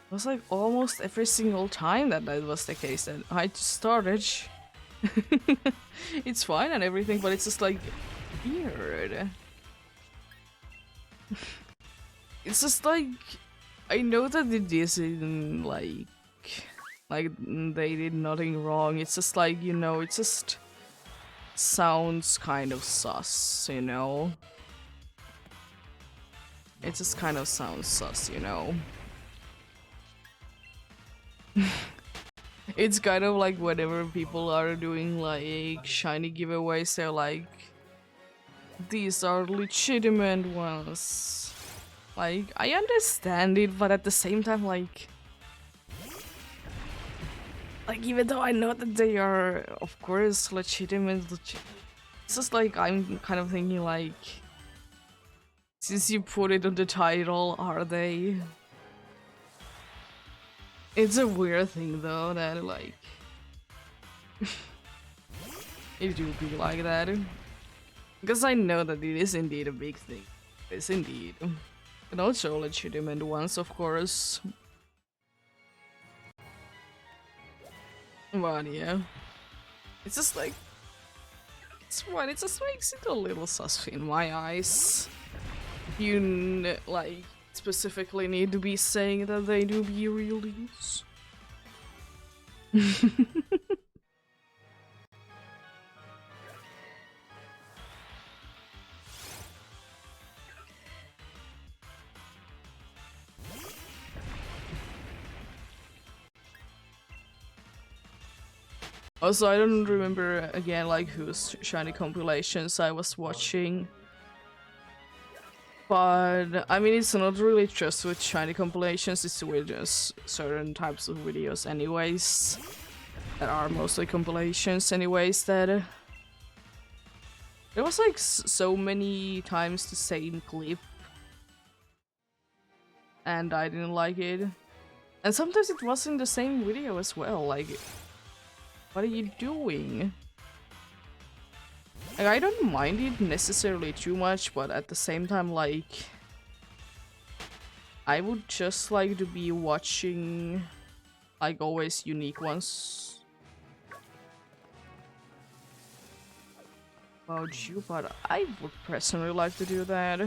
it was like almost every single time that was the case that I just started. It's fine and everything, but it's just like weird. It's just like I know that it isn't like they did nothing wrong. It's just like, you know, it just sounds kind of sus, you know. It just kind of sounds sus, you know. It's kind of like whenever people are doing like shiny giveaways, they're like, these are legitimate ones. Like, I understand it, but at the same time, like even though I know that they are, of course, legitimate, it's just like I'm kind of thinking like, since you put it on the title, are they? It's a weird thing though that like it do be like that. Because I know that it is indeed a big thing. It's indeed. And also legitimate ones, of course. But yeah. It's just like, it's fine, it just makes it a little sus in my eyes. You like specifically need to be saying that they do be real deals. Also, I don't remember again like whose shiny compilations I was watching. But I mean, it's not really just with shiny compilations, it's with just certain types of videos anyways. That are mostly compilations anyways, that there was like so many times the same clip. And I didn't like it. And sometimes it was in the same video as well, like, what are you doing? Like, I don't mind it necessarily too much, but at the same time, like, I would just like to be watching, like, always unique ones. About you, but I would personally like to do that.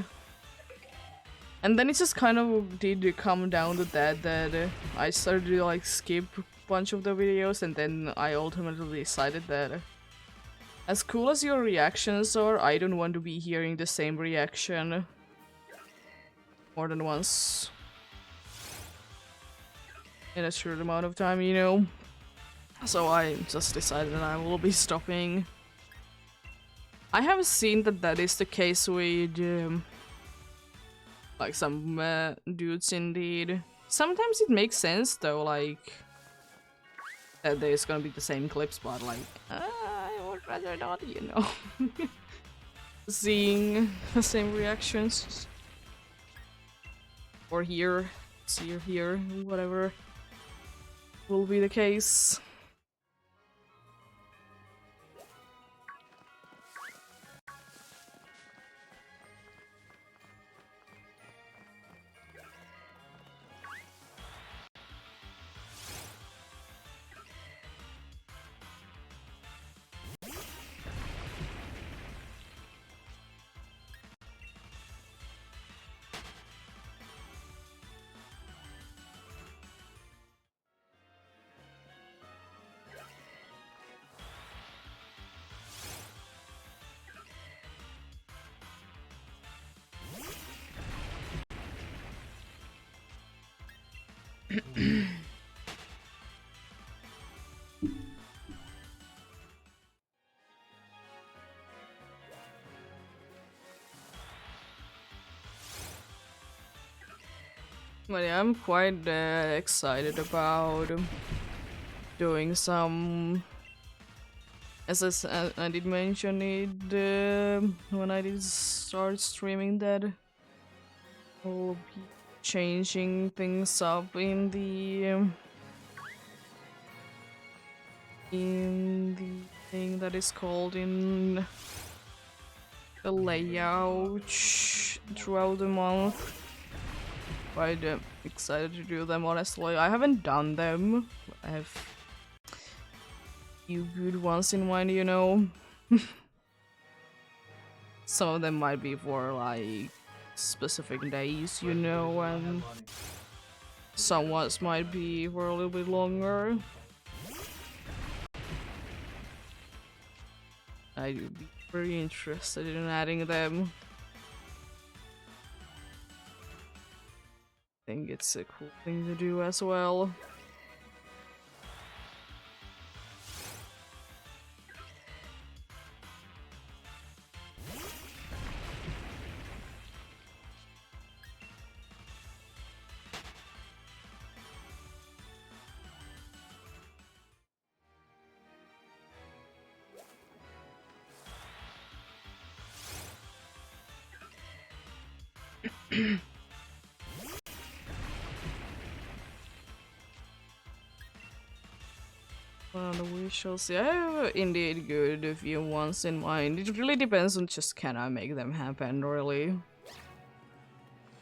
And then it just kind of did come down to that I started to like skip a bunch of the videos, and then I ultimately decided that as cool as your reactions are, I don't want to be hearing the same reaction more than once in a short amount of time, you know? So I just decided that I will be stopping. I have seen that that is the case with like some dudes indeed. Sometimes it makes sense though, like that there's gonna be the same clips, but like I would rather not, you know. Seeing the same reactions. Or see or hear, whatever will be the case. But yeah, I'm quite excited about doing some. As I did mention it when I did start streaming that. Oh, changing things up in the thing that is called in the layout throughout the month. Quite excited to do them, honestly. I haven't done them. I have a few good ones in mind, you know. Some of them might be for like specific days, you know, and some ones might be for a little bit longer. I'd be very interested in adding them. I think it's a cool thing to do as well. Well, we shall see. I have indeed good a few ones in mind. It really depends on just can I make them happen, really.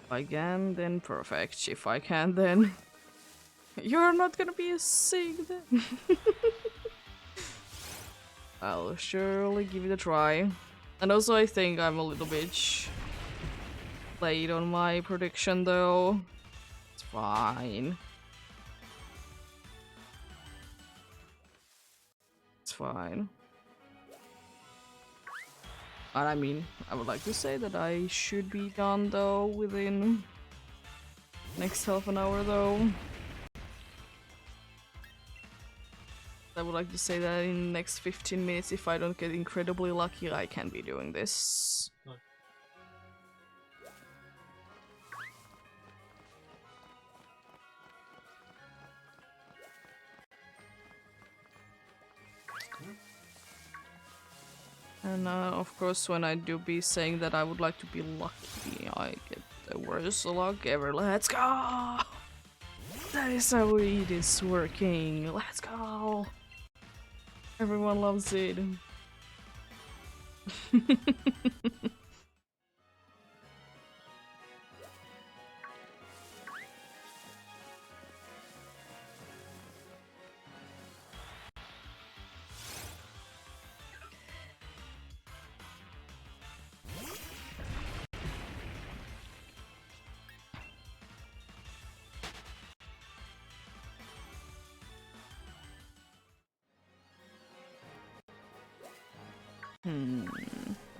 If I can, then perfect. If I can't, then you're not gonna be a sig then. I'll surely give it a try. And also I think I'm a little bit late on my prediction though. It's fine. It's fine. But I mean, I would like to say that I should be done though within next half an hour though. I would like to say that in the next 15 minutes, if I don't get incredibly lucky, I can be doing this. And of course, when I do be saying that I would like to be lucky, I get the worst luck ever. Let's go! That is how it is working. Let's go! Everyone loves it.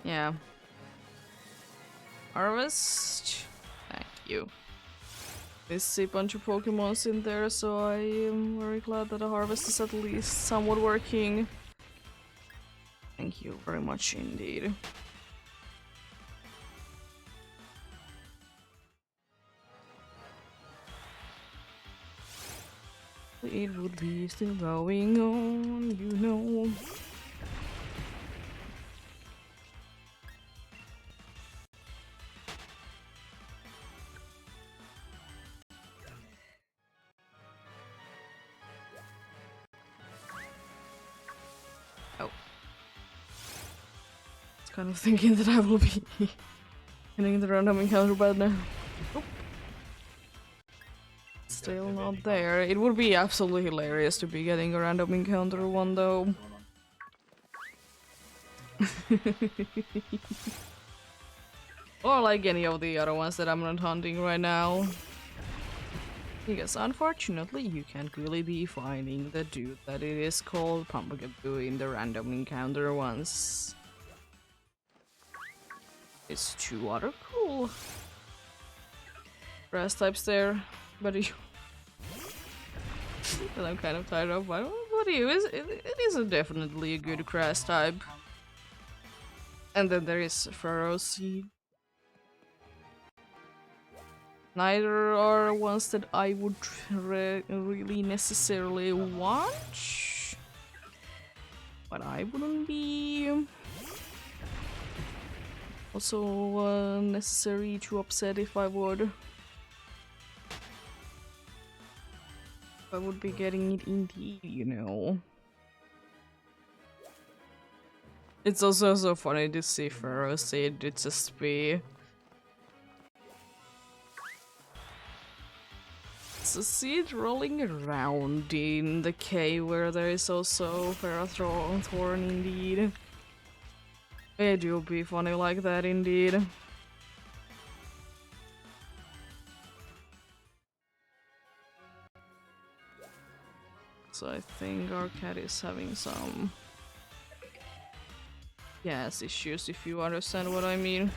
Yeah. Harvest. Thank you. There's a bunch of Pokemons in there, so I am very glad that the harvest is at least somewhat working. Thank you very much indeed. It would be still going on, you know. Kind of thinking that I will be getting the random encounter, but no. Nope. Still not there. It would be absolutely hilarious to be getting a random encounter one though. Or like any of the other ones that I'm not hunting right now. Because unfortunately you can't really be finding the dude that it is called Pumpkaboo in the random encounter ones. It's too other cool grass types there, but that I'm kind of tired of. What do you? It is definitely a good grass type. And then there is Pharaoh Seed. Neither are ones that I would really necessarily want, but I wouldn't be also necessary to upset if I would. I would be getting it indeed, you know. It's also so funny to see Pharaoh say it just be. So see it rolling around in the cave where there is also Pharaoh Thorn indeed. It do be funny like that indeed. So I think our cat is having some gas issues, if you understand what I mean.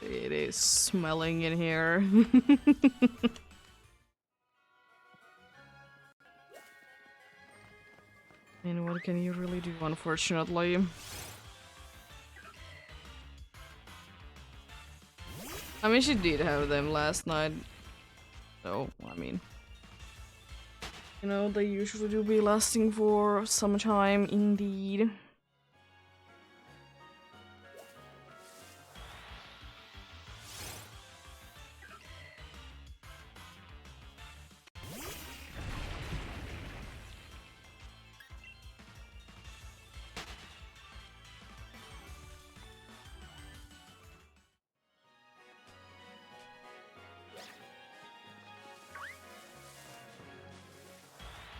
It is smelling in here. And what can you really do, unfortunately? I mean, she did have them last night. So, I mean, you know, they usually do be lasting for some time indeed.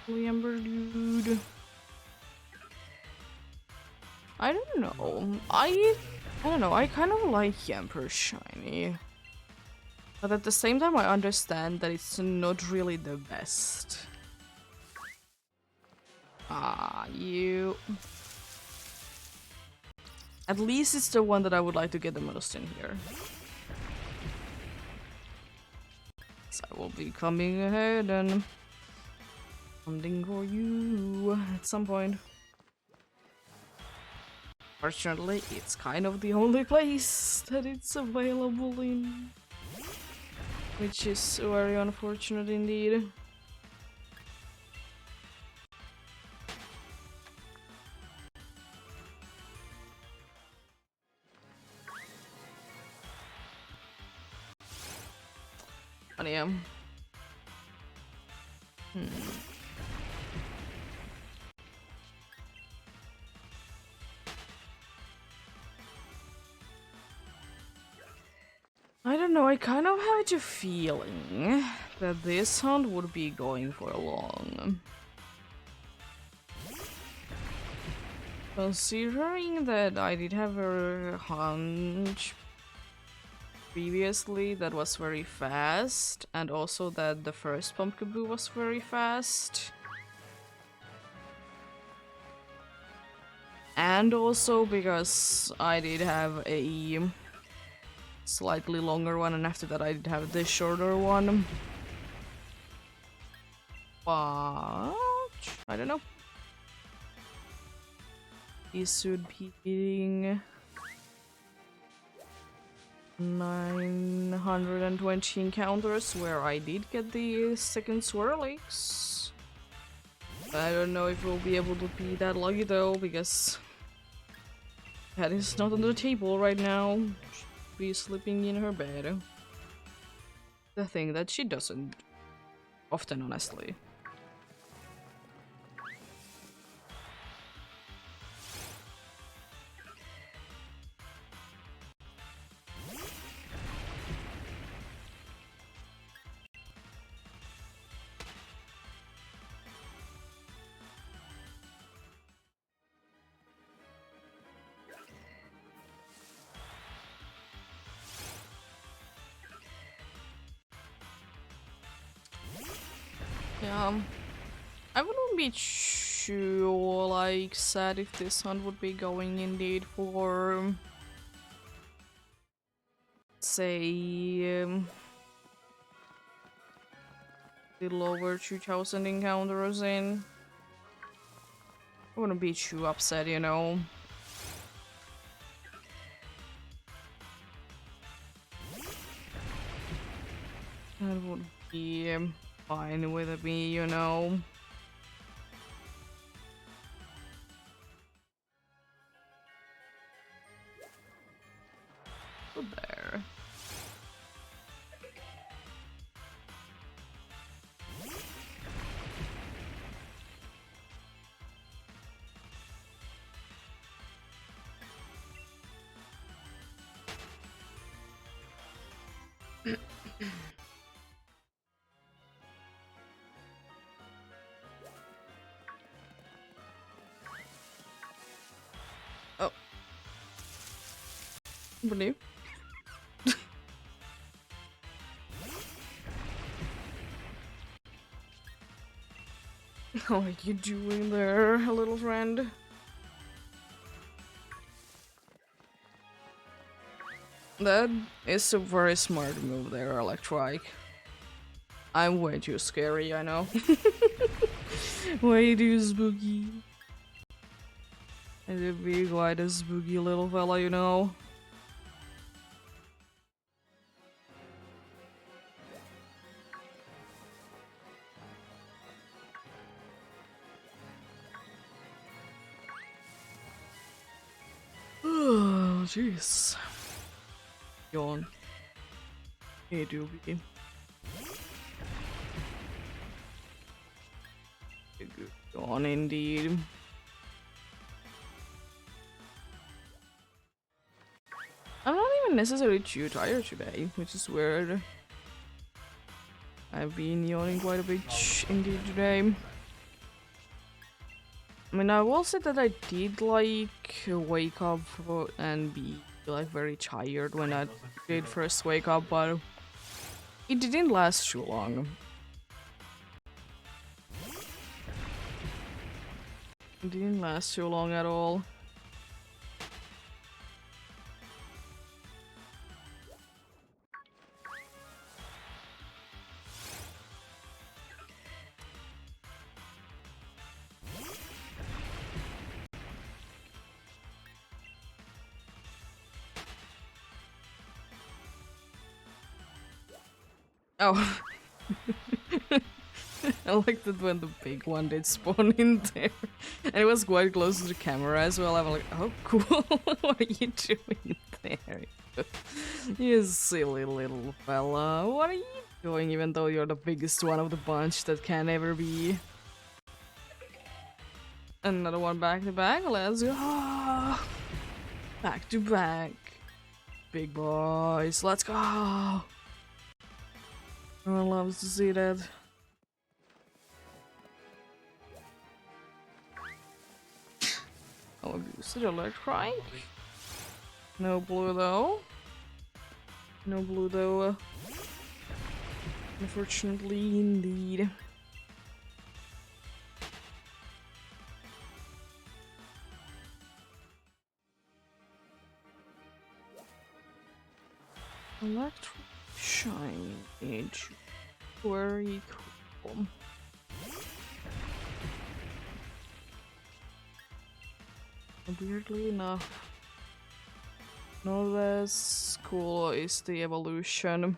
Amber dude. I don't know. I don't know. I kind of like Yamper shiny. But at the same time, I understand that it's not really the best. Ah, you. At least it's the one that I would like to get the most in here. So I will be coming ahead and hunting for you at some point. Fortunately, it's kind of the only place that it's available in. Which is very unfortunate indeed. But yeah. I don't know, I kind of had a feeling that this hunt would be going for long. Considering that I did have a hunch previously that was very fast, and also that the first Pumpkaboo was very fast. And also because I did have a slightly longer one, and after that I did have this shorter one. But I don't know. These should be hitting 920 encounters where I did get the second Swirlix. I don't know if we'll be able to be that lucky though, because that is not on the table right now. She'll be sleeping in her bed. The thing that she doesn't often, honestly. Yeah, I wouldn't be too like sad if this hunt would be going indeed for, say, little over 2000 encounters in. I wouldn't be too upset, you know. That would be fine with me, you know. So there. Oh. Really? How are you doing there, little friend? That is a very smart move there, Electrike. I'm way too scary, I know. Way too spooky. And a big, white, spooky little fella, you know. Oh, jeez. Yawn. Hey, doobie. Yawn indeed. I'm not even necessarily too tired today, which is weird. I've been yawning quite a bit indeed today. I mean, I will say that I did like wake up and be like very tired when I did first wake up, but it didn't last too long. It didn't last too long at all. Oh. I liked it when the big one did spawn in there. And it was quite close to the camera as well. I'm like, oh cool, what are you doing there? You silly little fella. What are you doing even though you're the biggest one of the bunch that can ever be? Another one back to back, let's go! Back to back. Big boys, let's go! Everyone loves to see that. Oh, boosted Electrike. No blue though. No blue though. Unfortunately, indeed. Electric shine edge. Very cool. Weirdly enough, not as cool is the evolution.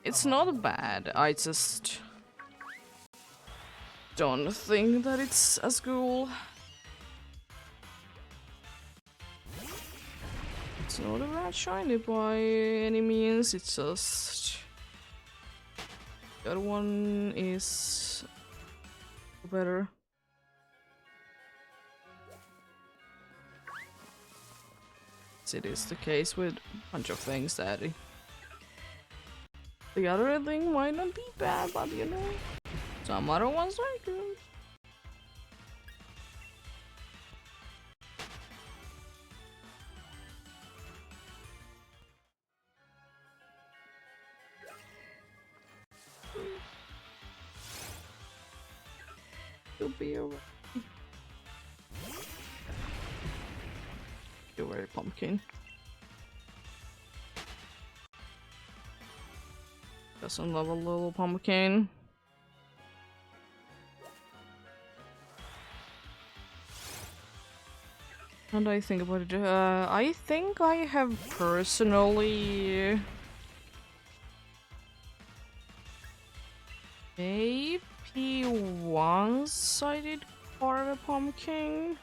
It's not bad, I just don't think that it's as cool. It's not a bad shiny by any means, it's just the other one is better. It is the case with a bunch of things that the other thing might not be bad, but you know, some other ones are good. You'll be alright. You're very pumpkin. Doesn't love a little pumpkin. How do I think about it? I think I have personally maybe once I did carve a pumpkin.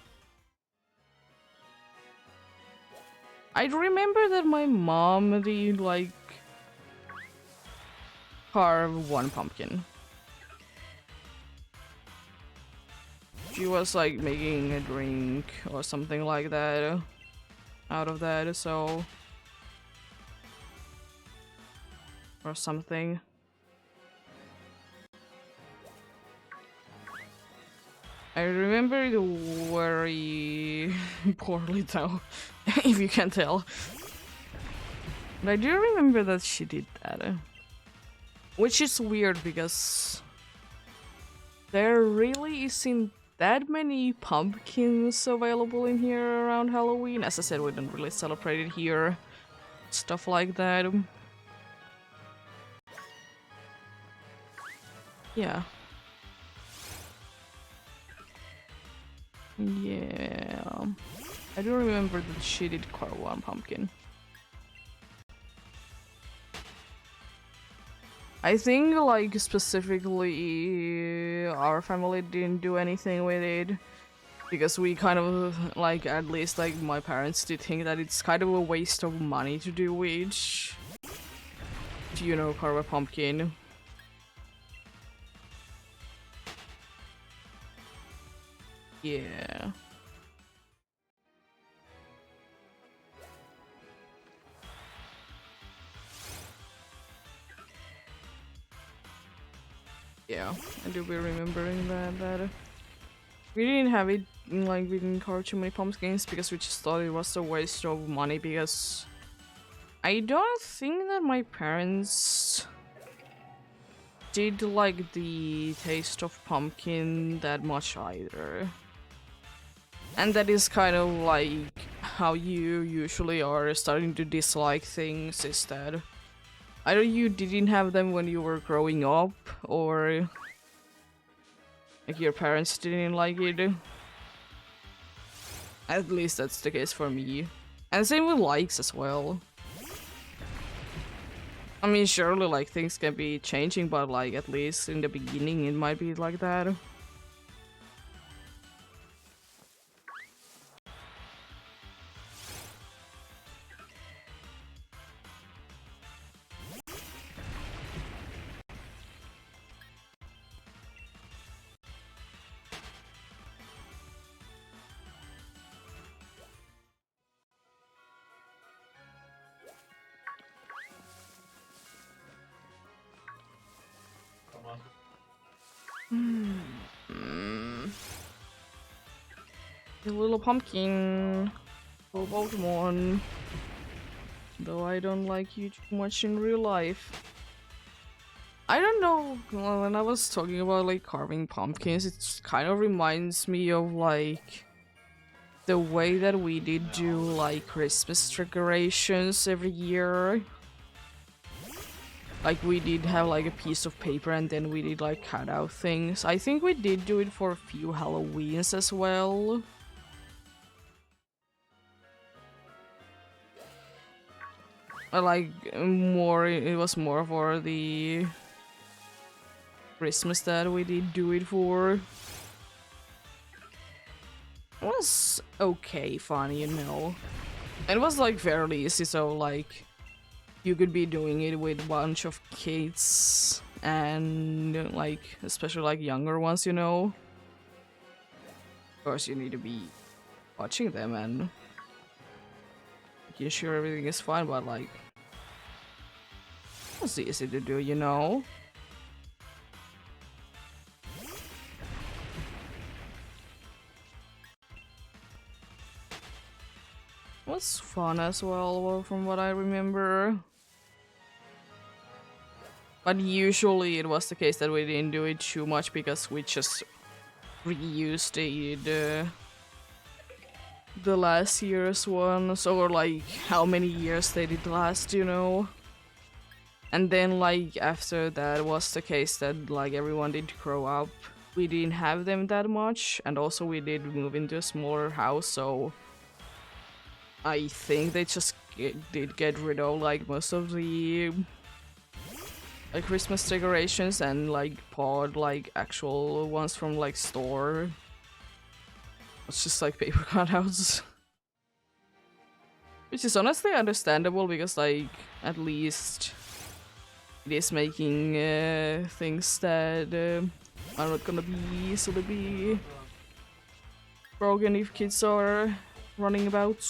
I remember that my mom did like carve one pumpkin. She was like making a drink or something like that out of that, so or something. I remember it very poorly though, if you can tell. But I do remember that she did that. Which is weird because there really isn't that many pumpkins available in here around Halloween. As I said, we don't really celebrate it here. Stuff like that. Yeah. Yeah. I do remember that she did carve one pumpkin. I think, like, specifically, our family didn't do anything with it. Because we kind of, like, at least, like, my parents did think that it's kind of a waste of money to do it. To, you know, carve a pumpkin. Yeah. Yeah, I do be remembering that we didn't have it, like, we didn't carve too many pumpkins because we just thought it was a waste of money because I don't think that my parents did like the taste of pumpkin that much either. And that is kind of like how you usually are starting to dislike things, is that either you didn't have them when you were growing up, or like your parents didn't like it. At least that's the case for me. And same with likes as well. I mean, surely like things can be changing, but like at least in the beginning it might be like that. The little pumpkin. Little Pokemon. Though I don't like you too much in real life. I don't know, when I was talking about like carving pumpkins, it kind of reminds me of like the way that we did do like Christmas decorations every year. Like we did have like a piece of paper and then we did like cut out things. I think we did do it for a few Halloweens as well. Like more, it was more for the Christmas that we did do it for. It was okay fun, you know. It was like fairly easy, so like you could be doing it with a bunch of kids and like especially like younger ones, you know. Of course you need to be watching them and making sure everything is fine, but like it's easy to do, you know. It was fun as well, from what I remember. But usually it was the case that we didn't do it too much because we just reused it the last year's ones, or like how many years they did last, you know. And then like after that was the case that like everyone did grow up. We didn't have them that much, and also we did move into a smaller house, so I think they just did get rid of like most of the like Christmas decorations and like bought like actual ones from like store. It's just like paper cutouts. Which is honestly understandable because like at least it is making things that are not gonna be easily be broken if kids are running about.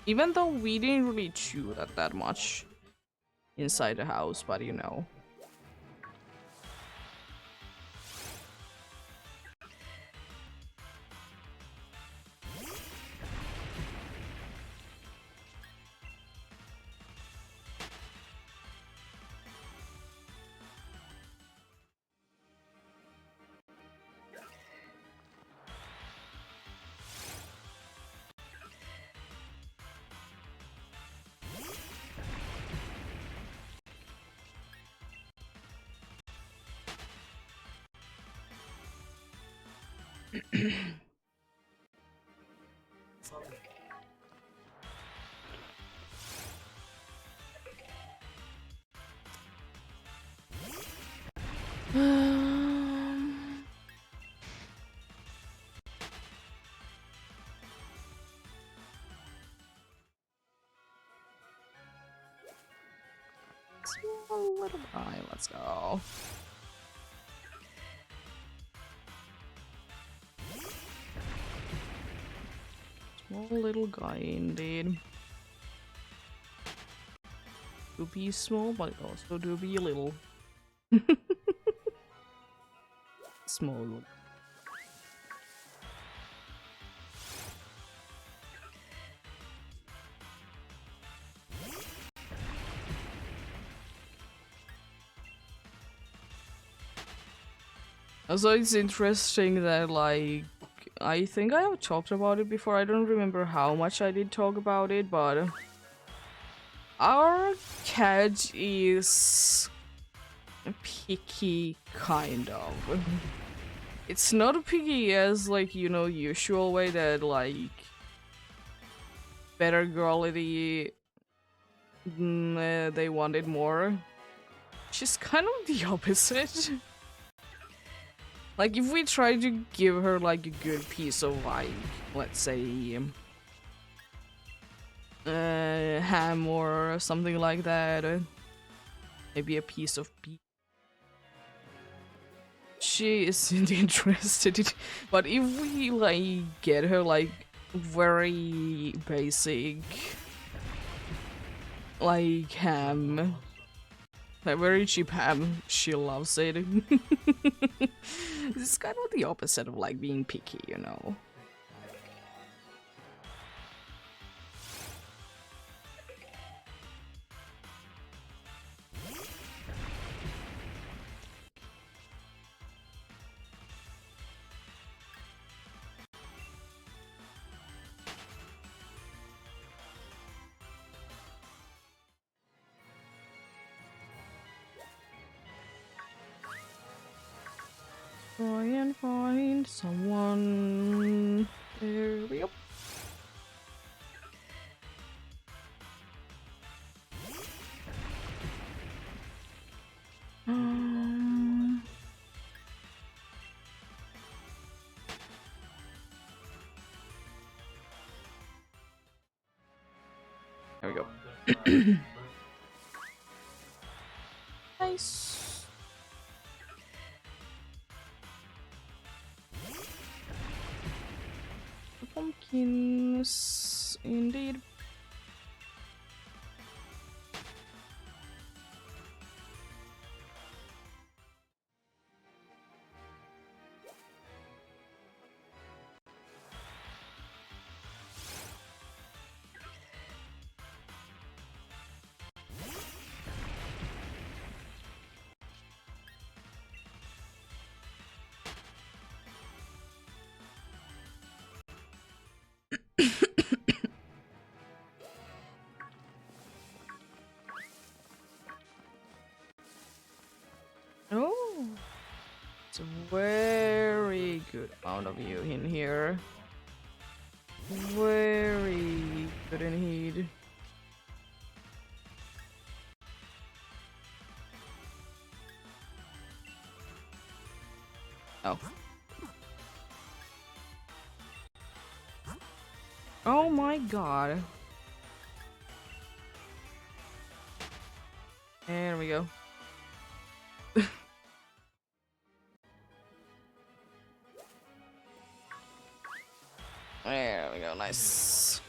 Even though we didn't really chew that much. inside the house, but you know. Small little guy, let's go. Small little guy indeed. To be small, but also to be little. Small. Also, it's interesting that, like, I think I have talked about it before. I don't remember how much I did talk about it, but our cat is picky, kind of. It's not picky as, like, you know, usual way that, like, better quality, they wanted more. She's kind of the opposite. Like, if we try to give her, like, a good piece of, like, let's say, ham or something like that, maybe a piece of beef, she isn't interested in. But if we, like, get her, like, very basic, like, ham, like, very cheap ham, she loves it. It's kind of the opposite of, like, being picky, you know. Try and find someone. There we go. There we go. Nice. Pumpkins, indeed. Oh, it's a very good amount of you in here. Very good indeed. Oh. Oh my god. There we go. There we go, nice.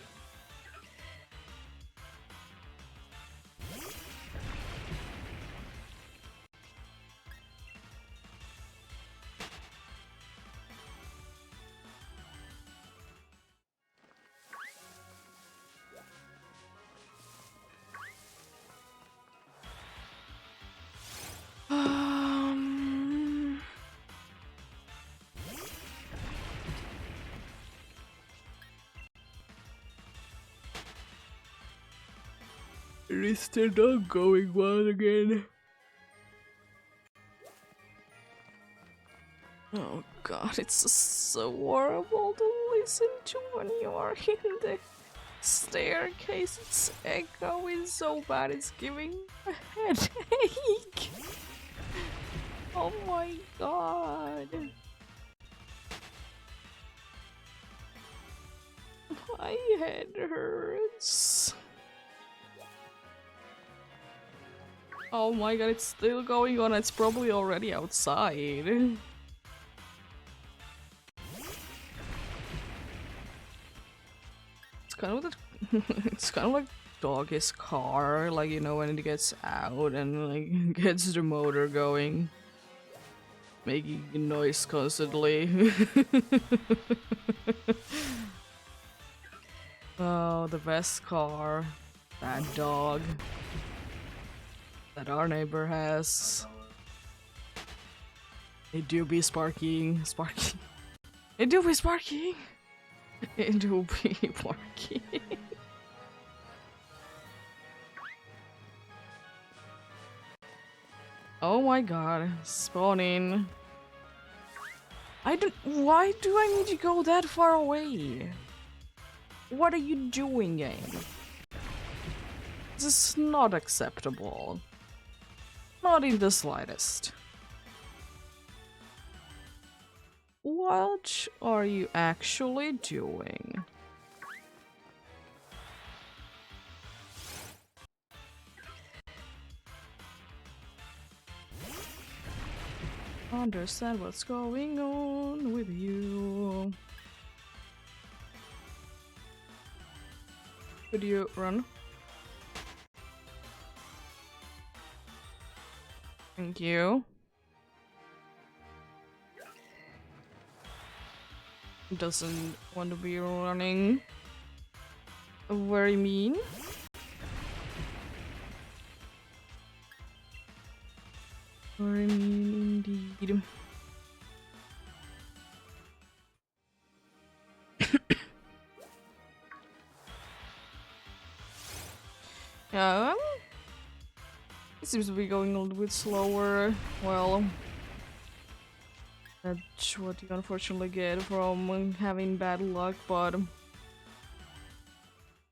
It is still not going well again. Oh god, it's just so horrible to listen to when you are in the staircase. Its echo is so bad, it's giving a headache. Oh my god. My head hurts. Oh my god, it's still going on. It's probably already outside. It's kind of like it's kind of like doggy's car, like you know when it gets out and like gets the motor going, making noise constantly. Oh, the best car, that dog that our neighbor has. It do be sparking. It do be sparking. It do be barking. Oh my god, spawning. Why do I need to go that far away? What are you doing, game? This is not acceptable. Not in the slightest. What are you actually doing? Understand what's going on with you. Could you run? Thank you. Doesn't want to be running. Very mean. Very mean indeed. Yeah, it seems to be going a little bit slower. Well, that's what you unfortunately get from having bad luck, but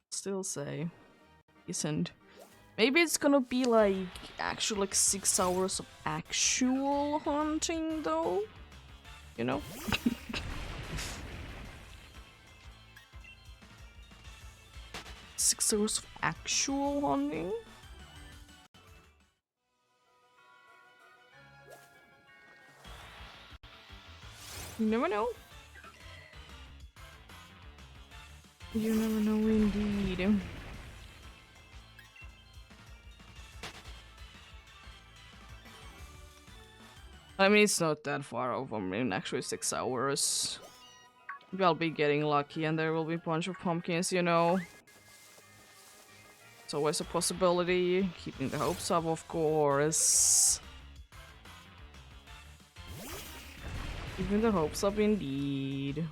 still say decent. Maybe it's gonna be like actual like 6 hours of actual hunting though, you know? 6 hours of actual hunting? You never know. You never know indeed. I mean, it's not that far off. I mean, actually 6 hours. Maybe I'll be getting lucky and there will be a bunch of pumpkins, you know. It's always a possibility. Keeping the hopes up, of course. Keeping the hopes up indeed.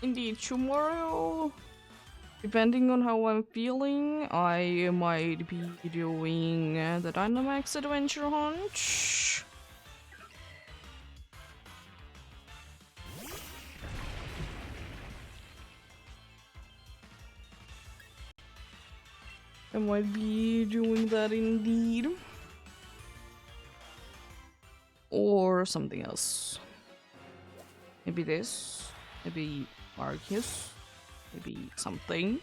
Indeed, tomorrow, depending on how I'm feeling, I might be doing the Dynamax Adventure Hunt. I might be doing that indeed. Or something else. Maybe this. Maybe Arceus. Maybe something.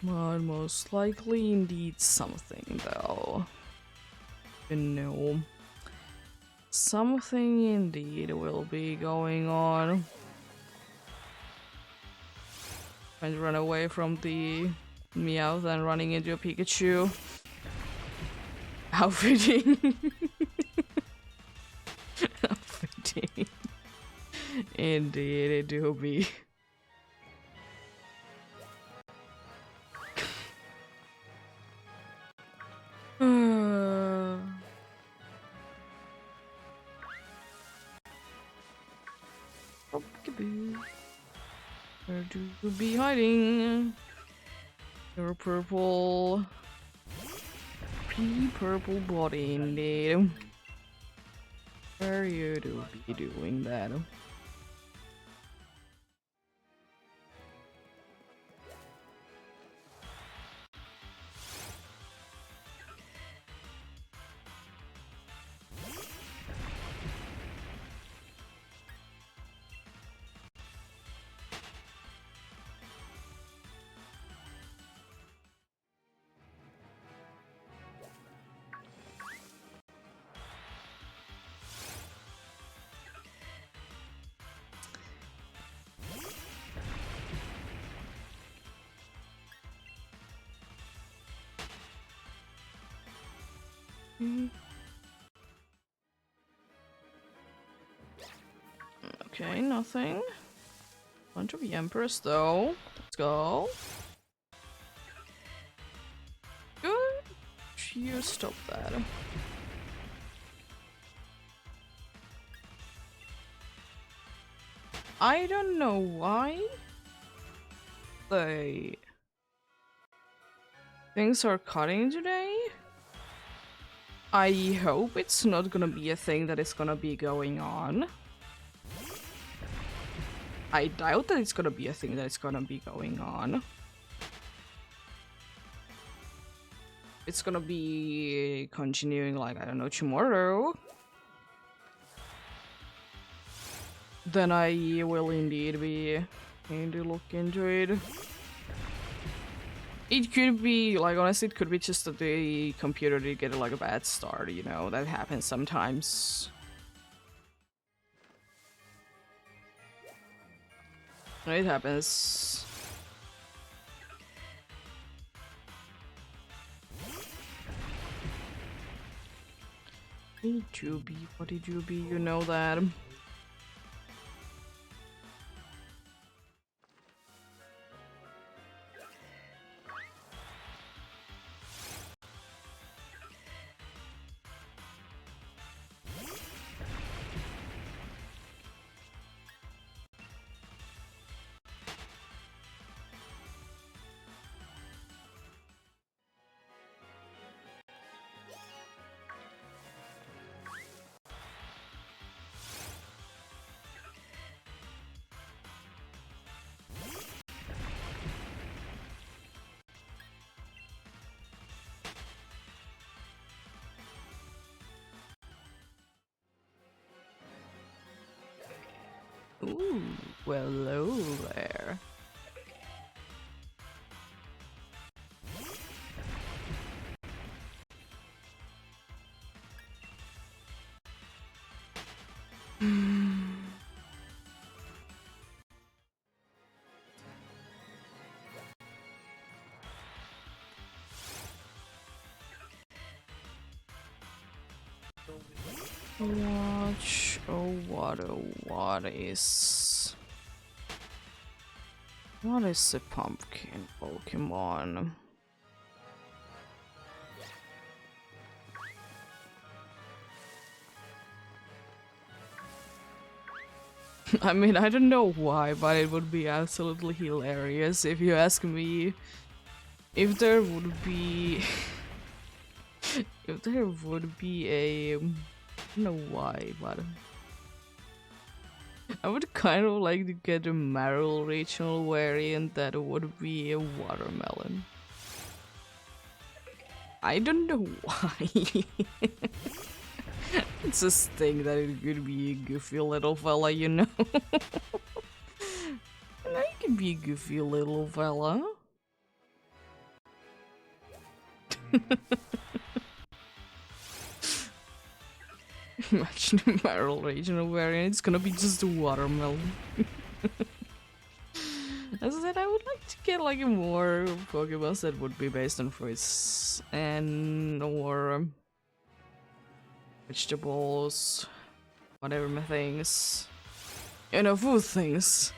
But most likely indeed something though. You know. Something indeed will be going on. Trying to run away from the Meowth and running into a Pikachu. How fitting. Indeed, it do be. Where do you be hiding? Your purple body indeed. Where you do be doing that? Okay, nothing. Bunch of Empress though. Let's go. Good. You stop that. I don't know why things are cutting today. I hope it's not gonna be a thing that is gonna be going on. I doubt that it's gonna be a thing that is gonna be going on. It's gonna be continuing like, I don't know, tomorrow. Then I will indeed be going to look into it. It could be, like, honestly, it could be just that the computer did get like a bad start, you know, that happens sometimes. It happens. Hey, Juby, buddy Juby, you know that. Ooh, well, hello there. Watch, oh what is the pumpkin Pokemon? I mean, I don't know why, but it would be absolutely hilarious if you ask me if there would be if there would be a I don't know why, but I would kind of like to get a Marill regional variant that would be a watermelon. I don't know why. It's just thing that it could be a goofy little fella, you know? And I could be a goofy little fella. Imagine a Marill regional variant, it's gonna be just a watermelon. As I said, I would like to get like more Pokeballs that would be based on fruits and or vegetables, whatever my things. you know, food things.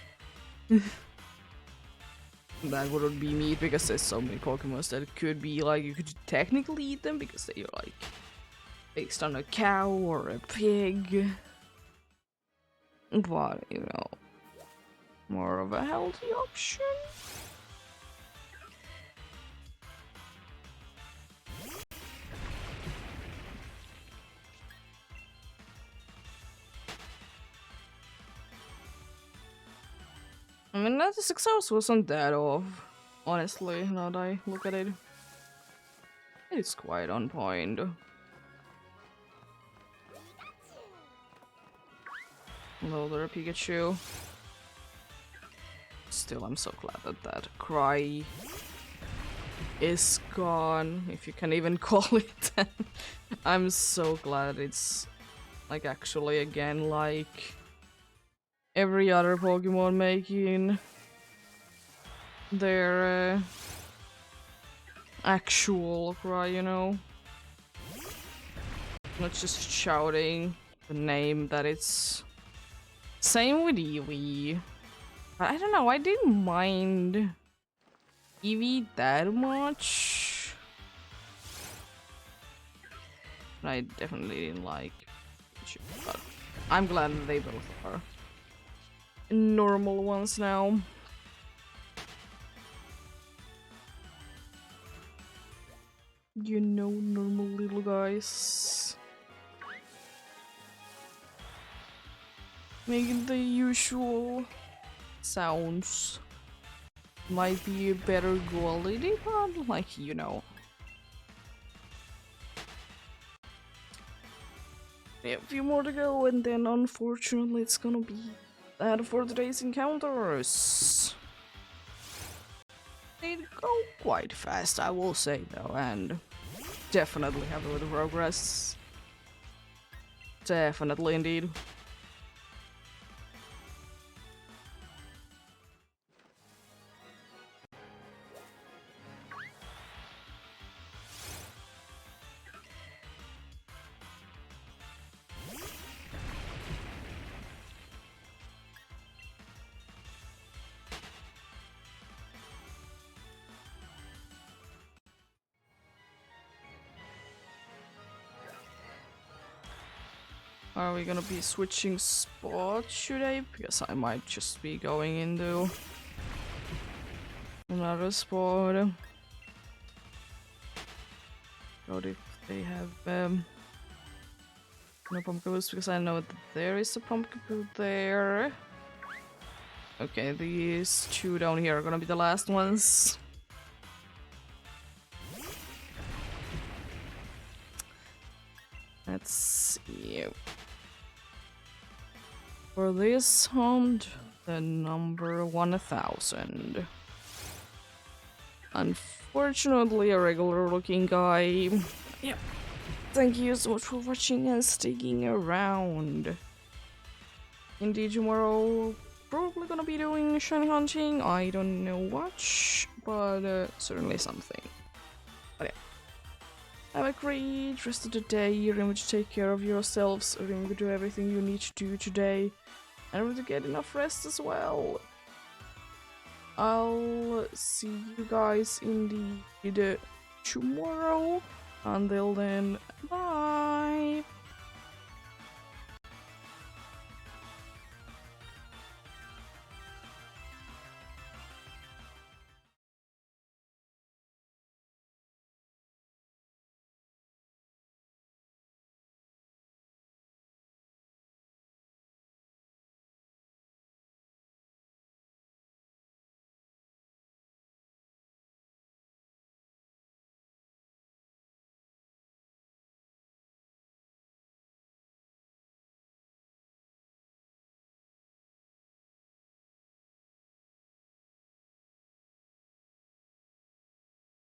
That wouldn't be meat because there's so many Pokemons that could be like, you could technically eat them because they are like based on a cow or a pig. But, you know, more of a healthy option. I mean, that success wasn't that off, honestly, now that I look at it. It's quite on point. Hello there, Pikachu. Still, I'm so glad that that cry is gone, if you can even call it that. I'm so glad it's like actually again like every other Pokemon making their actual cry, you know? Not just shouting the name that it's... Same with Eevee. I don't know, I didn't mind Eevee that much. But I definitely didn't like Pikachu, but I'm glad that they both are normal ones now. You know, normal little guys. Making the usual sounds. Might be a better quality, but like, you know. Yeah, a few more to go, and then unfortunately it's gonna be that for today's encounters. They go quite fast, I will say though, and definitely happy with the progress. Definitely indeed. Are we gonna be switching spots today? Because I might just be going into another spot. God, if they have no pumpkin boots, because I know that there is a pumpkin boot there. Okay, these two down here are gonna be the last ones. Let's see. For this hunt, the number 1000. Unfortunately, a regular looking guy. Yep. Thank you so much for watching and sticking around. Indeed, tomorrow probably gonna be doing shiny hunting. I don't know what, but certainly something. But yeah. Have a great rest of the day. Remember to take care of yourselves. Remember to do everything you need to do today. And remember to get enough rest as well. I'll see you guys indeed tomorrow. Until then, bye!